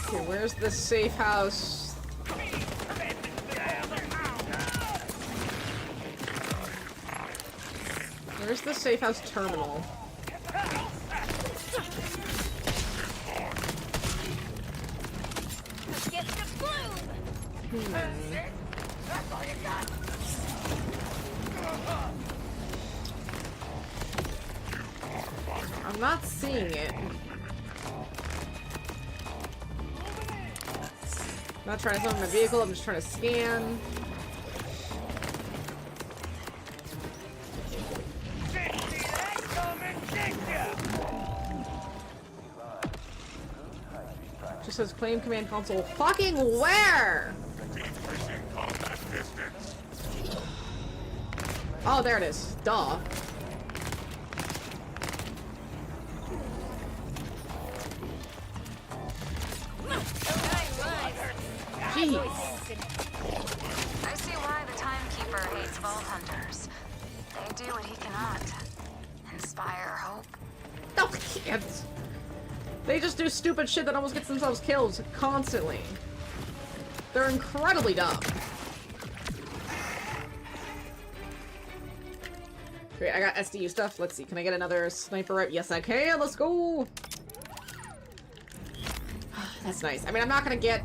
Okay, where's the safe house? Where's the safe house terminal? Get the blue! That's all you got! I'm not seeing it. not trying to summon my vehicle, I'm just trying to scan. Just says claim command console. Fucking where? Oh, there it is. Duh. Jeez. I see why the Timekeeper hates Vault Hunters. They do what he cannot. Inspire hope. No, can't. They just do stupid shit that almost gets themselves killed constantly. They're incredibly dumb. Great, I got SDU stuff. Let's see, can I get another sniper rifle? Yes, I can. Let's go. That's nice. I mean, I'm not gonna get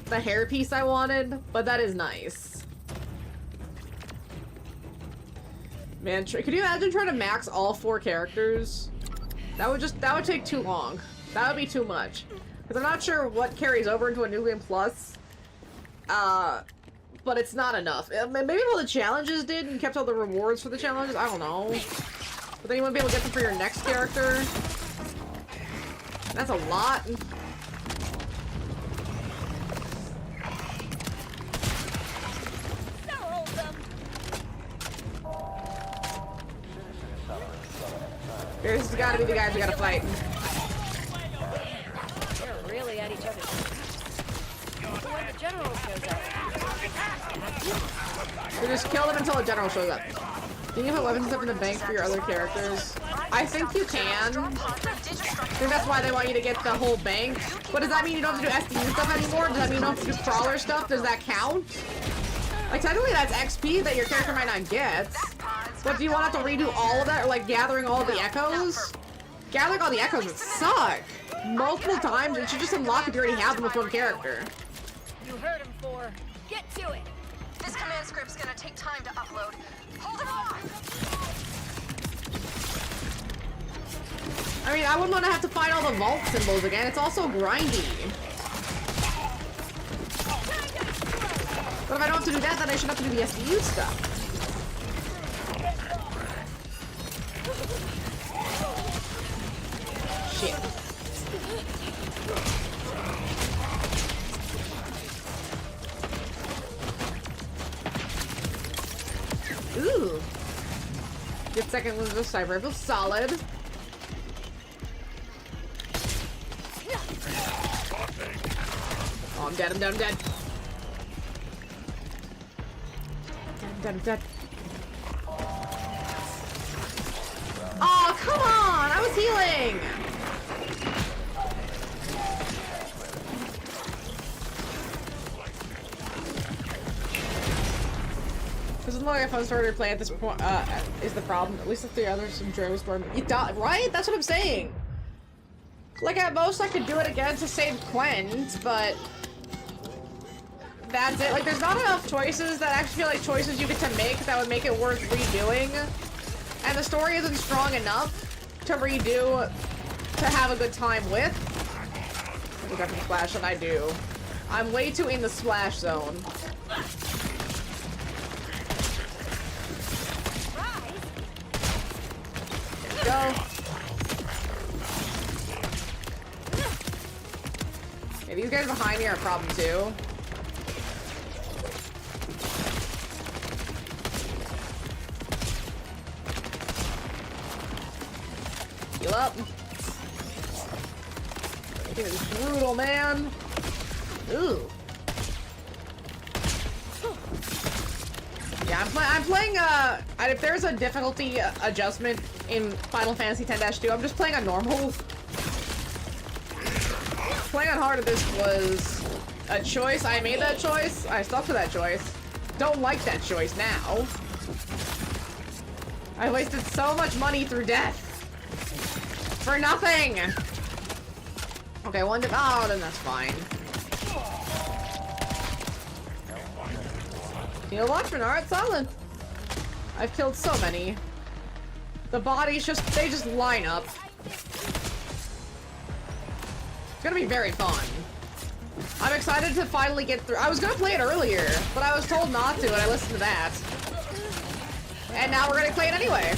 the hairpiece I wanted, but that is nice. Man, could you imagine trying to max all 4 characters? That would take too long. That would be too much. Because I'm not sure what carries over into a New Game Plus. But it's not enough. Maybe all the challenges did and kept all the rewards for the challenges. I don't know. But then you wouldn't be able to get them for your next character. That's a lot. There's gotta be the guys we gotta fight. They're really at each other's throats. So when the general shows up, we just kill them until the general shows up. Can you put weapons and stuff in the bank for your other characters? I think you can. I think that's why they want you to get the whole bank. But does that mean you don't have to do SDU stuff anymore? Does that mean you don't have to do crawler stuff? Does that count? Like, technically that's XP that your character might not get. But do you want to have to redo all of that? Or, like, gathering all the echoes? Gathering all the echoes would suck. Multiple times, it should just unlock if you already have them with one character. you heard him, 4. Get to it. This command script's gonna take time to upload. Hold it off! I mean, I wouldn't want to have to find all the vault symbols again. It's also grindy. But if I don't have to do that, then I should have to do the SDU stuff. Shit. Ooh. Good second was the cyber rifle. Solid. Oh, I'm dead, I'm dead, I'm dead. I'm dead, I'm dead. Oh, come on! I was healing! This is like a fun story to play at this point, is the problem. At least if the others enjoy was more. You die, right? That's what I'm saying. Like, at most, I could do it again to save Quent, but that's it. Like, there's not enough choices that actually feel like choices you get to make that would make it worth redoing. And the story isn't strong enough to redo to have a good time with. Look at the splash, and I do. I'm way too in the splash zone. Go. Yeah, these guys behind me are a problem too. Heal up. It is brutal, man. Ooh. Yeah, I'm playing, if there's a difficulty adjustment in Final Fantasy X-2, I'm just playing on normal. Playing on hard at this was a choice. I made that choice. I stuck to that choice. Don't like that choice now. I wasted so much money through death. For nothing! Okay, one did. Oh, then that's fine. Heal Watchman, alright, solid. I've killed so many. The bodies they just line up. It's gonna be very fun. I'm excited to finally get through. I was gonna play it earlier, but I was told not to, and I listened to that. And now we're gonna play it anyway.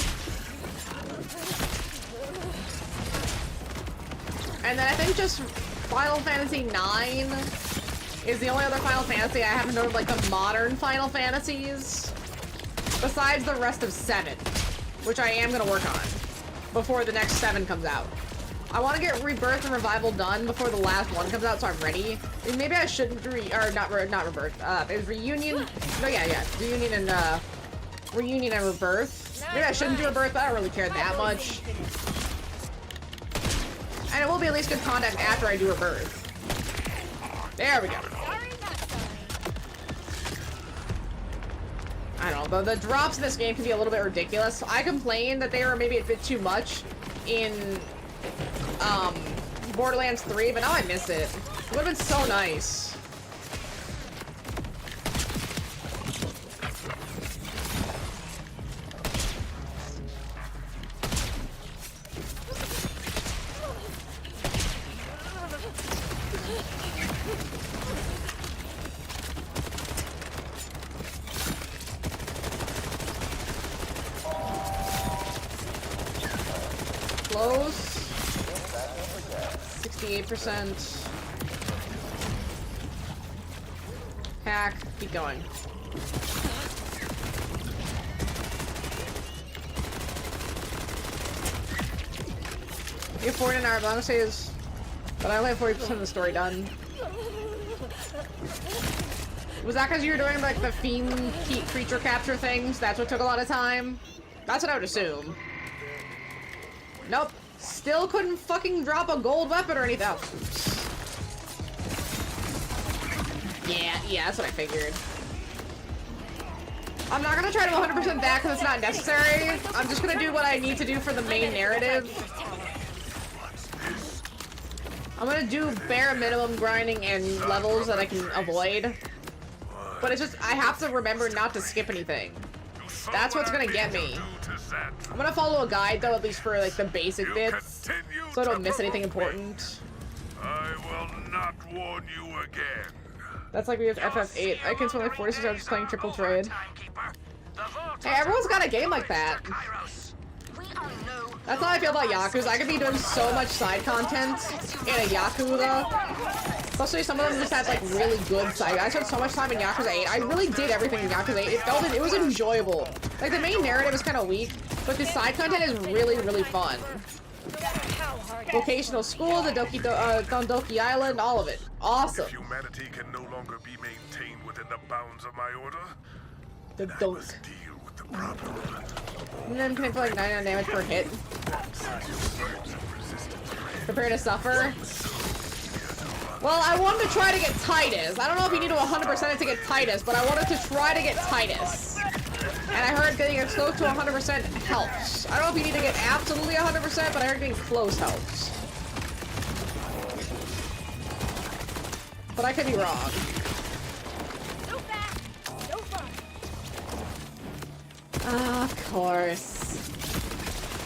And then I think just Final Fantasy IX is the only other Final Fantasy I haven't known of, like the modern Final Fantasies, besides the rest of 7, which I am gonna work on before the next 7 comes out. I want to get Rebirth and Revival done before the last one comes out, so I'm ready. And maybe I shouldn't not Rebirth. It was Reunion. No, yeah, Reunion and Rebirth. Maybe I shouldn't do Rebirth, but I don't really care that much. And it will be at least good content after I do Rebirth. There we go. I don't know, the drops in this game can be a little bit ridiculous. I complained that they were maybe a bit too much in Borderlands 3, but now I miss it. It would've been so nice. Close. 68%. Hack. Keep going. You have 40 an hour bonuses, but I only have 40% of the story done. Was that because you were doing like the fiend creature capture things? That's what took a lot of time? That's what I would assume. Nope. Still couldn't fucking drop a gold weapon or anything. Oh. Yeah, that's what I figured. I'm not gonna try to 100% that because it's not necessary. I'm just gonna do what I need to do for the main narrative. I'm gonna do bare minimum grinding and levels that I can avoid. But it's just, I have to remember not to skip anything. That's what's gonna get me. I'm gonna follow a guide though, at least for like the basic bits, so I don't miss anything important. I will not warn you again. That's like we have FF8. I can spend like 46 hours just playing triple trade. Hey, everyone's got a game like that. That's how I feel about Yakuza. I could be doing so much side content in a Yakuza. Especially some of them just have like really good side. I spent so much time in Yakuza 8. I really did everything in Yakuza 8. It was enjoyable. Like the main narrative is kind of weak, but the side content is really, really fun. Vocational school, the Dondoki Island, all of it. Awesome. If humanity can no longer be maintained within the bounds of my order, the then I must deal with the problem. And then can I put like 99 damage per hit? Prepare to suffer. Well, I wanted to try to get Titus. I don't know if you need to 100% it to get Titus, but I wanted to try to get Titus. And I heard getting it close to 100% helps. I don't know if you need to get absolutely 100%, but I heard getting close helps. But I could be wrong. Of course.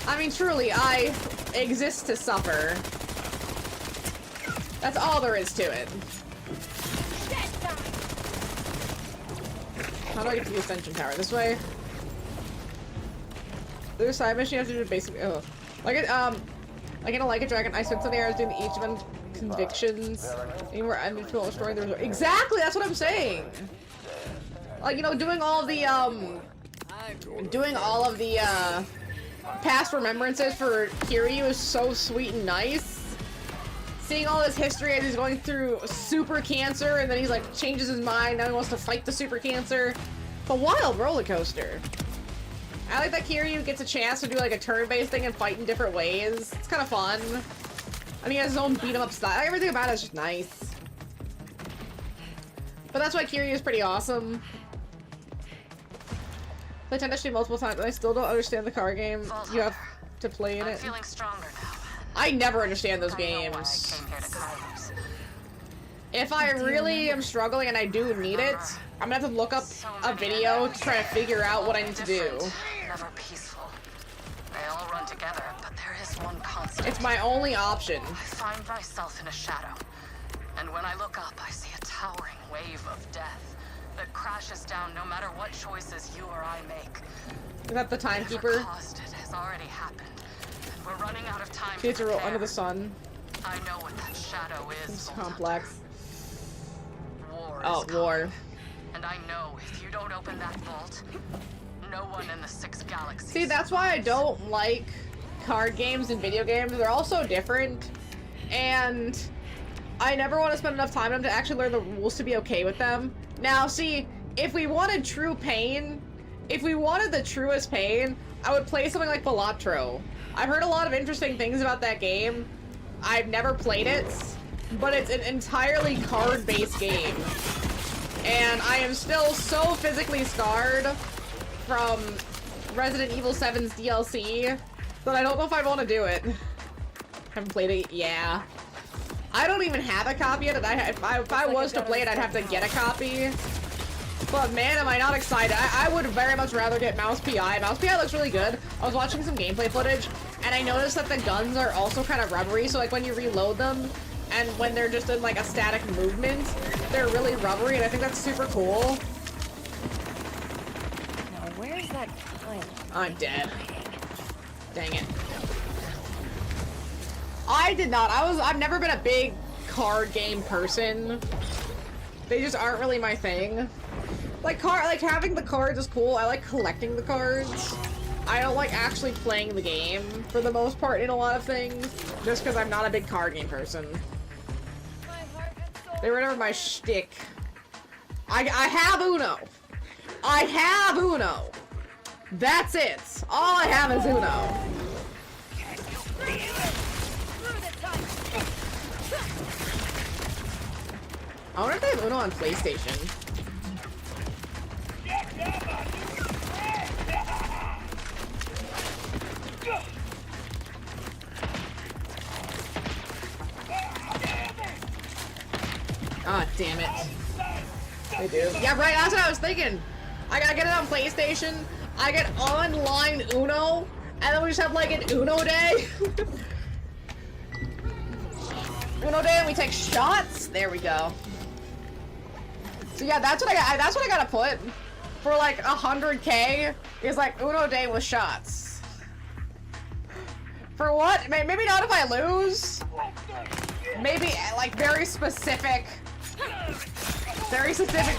I mean, truly, I exist to suffer. That's all there is to it. How do I get to the Ascension Tower? This way? There's a side mission you have to do basically. Oh. Like it, like in a Like a Dragon, I spent so many hours doing each of them convictions. Anywhere I'm destroying the resort. Exactly, that's what I'm saying! Like, you know, doing all the past remembrances for Kiryu is so sweet and nice. Seeing all this history as he's going through super cancer and then he's like changes his mind, now he wants to fight the super cancer. It's a wild roller coaster. I like that Kiryu gets a chance to do like a turn-based thing and fight in different ways. It's kind of fun. And he has his own beat-em-up style. Everything about it is just nice. But that's why Kiryu is pretty awesome. I tend to shoot multiple times and I still don't understand the car game. You have to play in it. Feeling stronger now. I never understand those games. If I really am struggling and I do need it, I'm gonna have to look up a video to try to figure out what I need to do. Never peaceful. They all run together, but there is one constant. It's my only option. I find myself in a shadow. And when I look up, I see a towering wave of death that crashes down no matter what choices you or I make. Is that the timekeeper? Whatever caused it has already happened, and we're running out of time. Kids are under the sun. I know what that shadow is. It's complex. War Oh, war. And I know if you don't open that vault, no one in the 6 galaxies. See, that's why I don't like card games and video games. They're all so different, and I never want to spend enough time on them to actually learn the rules to be okay with them. Now, see, if we wanted true pain, if we wanted the truest pain, I would play something like Balatro. I've heard a lot of interesting things about that game. I've never played it, but it's an entirely card-based game. And I am still so physically scarred from Resident Evil 7's DLC that I don't know if I want to do it. Haven't played it, yeah. I don't even have a copy of it. If I was to play it, I'd have to get a copy. But man, am I not excited. I would very much rather get Mouse PI. Mouse PI looks really good. I was watching some gameplay footage, and I noticed that the guns are also kind of rubbery, so like when you reload them, and when they're just in like a static movement, they're really rubbery, and I think that's super cool. Now where's that pilot? I'm dead. Dang it. I did not. I've never been a big card game person. They just aren't really my thing. Like having the cards is cool. I like collecting the cards. I don't like actually playing the game for the most part in a lot of things, just because I'm not a big card game person. They rid of my shtick. I have Uno. I have Uno. That's it. All I have is Uno. I wonder if they have Uno on PlayStation. Ah, damn it. They do. Yeah, right, that's what I was thinking. I gotta get it on PlayStation. I get online Uno, and then we just have like an Uno day. Uno day, and we take shots. There we go. So yeah, that's what I got. That's what I gotta put for like 100K. Is like Uno day with shots. For what? Maybe not if I lose. Maybe like very specific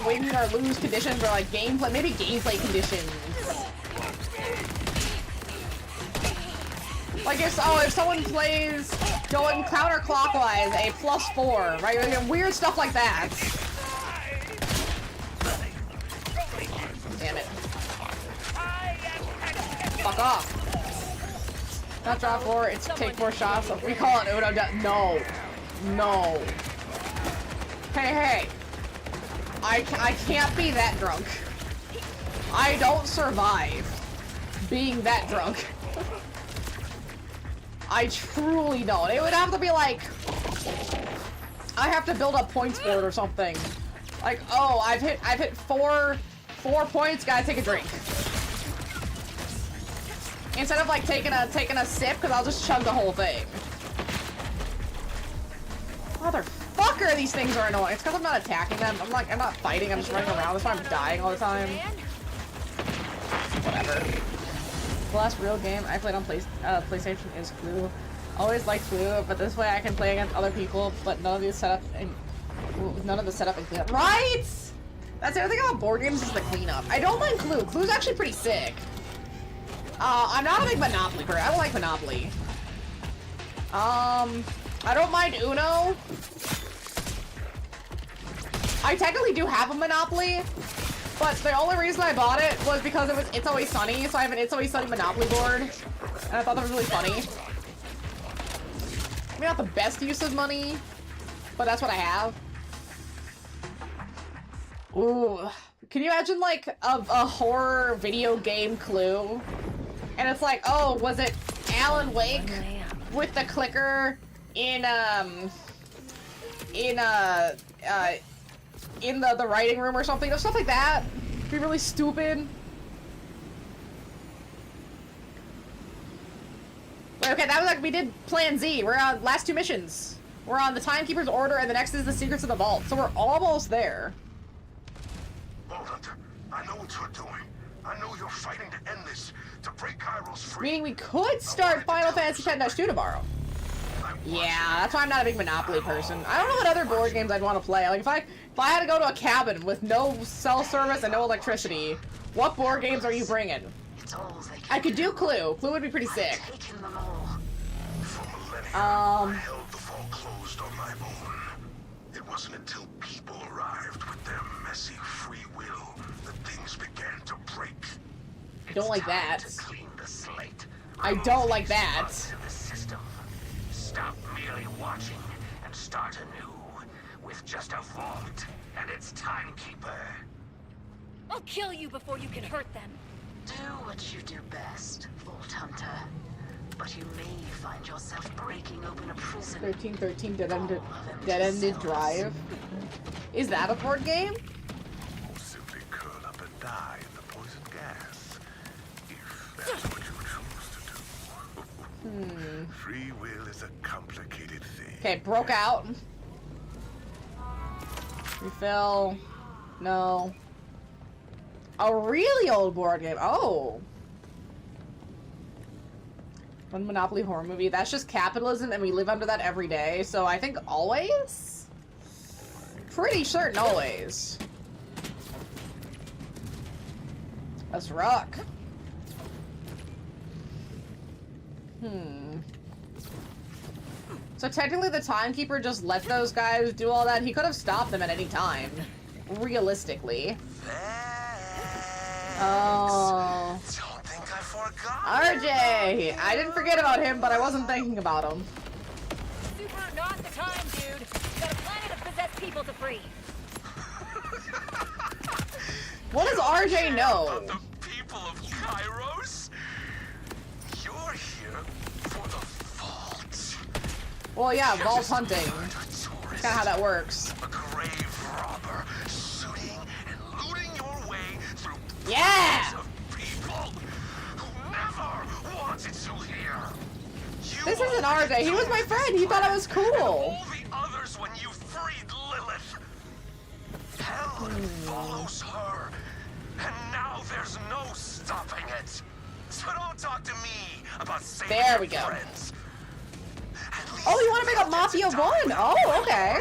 win or lose conditions, or like gameplay. Maybe gameplay conditions. Like if someone plays going counterclockwise, a +4, right? Like, weird stuff like that. Damn it. Fuck off. Not drop 4, it's take 4 shots. We call it Uno. No. No. Hey. I can't be that drunk. I don't survive being that drunk. I truly don't. It would have to be like, I have to build a points board or something. Like, oh, I've hit four points, gotta take a drink. Instead of like taking a sip, because I'll just chug the whole thing. Motherfucker, these things are annoying. It's because I'm not attacking them. I'm not fighting, I'm just running around. That's why I'm dying all the time. Whatever. The last real game I played on PlayStation is Clue. Always liked Clue, but this way I can play against other people, but none of the setup and cleanup. Right? That's the other thing about board games is the cleanup. I don't mind Clue. Clue's actually pretty sick. I'm not a big Monopoly player. I don't like Monopoly. I don't mind Uno. I technically do have a Monopoly, but the only reason I bought it was because it was It's Always Sunny, so I have an It's Always Sunny Monopoly board, and I thought that was really funny. Maybe not the best use of money, but that's what I have. Ooh. Can you imagine, like, a horror video game Clue? And it's like, oh, was it Alan Wake with the clicker in the writing room or something? Stuff like that. It'd be really stupid. Wait, okay, that was like, we did Plan Z. We're on last 2 missions. We're on the Timekeeper's order, and the next is the Secrets of the Vault. So we're almost there. Vault Hunter, I know what you're doing. I know you're fighting to end this, to break Kairos free. Meaning we could start Final Fantasy X-2 tomorrow. Yeah, that's why I'm not a big Monopoly person. I don't know what other board games I'd want to play. Like, if I had to go to a cabin with no cell service and no electricity, what board games are you bringing? I could do Clue. Clue would be pretty sick. I held the vault closed on my own. It wasn't until people arrived with their messy free will that things began to break. Don't like that. Clean the slate. I don't like that. The system. Stop merely watching and start anew with just a vault and its timekeeper. I'll kill you before you can hurt them. Do what you do best, Vault Hunter. But you may find yourself breaking open a prison. 1313 Dead-Ended Drive. Is that a board game? Or simply curl up and die in the poison gas. If that's what you choose to do. Free will is a complicated thing. Okay, broke out. Refill. No. A really old board game. Oh. One Monopoly horror movie. That's just capitalism, and we live under that every day. So I think always? Pretty certain always. Let's rock. So technically the Timekeeper just let those guys do all that. He could have stopped them at any time. Realistically. Oh. Don't think I forgot. RJ! I didn't forget about him, but I wasn't thinking about him. Super not the time, dude. You got a planet of possessed people to free. What does RJ know? The people of Kairos? You're here for the vault. Well, yeah, vault hunting. That's kind of how that works. A grave robber, shooting and looting your way through yeah! of people who never wanted to hear. This isn't RJ. He was my friend. He thought I was cool. All the others when you freed Lilith. Hell follows her. And now there's no stopping it. So don't talk to me about saving there we go. Friends. Oh, you want to make a Mafia 1? Oh, okay.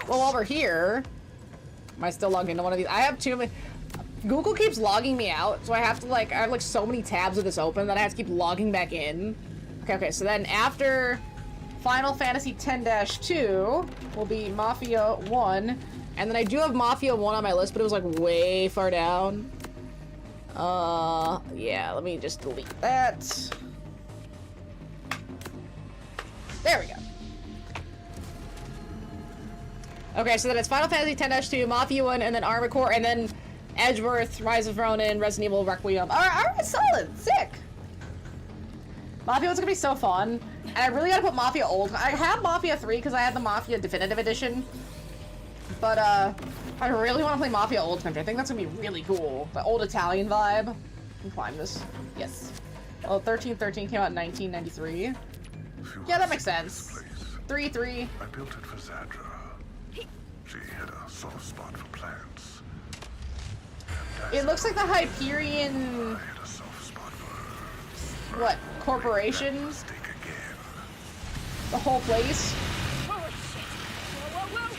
Well, while we're here, am I still logged into one of these? I have too many. Google keeps logging me out, so I have to I have like so many tabs of this open that I have to keep logging back in. Okay, so then after Final Fantasy X-2 will be Mafia 1, and then I do have Mafia 1 on my list, but it was like way far down. Yeah, let me just delete that. There we go. Okay, so then it's Final Fantasy X-2, Mafia 1, and then Armored Core, and then Edgeworth, Rise of Ronin, Resident Evil, Requiem. Alright, solid. Sick. Mafia 1's gonna be so fun. And I really gotta put Mafia Old. I have Mafia 3 because I had the Mafia Definitive Edition. But, I really want to play Mafia Old Country. I think that's gonna be really cool. The old Italian vibe. Can you climb this? Yes. Well, 1313 came out in 1993. Yeah, that makes sense. 3-3. I built it for Zadra. She had a soft spot for plants. It looks like the Hyperion... What? Corporation? The whole place? Holy shit. Whoa, whoa, whoa.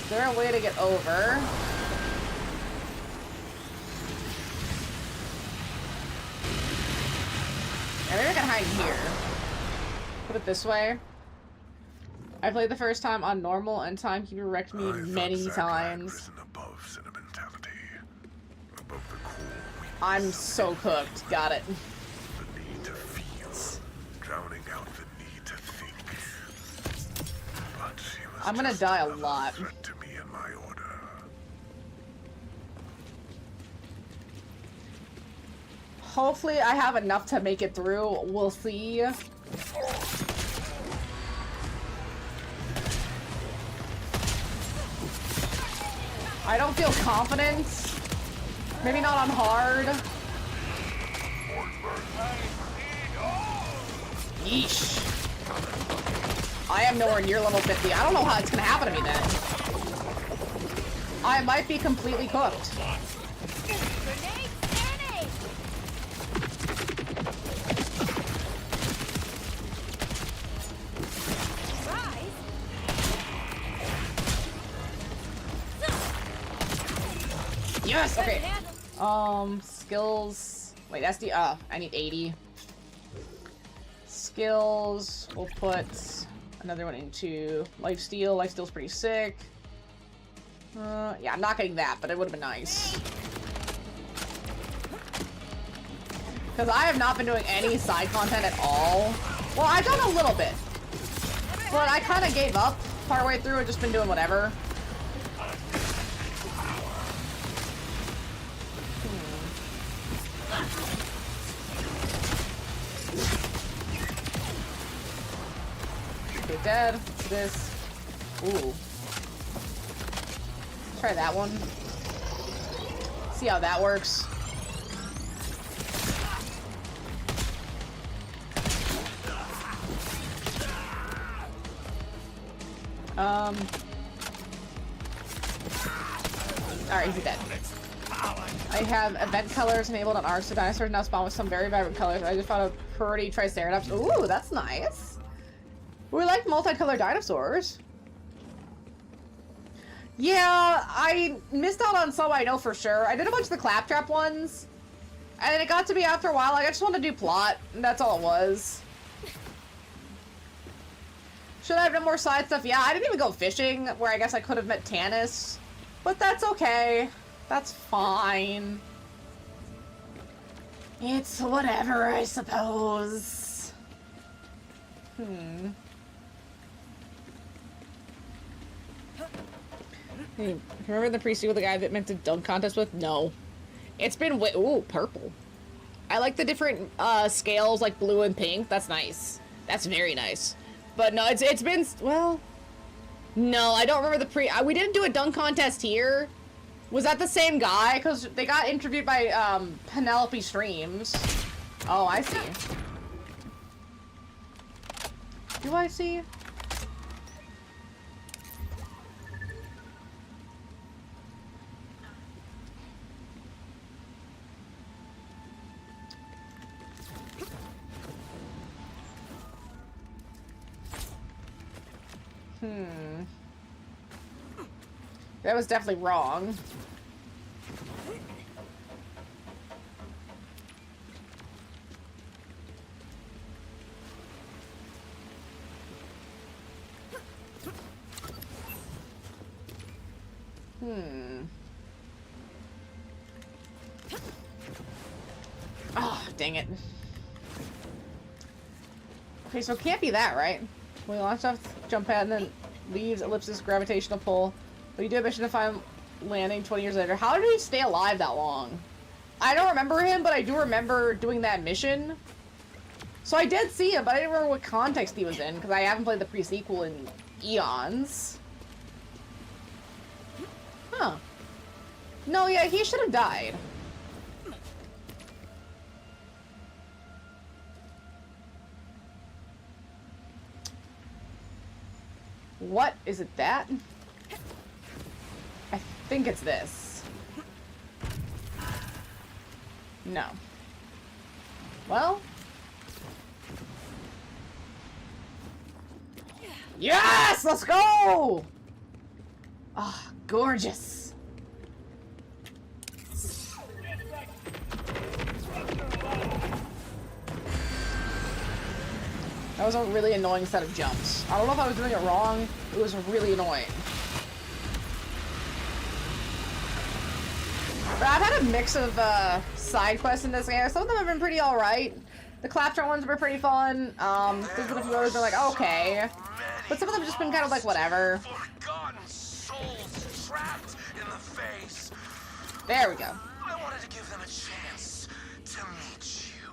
Is there a way to get over? Yeah, maybe I can hide here. Put it this way. I played the first time on normal, and Timekeeper wrecked me many times. Above sentimentality, above the core I'm so cooked. Got it. the need to feel, drowning out the need to think. But she was I'm gonna die a lot. threat to me and my order. Hopefully I have enough to make it through. We'll see. I don't feel confident. Maybe not on hard. Yeesh. I am nowhere near level 50. I don't know how it's gonna happen to me then. I might be completely cooked. Yes! Okay. Skills. Wait, that's the, I need 80. Skills. We'll put another one into lifesteal. Lifesteal's pretty sick. Yeah, I'm not getting that, but it would have been nice. Because I have not been doing any side content at all. Well, I've done a little bit. But I kind of gave up partway through and just been doing whatever. Okay, dead. This. Ooh. Try that one. See how that works. Alright, he's dead. I have event colors enabled on arcs, so dinosaurs now spawn with some very vibrant colors. I just found a pretty Triceratops. Ooh, that's nice. We like multicolored dinosaurs. Yeah, I missed out on some, I know for sure. I did a bunch of the claptrap ones, and it got to be after a while, like, I just wanted to do plot, and that's all it was. Should I have done more side stuff? Yeah, I didn't even go fishing, where I guess I could have met Tannis. But that's okay. That's fine. It's whatever, I suppose. Hey, remember the pre-sequel, the guy that meant to dunk contest with? No. It's been way— ooh, purple. I like the different scales, like blue and pink. That's nice. That's very nice. But no, it's been— well, no, I don't remember the we didn't do a dunk contest here. Was that the same guy? Because they got interviewed by Penelope Streams. Oh, I see. Do I see? That was definitely wrong. Oh, dang it. Okay, so it can't be that, right? We launch off, jump pad, and then leaves ellipsis gravitational pull. But you do a mission to find landing 20 years later. How did he stay alive that long? I don't remember him, but I do remember doing that mission. So I did see him, but I didn't remember what context he was in, because I haven't played the pre-sequel in eons. Huh. No, yeah, he should have died. What? Is it that? I think it's this. No. Well. Yes! Let's go! Ah, oh, gorgeous. That was a really annoying set of jumps. I don't know if I was doing it wrong. It was really annoying. But I've had a mix of side quests in this game. Some of them have been pretty alright. The claptrap ones were pretty fun. There's been a few others that are like, okay. But some of them have just been kind of like, whatever. There we go. I wanted to give them a chance to meet you.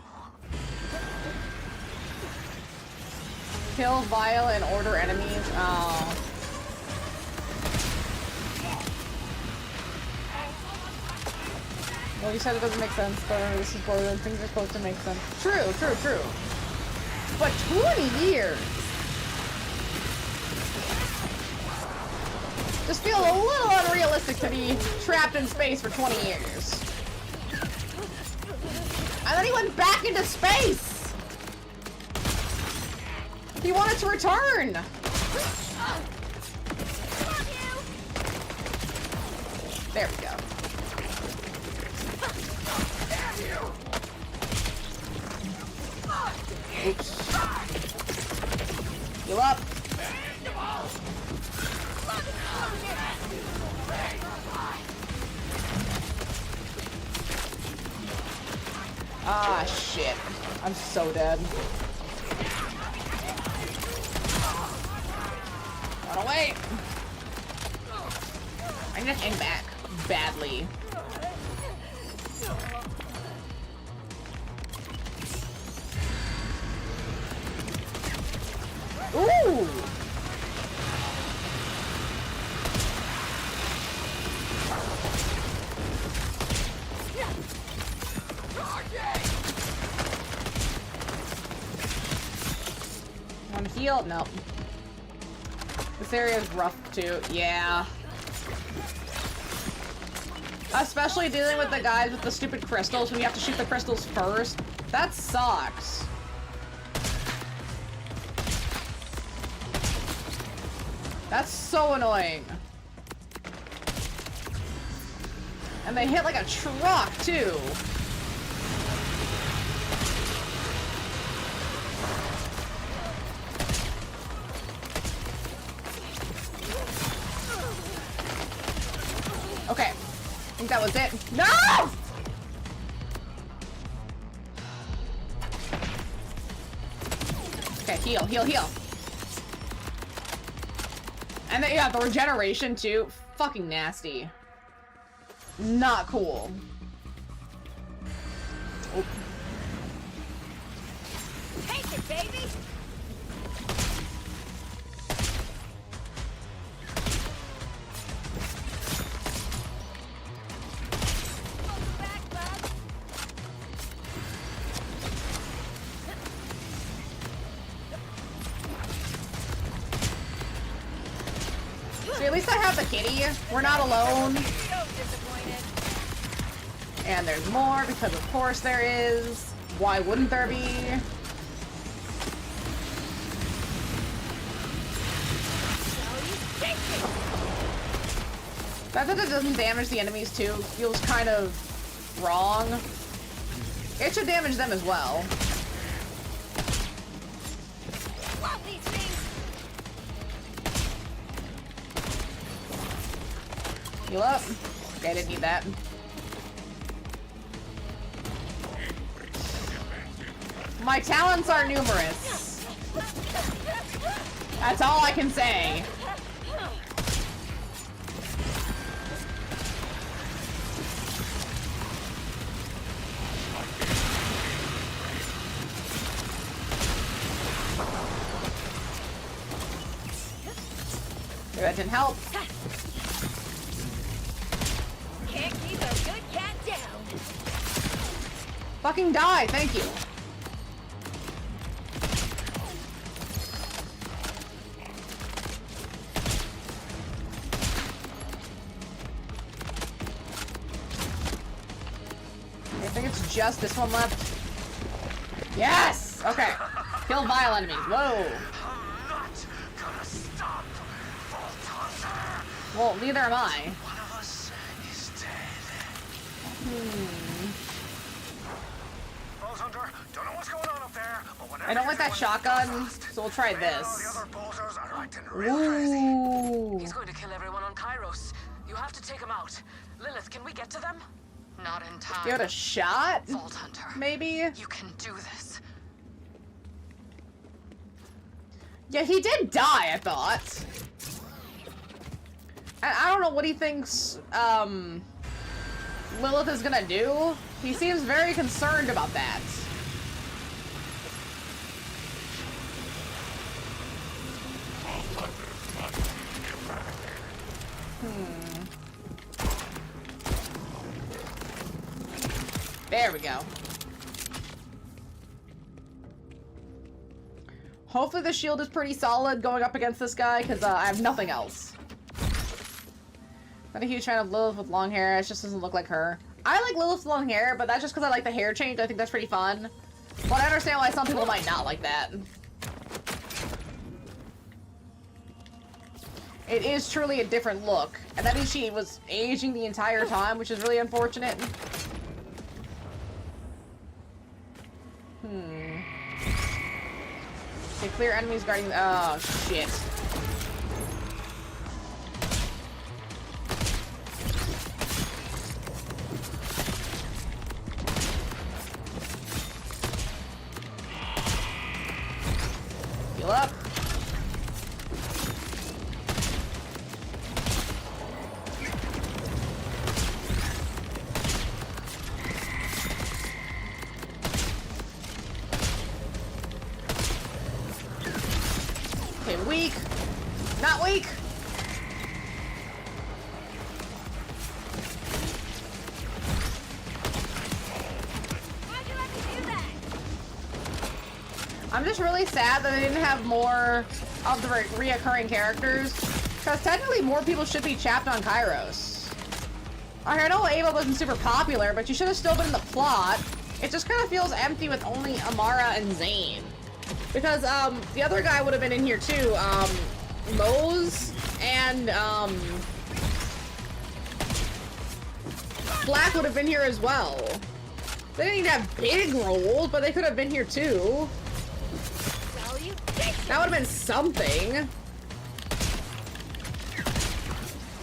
Kill, vile, and order enemies. Oh. Well, you said it doesn't make sense, but this is Borderlands. Things are supposed to make sense. True, true, true. But 20 years! Just feels a little unrealistic to be trapped in space for 20 years. And then he went back into space! He wanted to return! There we go. Oops. Heal up. Ah, shit. I'm so dead. Run away! I need to hang back badly. Ooh! Want to heal? No. This area is rough too. Yeah. Especially dealing with the guys with the stupid crystals when you have to shoot the crystals first. That sucks. That's so annoying. And they hit like a truck too. Okay. I think that was it. No! Okay, heal, heal, heal. And then, yeah, the regeneration too. Fucking nasty. Not cool. Oh. Take it, baby! See, at least I have the kitty. We're not alone. And there's more, because of course there is. Why wouldn't there be? The fact that it doesn't damage the enemies too feels kind of wrong. It should damage them as well. Heal up. Okay, I didn't need that. My talents are numerous. That's all I can say. Maybe that didn't help. Can't keep a good cat down. Fucking die, thank you. I think it's just this one left. Yes! Okay. Kill vile enemies. Whoa. Well, neither am I. I don't want that shotgun, so we'll try this. Ooh. He's going to kill everyone on Kairos. You have to take him out. Lilith, can we get to them? Not in time. Give it a shot? Vault Hunter. Maybe? You can do this. Yeah, he did die, I thought. I don't know what he thinks, Lilith is gonna do. He seems very concerned about that. There we go. Hopefully the shield is pretty solid going up against this guy, because I have nothing else. Not a huge fan of Lilith with long hair. It just doesn't look like her. I like Lilith with long hair, but that's just because I like the hair change. I think that's pretty fun. But I understand why some people might not like that. It is truly a different look. And that means she was aging the entire time, which is really unfortunate. Okay, clear enemies guarding. Oh, shit. Heal up. Okay, weak. Not weak. I'm just really sad that they didn't have more of the reoccurring characters, because technically more people should be chapped on Kairos. I know Ava wasn't super popular, but she should have still been in the plot. It just kind of feels empty with only Amara and Zane. Because, the other guy would have been in here too, Mose and, Black would have been here as well. They didn't even have big roles, but they could have been here too. That would have been something.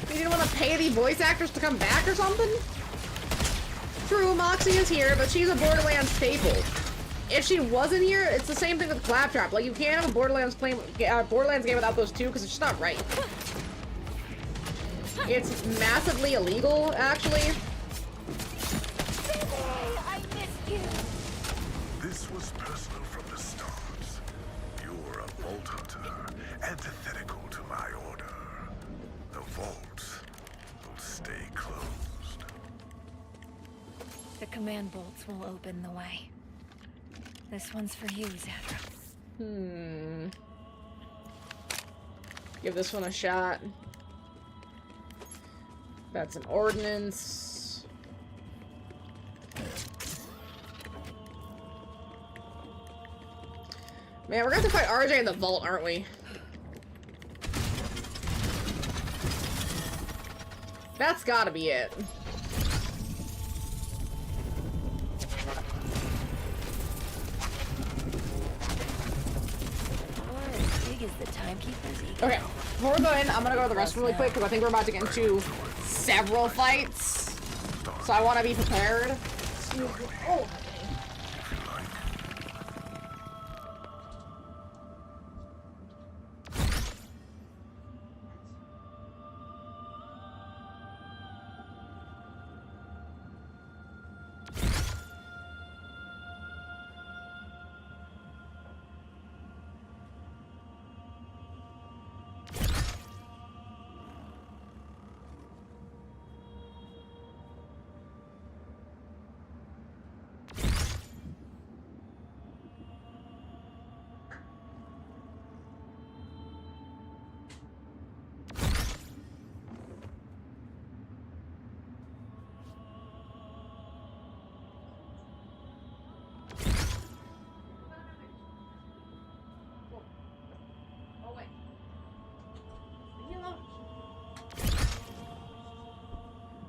You didn't want to pay the voice actors to come back or something? True, Moxie is here, but she's a Borderlands staple. If she wasn't here, it's the same thing with Claptrap. Like, you can't have a Borderlands game without those two, because it's just not right. It's massively illegal, actually. I missed you. This was personal from the start. You were a vault hunter, antithetical to my order. The vault will stay closed. The command bolts will open the way. This one's for you, Zadra. Give this one a shot. That's an ordnance. Man, we're gonna have to fight RJ in the vault, aren't we? That's gotta be it. Okay, before we go in, I'm gonna go to the restroom really quick because I think we're about to get into several fights. So I want to be prepared. Oh.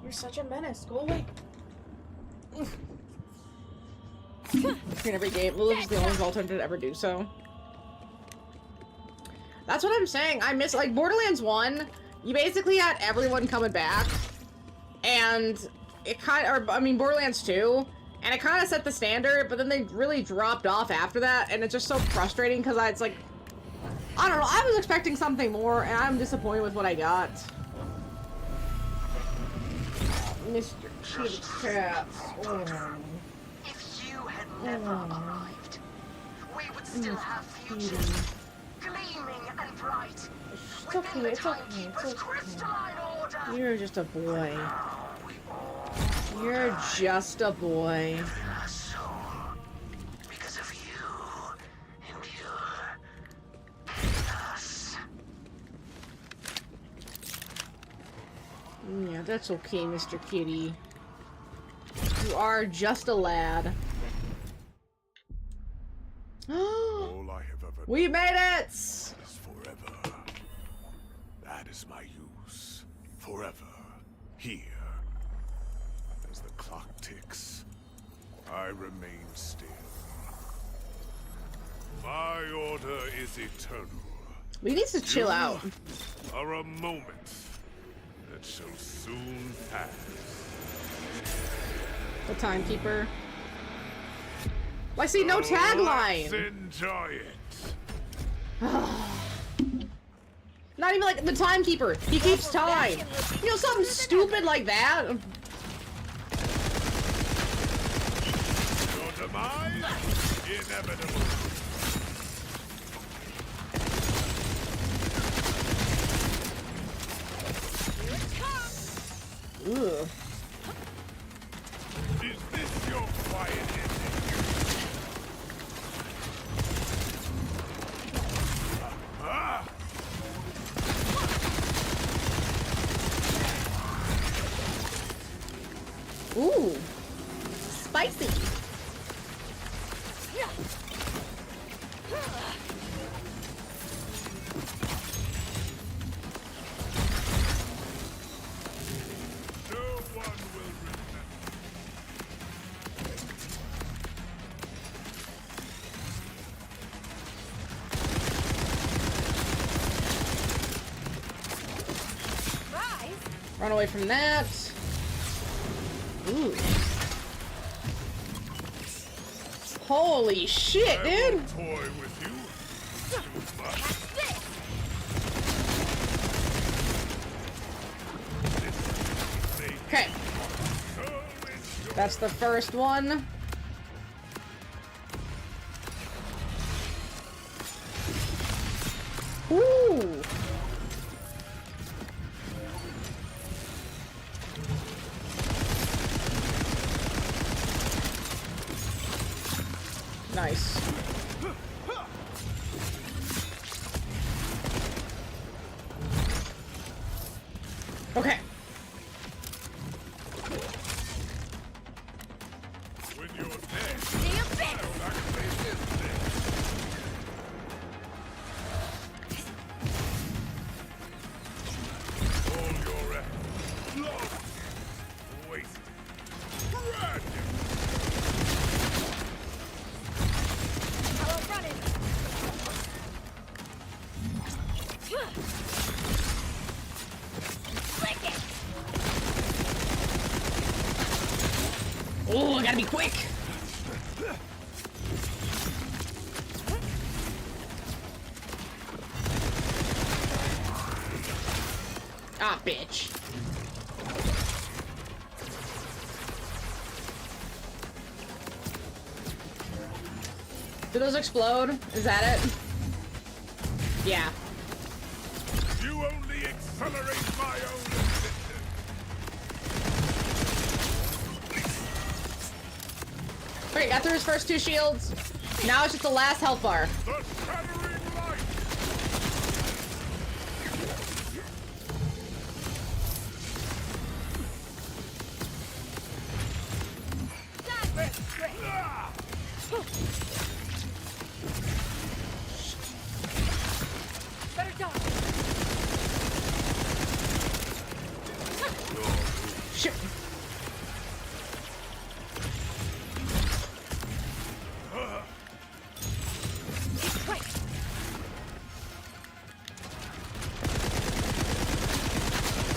You're such a menace. Go away. In every game, Lilith is the only vault hunter to ever do so. That's what I'm saying. I miss, like, Borderlands 1, you basically had everyone coming back. And it kind of, I mean, Borderlands 2, and it kind of set the standard, but then they really dropped off after that, and it's just so frustrating because it's like, I don't know, I was expecting something more, and I'm disappointed with what I got. Mr. Chitty Cats. Oh. If you had never arrived, we would still have futures, gleaming and bright. It's okay, it's okay, it's okay. You're just a boy. You're just a boy. Because of you and your chaos. Yeah, that's okay, Mr. Kitty. You are just a lad. All I have ever We made it! is forever. That is my use. Forever. Here. As the clock ticks, I remain still. My order is eternal. We need to chill out. Are a moment that shall soon pass. The timekeeper. Well, I see no tagline. Let's enjoy it. Not even like the timekeeper. He keeps time. You know, something stupid like that. Your demise, inevitable. Ugh. Is this your quiet ending? Ah! Ooh. Spicy. Run away from that. Ooh. Holy shit, dude! Toy with you. Okay. That's the first one. Ooh. Nice. Okay. When you're dead, all your efforts, lost, wasted, tragic. Oh, I gotta be quick. Ah, bitch. Do those explode? Is that it? Yeah. You only accelerate my own existence. Okay, got through his first two shields. Now it's just the last health bar. The shattering light. Better dodge. Shit.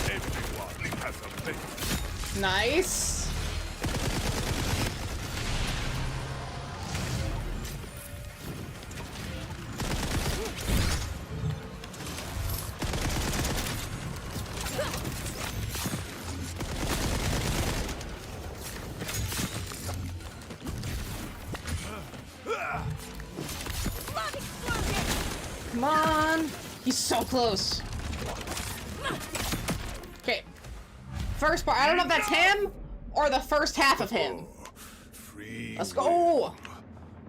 Everyone has a fate. Nice. Come on. He's so close. Okay. First part. I don't know if that's him Or the first half of him. Let's go.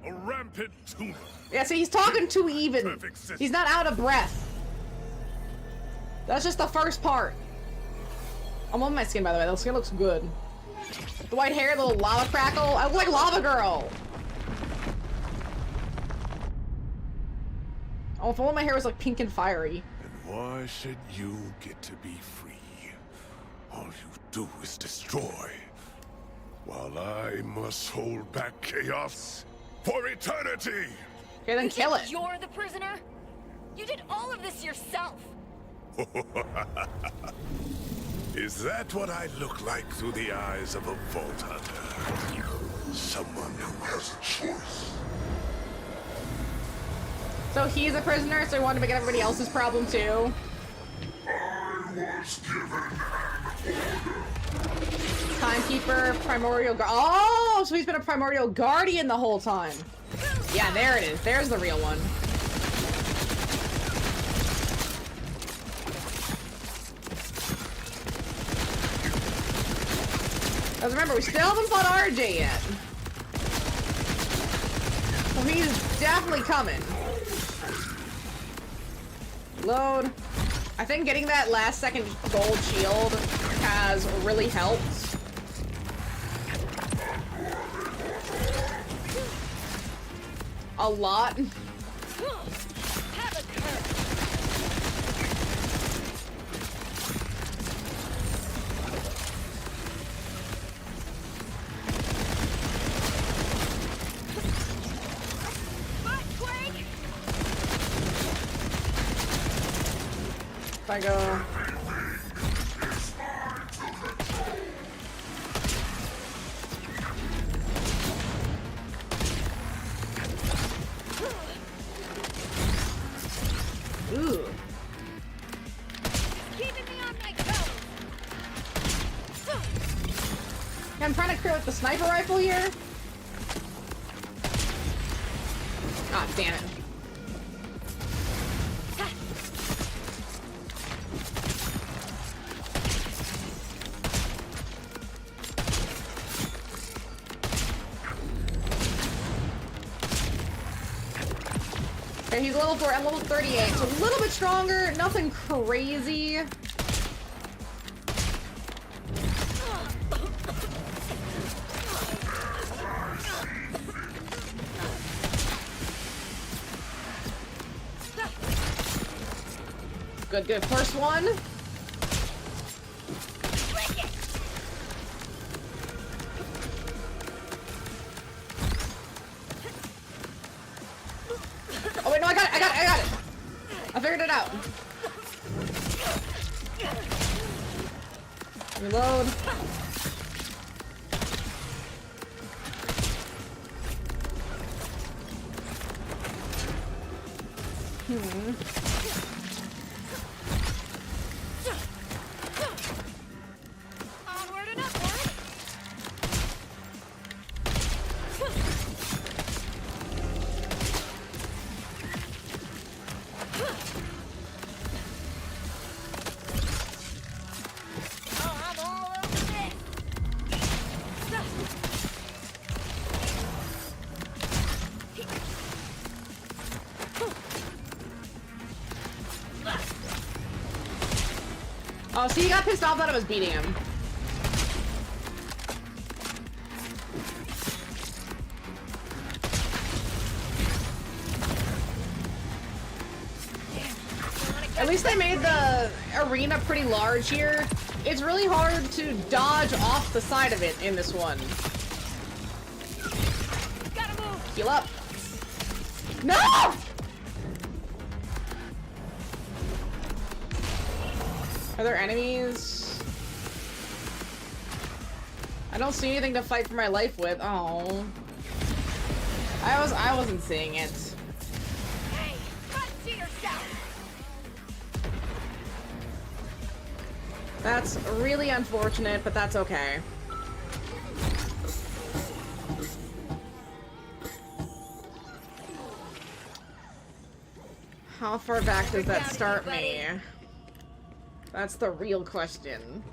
A rampant tumor. Yeah, see, he's talking too even. He's not out of breath. That's just the first part. I'm on my skin, by the way. The skin looks good. The white hair, the little lava crackle. I look like Lava Girl. Oh, if only my hair was like pink and fiery. And why should you get to be free? All you do is destroy. While I must hold back chaos for eternity! Okay, then kill it. You're the prisoner? You did all of this yourself! Is that what I look like through the eyes of a Vault Hunter? Someone who has a choice. So he's a prisoner, so he wanted to make it everybody else's problem too. I was given Timekeeper, Primordial Guard. Oh, so he's been a Primordial Guardian the whole time. Yeah, there it is. There's the real one. Because remember, we still haven't fought RJ yet. So he's definitely coming. Load. I think getting that last second gold shield has really helped. A lot. If I go... Ooh. Keeping me on my toes. I'm trying to clear with the sniper rifle here. Ah, damn it. Okay, he's level 4, I'm level 38, so a little bit stronger, nothing crazy. Good, good. First one. Oh wait, no, I got it, I got it, I got it. I figured it out. Reload. Onward and upward. Oh, I'm all over this. Oh, so you got pissed off that I was beating him. At least they made the arena pretty large here. It's really hard to dodge off the side of it in this one. Gotta move. Heal up. No! Are there enemies? I don't see anything to fight for my life with. Oh. I wasn't seeing it. Hey, cut to yourself. That's really unfortunate, but that's okay. How far back does that start me? That's the real question.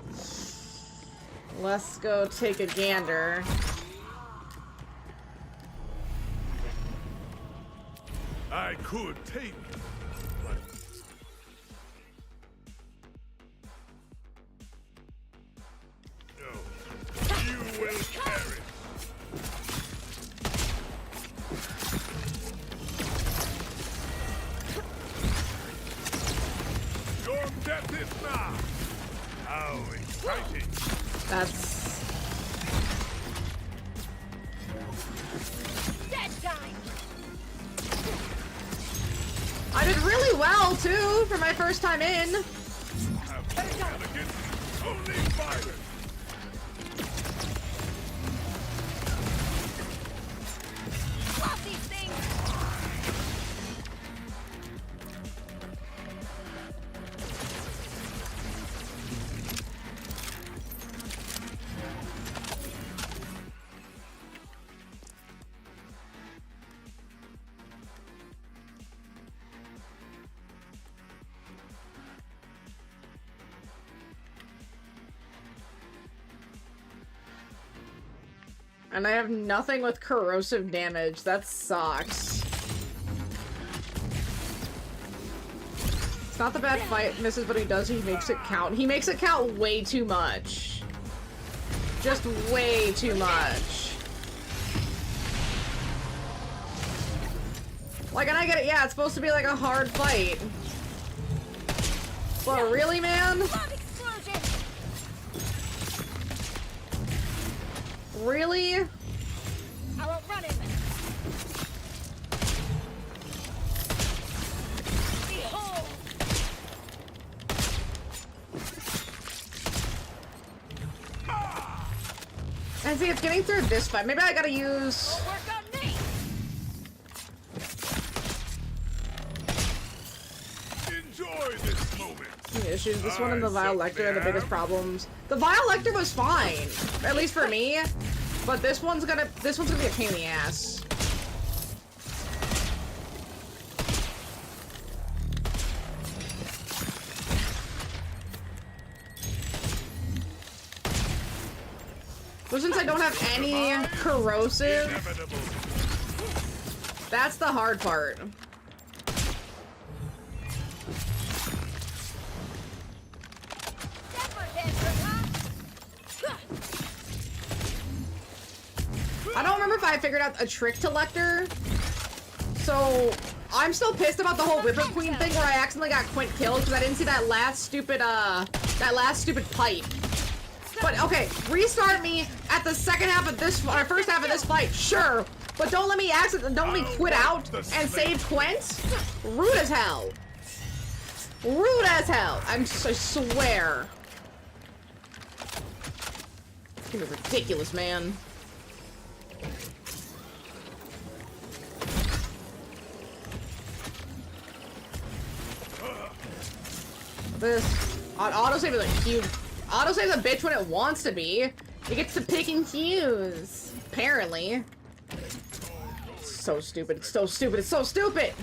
Let's go take a gander. I could take, but no, you will perish. Your death is now. How exciting! That's... Dead time. I did really well, too, for my first time in. Have no elegance, only violence. Swap these things. And I have nothing with corrosive damage. That sucks. It's not the bad fight misses, but he makes it count. He makes it count way too much. Just way too much. Like, and I get it, yeah, it's supposed to be like a hard fight. But really, man? Really? I won't run him. Behold. And see, it's getting through this fight. Maybe I gotta use... Work on me. Enjoy this moment. Issues. This one and the Vile Lecter are the biggest problems. The Vile Lecter was fine, at least for me. But this one's gonna be a pain in the ass. But since I don't have any corrosive, that's the hard part. I don't remember if I figured out a trick to Lecter, so I'm still pissed about the whole Ripper Queen thing where I accidentally got Quint killed because I didn't see that last stupid pipe. But okay, restart me at the second half of this, or first half of this fight, sure, but don't let me quit out and save Quint. Rude as hell. Rude as hell. I swear. It's gonna be ridiculous, man. This autosave is a huge autosave is a bitch when it wants to be. It gets to pick and choose. Apparently. It's so stupid. It's so stupid. It's so stupid.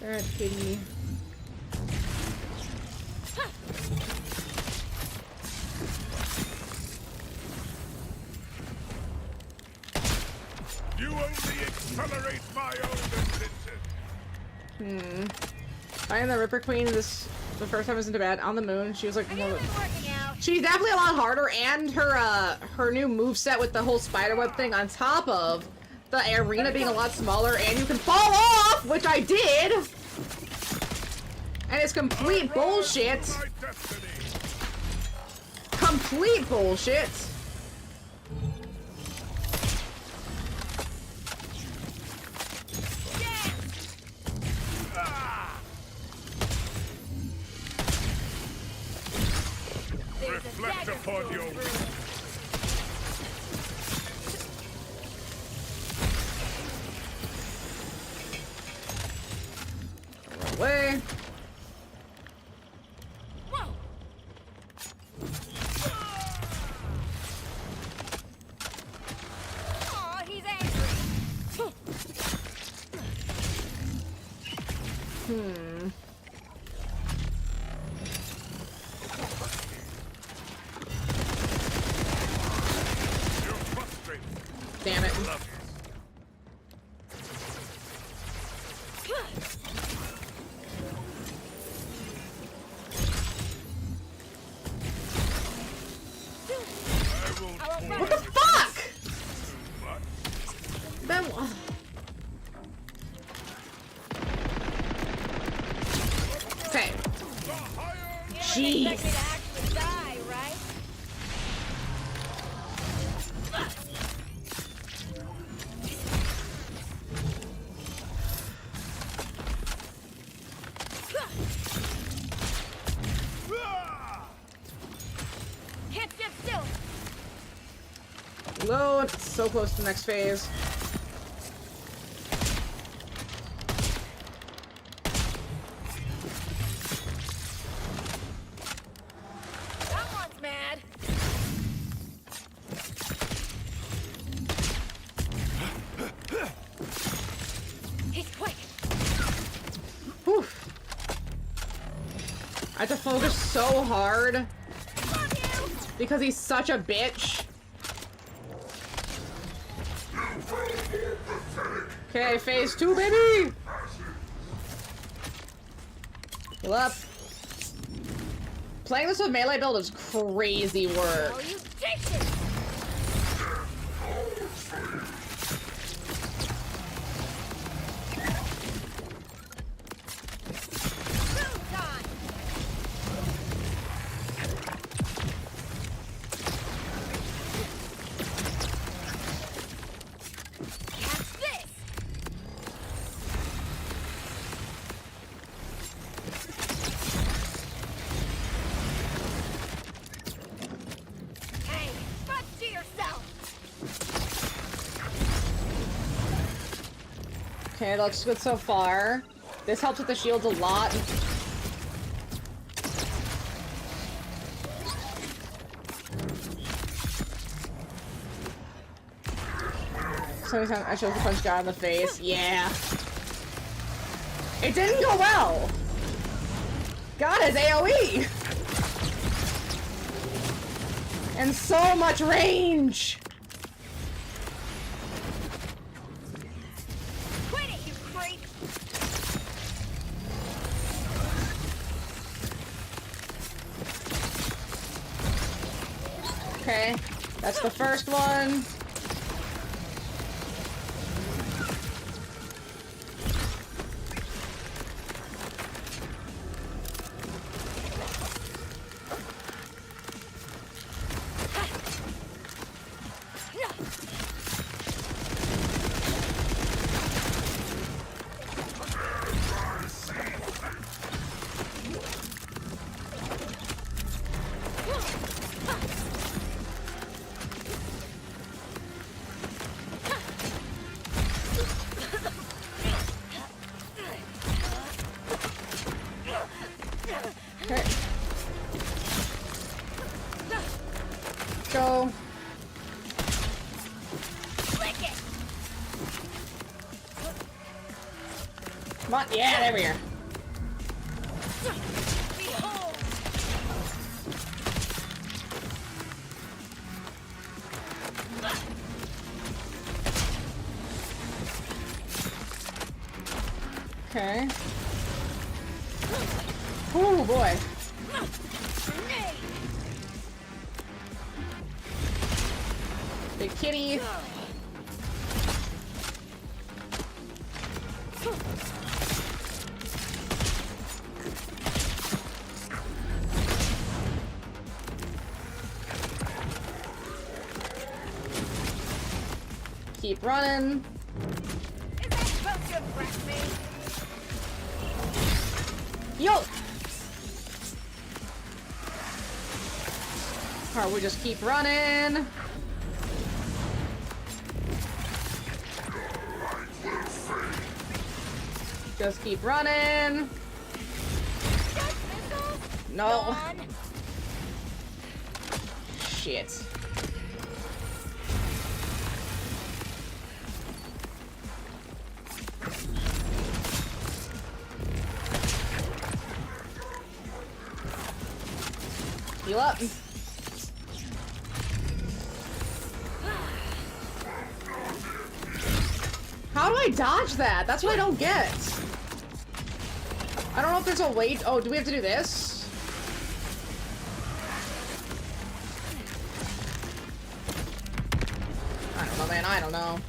Alright, kitty. You only accelerate my own ascension. Fighting the Ripper Queen the first time I was into bed on the moon. She was like she's definitely a lot harder, and her new moveset with the whole spiderweb thing on top of the arena being a lot smaller, and you can fall off, which I did. And it's complete bullshit. Complete bullshit. Reflect upon your away. Aw, he's Damn it. What the fuck? That one. Okay. Jeez. Can't sit still. Load. So close to the next phase. That one's mad. He's quick. Whew. I have to focus so hard because he's such a bitch. Okay, phase 2, baby! Heal up. Playing this with melee build is crazy work. Oh, you ditch it. Okay, that looks good so far. This helps with the shields a lot. Sometimes I chose to punch guy in the face. Yeah. It didn't go well. God, his AoE! And so much range! Quit it, you freak! Okay, that's the first one. Go. Come on, yeah, there we are. Okay. Oh boy. Big kitty. Keep running. Is that supposed to impress me? Yo! Or we just keep running. Just keep running. No. Shit. Heal up. How do I dodge that? That's what I don't get. I don't know if there's a way. Oh, do we have to do this? I don't know, man. I don't know.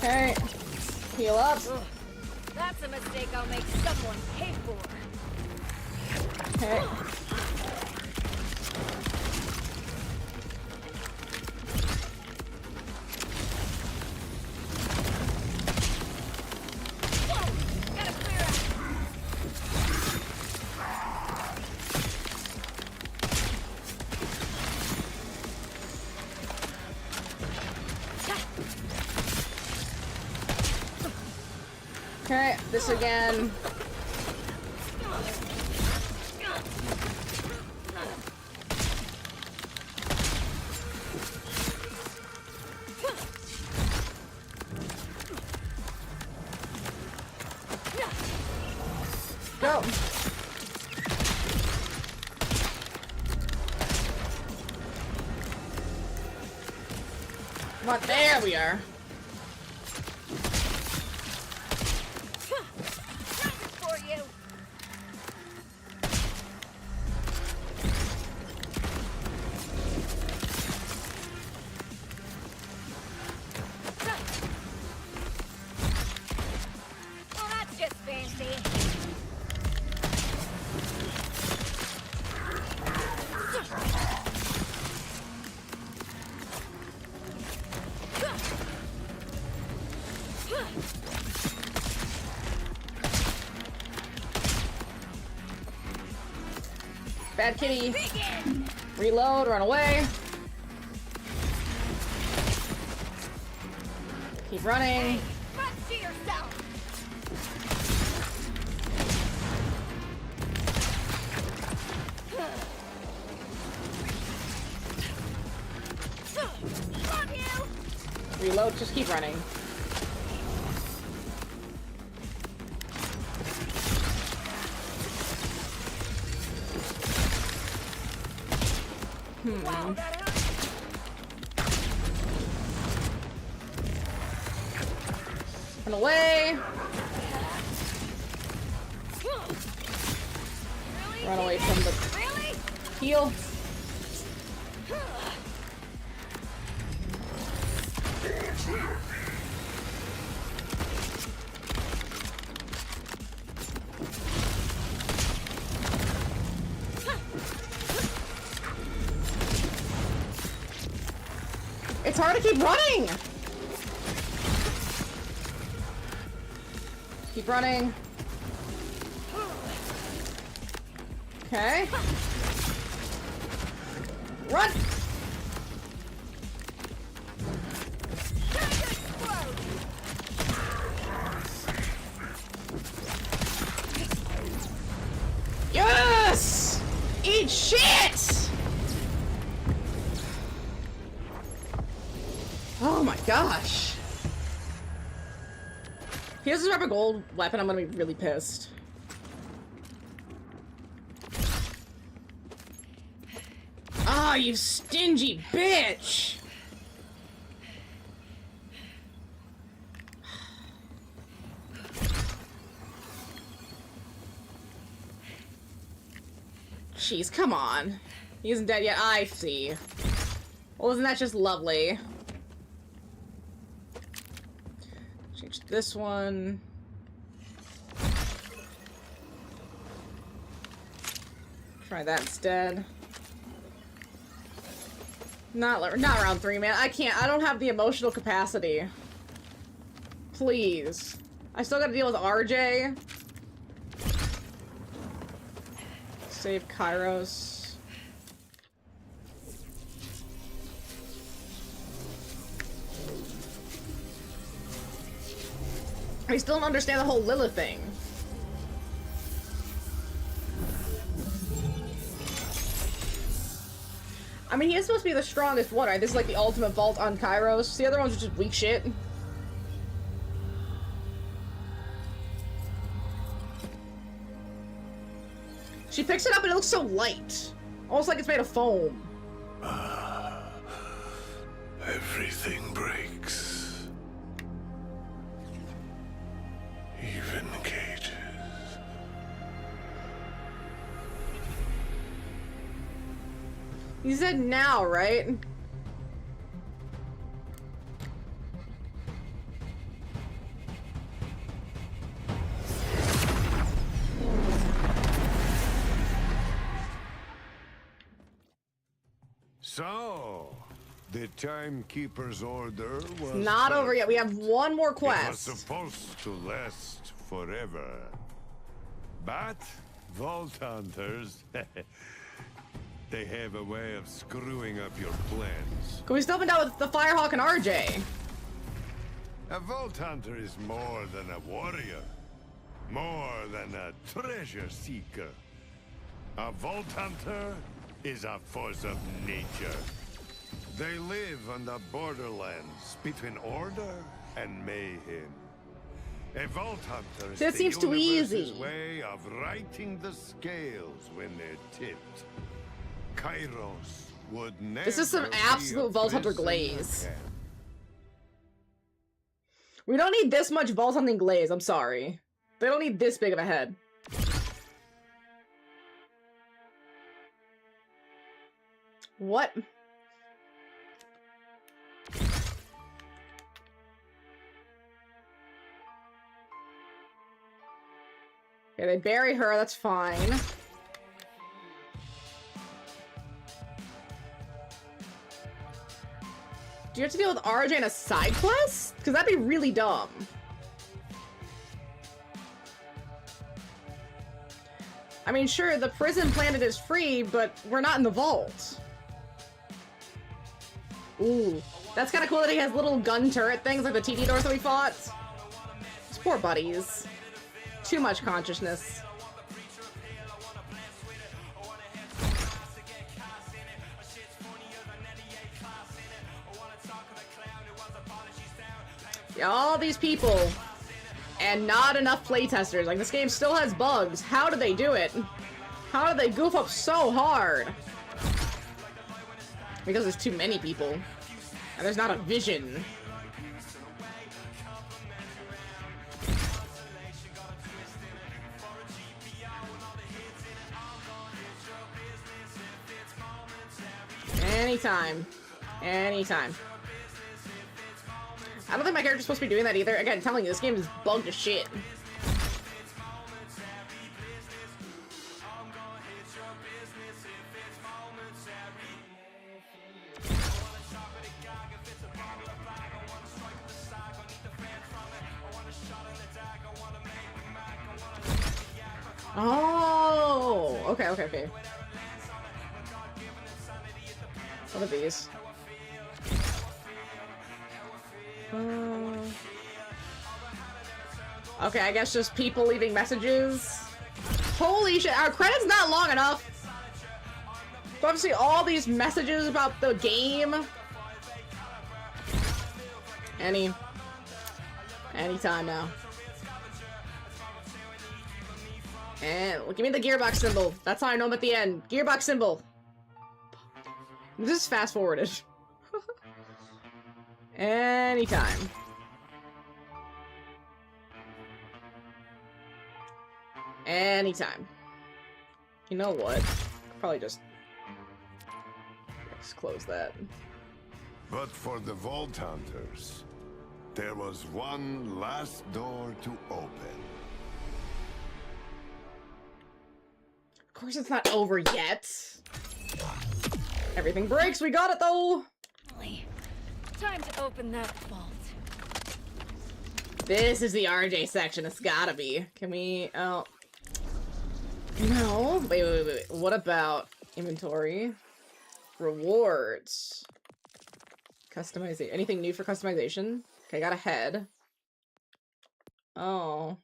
Okay. Heal up. That's a mistake I'll make someone pay for. Okay. Gotta clear out. Okay, this again. Go. Come on, there we are. For you. Well, that's just fancy. Bad kitty. Reload, run away. Keep running. Run to yourself. Love you. Reload, just keep running. Wow, that hurt. Run away. Really? Run away from the Really? heal. It's hard to keep running! Keep running. Okay. Run! Yes! Eat shit! Oh my gosh. If he doesn't have a gold weapon, I'm gonna be really pissed. Ah, you stingy bitch! Jeez, come on. He isn't dead yet. I see. Well, isn't that just lovely? Change this one. Try that instead. Not round 3, man. I can't. I don't have the emotional capacity. Please. I still gotta deal with RJ. Save Kairos. I still don't understand the whole Lilith thing. I mean, he is supposed to be the strongest one, right? This is like the ultimate vault on Kairos. The other ones are just weak shit. She picks it up and it looks so light. Almost like it's made of foam. Everything breaks. Even cages. You said now, right? So, the Timekeeper's order was Not over yet. We have one more quest. It was supposed to last forever. But Vault Hunters, they have a way of screwing up your plans. Can we still been down with the Firehawk and RJ? A Vault Hunter is more than a warrior. More than a treasure seeker. A Vault Hunter is a force of nature. They live on the Borderlands between order and mayhem. A Vault Hunter is This seems too easy. way of righting the scales when they're tipped. Kairos would never This is some absolute Vault Hunter glaze. We don't need this much Vault Hunting glaze, I'm sorry. They don't need this big of a head. What? Okay, they bury her, that's fine. Do you have to deal with RJ in a side quest? Because that'd be really dumb. I mean, sure, the prison planet is free, but we're not in the vault. Ooh, that's kind of cool that he has little gun turret things like the TD doors that we fought. These poor buddies. Too much consciousness. Yeah, all these people. And not enough playtesters. Like, this game still has bugs. How do they do it? How do they goof up so hard? Because there's too many people. And there's not a vision. Anytime. Anytime. I don't think my character's supposed to be doing that either. Again, telling you, this game is bugged to shit. Oh, okay. What are these? Okay, I guess just people leaving messages. Holy shit, our credit's not long enough. So obviously all these messages about the game. Anytime now. And give me the gearbox symbol. That's how I know I'm at the end. Gearbox symbol. This is fast forwarded. Anytime. Anytime. You know what? Probably just close that. But for the Vault Hunters, there was one last door to open. Of course it's not over yet. Everything breaks, we got it though! Time to open that vault. This is the RJ section, it's gotta be. Can we, oh. No, wait. What about inventory? Rewards. Customization. Anything new for customization? Okay, got a head. Oh.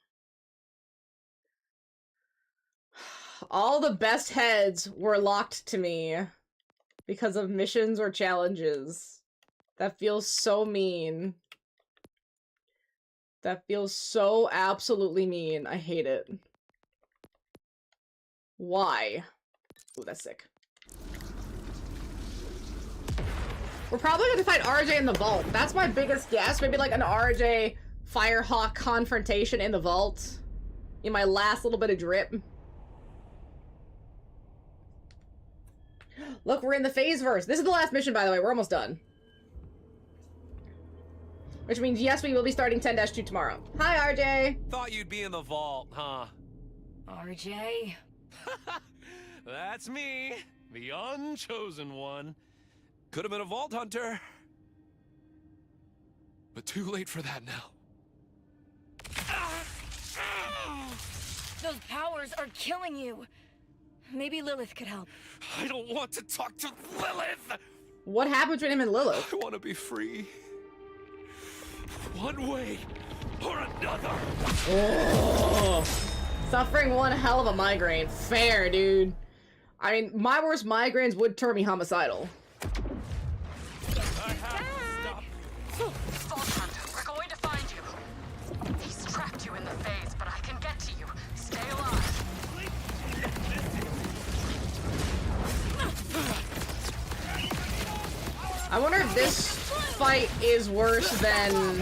All the best heads were locked to me because of missions or challenges. That feels so mean. That feels so absolutely mean. I hate it. Why? Ooh, that's sick. We're probably gonna fight RJ in the vault. That's my biggest guess. Maybe like an RJ Firehawk confrontation in the vault. In my last little bit of drip. Look, we're in the phase verse. This is the last mission, by the way. We're almost done. Which means, yes, we will be starting 10-2 tomorrow. Hi, RJ! Thought you'd be in the vault, huh? RJ? That's me, the unchosen one. Could have been a vault hunter. But too late for that now. Those powers are killing you. Maybe Lilith could help. I don't want to talk to Lilith! What happened between him and Lilith? I want to be free. One way or another. Oh. Suffering one hell of a migraine. Fair, dude. I mean, my worst migraines would turn me homicidal. Vault Hunter, we're going to find you. He's trapped you in the phase, but I can get to you. Stay alive. I wonder if this fight is worse than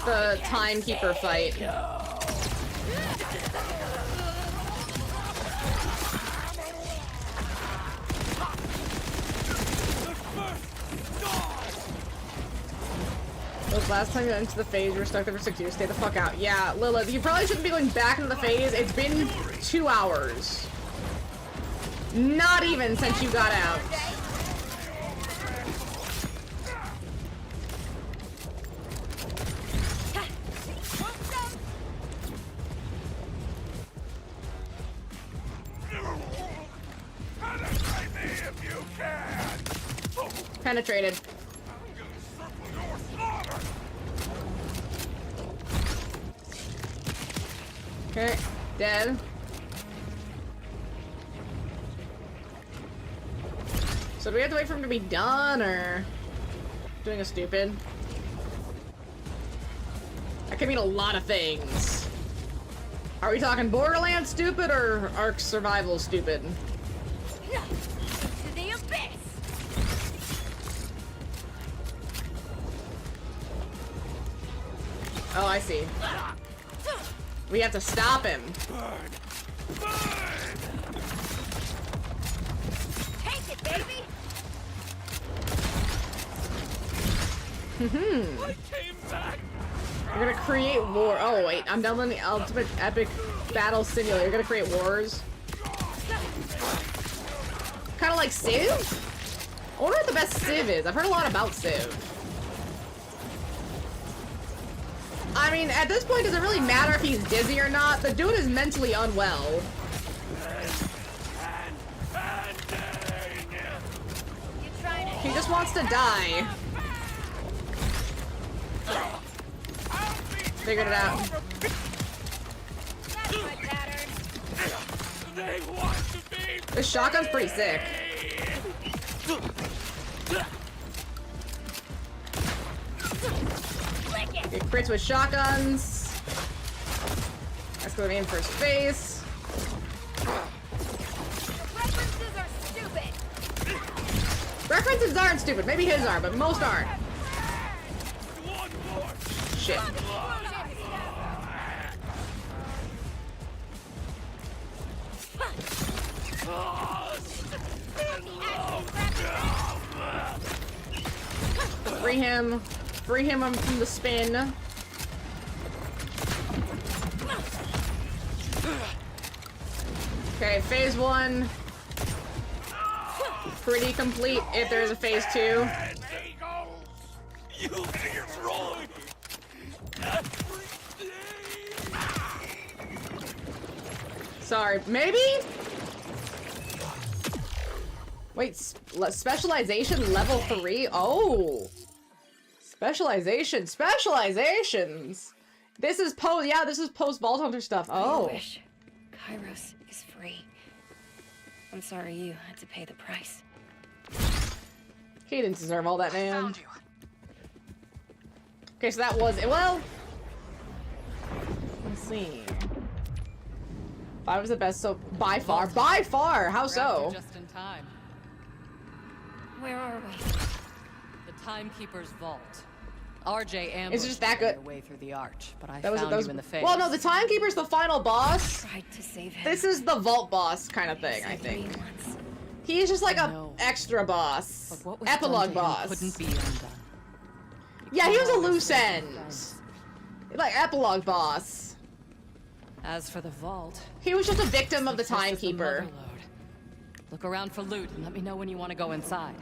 the Timekeeper fight. Look, last time you went into the phase, you were stuck there for 6 years. Stay the fuck out. Yeah, Lilith, you probably shouldn't be going back into the phase. It's been 2 hours. Not even since you got out. Penetrated. Okay, dead. So do we have to wait for him to be done, or doing a stupid? That could mean a lot of things. Are we talking Borderlands stupid or Ark Survival stupid? To the abyss! Oh, I see. We have to stop him. Take it, baby! We're gonna create war. Oh wait, I'm downloading the Ultimate Epic Battle Simulator. You're gonna create wars. Kind of like Civ? I wonder what the best Civ is. I've heard a lot about Civ. I mean, at this point, does it really matter if he's dizzy or not? The dude is mentally unwell. He just wants to die. Figured it out. This shotgun's pretty sick. Get crits with shotguns. Let's go aim for his face. References are stupid! References aren't stupid. Maybe his are, but most aren't. Shit. Free him. Free him from the spin. Okay, phase 1. pretty complete if there's a phase 2. You destroy everything. Sorry, maybe? Wait, specialization level 3? Oh! Specializations! This is this is post Vault Hunter stuff. Oh. I wish Kairos is free. I'm sorry you had to pay the price. He didn't deserve all that, man. Okay, so that was it. Well, let's see. 5 was the best, so by far. How so? Just in time. Where are we? The Timekeeper's vault. RJ ambushed Is it just that good? your way through the arch, but I That was found you in the face. Well, no, the Timekeeper's the final boss. Tried to save him. This is the vault boss kind of thing, I think. He's just like a extra boss, But what was epilogue done to him boss. couldn't be undone. Yeah, he was a loose end, like epilogue boss. As for the vault, He was just a victim of the this is Timekeeper. motherlode. Look around for loot and let me know when you want to go inside.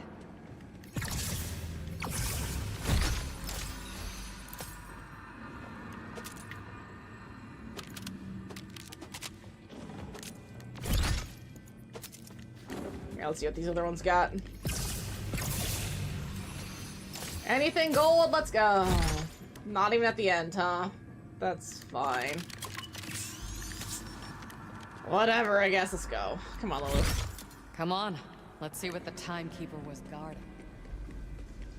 Yeah, let's see what these other ones got. Anything gold? Let's go. Not even at the end, huh? That's fine. Whatever, I guess. Let's go. Come on, Lilith. Come on, let's see what the Timekeeper was guarding.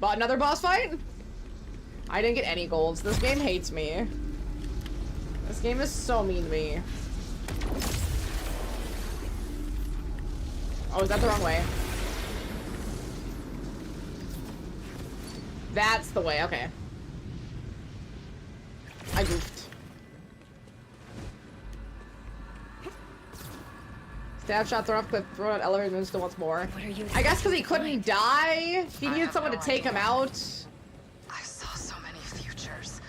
Bought another boss fight? I didn't get any golds. This game hates me. This game is so mean to me. Oh, is that the wrong way? That's the way, okay. I goofed. Stab shot, throw off clip, throw out elevator, and still wants more. I guess because he couldn't die, he needed someone to take him out. I saw so many futures,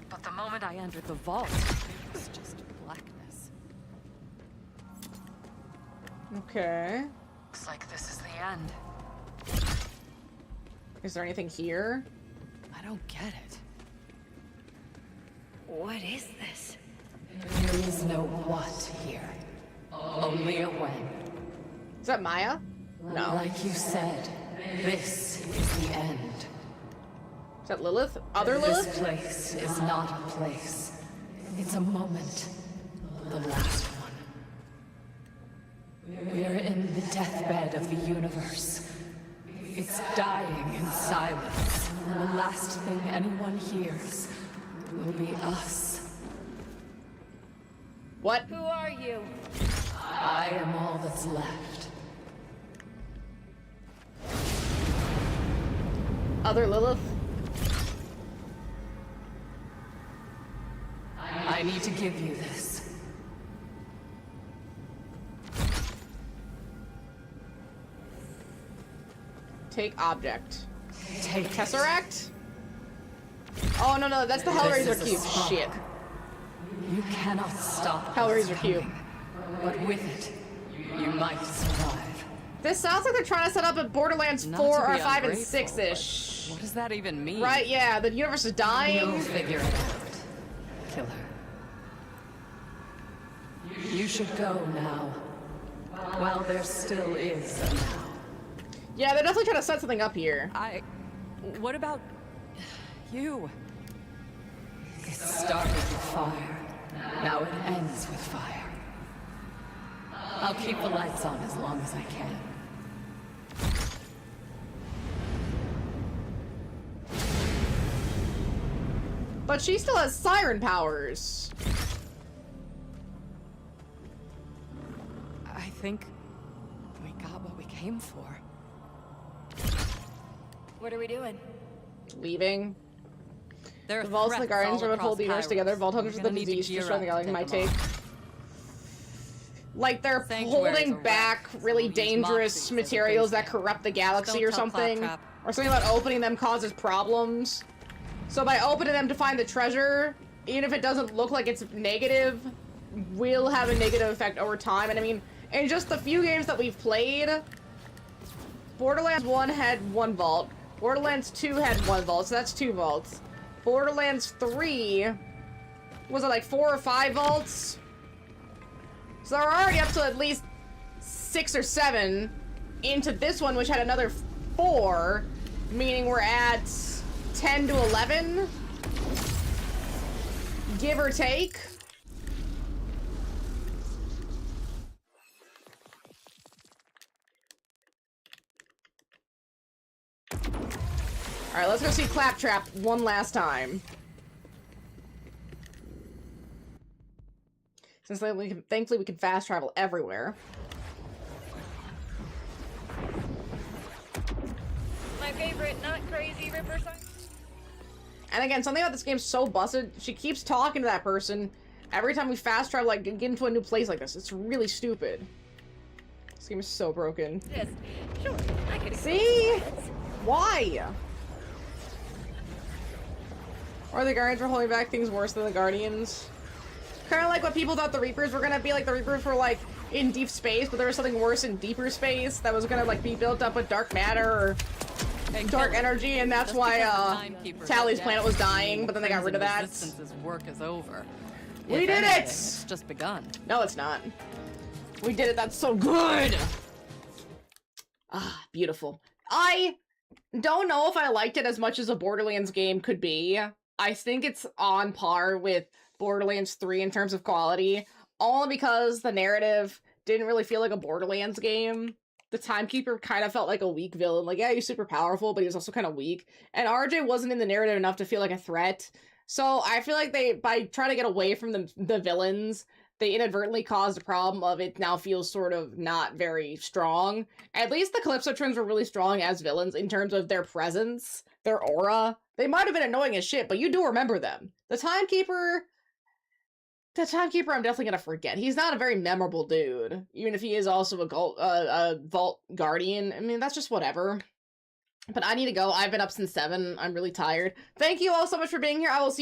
but the moment I entered the vault, it was just blackness. Okay. Looks like this is the end. Is there anything here? I don't get it. What is this? There is no what here. Only a when. Is that Maya? No. Like you said, this is the end. Is that Lilith? Other Lilith? This place is not a place. It's a moment. The last one. We're in the deathbed of the universe. It's dying in silence. And the last thing anyone hears will be us. What? Who are you? I am all that's left. Other Lilith? I need to give you this. Take object. Take Tesseract? Oh, no, that's the Hellraiser cube. Shit. You cannot stop Hellraiser cube. But with it, you might survive. This sounds like they're trying to set up a Borderlands 4 or 5 and 6-ish. What does that even mean? Right, yeah, the universe is dying. You'll figure it out. Kill her. You should go now. While there still is a now. Yeah, they're definitely trying to set something up here. What about you? It started with fire. Now it ends with fire. I'll keep the lights on as long as I can. But she still has siren powers. I think we got what we came for. What are we doing? Leaving. There are The vaults and the threats guardians all are what hold the across universe together. Kairos. Vault hunters We're are the gonna need to disease, gear destroying the up galaxy to might take take. 'em Like they're Sanctuary's holding a wreck, back really so use dangerous Moxie as a materials that base corrupt the galaxy Don't or tell something. Claptrap. Or something about opening them causes problems. So by opening them to find the treasure, even if it doesn't look like it's negative, will have a negative effect over time. And I mean, in just the few games that we've played, Borderlands 1 had 1 vault. Borderlands 2 had 1 vault, so that's 2 vaults. Borderlands 3... was it like 4 or 5 vaults? So we're already up to at least 6 or 7 into this one, which had another 4, meaning we're at 10 to 11, give or take. All right, let's go see Claptrap one last time. Since thankfully we can fast travel everywhere. My favorite, not crazy Ripper song. And again, something about this game's so busted. She keeps talking to that person every time we fast travel, like, get into a new place like this. It's really stupid. This game is so broken. Yes, sure, I could see? Why? Or the Guardians were holding back things worse than the Guardians. Kind of like what people thought the Reapers were gonna be like. The Reapers were like in deep space, but there was something worse in deeper space that was gonna like be built up with dark matter or dark energy, and that's why Tally's planet was dying. But then they got rid of that. Resistance's work is over. We did it! It's just begun. No, it's not. We did it. That's so good. Ah, beautiful. I don't know if I liked it as much as a Borderlands game could be. I think it's on par with Borderlands 3 in terms of quality, only because the narrative didn't really feel like a Borderlands game. The Timekeeper kind of felt like a weak villain. Like, yeah, he's super powerful, but he was also kind of weak. And RJ wasn't in the narrative enough to feel like a threat. So I feel like they, by trying to get away from the villains, they inadvertently caused a problem of it now feels sort of not very strong. At least the Calypso twins were really strong as villains in terms of their presence, their aura. They might have been annoying as shit, but you do remember them. The Timekeeper, I'm definitely gonna forget. He's not a very memorable dude, even if he is also a Vault Guardian. I mean, that's just whatever. But I need to go. I've been up since 7. I'm really tired. Thank you all so much for being here. I will see you